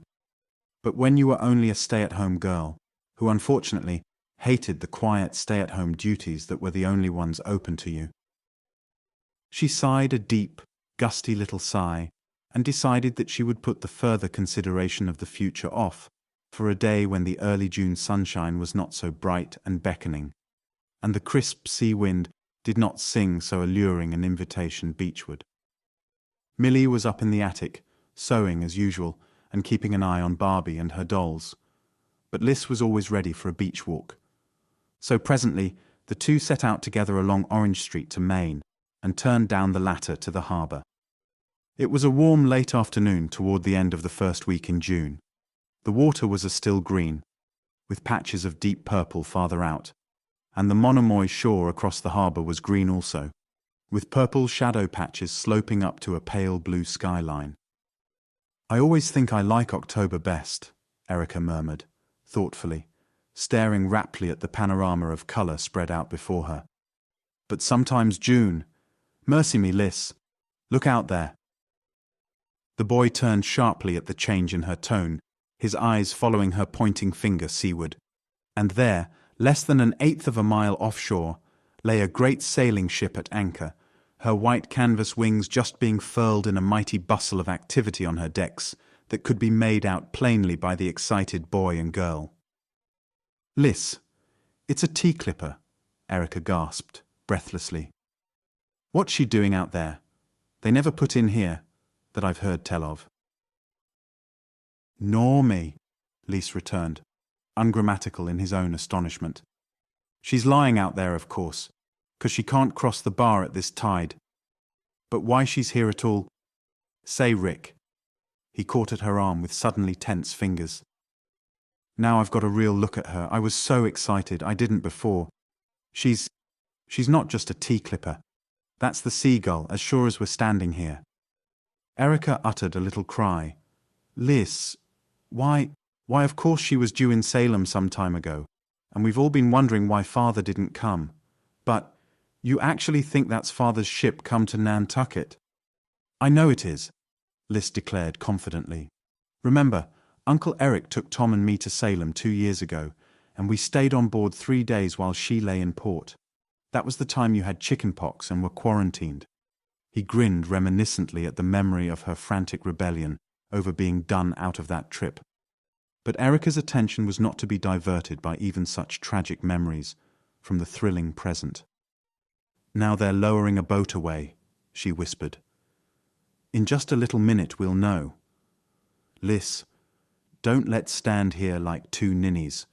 But when you were only a stay-at-home girl, who unfortunately hated the quiet stay-at-home duties that were the only ones open to you. She sighed a deep, gusty little sigh, and decided that she would put the further consideration of the future off for a day when the early June sunshine was not so bright and beckoning, and the crisp sea wind did not sing so alluring an invitation beachward. Milly was up in the attic, sewing as usual, and keeping an eye on Barbie and her dolls. But Liss was always ready for a beach walk. So presently the two set out together along Orange Street to Main, and turned down the latter to the harbour. It was a warm late afternoon toward the end of the first week in June. The water was a still green, with patches of deep purple farther out, and the Monomoy shore across the harbour was green also, with purple shadow patches sloping up to a pale blue skyline. "I always think I like October best," Erica murmured, thoughtfully, staring raptly at the panorama of colour spread out before her. "But sometimes June. Mercy me, Liss. Look out there." The boy turned sharply at the change in her tone, his eyes following her pointing finger seaward. And there, less than an eighth of a mile offshore, lay a great sailing ship at anchor, her white canvas wings just being furled in a mighty bustle of activity on her decks that could be made out plainly by the excited boy and girl. "Liss, it's a tea-clipper," Erica gasped, breathlessly. "What's she doing out there? They never put in here, that I've heard tell of." "Nor me," Liss returned, ungrammatical in his own astonishment. She's lying out there, of course, 'cause she can't cross the bar at this tide. But why she's here at all? Say, Rick. He caught at her arm with suddenly tense fingers. Now I've got a real look at her. I was so excited, I didn't before. She's not just a tea clipper. That's the seagull, as sure as we're standing here. Erica uttered a little cry. Liss, why, of course she was due in Salem some time ago, and we've all been wondering why Father didn't come. But you actually think that's Father's ship come to Nantucket? I know it is, Liss declared confidently. Remember, Uncle Eric took Tom and me to Salem 2 years ago, and we stayed on board 3 days while she lay in port. That was the time you had chickenpox and were quarantined. He grinned reminiscently at the memory of her frantic rebellion over being done out of that trip. But Erica's attention was not to be diverted by even such tragic memories from the thrilling present. Now they're lowering a boat away, she whispered. In just a little minute we'll know. Liss, don't let's stand here like two ninnies.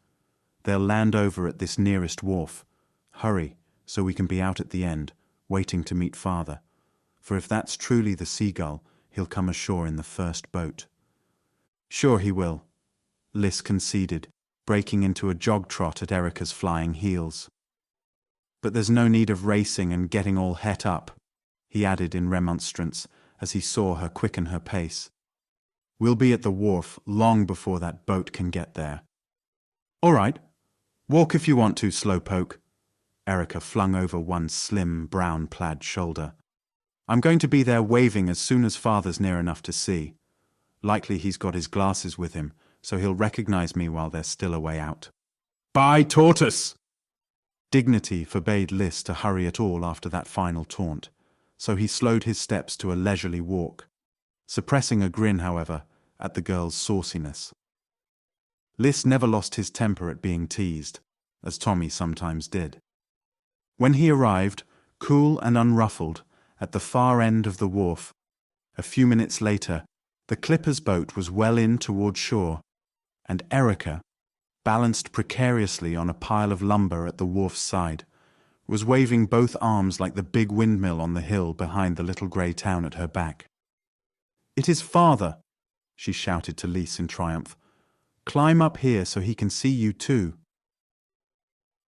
They'll land over at this nearest wharf. Hurry, so we can be out at the end, waiting to meet Father. For if that's truly the seagull, he'll come ashore in the first boat. Sure he will, Liss conceded, breaking into a jog trot at Erica's flying heels. But there's no need of racing and getting all het up, he added in remonstrance as he saw her quicken her pace. We'll be at the wharf long before that boat can get there. All right, walk if you want to, slowpoke. Erica flung over one slim brown plaid shoulder. I'm going to be there waving as soon as Father's near enough to see. Likely he's got his glasses with him, so he'll recognize me while they're still a way out. By tortoise! Dignity forbade Liss to hurry at all after that final taunt, so he slowed his steps to a leisurely walk, suppressing a grin, however, at the girl's sauciness. Liss never lost his temper at being teased, as Tommy sometimes did. When he arrived, cool and unruffled, at the far end of the wharf, a few minutes later, the clipper's boat was well in toward shore, and Erica, balanced precariously on a pile of lumber at the wharf's side, was waving both arms like the big windmill on the hill behind the little grey town at her back. It is Father, she shouted to Liss in triumph. Climb up here so he can see you too.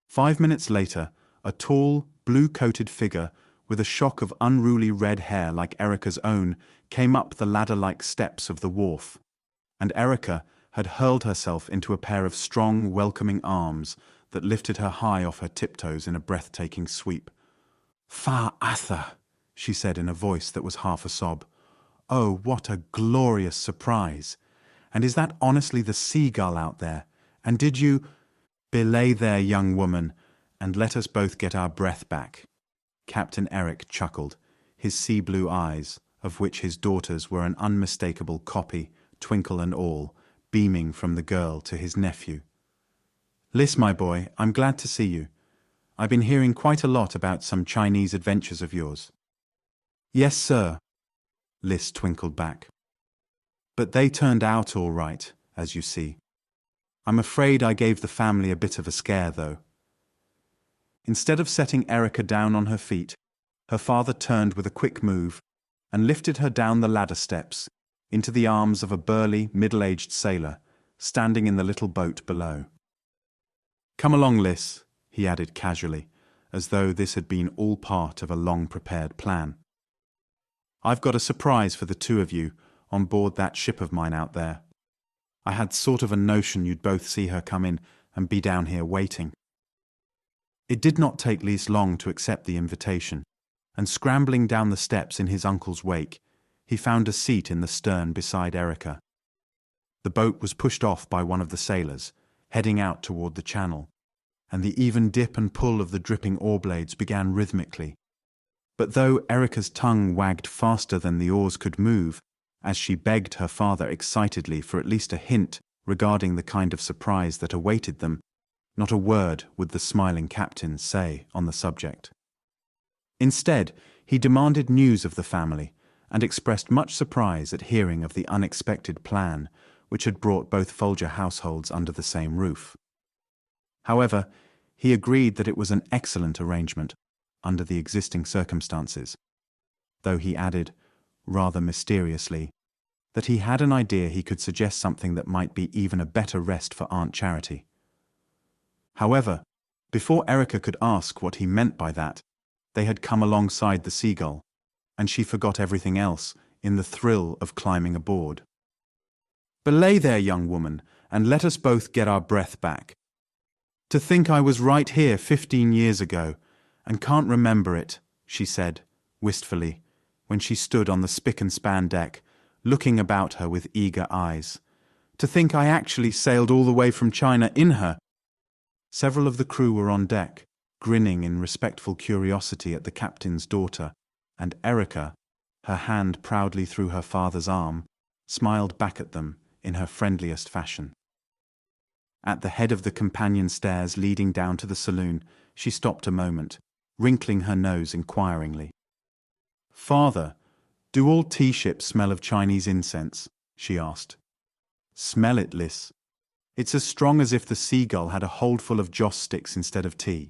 5 minutes later, a tall, blue-coated figure with a shock of unruly red hair like Erica's own came up the ladder-like steps of the wharf, and Erica had hurled herself into a pair of strong, welcoming arms that lifted her high off her tiptoes in a breathtaking sweep. Fa Atha, she said in a voice that was half a sob. Oh, what a glorious surprise! And is that honestly the seagull out there? And did you— Belay there, young woman, and let us both get our breath back. Captain Eric chuckled, his sea-blue eyes, of which his daughters were an unmistakable copy, twinkle and all, beaming from the girl to his nephew. Liss, my boy, I'm glad to see you. I've been hearing quite a lot about some Chinese adventures of yours. Yes, sir, Liss twinkled back. But they turned out all right, as you see. I'm afraid I gave the family a bit of a scare, though. Instead of setting Erica down on her feet, her father turned with a quick move and lifted her down the ladder steps into the arms of a burly, middle-aged sailor standing in the little boat below. Come along, Liss, he added casually, as though this had been all part of a long-prepared plan. I've got a surprise for the two of you on board that ship of mine out there. I had sort of a notion you'd both see her come in and be down here waiting. It did not take Liss long to accept the invitation, and scrambling down the steps in his uncle's wake, he found a seat in the stern beside Erica. The boat was pushed off by one of the sailors, heading out toward the channel, and the even dip and pull of the dripping oar blades began rhythmically. But though Erica's tongue wagged faster than the oars could move, as she begged her father excitedly for at least a hint regarding the kind of surprise that awaited them, not a word would the smiling captain say on the subject. Instead, he demanded news of the family and expressed much surprise at hearing of the unexpected plan which had brought both Folger households under the same roof. However, He agreed that it was an excellent arrangement under the existing circumstances, though he added, rather mysteriously, that he had an idea he could suggest something that might be even a better rest for Aunt Charity. However, before Erica could ask what he meant by that, they had come alongside the Seagull, and she forgot everything else in the thrill of climbing aboard. "Belay there, young woman, and let us both get our breath back. To think I was right here 15 years ago, and can't remember it," she said, wistfully, when she stood on the spick-and-span deck, looking about her with eager eyes. "To think I actually sailed all the way from China in her." Several of the crew were on deck, grinning in respectful curiosity at the captain's daughter, and Erica, her hand proudly through her father's arm, smiled back at them in her friendliest fashion. At the head of the companion stairs leading down to the saloon, she stopped a moment, wrinkling her nose inquiringly. "Father, do all tea ships smell of Chinese incense?" she asked. "Smell it, Liss. It's as strong as if the Seagull had a holdful of joss sticks instead of tea."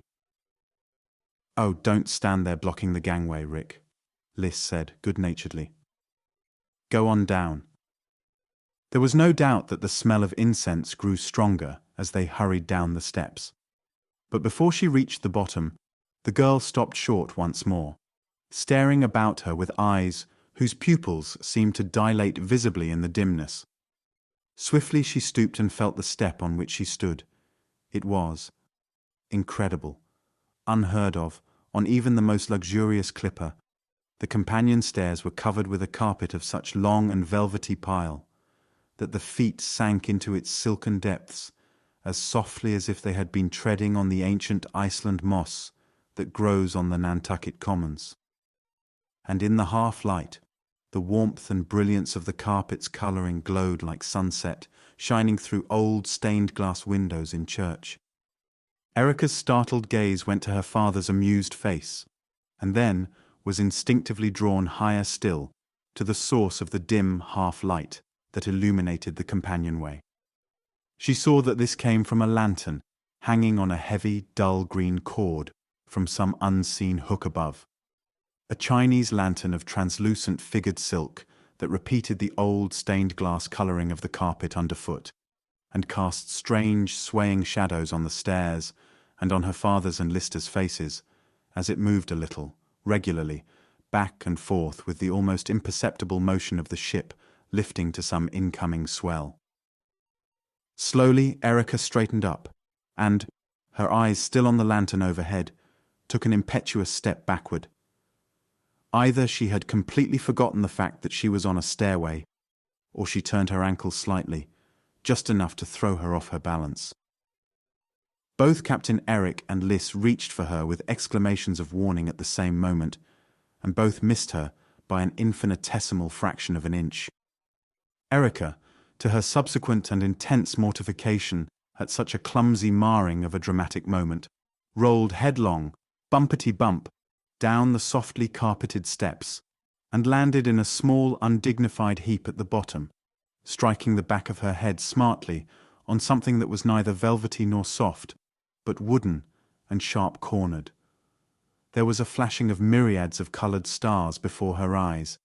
"Oh, don't stand there blocking the gangway, Rick," Liss said good-naturedly. "Go on down." There was no doubt that the smell of incense grew stronger as they hurried down the steps. But before she reached the bottom, the girl stopped short once more, staring about her with eyes whose pupils seemed to dilate visibly in the dimness. Swiftly she stooped and felt the step on which she stood. It was incredible, unheard of, on even the most luxurious clipper. The companion stairs were covered with a carpet of such long and velvety pile that the feet sank into its silken depths as softly as if they had been treading on the ancient Iceland moss that grows on the Nantucket commons. And in the half-light, the warmth and brilliance of the carpet's colouring glowed like sunset, shining through old stained-glass windows in church. Erica's startled gaze went to her father's amused face, and then was instinctively drawn higher still to the source of the dim half-light that illuminated the companionway. She saw that this came from a lantern hanging on a heavy, dull green cord from some unseen hook above. A Chinese lantern of translucent figured silk that repeated the old stained-glass colouring of the carpet underfoot, and cast strange, swaying shadows on the stairs and on her father's and Lister's faces, as it moved a little, regularly, back and forth with the almost imperceptible motion of the ship lifting to some incoming swell. Slowly Erica straightened up, and, her eyes still on the lantern overhead, took an impetuous step backward. Either she had completely forgotten the fact that she was on a stairway, or she turned her ankle slightly, just enough to throw her off her balance. Both Captain Eric and Liss reached for her with exclamations of warning at the same moment, and both missed her by an infinitesimal fraction of an inch. Erica, to her subsequent and intense mortification at such a clumsy marring of a dramatic moment, rolled headlong, bumpety-bump, down the softly carpeted steps, and landed in a small, undignified heap at the bottom, striking the back of her head smartly on something that was neither velvety nor soft, but wooden and sharp-cornered. There was a flashing of myriads of coloured stars before her eyes,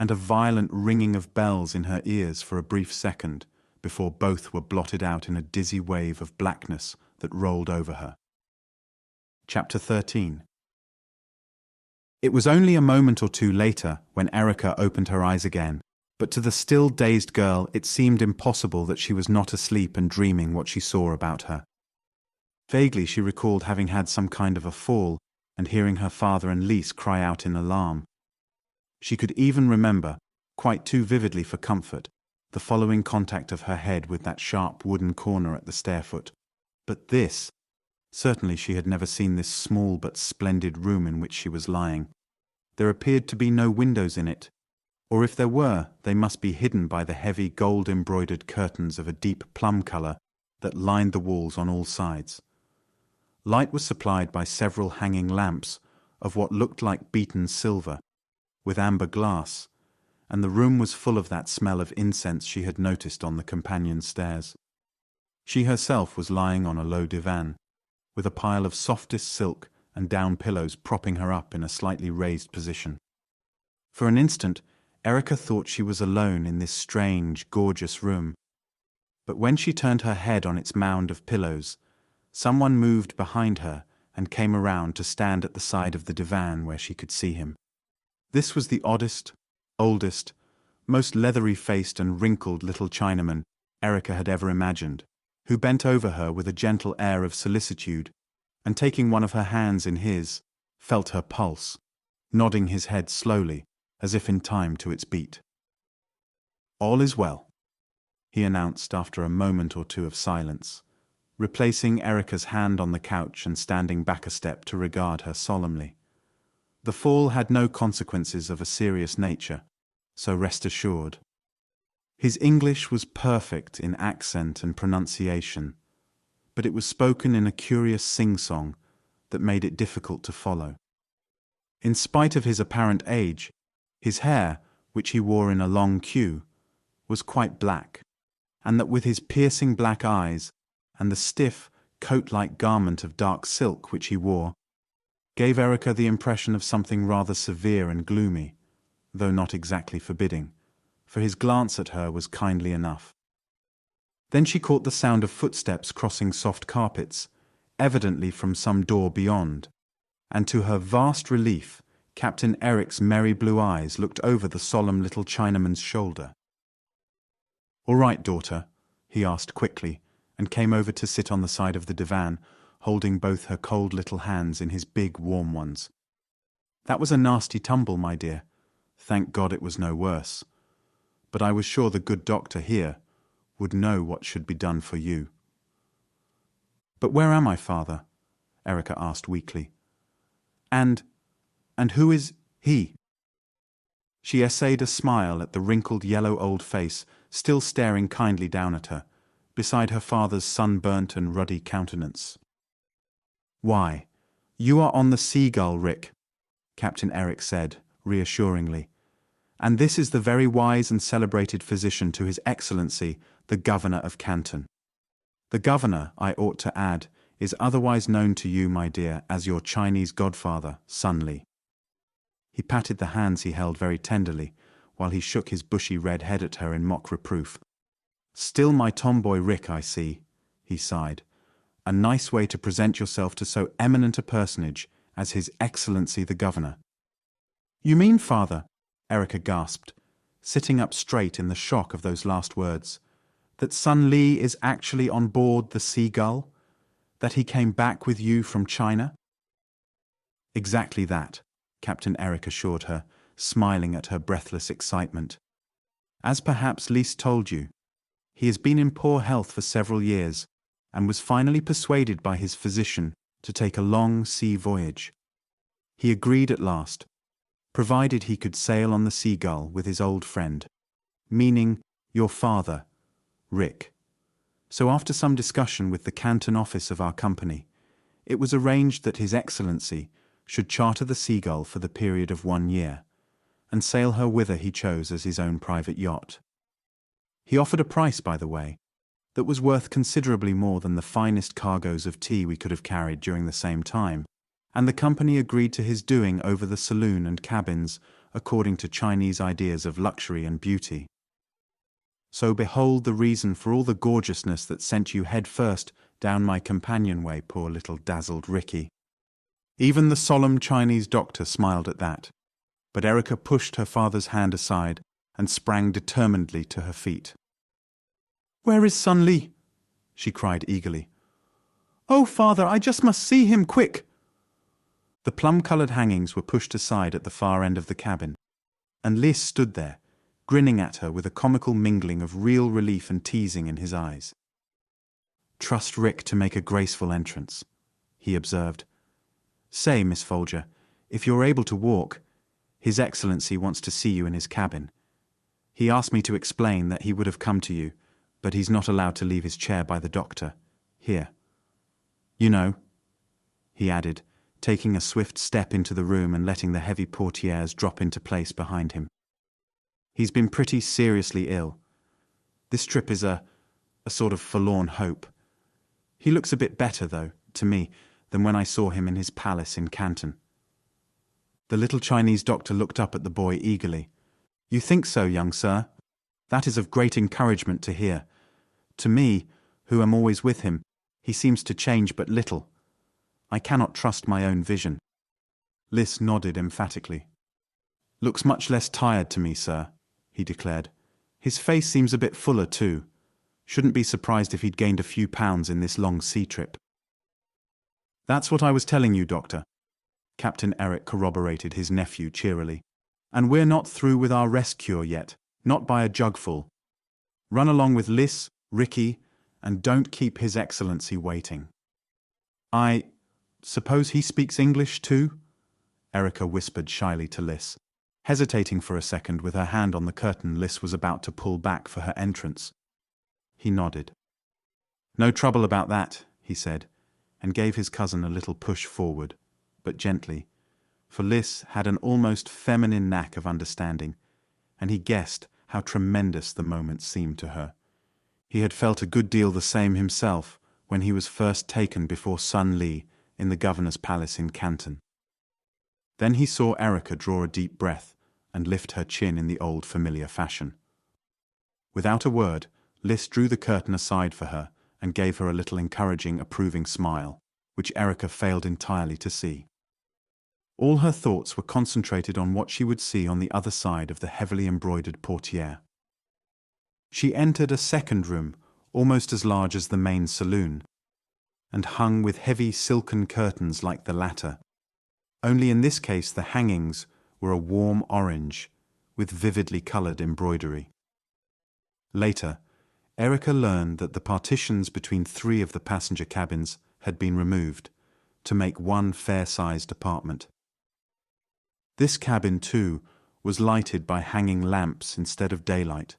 and a violent ringing of bells in her ears for a brief second, before both were blotted out in a dizzy wave of blackness that rolled over her. Chapter 13. It was only a moment or two later when Erica opened her eyes again, but to the still dazed girl it seemed impossible that she was not asleep and dreaming what she saw about her. Vaguely she recalled having had some kind of a fall and hearing her father and Liss cry out in alarm. She could even remember, quite too vividly for comfort, the following contact of her head with that sharp wooden corner at the stairfoot. But this, certainly she had never seen this small but splendid room in which she was lying. There appeared to be no windows in it, or if there were, they must be hidden by the heavy gold-embroidered curtains of a deep plum colour that lined the walls on all sides. Light was supplied by several hanging lamps of what looked like beaten silver, with amber glass, and the room was full of that smell of incense she had noticed on the companion stairs. She herself was lying on a low divan, with a pile of softest silk and down pillows propping her up in a slightly raised position. For an instant, Erica thought she was alone in this strange, gorgeous room. But when she turned her head on its mound of pillows, someone moved behind her and came around to stand at the side of the divan where she could see him. This was the oddest, oldest, most leathery-faced and wrinkled little Chinaman Erica had ever imagined, who bent over her with a gentle air of solicitude, and taking one of her hands in his, felt her pulse, nodding his head slowly, as if in time to its beat. "All is well," he announced after a moment or two of silence, replacing Erica's hand on the couch and standing back a step to regard her solemnly. The fall had no consequences of a serious nature, so rest assured. His English was perfect in accent and pronunciation, but it was spoken in a curious sing-song that made it difficult to follow. In spite of his apparent age, his hair, which he wore in a long queue, was quite black, and that with his piercing black eyes and the stiff, coat-like garment of dark silk which he wore, gave Erica the impression of something rather severe and gloomy, though not exactly forbidding, for his glance at her was kindly enough. Then she caught the sound of footsteps crossing soft carpets, evidently from some door beyond, and to her vast relief, Captain Eric's merry blue eyes looked over the solemn little Chinaman's shoulder. "All right, daughter," he asked quickly, and came over to sit on the side of the divan, holding both her cold little hands in his big, warm ones. "That was a nasty tumble, my dear. Thank God it was no worse. But I was sure the good doctor here would know what should be done for you." "But where am I, father?" Erica asked weakly. And who is he?" She essayed a smile at the wrinkled yellow old face still staring kindly down at her, beside her father's sunburnt and ruddy countenance. "Why, you are on the Seagull, Rick," Captain Eric said, reassuringly. "And this is the very wise and celebrated physician to His Excellency, the Governor of Canton. The Governor, I ought to add, is otherwise known to you, my dear, as your Chinese godfather, Sun Li." He patted the hands he held very tenderly, while he shook his bushy red head at her in mock reproof. "Still my tomboy Rick, I see," he sighed. "A nice way to present yourself to so eminent a personage as His Excellency the Governor." "You mean, father," Erica gasped, sitting up straight in the shock of those last words, "that Sun Li is actually on board the Seagull? That he came back with you from China?" "Exactly that," Captain Eric assured her, smiling at her breathless excitement. "As perhaps Liss told you, he has been in poor health for several years, and was finally persuaded by his physician to take a long sea voyage. He agreed at last, provided he could sail on the Seagull with his old friend, meaning your father, Rick. So after some discussion with the Canton office of our company, it was arranged that His Excellency should charter the Seagull for the period of 1 year, and sail her whither he chose as his own private yacht. He offered a price, by the way, that was worth considerably more than the finest cargoes of tea we could have carried during the same time, and the company agreed to his doing over the saloon and cabins according to Chinese ideas of luxury and beauty. So behold the reason for all the gorgeousness that sent you head first down my companionway, poor little dazzled Ricky." Even the solemn Chinese doctor smiled at that, but Erica pushed her father's hand aside and sprang determinedly to her feet. "Where is Sun Li?" she cried eagerly. "Oh, father, I just must see him, quick!" The plum-coloured hangings were pushed aside at the far end of the cabin, and Liss stood there, grinning at her with a comical mingling of real relief and teasing in his eyes. "Trust Rick to make a graceful entrance," he observed. "Say, Miss Folger, if you're able to walk, His Excellency wants to see you in his cabin. He asked me to explain that he would have come to you, but he's not allowed to leave his chair by the doctor. Here. You know," he added, taking a swift step into the room and letting the heavy portieres drop into place behind him. "He's been pretty seriously ill. This trip is a sort of forlorn hope. He looks a bit better, though, to me, than when I saw him in his palace in Canton. The little Chinese doctor looked up at the boy eagerly. "You think so, young sir? That is of great encouragement to hear. To me, who am always with him, he seems to change but little. I cannot trust my own vision." Liss nodded emphatically. "Looks much less tired to me, sir," he declared. "His face seems a bit fuller too. Shouldn't be surprised if he'd gained a few pounds in this long sea trip." "That's what I was telling you, Doctor," Captain Eric corroborated his nephew cheerily. "And we're not through with our rest cure yet, not by a jugful. Run along with Liss, Ricky, and don't keep His Excellency waiting." "I suppose he speaks English too?" Erica whispered shyly to Liss. Hesitating for a second with her hand on the curtain Liss was about to pull back for her entrance. He nodded. "No trouble about that," he said, and gave his cousin a little push forward, but gently, for Liss had an almost feminine knack of understanding, and he guessed how tremendous the moment seemed to her. He had felt a good deal the same himself when he was first taken before Sun Li in the governor's palace in Canton. Then he saw Erica draw a deep breath and lift her chin in the old familiar fashion. Without a word, Liss drew the curtain aside for her and gave her a little encouraging, approving smile, which Erica failed entirely to see. All her thoughts were concentrated on what she would see on the other side of the heavily embroidered portiere. She entered a second room, almost as large as the main saloon, and hung with heavy silken curtains like the latter. Only in this case the hangings were a warm orange, with vividly coloured embroidery. Later, Erica learned that the partitions between 3 of the passenger cabins had been removed to make one fair-sized apartment. This cabin, too, was lighted by hanging lamps instead of daylight,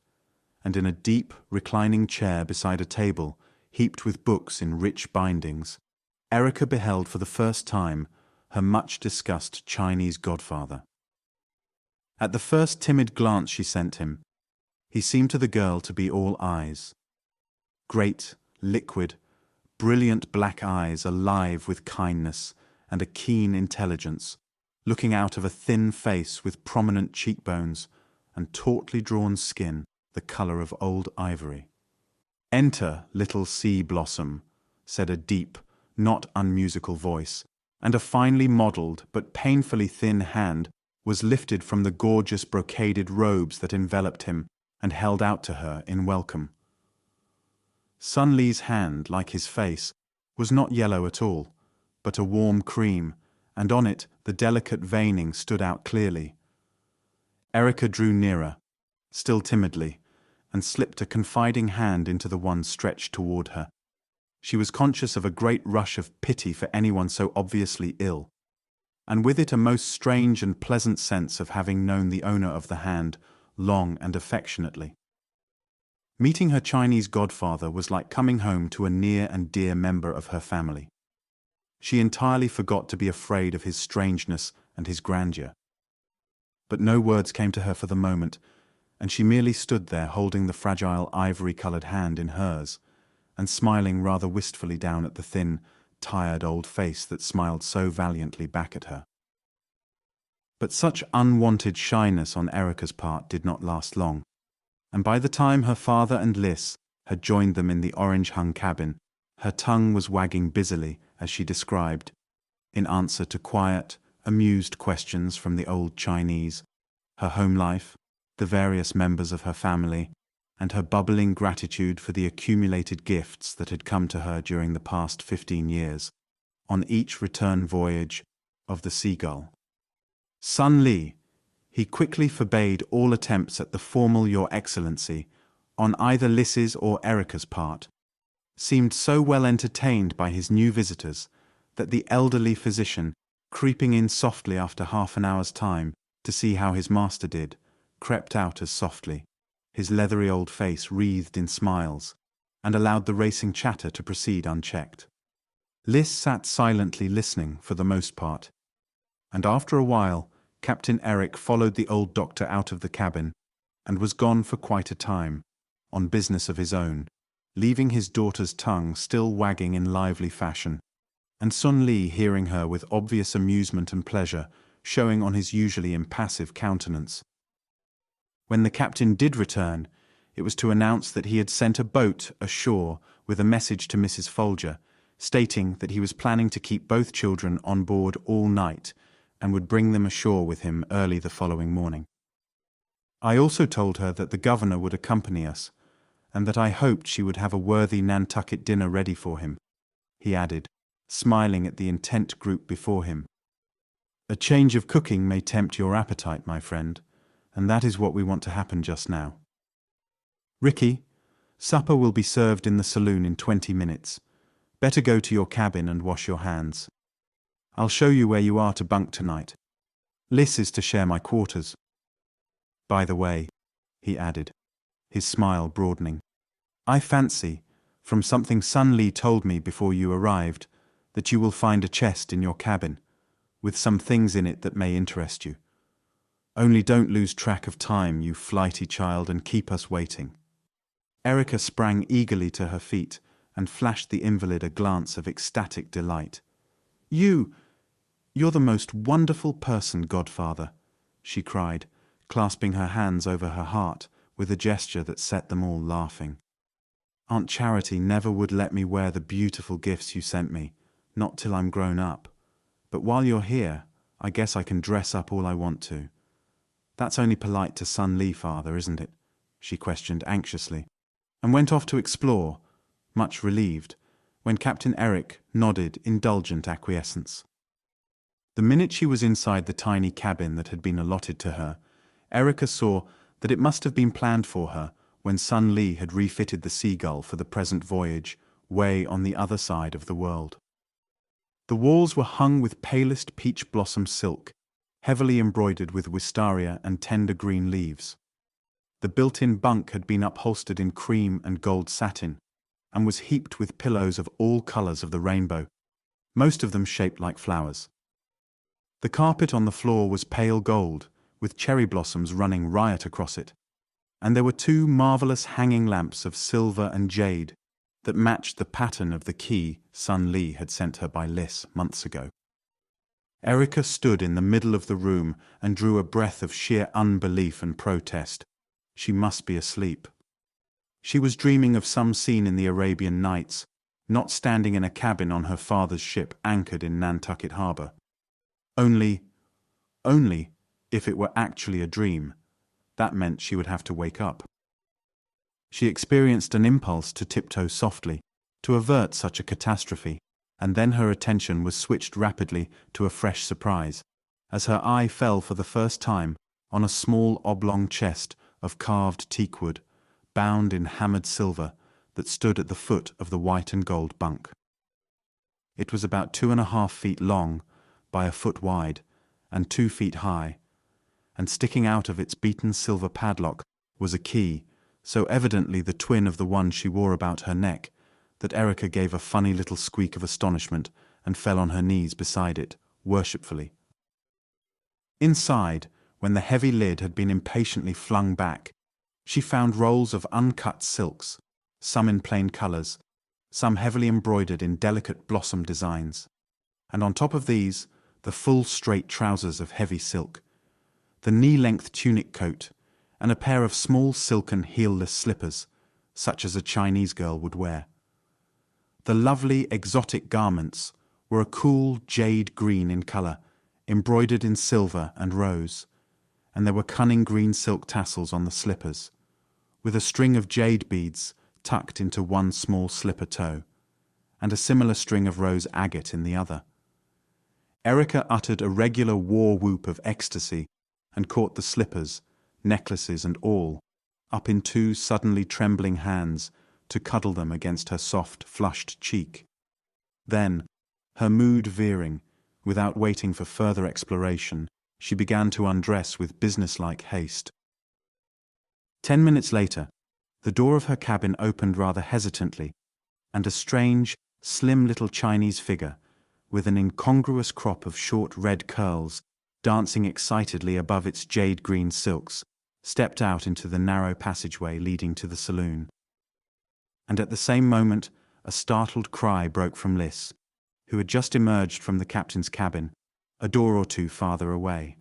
and in a deep, reclining chair beside a table heaped with books in rich bindings, Erica beheld for the first time her much-discussed Chinese godfather. At the first timid glance she sent him, he seemed to the girl to be all eyes. Great, liquid, brilliant black eyes alive with kindness and a keen intelligence, looking out of a thin face with prominent cheekbones and tautly drawn skin the colour of old ivory. "Enter, little sea blossom," said a deep, not unmusical voice, and a finely modelled but painfully thin hand was lifted from the gorgeous brocaded robes that enveloped him and held out to her in welcome. Sun Li's hand, like his face, was not yellow at all, but a warm cream, and on it the delicate veining stood out clearly. Erica drew nearer, still timidly, and slipped a confiding hand into the one stretched toward her. She was conscious of a great rush of pity for anyone so obviously ill, and with it a most strange and pleasant sense of having known the owner of the hand long and affectionately. Meeting her Chinese godfather was like coming home to a near and dear member of her family. She entirely forgot to be afraid of his strangeness and his grandeur. But no words came to her for the moment, and she merely stood there holding the fragile ivory-coloured hand in hers, and smiling rather wistfully down at the thin, tired old face that smiled so valiantly back at her. But such unwanted shyness on Erica's part did not last long, and by the time her father and Liss had joined them in the orange-hung cabin, her tongue was wagging busily as she described, in answer to quiet, amused questions from the old Chinese, her home life, the various members of her family, and her bubbling gratitude for the accumulated gifts that had come to her during the past 15 years, on each return voyage of the Seagull. Sun Li, he quickly forbade all attempts at the formal Your Excellency on either Liss's or Erica's part, seemed so well entertained by his new visitors that the elderly physician, creeping in softly after half an hour's time to see how his master did, crept out as softly, his leathery old face wreathed in smiles, and allowed the racing chatter to proceed unchecked. Liss sat silently listening for the most part, and after a while Captain Eric followed the old doctor out of the cabin and was gone for quite a time, on business of his own, leaving his daughter's tongue still wagging in lively fashion, and Sun Li hearing her with obvious amusement and pleasure showing on his usually impassive countenance. When the captain did return, it was to announce that he had sent a boat ashore with a message to Mrs. Folger, stating that he was planning to keep both children on board all night and would bring them ashore with him early the following morning. I also told her that the governor would accompany us, and that I hoped she would have a worthy Nantucket dinner ready for him, he added, smiling at the intent group before him. A change of cooking may tempt your appetite, my friend, and that is what we want to happen just now. Ricky, supper will be served in the saloon in 20 minutes. Better go to your cabin and wash your hands. I'll show you where you are to bunk tonight. Liss is to share my quarters. By the way, he added, his smile broadening, I fancy, from something Sun Li told me before you arrived, that you will find a chest in your cabin, with some things in it that may interest you. Only don't lose track of time, you flighty child, and keep us waiting. Erica sprang eagerly to her feet and flashed the invalid a glance of ecstatic delight. You're the most wonderful person, godfather, she cried, clasping her hands over her heart with a gesture that set them all laughing. Aunt Charity never would let me wear the beautiful gifts you sent me, not till I'm grown up. But while you're here, I guess I can dress up all I want to. That's only polite to Sun Li, father, isn't it? She questioned anxiously, and went off to explore, much relieved, when Captain Eric nodded indulgent acquiescence. The minute she was inside the tiny cabin that had been allotted to her, Erica saw that it must have been planned for her when Sun Li had refitted the Seagull for the present voyage way on the other side of the world. The walls were hung with palest peach blossom silk, heavily embroidered with wistaria and tender green leaves. The built-in bunk had been upholstered in cream and gold satin, and was heaped with pillows of all colors of the rainbow, most of them shaped like flowers. The carpet on the floor was pale gold, with cherry blossoms running riot across it, and there were two marvelous hanging lamps of silver and jade that matched the pattern of the key Sun Li had sent her by Liss months ago. Erica stood in the middle of the room and drew a breath of sheer unbelief and protest. She must be asleep. She was dreaming of some scene in the Arabian Nights, not standing in a cabin on her father's ship anchored in Nantucket harbor. Only, if it were actually a dream, that meant she would have to wake up. She experienced an impulse to tiptoe softly, to avert such a catastrophe, and then her attention was switched rapidly to a fresh surprise, as her eye fell for the first time on a small oblong chest of carved teakwood, bound in hammered silver, that stood at the foot of the white and gold bunk. It was about 2.5 feet long, by a foot wide, and 2 feet high, and sticking out of its beaten silver padlock was a key, so evidently the twin of the one she wore about her neck, that Erica gave a funny little squeak of astonishment and fell on her knees beside it, worshipfully. Inside, when the heavy lid had been impatiently flung back, she found rolls of uncut silks, some in plain colors, some heavily embroidered in delicate blossom designs, and on top of these, the full straight trousers of heavy silk, the knee-length tunic coat, and a pair of small silken heelless slippers, such as a Chinese girl would wear. The lovely exotic garments were a cool jade green in color, embroidered in silver and rose, and there were cunning green silk tassels on the slippers, with a string of jade beads tucked into one small slipper toe, and a similar string of rose agate in the other. Erica uttered a regular war whoop of ecstasy and caught the slippers, necklaces and all, up in 2 suddenly trembling hands to cuddle them against her soft, flushed cheek. Then, her mood veering, without waiting for further exploration, she began to undress with businesslike haste. 10 minutes later, the door of her cabin opened rather hesitantly, and a strange, slim little Chinese figure, with an incongruous crop of short red curls dancing excitedly above its jade-green silks, stepped out into the narrow passageway leading to the saloon. And at the same moment, a startled cry broke from Liss, who had just emerged from the captain's cabin, a door or two farther away.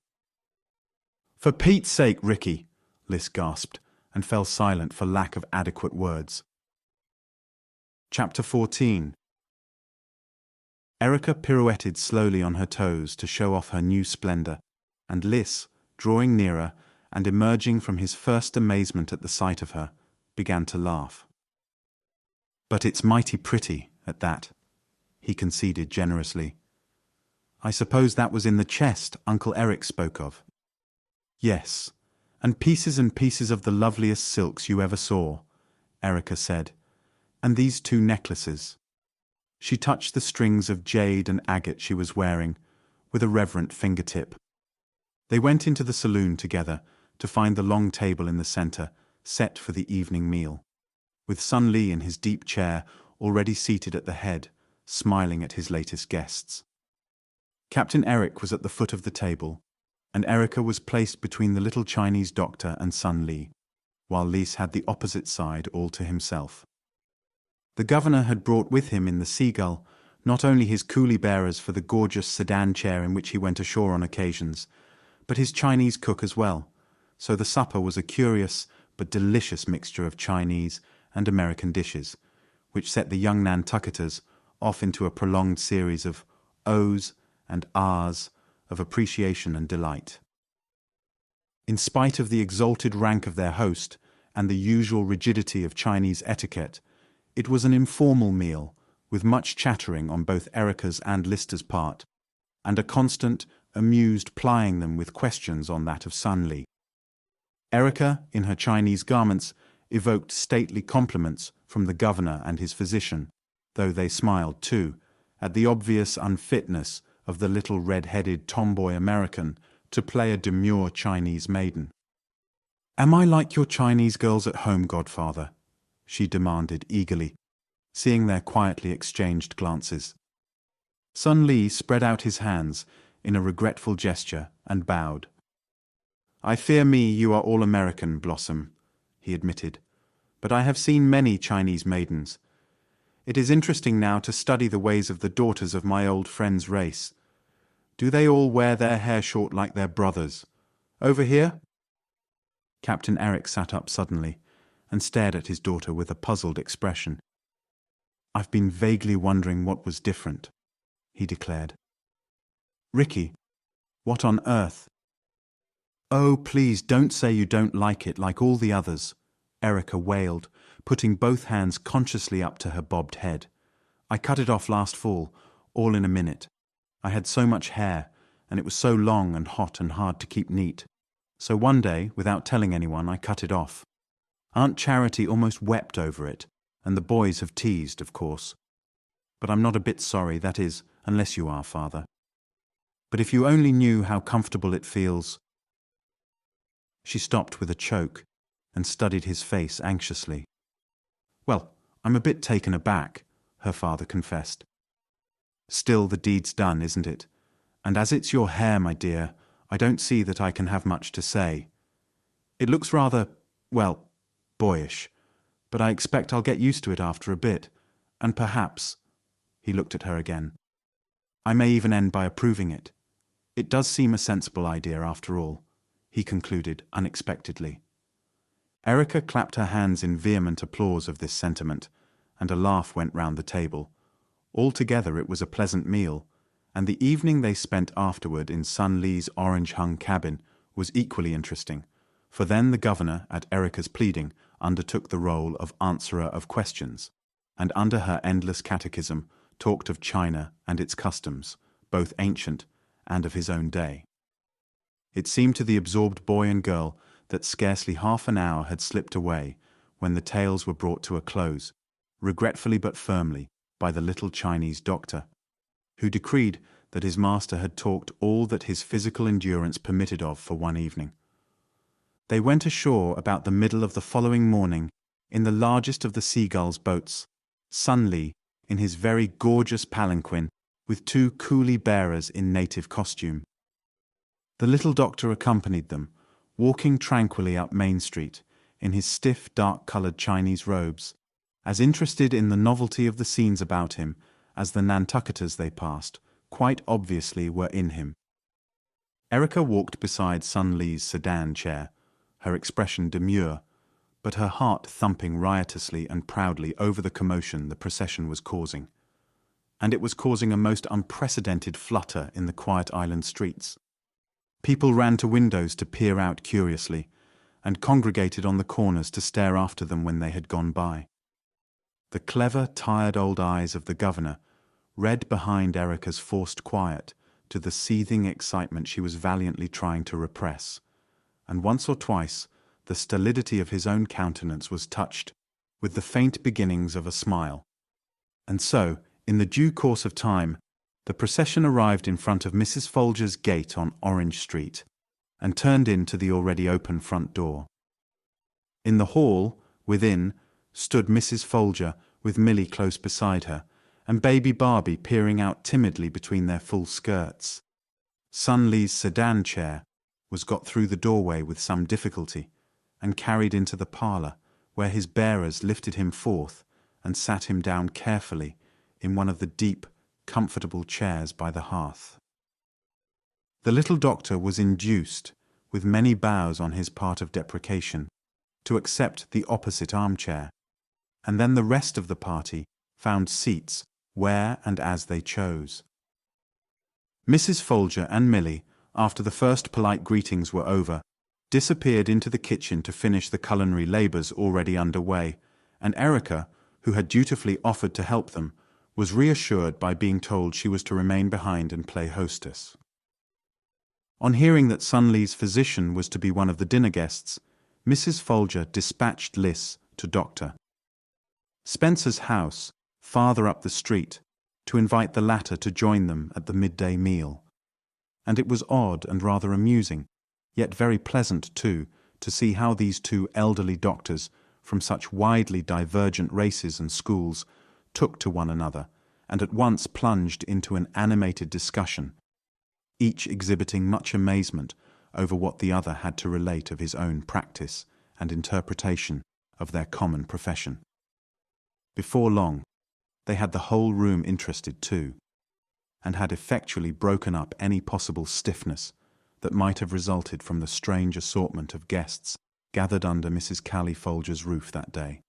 "For Pete's sake, Ricky!" Liss gasped, and fell silent for lack of adequate words. Chapter 14. Erica pirouetted slowly on her toes to show off her new splendor, and Liss, drawing nearer and emerging from his first amazement at the sight of her, began to laugh. "But it's mighty pretty, at that," he conceded generously. "I suppose that was in the chest Uncle Eric spoke of." "Yes, and pieces of the loveliest silks you ever saw," Erica said. "And these 2 necklaces." She touched the strings of jade and agate she was wearing, with a reverent fingertip. They went into the saloon together to find the long table in the center, set for the evening meal, with Sun Li in his deep chair already seated at the head, smiling at his latest guests. Captain Eric was at the foot of the table, and Erica was placed between the little Chinese doctor and Sun Li, while Liss had the opposite side all to himself. The governor had brought with him in the Seagull not only his coolie bearers for the gorgeous sedan chair in which he went ashore on occasions, but his Chinese cook as well, so the supper was a curious but delicious mixture of Chinese and American dishes, which set the young Nantucketers off into a prolonged series of ohs and ahs of appreciation and delight. In spite of the exalted rank of their host and the usual rigidity of Chinese etiquette, it was an informal meal, with much chattering on both Erica's and Lister's part, and a constant, amused plying them with questions on that of Sun Li. Erica, in her Chinese garments, evoked stately compliments from the governor and his physician, though they smiled, too, at the obvious unfitness of the little red-headed tomboy American to play a demure Chinese maiden. "Am I like your Chinese girls at home, godfather?" she demanded eagerly, seeing their quietly exchanged glances. Sun Li spread out his hands in a regretful gesture and bowed. "I fear me you are all American, Blossom," he admitted, "but I have seen many Chinese maidens. It is interesting now to study the ways of the daughters of my old friend's race. Do they all wear their hair short like their brothers? Over here?" Captain Eric sat up suddenly and stared at his daughter with a puzzled expression. "I've been vaguely wondering what was different," he declared. "Ricky, what on earth?" "Oh, please don't say you don't like it like all the others," Erica wailed, putting both hands consciously up to her bobbed head. "I cut it off last fall, all in a minute. I had so much hair, and it was so long and hot and hard to keep neat. So one day, without telling anyone, I cut it off. Aunt Charity almost wept over it, and the boys have teased, of course. But I'm not a bit sorry, that is, unless you are, Father. But if you only knew how comfortable it feels—" She stopped with a choke and studied his face anxiously. "Well, I'm a bit taken aback," her father confessed. "Still, the deed's done, isn't it? And as it's your hair, my dear, I don't see that I can have much to say. It looks rather, well, boyish, but I expect I'll get used to it after a bit, and perhaps," he looked at her again, "I may even end by approving it. It does seem a sensible idea after all," he concluded unexpectedly. Erica clapped her hands in vehement applause of this sentiment, and a laugh went round the table. Altogether it was a pleasant meal, and the evening they spent afterward in Sun Li's orange-hung cabin was equally interesting, for then the governor, at Erica's pleading, undertook the role of answerer of questions, and under her endless catechism talked of China and its customs, both ancient and of his own day. It seemed to the absorbed boy and girl that scarcely half an hour had slipped away when the tales were brought to a close, regretfully but firmly, by the little Chinese doctor, who decreed that his master had talked all that his physical endurance permitted of for one evening. They went ashore about the middle of the following morning in the largest of the Seagull's boats, Sun Li in his very gorgeous palanquin with 2 coolie bearers in native costume. The little doctor accompanied them, walking tranquilly up Main Street in his stiff, dark-colored Chinese robes, as interested in the novelty of the scenes about him as the Nantucketers they passed, quite obviously were in him. Erica walked beside Sun Li's sedan chair, her expression demure, but her heart thumping riotously and proudly over the commotion the procession was causing. And it was causing a most unprecedented flutter in the quiet island streets. People ran to windows to peer out curiously, and congregated on the corners to stare after them when they had gone by. The clever, tired old eyes of the governor read behind Erica's forced quiet to the seething excitement she was valiantly trying to repress, and once or twice the stolidity of his own countenance was touched with the faint beginnings of a smile. And so, in the due course of time, the procession arrived in front of Mrs. Folger's gate on Orange Street, and turned into the already open front door. In the hall, within, stood Mrs. Folger with Millie close beside her, and baby Barbie peering out timidly between their full skirts. Sun Li's sedan chair was got through the doorway with some difficulty, and carried into the parlor, where his bearers lifted him forth and sat him down carefully in one of the deep, comfortable chairs by the hearth. The little doctor was induced, with many bows on his part of deprecation, to accept the opposite armchair, and then the rest of the party found seats where and as they chose. Mrs. Folger and Millie, after the first polite greetings were over, disappeared into the kitchen to finish the culinary labours already underway, and Erica, who had dutifully offered to help them, was reassured by being told she was to remain behind and play hostess. On hearing that Sun Li's physician was to be one of the dinner guests, Mrs. Folger dispatched Liss to Dr. Spencer's house, farther up the street, to invite the latter to join them at the midday meal. And it was odd and rather amusing, yet very pleasant too, to see how these two elderly doctors from such widely divergent races and schools took to one another, and at once plunged into an animated discussion, each exhibiting much amazement over what the other had to relate of his own practice and interpretation of their common profession. Before long, they had the whole room interested too, and had effectually broken up any possible stiffness that might have resulted from the strange assortment of guests gathered under Mrs. Callie Folger's roof that day.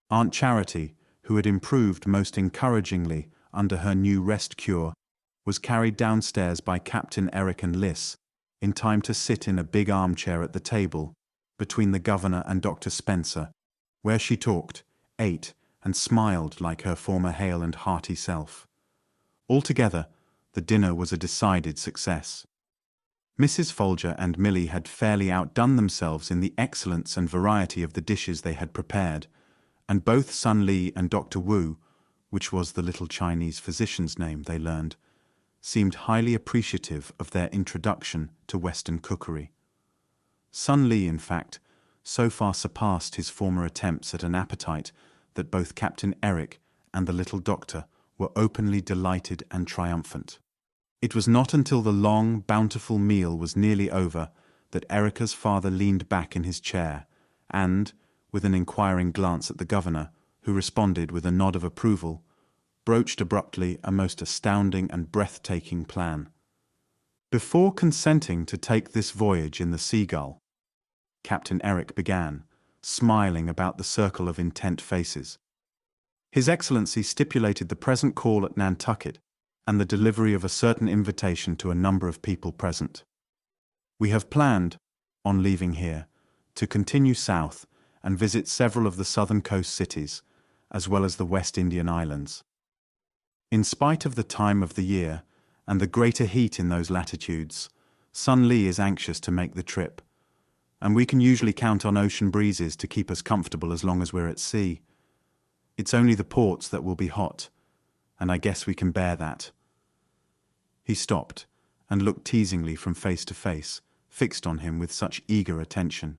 Aunt Charity, who had improved most encouragingly under her new rest cure, was carried downstairs by Captain Eric and Liss in time to sit in a big armchair at the table between the governor and Dr. Spencer, where she talked, ate, and smiled like her former hale and hearty self. Altogether, the dinner was a decided success. Mrs. Folger and Millie had fairly outdone themselves in the excellence and variety of the dishes they had prepared, and both Sun Li and Dr. Wu, which was the little Chinese physician's name they learned, seemed highly appreciative of their introduction to Western cookery. Sun Li, in fact, so far surpassed his former attempts at an appetite that both Captain Eric and the little doctor were openly delighted and triumphant. It was not until the long, bountiful meal was nearly over that Erica's father leaned back in his chair and, with an inquiring glance at the governor, who responded with a nod of approval, broached abruptly a most astounding and breathtaking plan. Before consenting to take this voyage in the Seagull, Captain Eric began, smiling about the circle of intent faces. His Excellency stipulated the present call at Nantucket and the delivery of a certain invitation to a number of people present. We have planned, on leaving here, to continue south and visit several of the southern coast cities, as well as the West Indian Islands. In spite of the time of the year and the greater heat in those latitudes, Sun Li is anxious to make the trip, and we can usually count on ocean breezes to keep us comfortable as long as we're at sea. It's only the ports that will be hot, and I guess we can bear that. He stopped and looked teasingly from face to face, fixed on him with such eager attention.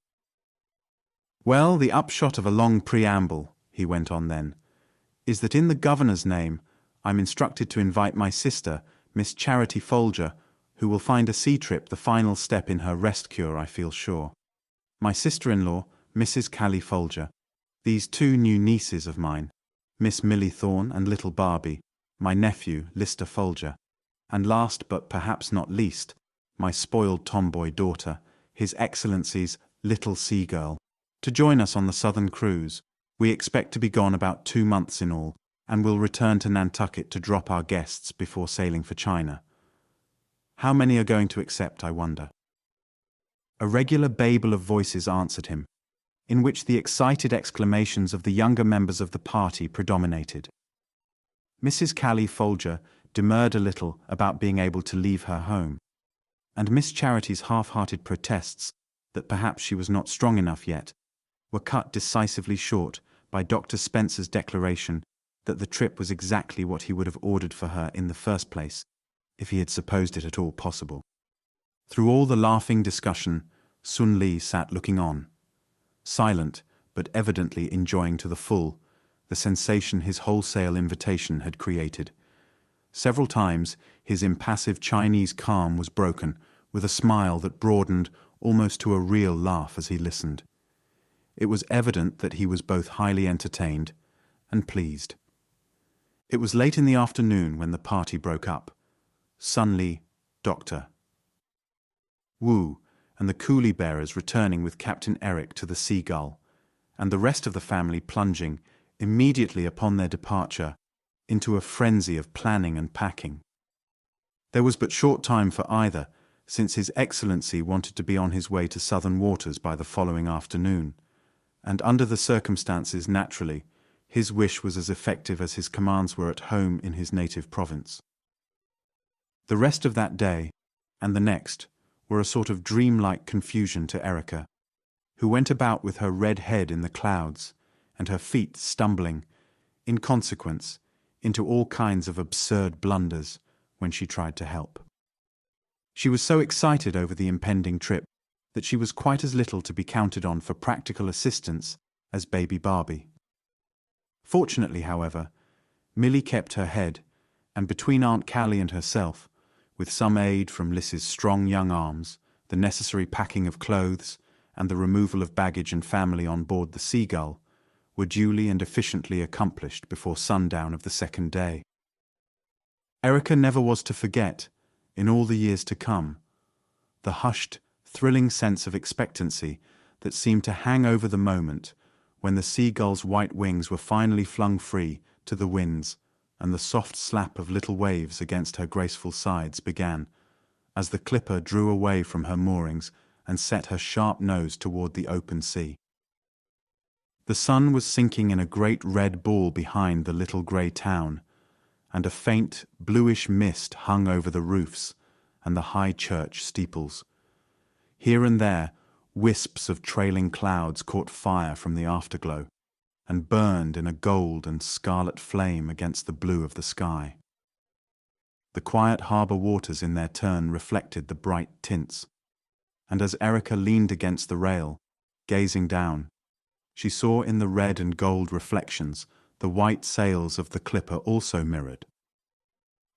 Well, the upshot of a long preamble, he went on then, is that in the governor's name I'm instructed to invite my sister, Miss Charity Folger, who will find a sea trip the final step in her rest cure, I feel sure. My sister-in-law, Mrs. Callie Folger, these two new nieces of mine, Miss Millie Thorne and little Barbie, my nephew, Liss Folger, and last but perhaps not least, my spoiled tomboy daughter, His Excellency's little seagirl, to join us on the southern cruise. We expect to be gone about 2 months in all, and will return to Nantucket to drop our guests before sailing for China. How many are going to accept, I wonder? A regular babel of voices answered him, in which the excited exclamations of the younger members of the party predominated. Mrs. Callie Folger demurred a little about being able to leave her home, and Miss Charity's half-hearted protests that perhaps she was not strong enough yet were cut decisively short by Dr. Spencer's declaration that the trip was exactly what he would have ordered for her in the first place, if he had supposed it at all possible. Through all the laughing discussion, Sun Li sat looking on, silent but evidently enjoying to the full the sensation his wholesale invitation had created. Several times his impassive Chinese calm was broken with a smile that broadened almost to a real laugh as he listened. It was evident that he was both highly entertained and pleased. It was late in the afternoon when the party broke up. Sun Li, Dr. Wu, and the coolie bearers returning with Captain Eric to the Seagull, and the rest of the family plunging, immediately upon their departure, into a frenzy of planning and packing. There was but short time for either, since His Excellency wanted to be on his way to southern waters by the following afternoon, and under the circumstances, naturally, his wish was as effective as his commands were at home in his native province. The rest of that day, and the next, were a sort of dreamlike confusion to Erica, who went about with her red head in the clouds, and her feet stumbling, in consequence, into all kinds of absurd blunders when she tried to help. She was so excited over the impending trip that she was quite as little to be counted on for practical assistance as baby Barbie. Fortunately, however, Millie kept her head, and between Aunt Callie and herself, with some aid from Liss's strong young arms, the necessary packing of clothes, and the removal of baggage and family on board the Seagull, were duly and efficiently accomplished before sundown of the second day. Erica never was to forget, in all the years to come, the hushed, thrilling sense of expectancy that seemed to hang over the moment when the Seagull's white wings were finally flung free to the winds, and the soft slap of little waves against her graceful sides began, as the clipper drew away from her moorings and set her sharp nose toward the open sea. The sun was sinking in a great red ball behind the little grey town, and a faint, bluish mist hung over the roofs and the high church steeples. Here and there, wisps of trailing clouds caught fire from the afterglow, and burned in a gold and scarlet flame against the blue of the sky. The quiet harbour waters in their turn reflected the bright tints, and as Erica leaned against the rail, gazing down, she saw in the red and gold reflections the white sails of the clipper also mirrored.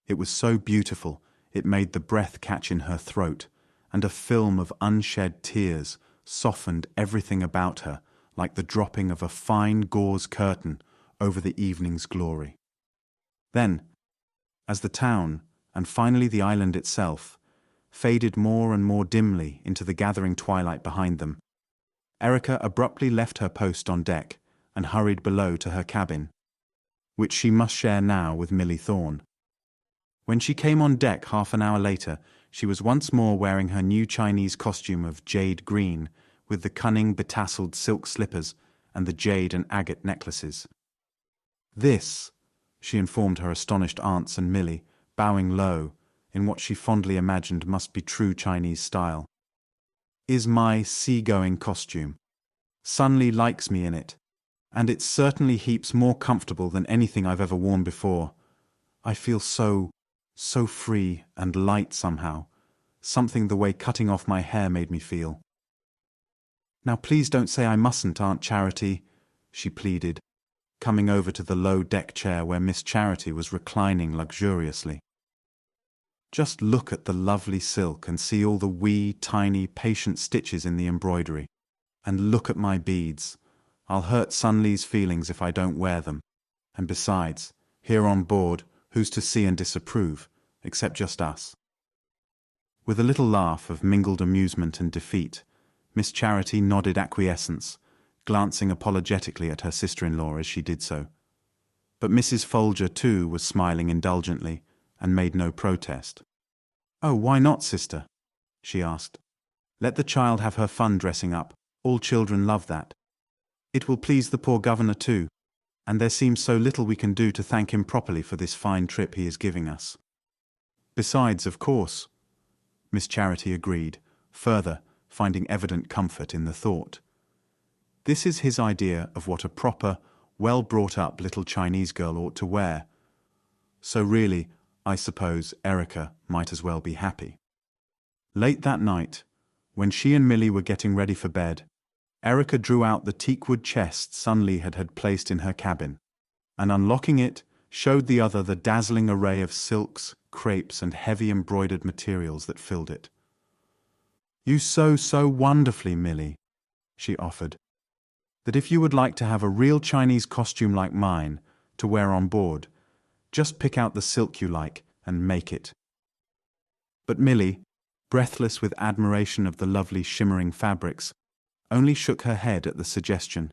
It was so beautiful it made the breath catch in her throat, and a film of unshed tears softened everything about her like the dropping of a fine gauze curtain over the evening's glory. Then, as the town, and finally the island itself, faded more and more dimly into the gathering twilight behind them, Erica abruptly left her post on deck and hurried below to her cabin, which she must share now with Millie Thorne. When she came on deck half an hour later, she was once more wearing her new Chinese costume of jade green, with the cunning betasseled silk slippers and the jade and agate necklaces. "This," she informed her astonished aunts and Millie, bowing low, in what she fondly imagined must be true Chinese style, "is my sea-going costume. Sun Li likes me in it, and it's certainly heaps more comfortable than anything I've ever worn before. I feel so free and light somehow, something the way cutting off my hair made me feel." "Now please don't say I mustn't, Aunt Charity," she pleaded, coming over to the low deck chair where Miss Charity was reclining luxuriously. "Just look at the lovely silk and see all the wee, tiny, patient stitches in the embroidery. And look at my beads. I'll hurt Sun Li's feelings if I don't wear them. And besides, here on board, who's to see and disapprove, except just us? With a little laugh of mingled amusement and defeat, Miss Charity nodded acquiescence, glancing apologetically at her sister-in-law as she did so. But Mrs. Folger, too, was smiling indulgently and made no protest. "Oh, why not, sister?" she asked. "Let the child have her fun dressing up. All children love that. It will please the poor governor, too, and there seems so little we can do to thank him properly for this fine trip he is giving us." "Besides, of course," Miss Charity agreed, further finding evident comfort in the thought, "this is his idea of what a proper, well-brought-up little Chinese girl ought to wear. So really, I suppose Erica might as well be happy." Late that night, when she and Milly were getting ready for bed, Erica drew out the teakwood chest Sunlee had placed in her cabin, and unlocking it, showed the other the dazzling array of silks, crepes, and heavy embroidered materials that filled it. "You sew so wonderfully, Milly," she offered, "that if you would like to have a real Chinese costume like mine to wear on board, just pick out the silk you like and make it." But Milly, breathless with admiration of the lovely shimmering fabrics, only shook her head at the suggestion.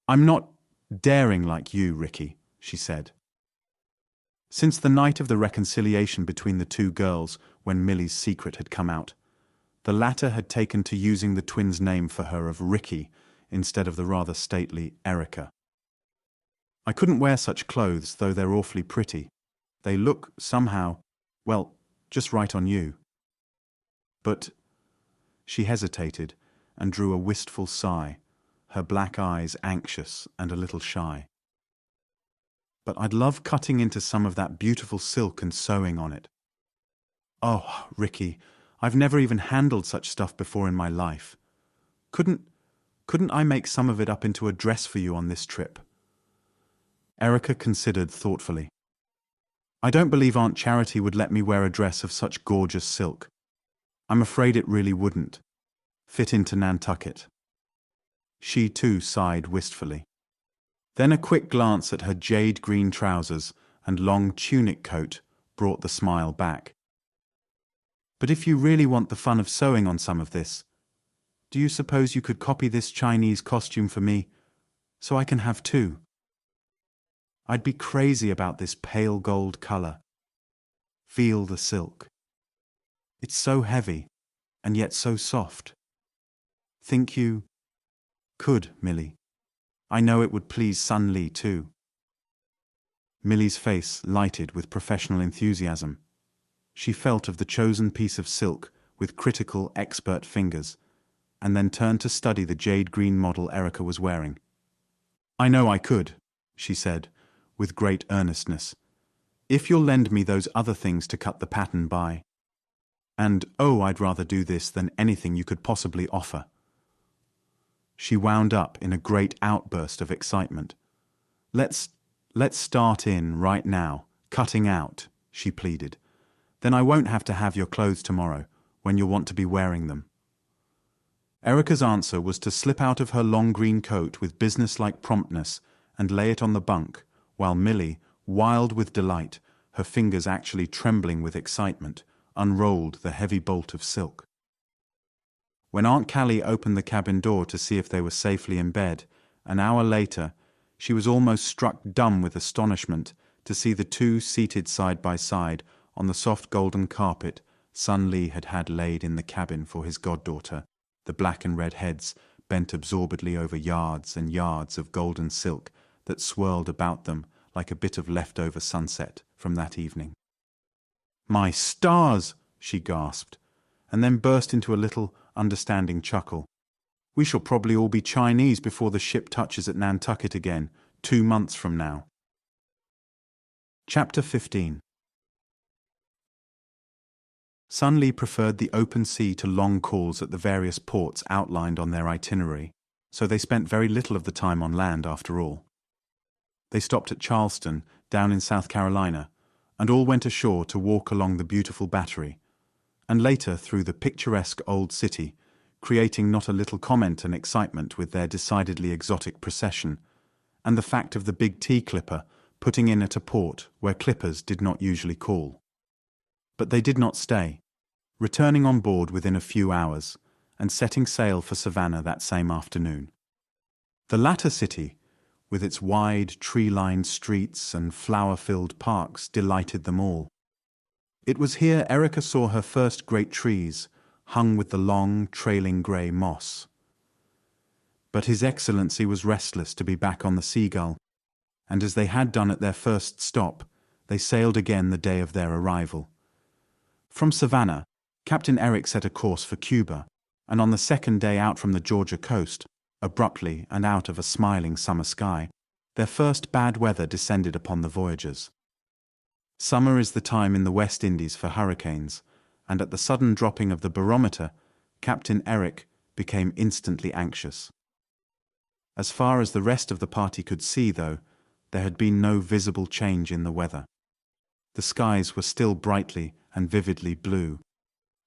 "I'm not daring like you, Ricky," she said. Since the night of the reconciliation between the two girls, when Milly's secret had come out, the latter had taken to using the twins' name for her of Ricky instead of the rather stately Erica. "I couldn't wear such clothes, though they're awfully pretty. They look, somehow, well, just right on you." But she hesitated and drew a wistful sigh, her black eyes anxious and a little shy. "But I'd love cutting into some of that beautiful silk and sewing on it." "Oh, Ricky, I've never even handled such stuff before in my life. Couldn't I make some of it up into a dress for you on this trip?" Erica considered thoughtfully. "I don't believe Aunt Charity would let me wear a dress of such gorgeous silk. I'm afraid it really wouldn't fit into Nantucket." She too sighed wistfully. Then a quick glance at her jade green trousers and long tunic coat brought the smile back. "But if you really want the fun of sewing on some of this, do you suppose you could copy this Chinese costume for me, so I can have two? I'd be crazy about this pale gold color. Feel the silk. It's so heavy, and yet so soft. Think you could, Milly? I know it would please Sunlee too." Milly's face lighted with professional enthusiasm. She felt of the chosen piece of silk with critical, expert fingers, and then turned to study the jade green model Erica was wearing. "I know I could," she said, with great earnestness, "if you'll lend me those other things to cut the pattern by. And, oh, I'd rather do this than anything you could possibly offer." She wound up in a great outburst of excitement. Let's start in right now, cutting out," she pleaded. "Then I won't have to have your clothes tomorrow, when you'll want to be wearing them." Erica's answer was to slip out of her long green coat with business-like promptness and lay it on the bunk, while Milly, wild with delight, her fingers actually trembling with excitement, unrolled the heavy bolt of silk. When Aunt Callie opened the cabin door to see if they were safely in bed, an hour later, she was almost struck dumb with astonishment to see the two seated side by side on the soft golden carpet Sunlee had laid in the cabin for his goddaughter, the black and red heads bent absorbedly over yards and yards of golden silk that swirled about them like a bit of leftover sunset from that evening. "My stars!" she gasped, and then burst into a little, understanding chuckle. "We shall probably all be Chinese before the ship touches at Nantucket again, 2 months from now." Chapter 15. Sunlee preferred the open sea to long calls at the various ports outlined on their itinerary, so they spent very little of the time on land after all. They stopped at Charleston, down in South Carolina, and all went ashore to walk along the beautiful Battery, and later through the picturesque old city, creating not a little comment and excitement with their decidedly exotic procession, and the fact of the big tea clipper putting in at a port where clippers did not usually call. But they did not stay, returning on board within a few hours and setting sail for Savannah that same afternoon. The latter city, with its wide tree-lined streets and flower-filled parks, delighted them all. It was here Erica saw her first great trees, hung with the long, trailing grey moss. But His Excellency was restless to be back on the Seagull, and as they had done at their first stop, they sailed again the day of their arrival. From Savannah, Captain Eric set a course for Cuba, and on the second day out from the Georgia coast, abruptly and out of a smiling summer sky, their first bad weather descended upon the voyagers. Summer is the time in the West Indies for hurricanes, and at the sudden dropping of the barometer, Captain Eric became instantly anxious. As far as the rest of the party could see, though, there had been no visible change in the weather. The skies were still brightly and vividly blue,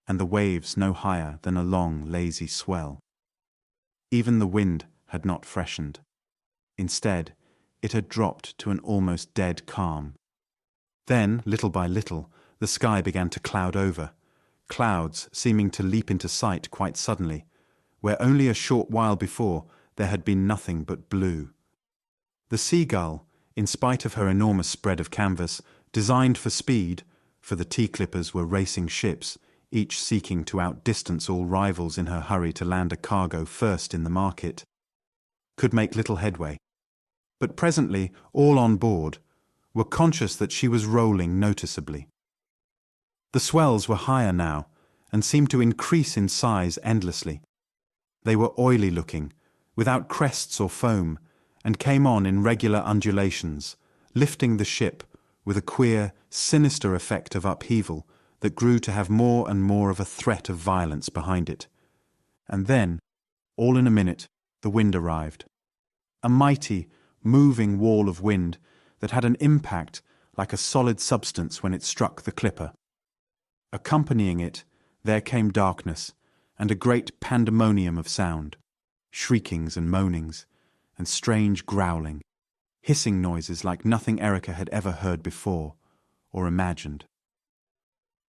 and the waves no higher than a long, lazy swell. Even the wind had not freshened. Instead, it had dropped to an almost dead calm. Then, little by little, the sky began to cloud over, clouds seeming to leap into sight quite suddenly, where only a short while before there had been nothing but blue. The Seagull, in spite of her enormous spread of canvas, designed for speed, for the tea clippers were racing ships, each seeking to outdistance all rivals in her hurry to land a cargo first in the market, could make little headway. But presently all on board were conscious that she was rolling noticeably. The swells were higher now, and seemed to increase in size endlessly. They were oily looking, without crests or foam, and came on in regular undulations, lifting the ship with a queer, sinister effect of upheaval that grew to have more and more of a threat of violence behind it. And then, all in a minute, the wind arrived. A mighty, moving wall of wind that had an impact like a solid substance when it struck the clipper. Accompanying it, there came darkness and a great pandemonium of sound, shriekings and moanings, and strange growling, hissing noises like nothing Erica had ever heard before or imagined.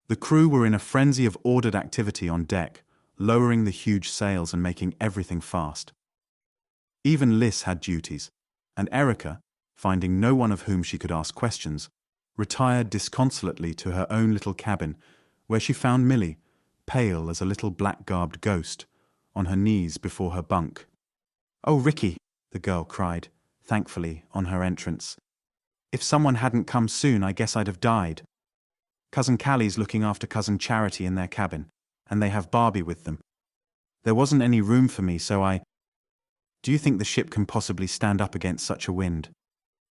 The crew were in a frenzy of ordered activity on deck, lowering the huge sails and making everything fast. Even Liss had duties, and Erica, finding no one of whom she could ask questions, retired disconsolately to her own little cabin, where she found Milly, pale as a little black-garbed ghost, on her knees before her bunk. "Oh, Ricky," the girl cried, thankfully, on her entrance. "If someone hadn't come soon, I guess I'd have died. Cousin Callie's looking after Cousin Charity in their cabin, and they have Barbie with them. There wasn't any room for me, so I... Do you think the ship can possibly stand up against such a wind?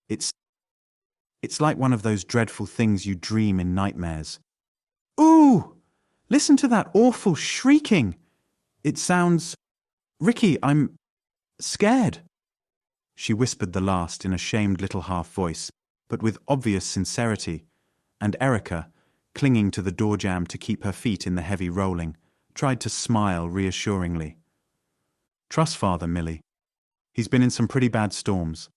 It's like one of those dreadful things you dream in nightmares. Ooh! Listen to that awful shrieking! It sounds... Ricky, I'm... scared." She whispered the last in a shamed little half voice, but with obvious sincerity, and Erica, clinging to the door jamb to keep her feet in the heavy rolling, tried to smile reassuringly. "Trust Father, Milly. He's been in some pretty bad storms,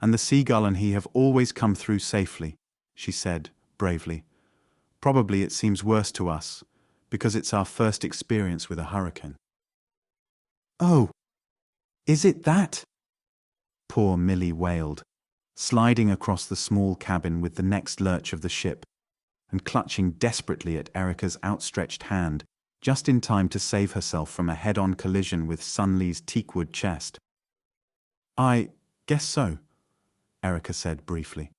and the Seagull and he have always come through safely," she said, bravely. "Probably it seems worse to us, because it's our first experience with a hurricane." "Oh, is it that?" poor Milly wailed, sliding across the small cabin with the next lurch of the ship, and clutching desperately at Erica's outstretched hand, just in time to save herself from a head-on collision with Sunlee's teakwood chest. "I guess so," Erica said briefly.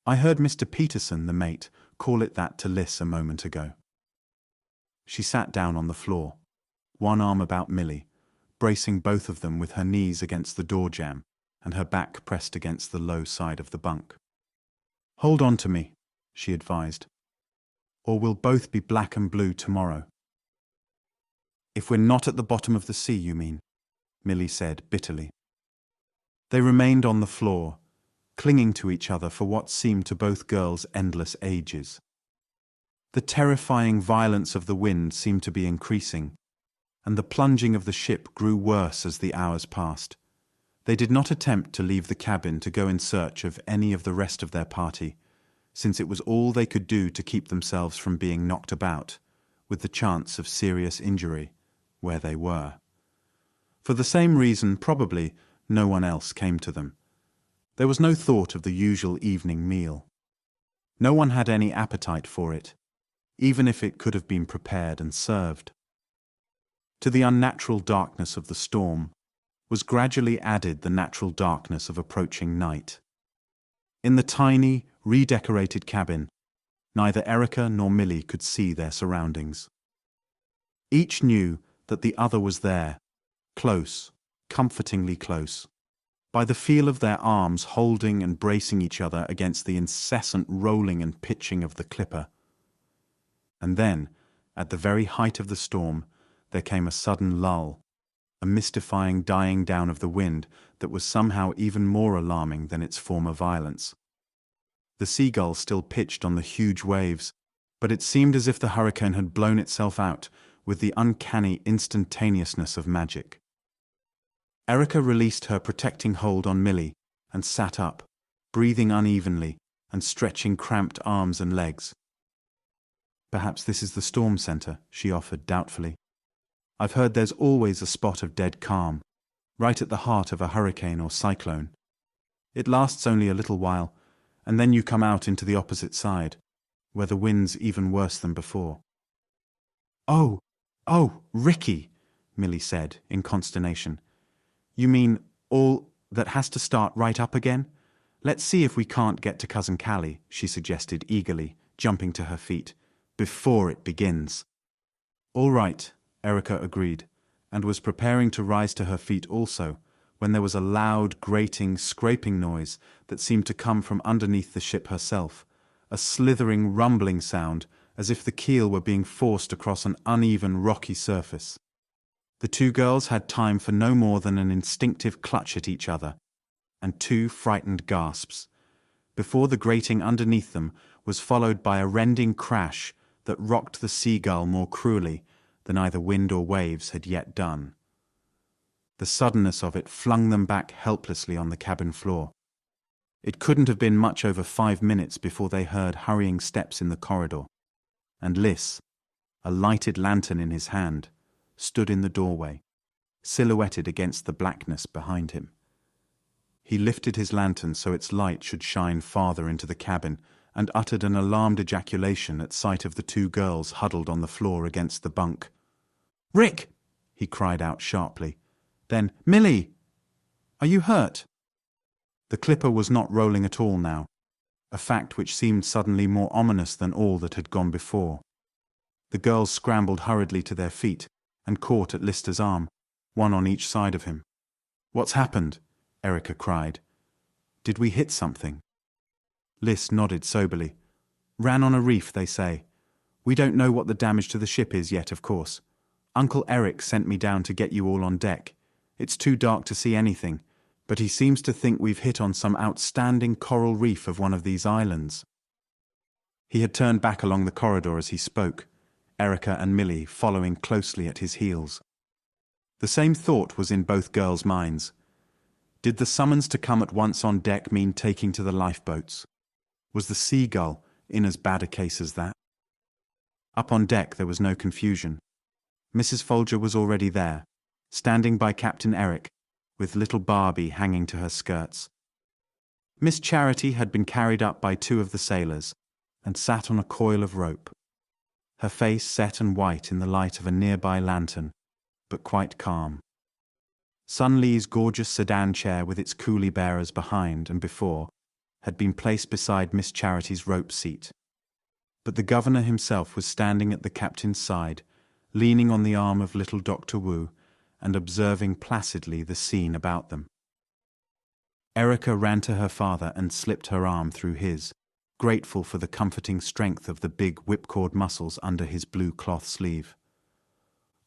"I heard Mr. Peterson, the mate, call it that to Liss a moment ago." She sat down on the floor, one arm about Milly, bracing both of them with her knees against the door jamb and her back pressed against the low side of the bunk. "Hold on to me," she advised, "or we'll both be black and blue tomorrow." "If we're not at the bottom of the sea, you mean," Milly said bitterly. They remained on the floor, clinging to each other for what seemed to both girls endless ages. The terrifying violence of the wind seemed to be increasing, and the plunging of the ship grew worse as the hours passed, They did not attempt to leave the cabin to go in search of any of the rest of their party, since it was all they could do to keep themselves from being knocked about, with the chance of serious injury, where they were. For the same reason, probably, no one else came to them. There was no thought of the usual evening meal. No one had any appetite for it, even if it could have been prepared and served. To the unnatural darkness of the storm was gradually added the natural darkness of approaching night. In the tiny, redecorated cabin, neither Erica nor Millie could see their surroundings. Each knew that the other was there, close, comfortingly close, by the feel of their arms holding and bracing each other against the incessant rolling and pitching of the clipper. And then, at the very height of the storm, there came a sudden lull, a mystifying dying down of the wind that was somehow even more alarming than its former violence. The seagull still pitched on the huge waves, but it seemed as if the hurricane had blown itself out with the uncanny instantaneousness of magic. Erica released her protecting hold on Millie and sat up, breathing unevenly and stretching cramped arms and legs. "Perhaps this is the storm center," she offered doubtfully. "I've heard there's always a spot of dead calm, right at the heart of a hurricane or cyclone. It lasts only a little while, and then you come out into the opposite side, where the wind's even worse than before." Oh, Ricky," Millie said in consternation. "You mean all that has to start right up again? Let's see if we can't get to Cousin Callie," she suggested eagerly, jumping to her feet, "before it begins." "All right," Erica agreed, and was preparing to rise to her feet also, when there was a loud, grating, scraping noise that seemed to come from underneath the ship herself, a slithering, rumbling sound, as if the keel were being forced across an uneven, rocky surface. The two girls had time for no more than an instinctive clutch at each other, and 2 frightened gasps, before the grating underneath them was followed by a rending crash that rocked the seagull more cruelly than either wind or waves had yet done. The suddenness of it flung them back helplessly on the cabin floor. It couldn't have been much over 5 minutes before they heard hurrying steps in the corridor, and Liss, a lighted lantern in his hand, stood in the doorway, silhouetted against the blackness behind him. He lifted his lantern so its light should shine farther into the cabin, and uttered an alarmed ejaculation at sight of the 2 girls huddled on the floor against the bunk. "Rick!" he cried out sharply. Then, "Millie! Are you hurt?" The clipper was not rolling at all now, a fact which seemed suddenly more ominous than all that had gone before. The girls scrambled hurriedly to their feet and caught at Lister's arm, one on each side of him. "What's happened?" Erica cried. "Did we hit something?" Liss nodded soberly. "Ran on a reef, they say. We don't know what the damage to the ship is yet, of course. Uncle Eric sent me down to get you all on deck. It's too dark to see anything, but he seems to think we've hit on some outstanding coral reef of one of these islands." He had turned back along the corridor as he spoke, Erica and Millie following closely at his heels. The same thought was in both girls' minds. Did the summons to come at once on deck mean taking to the lifeboats? Was the Seagull in as bad a case as that? Up on deck there was no confusion. Mrs. Folger was already there, standing by Captain Eric, with little Barbie hanging to her skirts. Miss Charity had been carried up by 2 of the sailors, and sat on a coil of rope, her face set and white in the light of a nearby lantern, but quite calm. Sun Lee's gorgeous sedan chair with its coolie bearers behind and before had been placed beside Miss Charity's rope seat, but the governor himself was standing at the captain's side, leaning on the arm of little Dr. Wu and observing placidly the scene about them. Erica ran to her father and slipped her arm through his, grateful for the comforting strength of the big whipcord muscles under his blue cloth sleeve.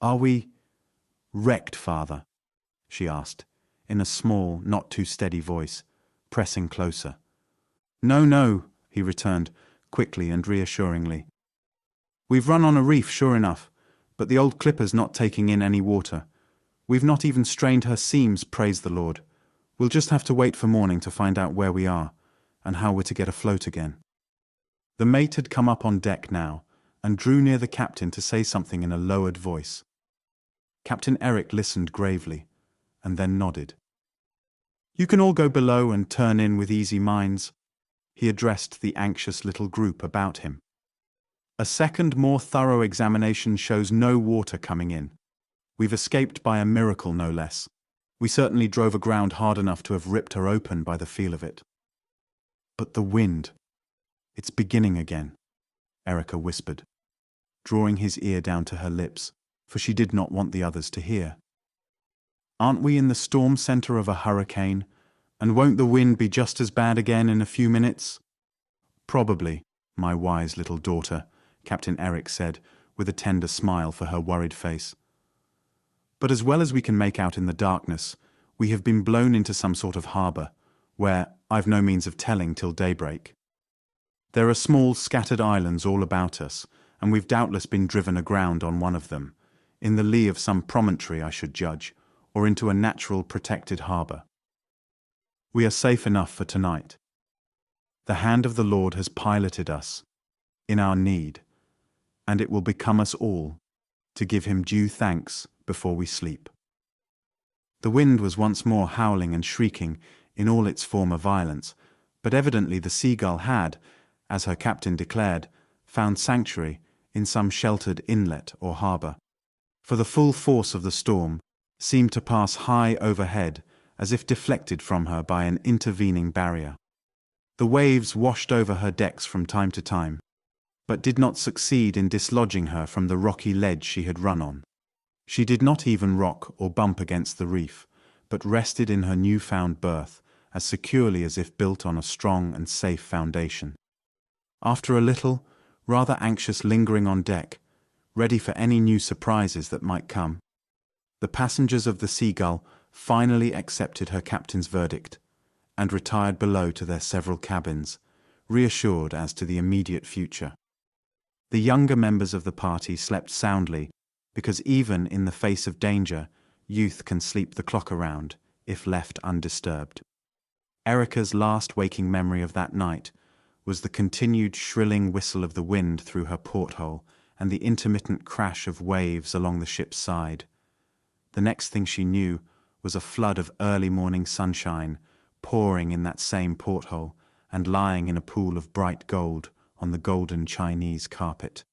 "Are we wrecked, father?" she asked, in a small, not too steady voice, pressing closer. No, he returned, quickly and reassuringly. "We've run on a reef, sure enough, but the old clipper's not taking in any water. We've not even strained her seams, praise the Lord. We'll just have to wait for morning to find out where we are and how we're to get afloat again." The mate had come up on deck now and drew near the captain to say something in a lowered voice. Captain Eric listened gravely and then nodded. "You can all go below and turn in with easy minds," he addressed the anxious little group about him. "A second, more thorough examination shows no water coming in. We've escaped by a miracle, no less. We certainly drove aground hard enough to have ripped her open by the feel of it." "But the wind, it's beginning again," Erica whispered, drawing his ear down to her lips, for she did not want the others to hear. "Aren't we in the storm center of a hurricane, and won't the wind be just as bad again in a few minutes?" "Probably, my wise little daughter," Captain Eric said, with a tender smile for her worried face. "But as well as we can make out in the darkness, we have been blown into some sort of harbor, where I've no means of telling till daybreak. There are small scattered islands all about us, and we've doubtless been driven aground on one of them, in the lee of some promontory, I should judge, or into a natural protected harbor. We are safe enough for tonight. The hand of the Lord has piloted us, in our need, and it will become us all to give him due thanks before we sleep." The wind was once more howling and shrieking in all its former violence, but evidently the Seagull had, as her captain declared, found sanctuary in some sheltered inlet or harbor, for the full force of the storm seemed to pass high overhead as if deflected from her by an intervening barrier. The waves washed over her decks from time to time, but did not succeed in dislodging her from the rocky ledge she had run on. She did not even rock or bump against the reef, but rested in her new-found berth as securely as if built on a strong and safe foundation. After a little, rather anxious lingering on deck, ready for any new surprises that might come, the passengers of the Seagull finally accepted her captain's verdict and retired below to their several cabins, reassured as to the immediate future. The younger members of the party slept soundly, because even in the face of danger, youth can sleep the clock around, if left undisturbed. Erica's last waking memory of that night was the continued shrilling whistle of the wind through her porthole and the intermittent crash of waves along the ship's side. The next thing she knew was a flood of early morning sunshine pouring in that same porthole and lying in a pool of bright gold on the golden Chinese carpet.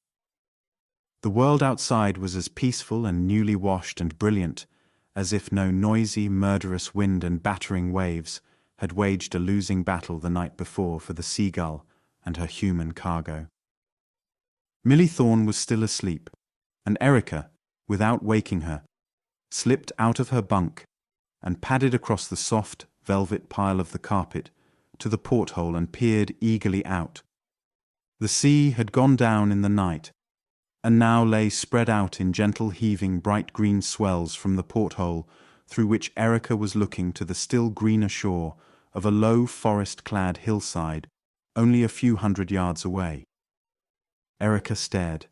The world outside was as peaceful and newly washed and brilliant as if no noisy, murderous wind and battering waves had waged a losing battle the night before for the Seagull and her human cargo. Millie Thorne was still asleep, and Erica, without waking her, slipped out of her bunk and padded across the soft, velvet pile of the carpet to the porthole and peered eagerly out. The sea had gone down in the night, and now lay spread out in gentle heaving bright green swells from the porthole through which Erica was looking to the still greener shore of a low forest-clad hillside only a few hundred yards away. Erica stared,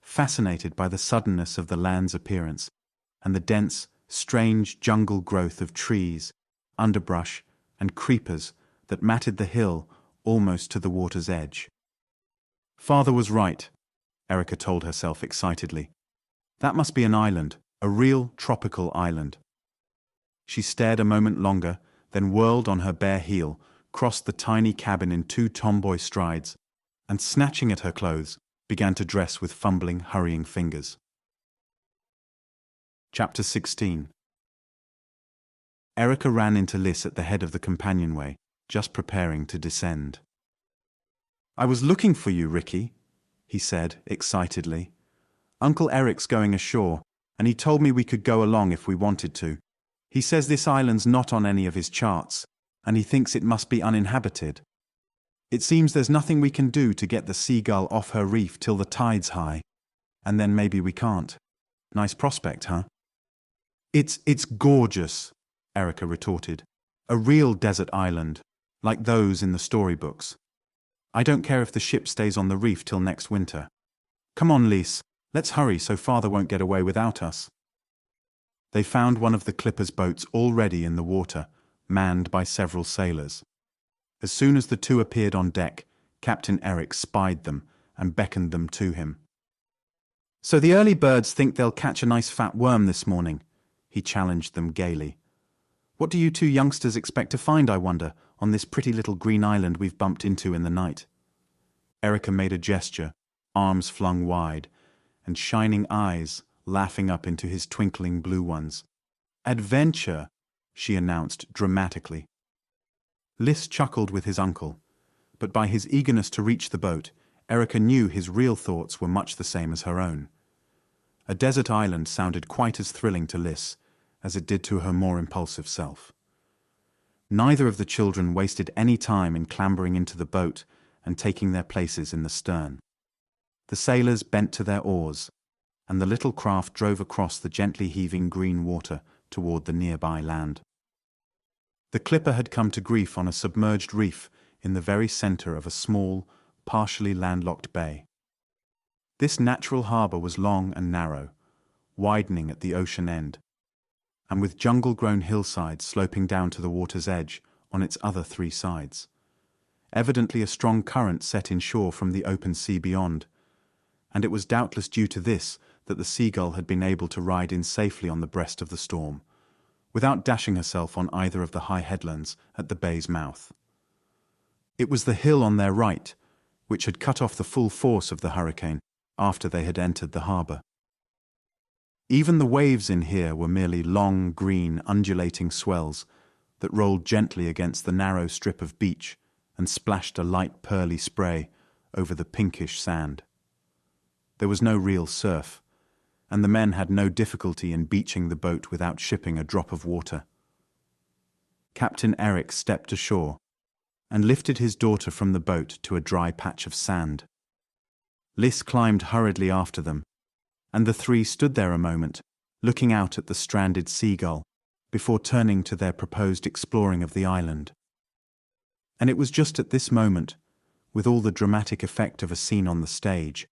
fascinated by the suddenness of the land's appearance and the dense, strange jungle growth of trees, underbrush, and creepers that matted the hill almost to the water's edge. Father was right, Erica told herself excitedly. That must be an island, a real tropical island. She stared a moment longer, then whirled on her bare heel, crossed the tiny cabin in 2 tomboy strides, and snatching at her clothes, began to dress with fumbling, hurrying fingers. Chapter 16. Erica ran into Liss at the head of the companionway, just preparing to descend. "I was looking for you, Ricky," he said excitedly. "Uncle Eric's going ashore, and he told me we could go along if we wanted to. He says this island's not on any of his charts, and he thinks it must be uninhabited. It seems there's nothing we can do to get the Seagull off her reef till the tide's high, and then maybe we can't. Nice prospect, huh?" It's gorgeous," Erica retorted. "A real desert island, like those in the storybooks. I don't care if the ship stays on the reef till next winter. Come on, Liss, let's hurry so Father won't get away without us." They found one of the Clipper's boats already in the water, manned by several sailors. As soon as the two appeared on deck, Captain Eric spied them and beckoned them to him. "So the early birds think they'll catch a nice fat worm this morning," he challenged them gaily. "What do you two youngsters expect to find, I wonder, on this pretty little green island we've bumped into in the night?" Erica made a gesture, arms flung wide, and shining eyes laughing up into his twinkling blue ones. "Adventure," she announced dramatically. Liss chuckled with his uncle, but by his eagerness to reach the boat, Erica knew his real thoughts were much the same as her own. A desert island sounded quite as thrilling to Liss as it did to her more impulsive self. Neither of the children wasted any time in clambering into the boat and taking their places in the stern. The sailors bent to their oars, and the little craft drove across the gently heaving green water toward the nearby land. The clipper had come to grief on a submerged reef in the very center of a small, partially landlocked bay. This natural harbor was long and narrow, widening at the ocean end, and with jungle-grown hillsides sloping down to the water's edge on its other three sides. Evidently a strong current set inshore from the open sea beyond, and it was doubtless due to this that the Seagull had been able to ride in safely on the breast of the storm, without dashing herself on either of the high headlands at the bay's mouth. It was the hill on their right, which had cut off the full force of the hurricane after they had entered the harbor. Even the waves in here were merely long, green, undulating swells that rolled gently against the narrow strip of beach and splashed a light pearly spray over the pinkish sand. There was no real surf, and the men had no difficulty in beaching the boat without shipping a drop of water. Captain Eric stepped ashore and lifted his daughter from the boat to a dry patch of sand. Liss climbed hurriedly after them, and the three stood there a moment, looking out at the stranded Seagull, before turning to their proposed exploring of the island. And it was just at this moment, with all the dramatic effect of a scene on the stage,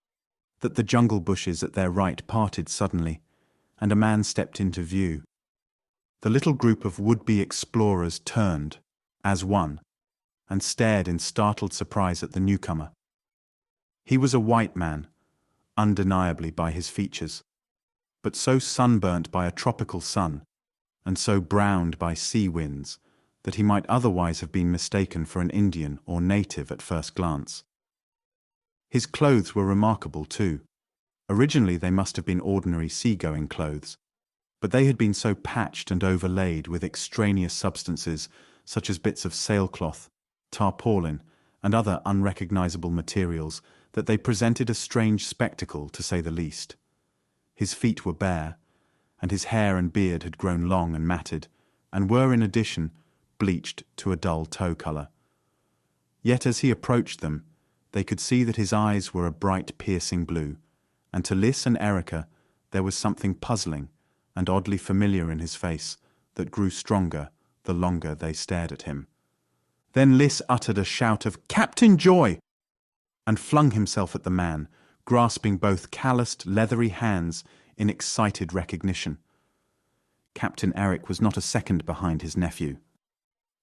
that the jungle bushes at their right parted suddenly, and a man stepped into view. The little group of would-be explorers turned, as one, and stared in startled surprise at the newcomer. He was a white man, undeniably by his features, but so sunburnt by a tropical sun, and so browned by sea winds, that he might otherwise have been mistaken for an Indian or native at first glance. His clothes were remarkable too. Originally they must have been ordinary seagoing clothes, but they had been so patched and overlaid with extraneous substances such as bits of sailcloth, tarpaulin, and other unrecognizable materials that they presented a strange spectacle, to say the least. His feet were bare, and his hair and beard had grown long and matted, and were in addition bleached to a dull tow color. Yet as he approached them, they could see that his eyes were a bright, piercing blue, and to Liss and Erica there was something puzzling and oddly familiar in his face that grew stronger the longer they stared at him. Then Liss uttered a shout of "Captain Joy!" and flung himself at the man, grasping both calloused, leathery hands in excited recognition. Captain Eric was not a second behind his nephew.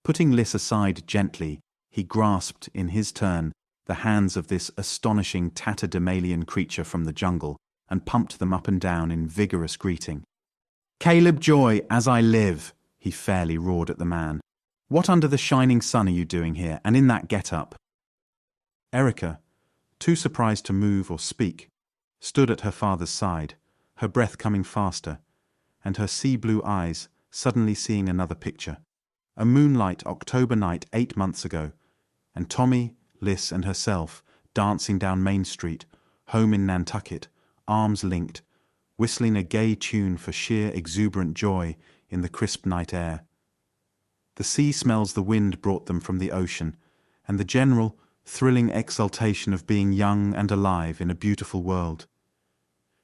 Putting Liss aside gently, he grasped, in his turn, the hands of this astonishing tatterdemalion creature from the jungle and pumped them up and down in vigorous greeting. "Caleb Joy, as I live!" he fairly roared at the man. "What under the shining sun are you doing here, and in that get-up?" Erica, too surprised to move or speak, stood at her father's side, her breath coming faster, and her sea-blue eyes suddenly seeing another picture. A moonlight October night 8 months ago, and Tommy, Liss, and herself dancing down Main Street, home in Nantucket, arms linked, whistling a gay tune for sheer exuberant joy in the crisp night air. The sea smells the wind brought them from the ocean, and the general, thrilling exultation of being young and alive in a beautiful world.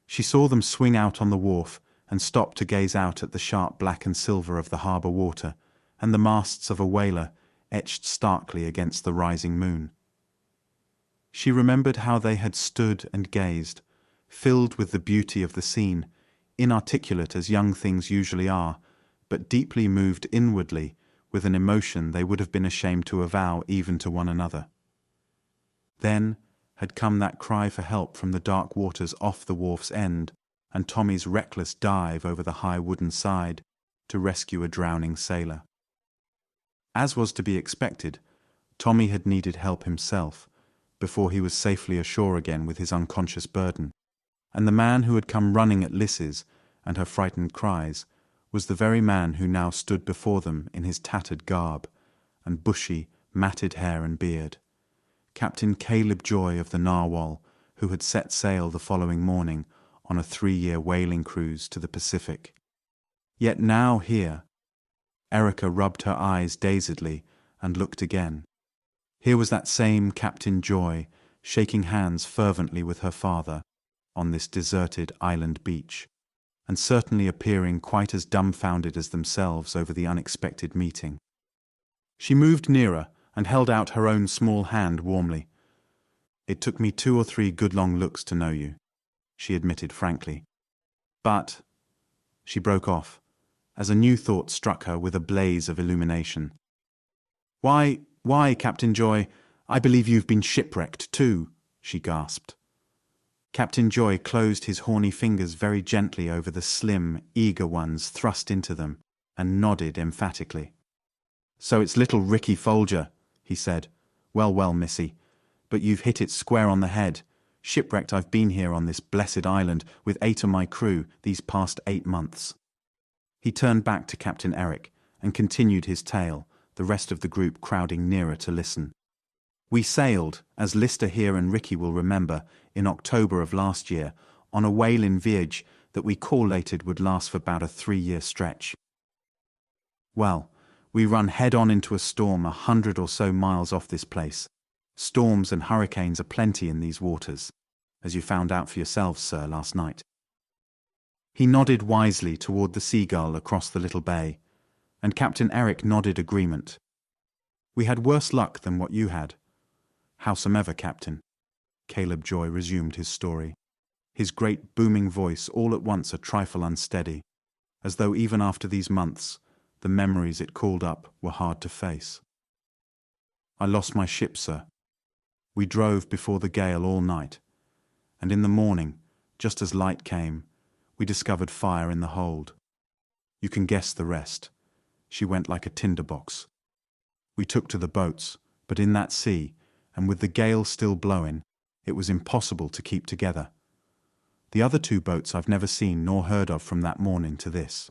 She saw them swing out on the wharf and stop to gaze out at the sharp black and silver of the harbour water and the masts of a whaler etched starkly against the rising moon. She remembered how they had stood and gazed, filled with the beauty of the scene, inarticulate as young things usually are, but deeply moved inwardly with an emotion they would have been ashamed to avow even to one another. Then had come that cry for help from the dark waters off the wharf's end, and Tommy's reckless dive over the high wooden side to rescue a drowning sailor. As was to be expected, Tommy had needed help himself before he was safely ashore again with his unconscious burden, and the man who had come running at Liss's and her frightened cries was the very man who now stood before them in his tattered garb and bushy, matted hair and beard, Captain Caleb Joy of the Narwhal, who had set sail the following morning on a 3-year whaling cruise to the Pacific. Yet now here, Erica rubbed her eyes dazedly and looked again. Here was that same Captain Joy, shaking hands fervently with her father on this deserted island beach, and certainly appearing quite as dumbfounded as themselves over the unexpected meeting. She moved nearer and held out her own small hand warmly. "It took me 2 or 3 good long looks to know you," she admitted frankly. "But—" She broke off, as a new thought struck her with a blaze of illumination. Why, Captain Joy, I believe you've been shipwrecked too," she gasped. Captain Joy closed his horny fingers very gently over the slim, eager ones thrust into them, and nodded emphatically. "So it's little Ricky Folger," he said. Well, missy, but you've hit it square on the head. Shipwrecked I've been here on this blessed island with 8 of my crew these past 8 months." He turned back to Captain Eric and continued his tale, the rest of the group crowding nearer to listen. "We sailed, as Lister here and Ricky will remember, in October of last year, on a whaling voyage that we correlated would last for about a 3-year stretch. Well, we run head-on into a storm 100 or so miles off this place. Storms and hurricanes are plenty in these waters, as you found out for yourselves, sir, last night." He nodded wisely toward the Seagull across the little bay, and Captain Eric nodded agreement. "We had worse luck than what you had. Howsomever, Captain," Caleb Joy resumed his story, his great booming voice all at once a trifle unsteady, as though even after these months the memories it called up were hard to face. "I lost my ship, sir. We drove before the gale all night, and in the morning, just as light came, we discovered fire in the hold. You can guess the rest. She went like a tinderbox. We took to the boats, but in that sea, and with the gale still blowing, it was impossible to keep together. The other 2 boats I've never seen nor heard of from that morning to this.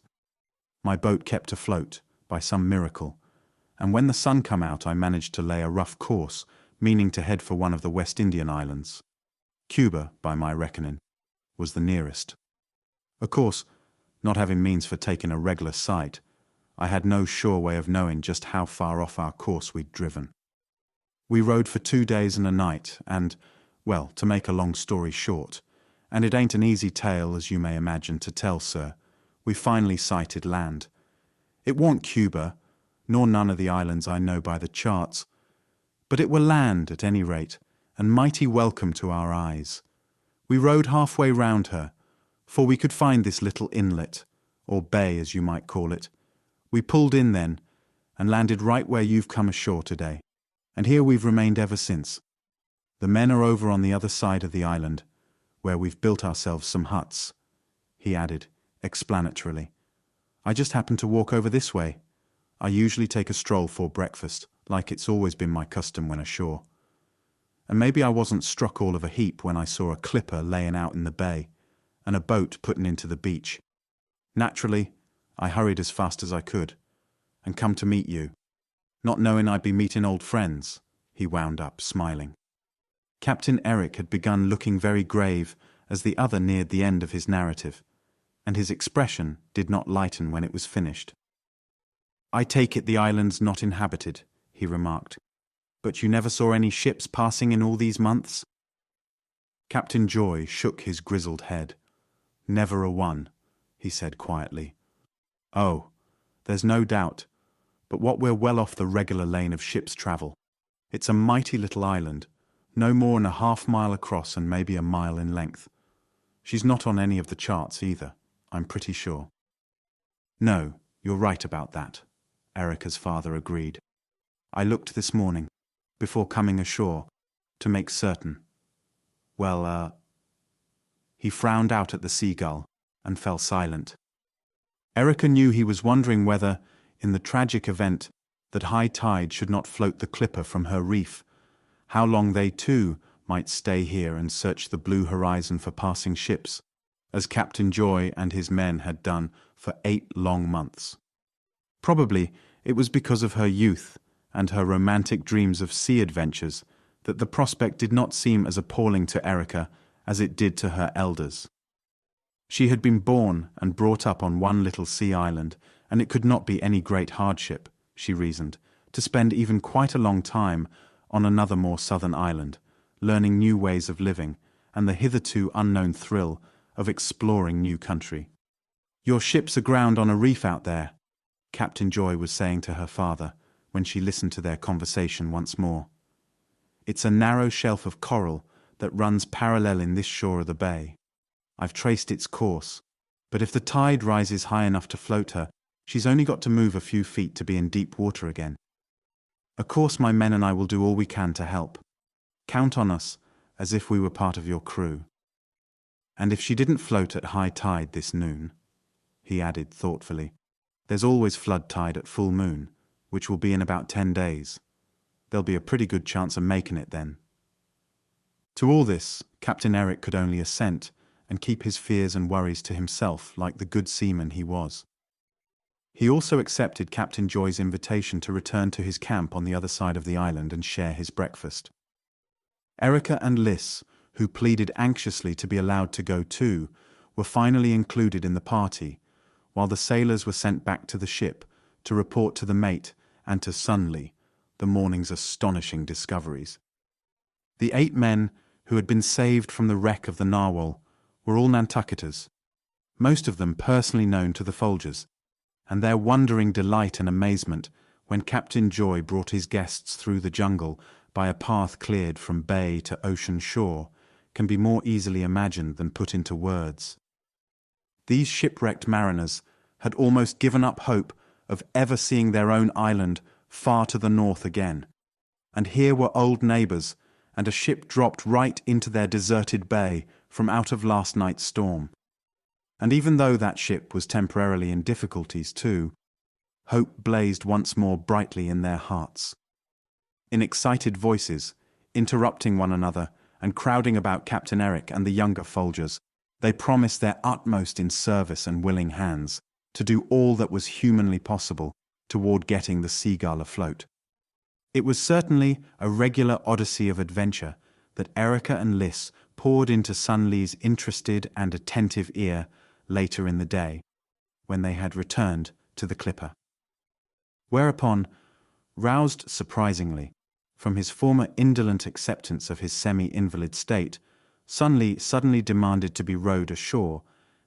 My boat kept afloat, by some miracle, and when the sun come out I managed to lay a rough course, meaning to head for one of the West Indian islands. Cuba, by my reckoning, was the nearest. Of course, not having means for taking a regular sight, I had no sure way of knowing just how far off our course we'd driven. We rode for 2 days and a night, and, well, to make a long story short, and it ain't an easy tale as you may imagine to tell, sir, we finally sighted land. It warn't Cuba, nor none of the islands I know by the charts, but it were land at any rate, and mighty welcome to our eyes. We rowed halfway round her, for we could find this little inlet, or bay as you might call it. We pulled in then, and landed right where you've come ashore today, and here we've remained ever since. The men are over on the other side of the island, where we've built ourselves some huts," he added, explanatorily. "I just happened to walk over this way. I usually take a stroll for breakfast, like it's always been my custom when ashore. And maybe I wasn't struck all of a heap when I saw a clipper laying out in the bay, and a boat putting into the beach. Naturally, I hurried as fast as I could, and come to meet you, not knowing I'd be meeting old friends," he wound up, smiling. Captain Eric had begun looking very grave as the other neared the end of his narrative, and his expression did not lighten when it was finished. "I take it the island's not inhabited," he remarked, "but you never saw any ships passing in all these months?" Captain Joy shook his grizzled head. "Never a one," he said quietly. "Oh, there's no doubt, but what we're well off the regular lane of ship's travel. It's a mighty little island, no more than a half-mile across and maybe a mile in length. She's not on any of the charts either, I'm pretty sure." "No, you're right about that," Erica's father agreed. I looked this morning, before coming ashore, to make certain. Well, He frowned out at the seagull and fell silent. Erica knew he was wondering whether, in the tragic event that high tide should not float the clipper from her reef, how long they too might stay here and search the blue horizon for passing ships, as Captain Joy and his men had done for 8 long months. Probably it was because of her youth and her romantic dreams of sea adventures that the prospect did not seem as appalling to Erica as it did to her elders. She had been born and brought up on one little sea island, and it could not be any great hardship, she reasoned, to spend even quite a long time on another more southern island, learning new ways of living and the hitherto unknown thrill of exploring new country. "Your ship's aground on a reef out there," Captain Joy was saying to her father when she listened to their conversation once more. "It's a narrow shelf of coral that runs parallel in this shore of the bay. I've traced its course, but if the tide rises high enough to float her, she's only got to move a few feet to be in deep water again. Of course my men and I will do all we can to help. Count on us as if we were part of your crew. And if she didn't float at high tide this noon," he added thoughtfully, "there's always flood tide at full moon, which will be in about 10 days. There'll be a pretty good chance of making it then." To all this, Captain Eric could only assent and keep his fears and worries to himself like the good seaman he was. He also accepted Captain Joy's invitation to return to his camp on the other side of the island and share his breakfast. Erica and Liss, who pleaded anxiously to be allowed to go too, were finally included in the party, while the sailors were sent back to the ship to report to the mate and to Sunlee the morning's astonishing discoveries. The 8 men who had been saved from the wreck of the Narwhal were all Nantucketers, most of them personally known to the Folgers, and their wondering delight and amazement when Captain Joy brought his guests through the jungle by a path cleared from bay to ocean shore can be more easily imagined than put into words. These shipwrecked mariners had almost given up hope of ever seeing their own island far to the north again, and here were old neighbours and a ship dropped right into their deserted bay from out of last night's storm. And even though that ship was temporarily in difficulties too, hope blazed once more brightly in their hearts. In excited voices, interrupting one another and crowding about Captain Eric and the younger Folgers, they promised their utmost in service and willing hands to do all that was humanly possible toward getting the Seagull afloat. It was certainly a regular odyssey of adventure that Erica and Liss poured into Sunlee's interested and attentive ear later in the day, when they had returned to the clipper. Whereupon, roused surprisingly from his former indolent acceptance of his semi-invalid state, Sunlee suddenly demanded to be rowed ashore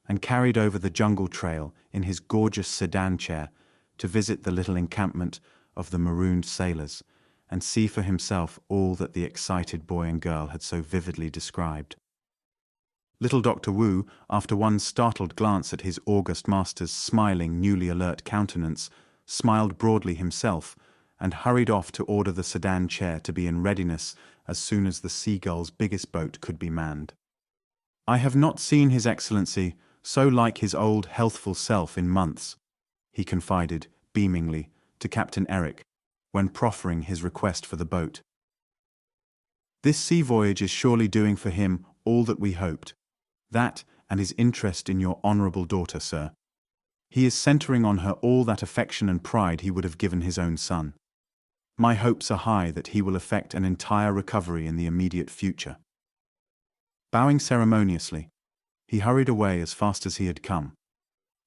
and carried over the jungle trail in his gorgeous sedan chair to visit the little encampment of the marooned sailors and see for himself all that the excited boy and girl had so vividly described. Little Dr. Wu, after one startled glance at his august master's smiling, newly alert countenance, smiled broadly himself and hurried off to order the sedan chair to be in readiness as soon as the Seagull's biggest boat could be manned. "I have not seen His Excellency so like his old healthful self in months," he confided beamingly to Captain Eric when proffering his request for the boat. "This sea voyage is surely doing for him all that we hoped. That and his interest in your honourable daughter, sir. He is centering on her all that affection and pride he would have given his own son. My hopes are high that he will effect an entire recovery in the immediate future." Bowing ceremoniously, he hurried away as fast as he had come,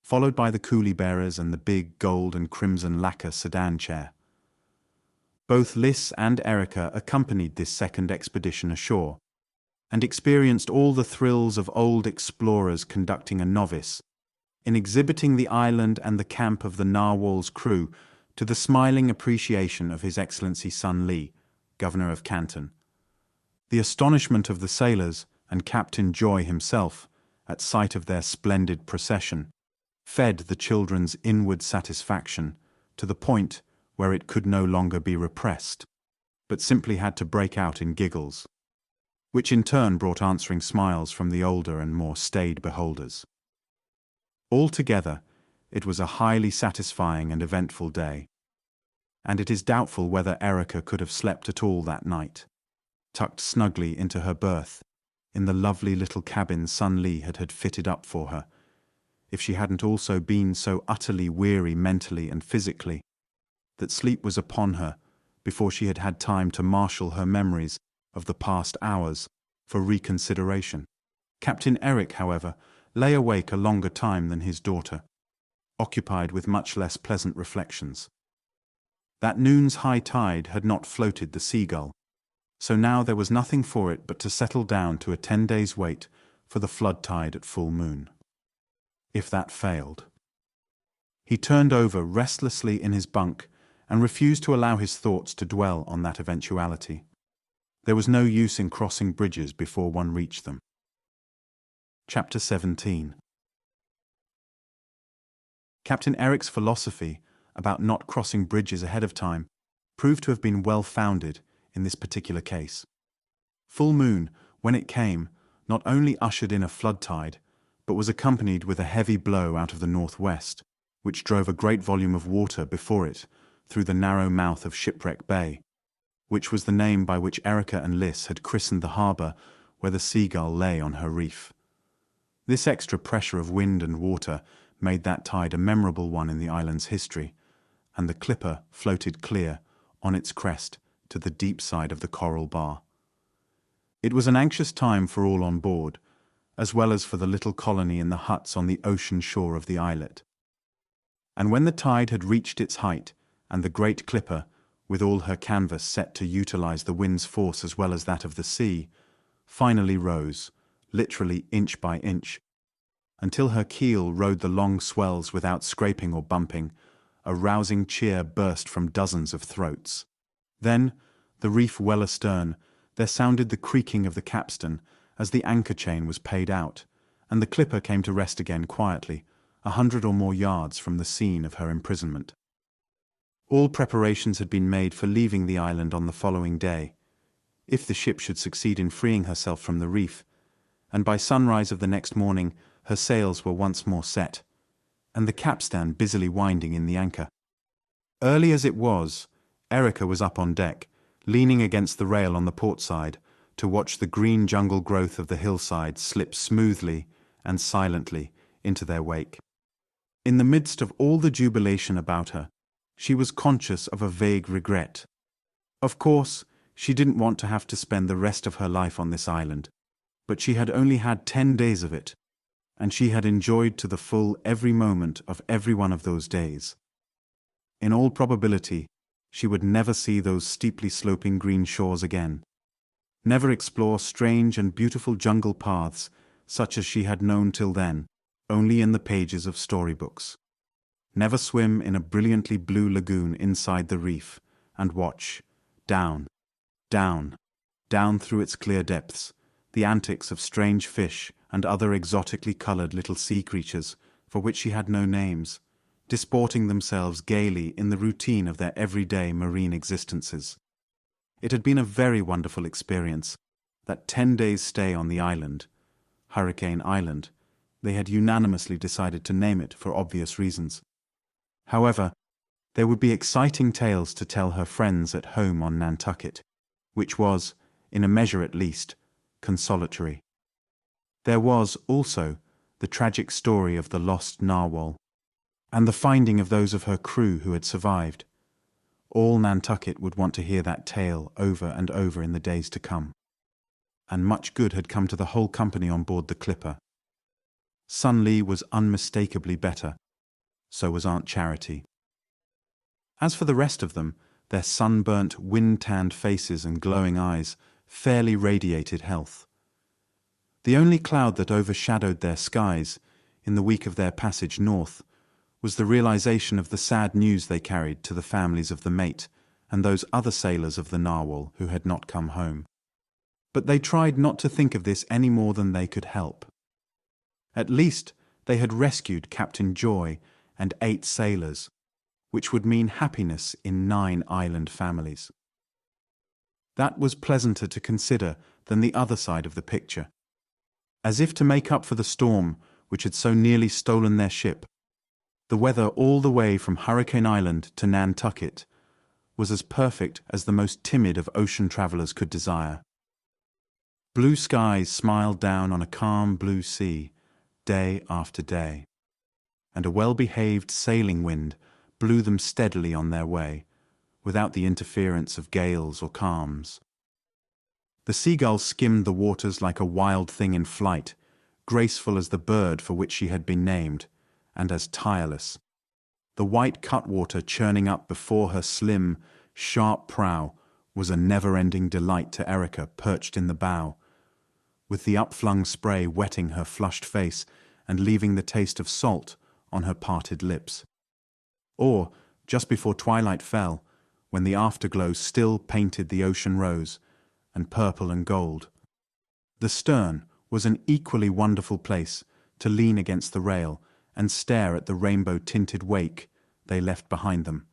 followed by the coolie bearers and the big gold and crimson lacquer sedan chair. Both Liss and Erica accompanied this second expedition ashore, and experienced all the thrills of old explorers conducting a novice, in exhibiting the island and the camp of the Narwhal's crew to the smiling appreciation of His Excellency Sunlee, Governor of Canton. The astonishment of the sailors and Captain Joy himself at sight of their splendid procession fed the children's inward satisfaction to the point where it could no longer be repressed, but simply had to break out in giggles, which in turn brought answering smiles from the older and more staid beholders. Altogether, it was a highly satisfying and eventful day, and it is doubtful whether Erica could have slept at all that night, tucked snugly into her berth in the lovely little cabin Sun Li had fitted up for her, if she hadn't also been so utterly weary mentally and physically that sleep was upon her before she had had time to marshal her memories of the past hours for reconsideration. Captain Eric, however, lay awake a longer time than his daughter, occupied with much less pleasant reflections. That noon's high tide had not floated the Seagull, so now there was nothing for it but to settle down to a 10 days' wait for the flood tide at full moon. If that failed, he turned over restlessly in his bunk and refused to allow his thoughts to dwell on that eventuality. There was no use in crossing bridges before one reached them. Chapter 17. Captain Eric's philosophy about not crossing bridges ahead of time proved to have been well-founded in this particular case. Full moon, when it came, not only ushered in a flood tide, but was accompanied with a heavy blow out of the northwest, which drove a great volume of water before it through the narrow mouth of Shipwreck Bay, which was the name by which Erica and Liss had christened the harbour where the Seagull lay on her reef. This extra pressure of wind and water made that tide a memorable one in the island's history, and the clipper floated clear on its crest to the deep side of the coral bar. It was an anxious time for all on board, as well as for the little colony in the huts on the ocean shore of the islet. And when the tide had reached its height, and the great clipper, with all her canvas set to utilize the wind's force as well as that of the sea, finally rose, literally inch by inch, until her keel rode the long swells without scraping or bumping, a rousing cheer burst from dozens of throats. Then, the reef well astern, there sounded the creaking of the capstan as the anchor chain was paid out, and the clipper came to rest again quietly, 100 or more yards from the scene of her imprisonment. All preparations had been made for leaving the island on the following day, if the ship should succeed in freeing herself from the reef, and by sunrise of the next morning her sails were once more set, and the capstan busily winding in the anchor. Early as it was, Erica was up on deck, leaning against the rail on the port side, to watch the green jungle growth of the hillside slip smoothly and silently into their wake. In the midst of all the jubilation about her, she was conscious of a vague regret. Of course, she didn't want to have to spend the rest of her life on this island, but she had only had 10 days of it, and she had enjoyed to the full every moment of every one of those days. In all probability, she would never see those steeply sloping green shores again, never explore strange and beautiful jungle paths such as she had known till then, only in the pages of storybooks, never swim in a brilliantly blue lagoon inside the reef and watch, down, down, down through its clear depths, the antics of strange fish and other exotically colored little sea creatures for which she had no names, disporting themselves gaily in the routine of their everyday marine existences. It had been a very wonderful experience, that 10 days' stay on the island, Hurricane Island. They had unanimously decided to name it for obvious reasons. However, there would be exciting tales to tell her friends at home on Nantucket, which was, in a measure at least, consolatory. There was, also, the tragic story of the lost narwhal, and the finding of those of her crew who had survived. All Nantucket would want to hear that tale over and over in the days to come. And much good had come to the whole company on board the clipper. Sun Li was unmistakably better. So was Aunt Charity. As for the rest of them, their sunburnt, wind-tanned faces and glowing eyes fairly radiated health. The only cloud that overshadowed their skies, in the week of their passage north, was the realization of the sad news they carried to the families of the mate and those other sailors of the Narwhal who had not come home. But they tried not to think of this any more than they could help. At least they had rescued Captain Joy and 8 sailors, which would mean happiness in 9 island families. That was pleasanter to consider than the other side of the picture. As if to make up for the storm which had so nearly stolen their ship, the weather all the way from Hurricane Island to Nantucket was as perfect as the most timid of ocean travelers could desire. Blue skies smiled down on a calm blue sea, day after day, and a well-behaved sailing wind blew them steadily on their way, without the interference of gales or calms. The seagull skimmed the waters like a wild thing in flight, graceful as the bird for which she had been named, and as tireless. The white cutwater churning up before her slim, sharp prow was a never-ending delight to Erica perched in the bow, with the upflung spray wetting her flushed face and leaving the taste of salt on her parted lips. Or, just before twilight fell, when the afterglow still painted the ocean rose, and purple and gold, the stern was an equally wonderful place to lean against the rail and stare at the rainbow-tinted wake they left behind them,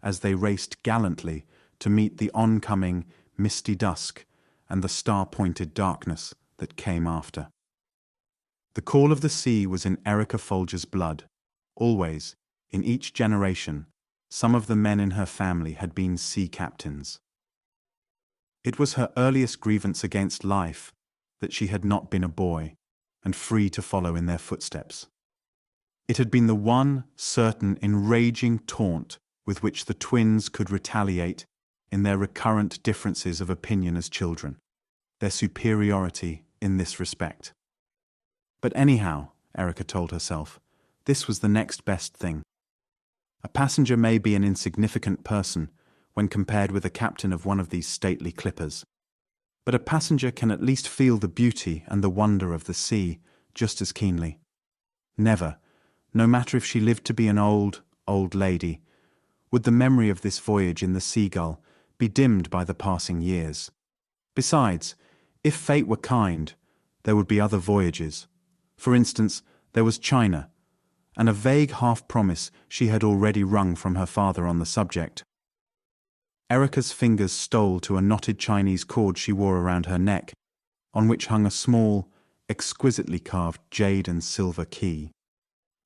as they raced gallantly to meet the oncoming misty dusk and the star-pointed darkness that came after. The call of the sea was in Erica Folger's blood. Always, in each generation, some of the men in her family had been sea captains. It was her earliest grievance against life that she had not been a boy and free to follow in their footsteps. It had been the one certain enraging taunt with which the twins could retaliate in their recurrent differences of opinion as children, their superiority in this respect. But anyhow, Erica told herself, this was the next best thing. A passenger may be an insignificant person when compared with a captain of one of these stately clippers, but a passenger can at least feel the beauty and the wonder of the sea just as keenly. Never, no matter if she lived to be an old, old lady, would the memory of this voyage in the Seagull be dimmed by the passing years. Besides, if fate were kind, there would be other voyages. For instance, there was China, and a vague half-promise she had already wrung from her father on the subject. Erica's fingers stole to a knotted Chinese cord she wore around her neck, on which hung a small, exquisitely carved jade and silver key.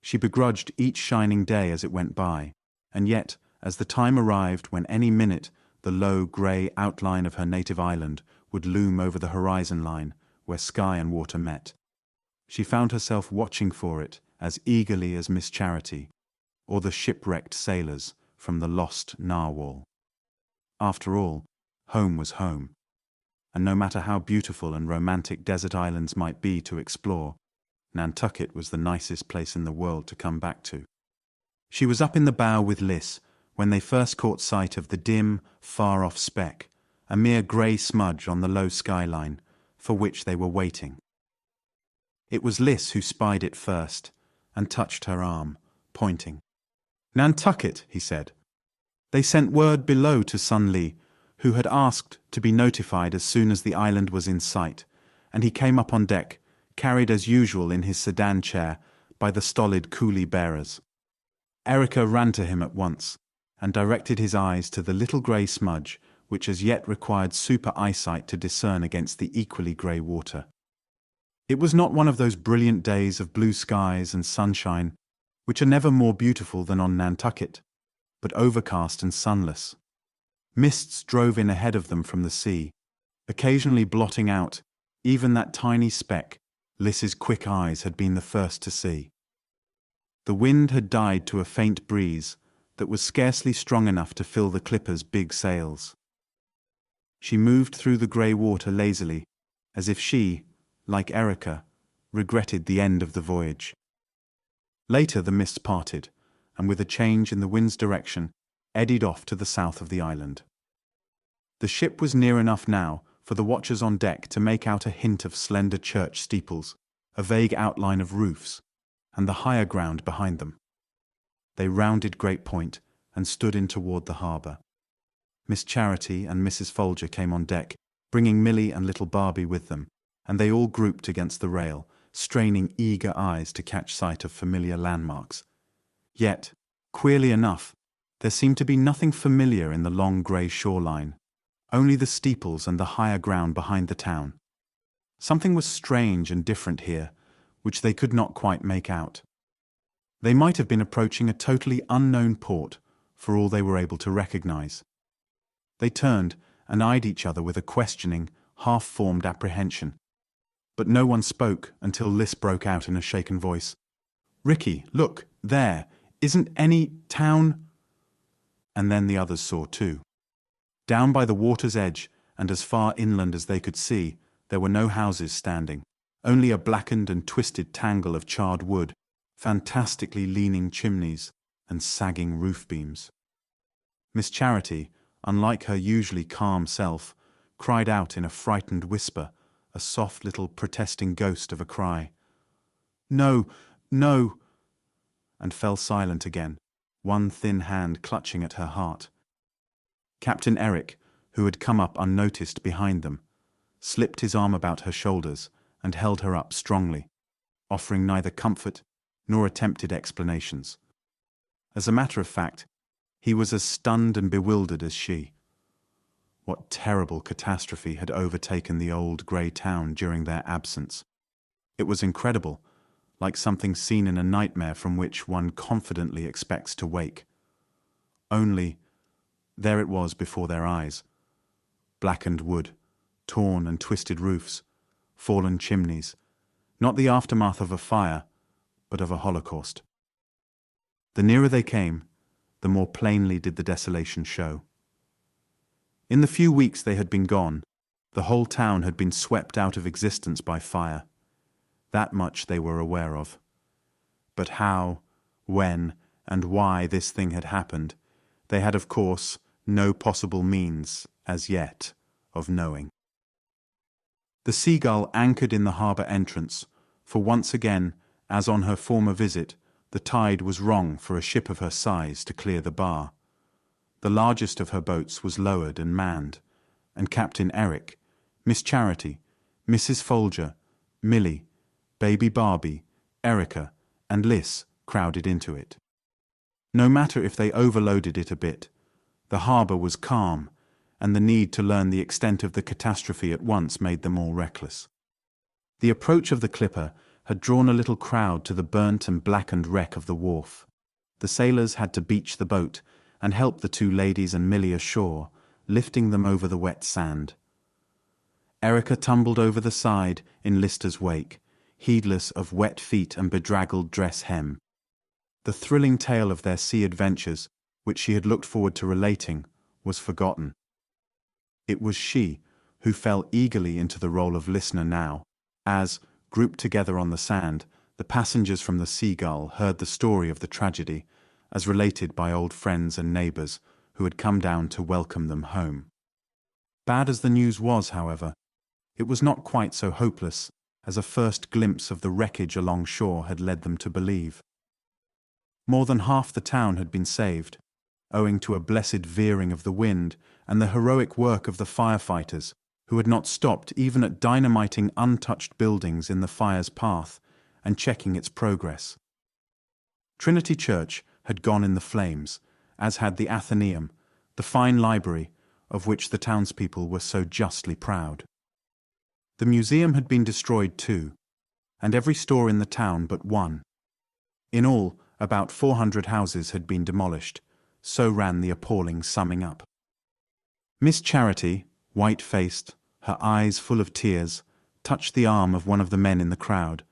She begrudged each shining day as it went by, and yet, as the time arrived when any minute the low grey outline of her native island would loom over the horizon line where sky and water met, she found herself watching for it as eagerly as Miss Charity, or the shipwrecked sailors from the lost narwhal. After all, home was home, and no matter how beautiful and romantic desert islands might be to explore, Nantucket was the nicest place in the world to come back to. She was up in the bow with Liss when they first caught sight of the dim, far-off speck, a mere grey smudge on the low skyline, for which they were waiting. It was Liss who spied it first, and touched her arm, pointing. "Nantucket," he said. They sent word below to Sun Li, who had asked to be notified as soon as the island was in sight, and he came up on deck, carried as usual in his sedan chair by the stolid coolie bearers. Erica ran to him at once, and directed his eyes to the little grey smudge which as yet required super eyesight to discern against the equally grey water. It was not one of those brilliant days of blue skies and sunshine which are never more beautiful than on Nantucket, but overcast and sunless. Mists drove in ahead of them from the sea, occasionally blotting out even that tiny speck Liss's quick eyes had been the first to see. The wind had died to a faint breeze that was scarcely strong enough to fill the clipper's big sails. She moved through the grey water lazily, as if she, like Erica, regretted the end of the voyage. Later the mists parted, and with a change in the wind's direction, eddied off to the south of the island. The ship was near enough now for the watchers on deck to make out a hint of slender church steeples, a vague outline of roofs, and the higher ground behind them. They rounded Great Point and stood in toward the harbour. Miss Charity and Mrs. Folger came on deck, bringing Millie and little Barbie with them, and they all grouped against the rail, straining eager eyes to catch sight of familiar landmarks. Yet, queerly enough, There seemed to be nothing familiar in the long grey shoreline, only the steeples and the higher ground behind the town. Something was strange and different here, which they could not quite make out. They might have been approaching a totally unknown port, for all they were able to recognize. They turned and eyed each other with a questioning, half-formed apprehension. But no one spoke until Liss broke out in a shaken voice. "Ricky, look, there, isn't any town—" And then the others saw too. Down by the water's edge, and as far inland as they could see, there were no houses standing, only a blackened and twisted tangle of charred wood, fantastically leaning chimneys, and sagging roof beams. Miss Charity, unlike her usually calm self, cried out in a frightened whisper, a soft little protesting ghost of a cry. "No, no!" and fell silent again, one thin hand clutching at her heart. Captain Eric, who had come up unnoticed behind them, slipped his arm about her shoulders and held her up strongly, offering neither comfort nor attempted explanations. As a matter of fact, he was as stunned and bewildered as she. What terrible catastrophe had overtaken the old grey town during their absence? It was incredible, like something seen in a nightmare from which one confidently expects to wake. Only, there it was before their eyes. Blackened wood, torn and twisted roofs, fallen chimneys, not the aftermath of a fire, but of a holocaust. The nearer they came, the more plainly did the desolation show. In the few weeks they had been gone, the whole town had been swept out of existence by fire. That much they were aware of. But how, when, and why this thing had happened, they had, of course, no possible means, as yet, of knowing. The Seagull anchored in the harbour entrance, for once again, as on her former visit, the tide was wrong for a ship of her size to clear the bar. The largest of her boats was lowered and manned, and Captain Eric, Miss Charity, Mrs. Folger, Millie, Baby Barbie, Erica, and Liss crowded into it. No matter if they overloaded it a bit, the harbour was calm, and the need to learn the extent of the catastrophe at once made them all reckless. The approach of the clipper had drawn a little crowd to the burnt and blackened wreck of the wharf. The sailors had to beach the boat and help the two ladies and Millie ashore, lifting them over the wet sand. Erica tumbled over the side in Lister's wake, heedless of wet feet and bedraggled dress hem. The thrilling tale of their sea adventures, which she had looked forward to relating, was forgotten. It was she who fell eagerly into the role of listener now, as, grouped together on the sand, the passengers from the Seagull heard the story of the tragedy, as related by old friends and neighbours who had come down to welcome them home. Bad as the news was, however, it was not quite so hopeless as a first glimpse of the wreckage along shore had led them to believe. More than half the town had been saved, owing to a blessed veering of the wind and the heroic work of the firefighters, who had not stopped even at dynamiting untouched buildings in the fire's path and checking its progress. Trinity Church had gone in the flames, as had the Athenaeum, the fine library of which the townspeople were so justly proud. The museum had been destroyed too, and every store in the town but one. In all, about 400 houses had been demolished, so ran the appalling summing up. Miss Charity, white-faced, her eyes full of tears, touched the arm of one of the men in the crowd,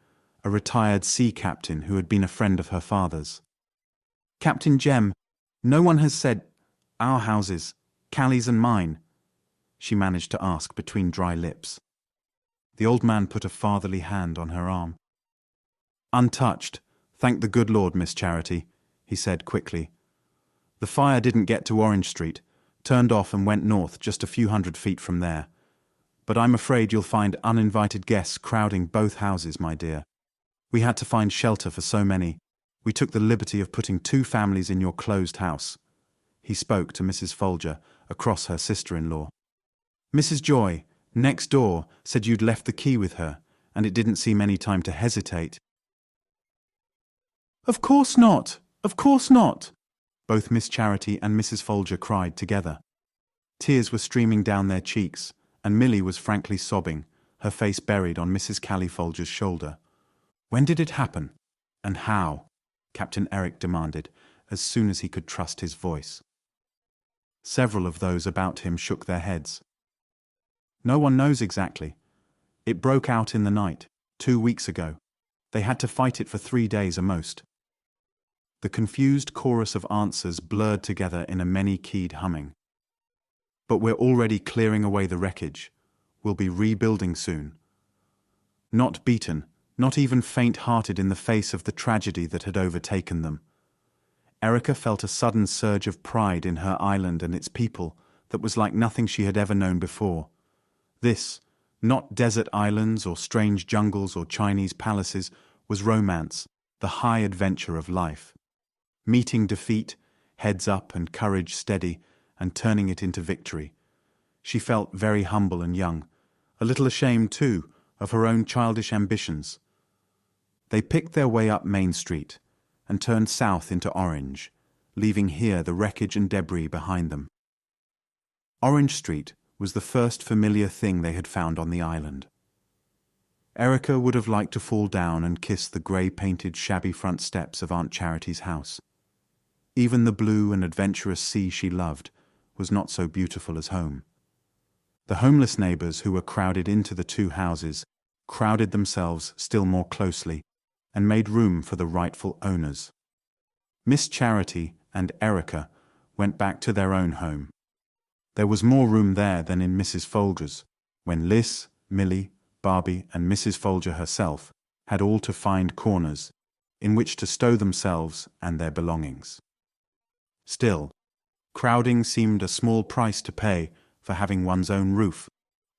a retired sea captain who had been a friend of her father's. "Captain Jem, no one has said, our houses, Callie's and mine," she managed to ask between dry lips. The old man put a fatherly hand on her arm. "Untouched, thank the good Lord, Miss Charity," he said quickly. "The fire didn't get to Orange Street, turned off and went north just a few hundred feet from there. But I'm afraid you'll find uninvited guests crowding both houses, my dear. We had to find shelter for so many. We took the liberty of putting 2 families in your closed house." He spoke to Mrs. Folger across her sister-in-law. "Mrs. Joy, next door, said you'd left the key with her, and it didn't seem any time to hesitate." "Of course not! Of course not!" Both Miss Charity and Mrs. Folger cried together. Tears were streaming down their cheeks, and Milly was frankly sobbing, her face buried on Mrs. Callie Folger's shoulder. "When did it happen? And how?" Captain Eric demanded, as soon as he could trust his voice. Several of those about him shook their heads. "No one knows exactly. It broke out in the night, 2 weeks ago. They had to fight it for 3 days at most." The confused chorus of answers blurred together in a many-keyed humming. "But we're already clearing away the wreckage. We'll be rebuilding soon." Not beaten, not even faint-hearted in the face of the tragedy that had overtaken them, Erica felt a sudden surge of pride in her island and its people that was like nothing she had ever known before. This, not desert islands or strange jungles or Chinese palaces, was romance, the high adventure of life. Meeting defeat, heads up and courage steady, and turning it into victory. She felt very humble and young, a little ashamed, too, of her own childish ambitions. They picked their way up Main Street and turned south into Orange, leaving here the wreckage and debris behind them. Orange Street was the first familiar thing they had found on the island. Erica would have liked to fall down and kiss the grey-painted shabby front steps of Aunt Charity's house. Even the blue and adventurous sea she loved was not so beautiful as home. The homeless neighbours who were crowded into the two houses crowded themselves still more closely and made room for the rightful owners. Miss Charity and Erica went back to their own home. There was more room there than in Mrs. Folger's, when Liss, Milly, Barbie and Mrs. Folger herself had all to find corners in which to stow themselves and their belongings. Still, crowding seemed a small price to pay for having one's own roof,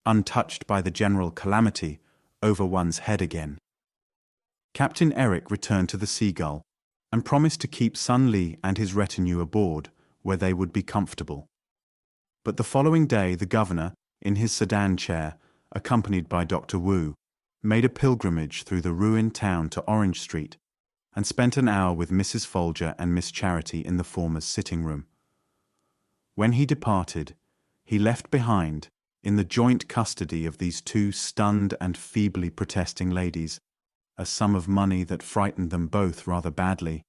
untouched by the general calamity, over one's head again. Captain Eric returned to the Seagull and promised to keep Sun Li and his retinue aboard, where they would be comfortable. But the following day the governor, in his sedan chair, accompanied by Dr. Wu, made a pilgrimage through the ruined town to Orange Street and spent an hour with Mrs. Folger and Miss Charity in the former's sitting room. When he departed, he left behind, in the joint custody of these two stunned and feebly protesting ladies, a sum of money that frightened them both rather badly,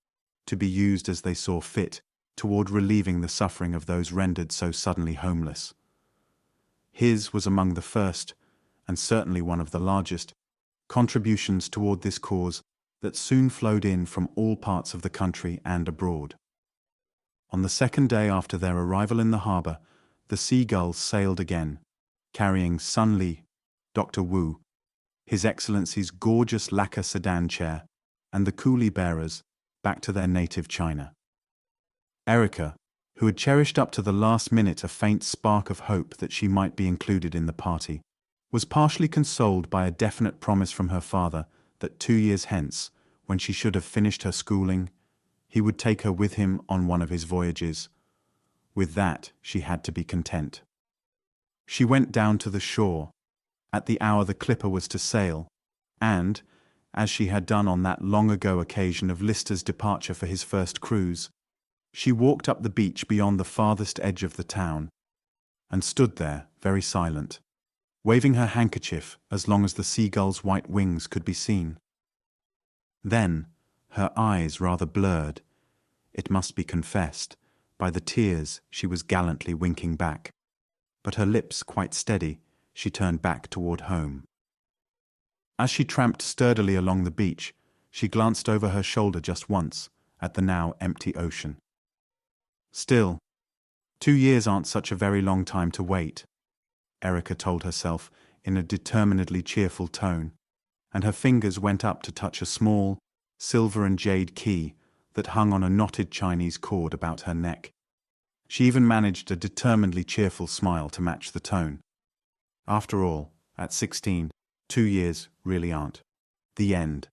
to be used as they saw fit toward relieving the suffering of those rendered so suddenly homeless. His was among the first, and certainly one of the largest, contributions toward this cause that soon flowed in from all parts of the country and abroad. On the second day after their arrival in the harbour, the Seagull sailed again, carrying Sun Li, Dr. Wu, His Excellency's gorgeous lacquer sedan chair, and the coolie bearers back to their native China. Erica, who had cherished up to the last minute a faint spark of hope that she might be included in the party, was partially consoled by a definite promise from her father that 2 years hence, when she should have finished her schooling, he would take her with him on one of his voyages. With that, she had to be content. She went down to the shore, at the hour the clipper was to sail, and, as she had done on that long-ago occasion of Lister's departure for his first cruise, she walked up the beach beyond the farthest edge of the town, and stood there, very silent, waving her handkerchief as long as the Seagull's white wings could be seen. Then, her eyes rather blurred, it must be confessed, by the tears she was gallantly winking back, but her lips quite steady, she turned back toward home. As she tramped sturdily along the beach, she glanced over her shoulder just once at the now empty ocean. Still, 2 years aren't such a very long time to wait, Erica told herself in a determinedly cheerful tone, and her fingers went up to touch a small, silver and jade key that hung on a knotted Chinese cord about her neck. She even managed a determinedly cheerful smile to match the tone. After all, at 16, 2 years really aren't the end.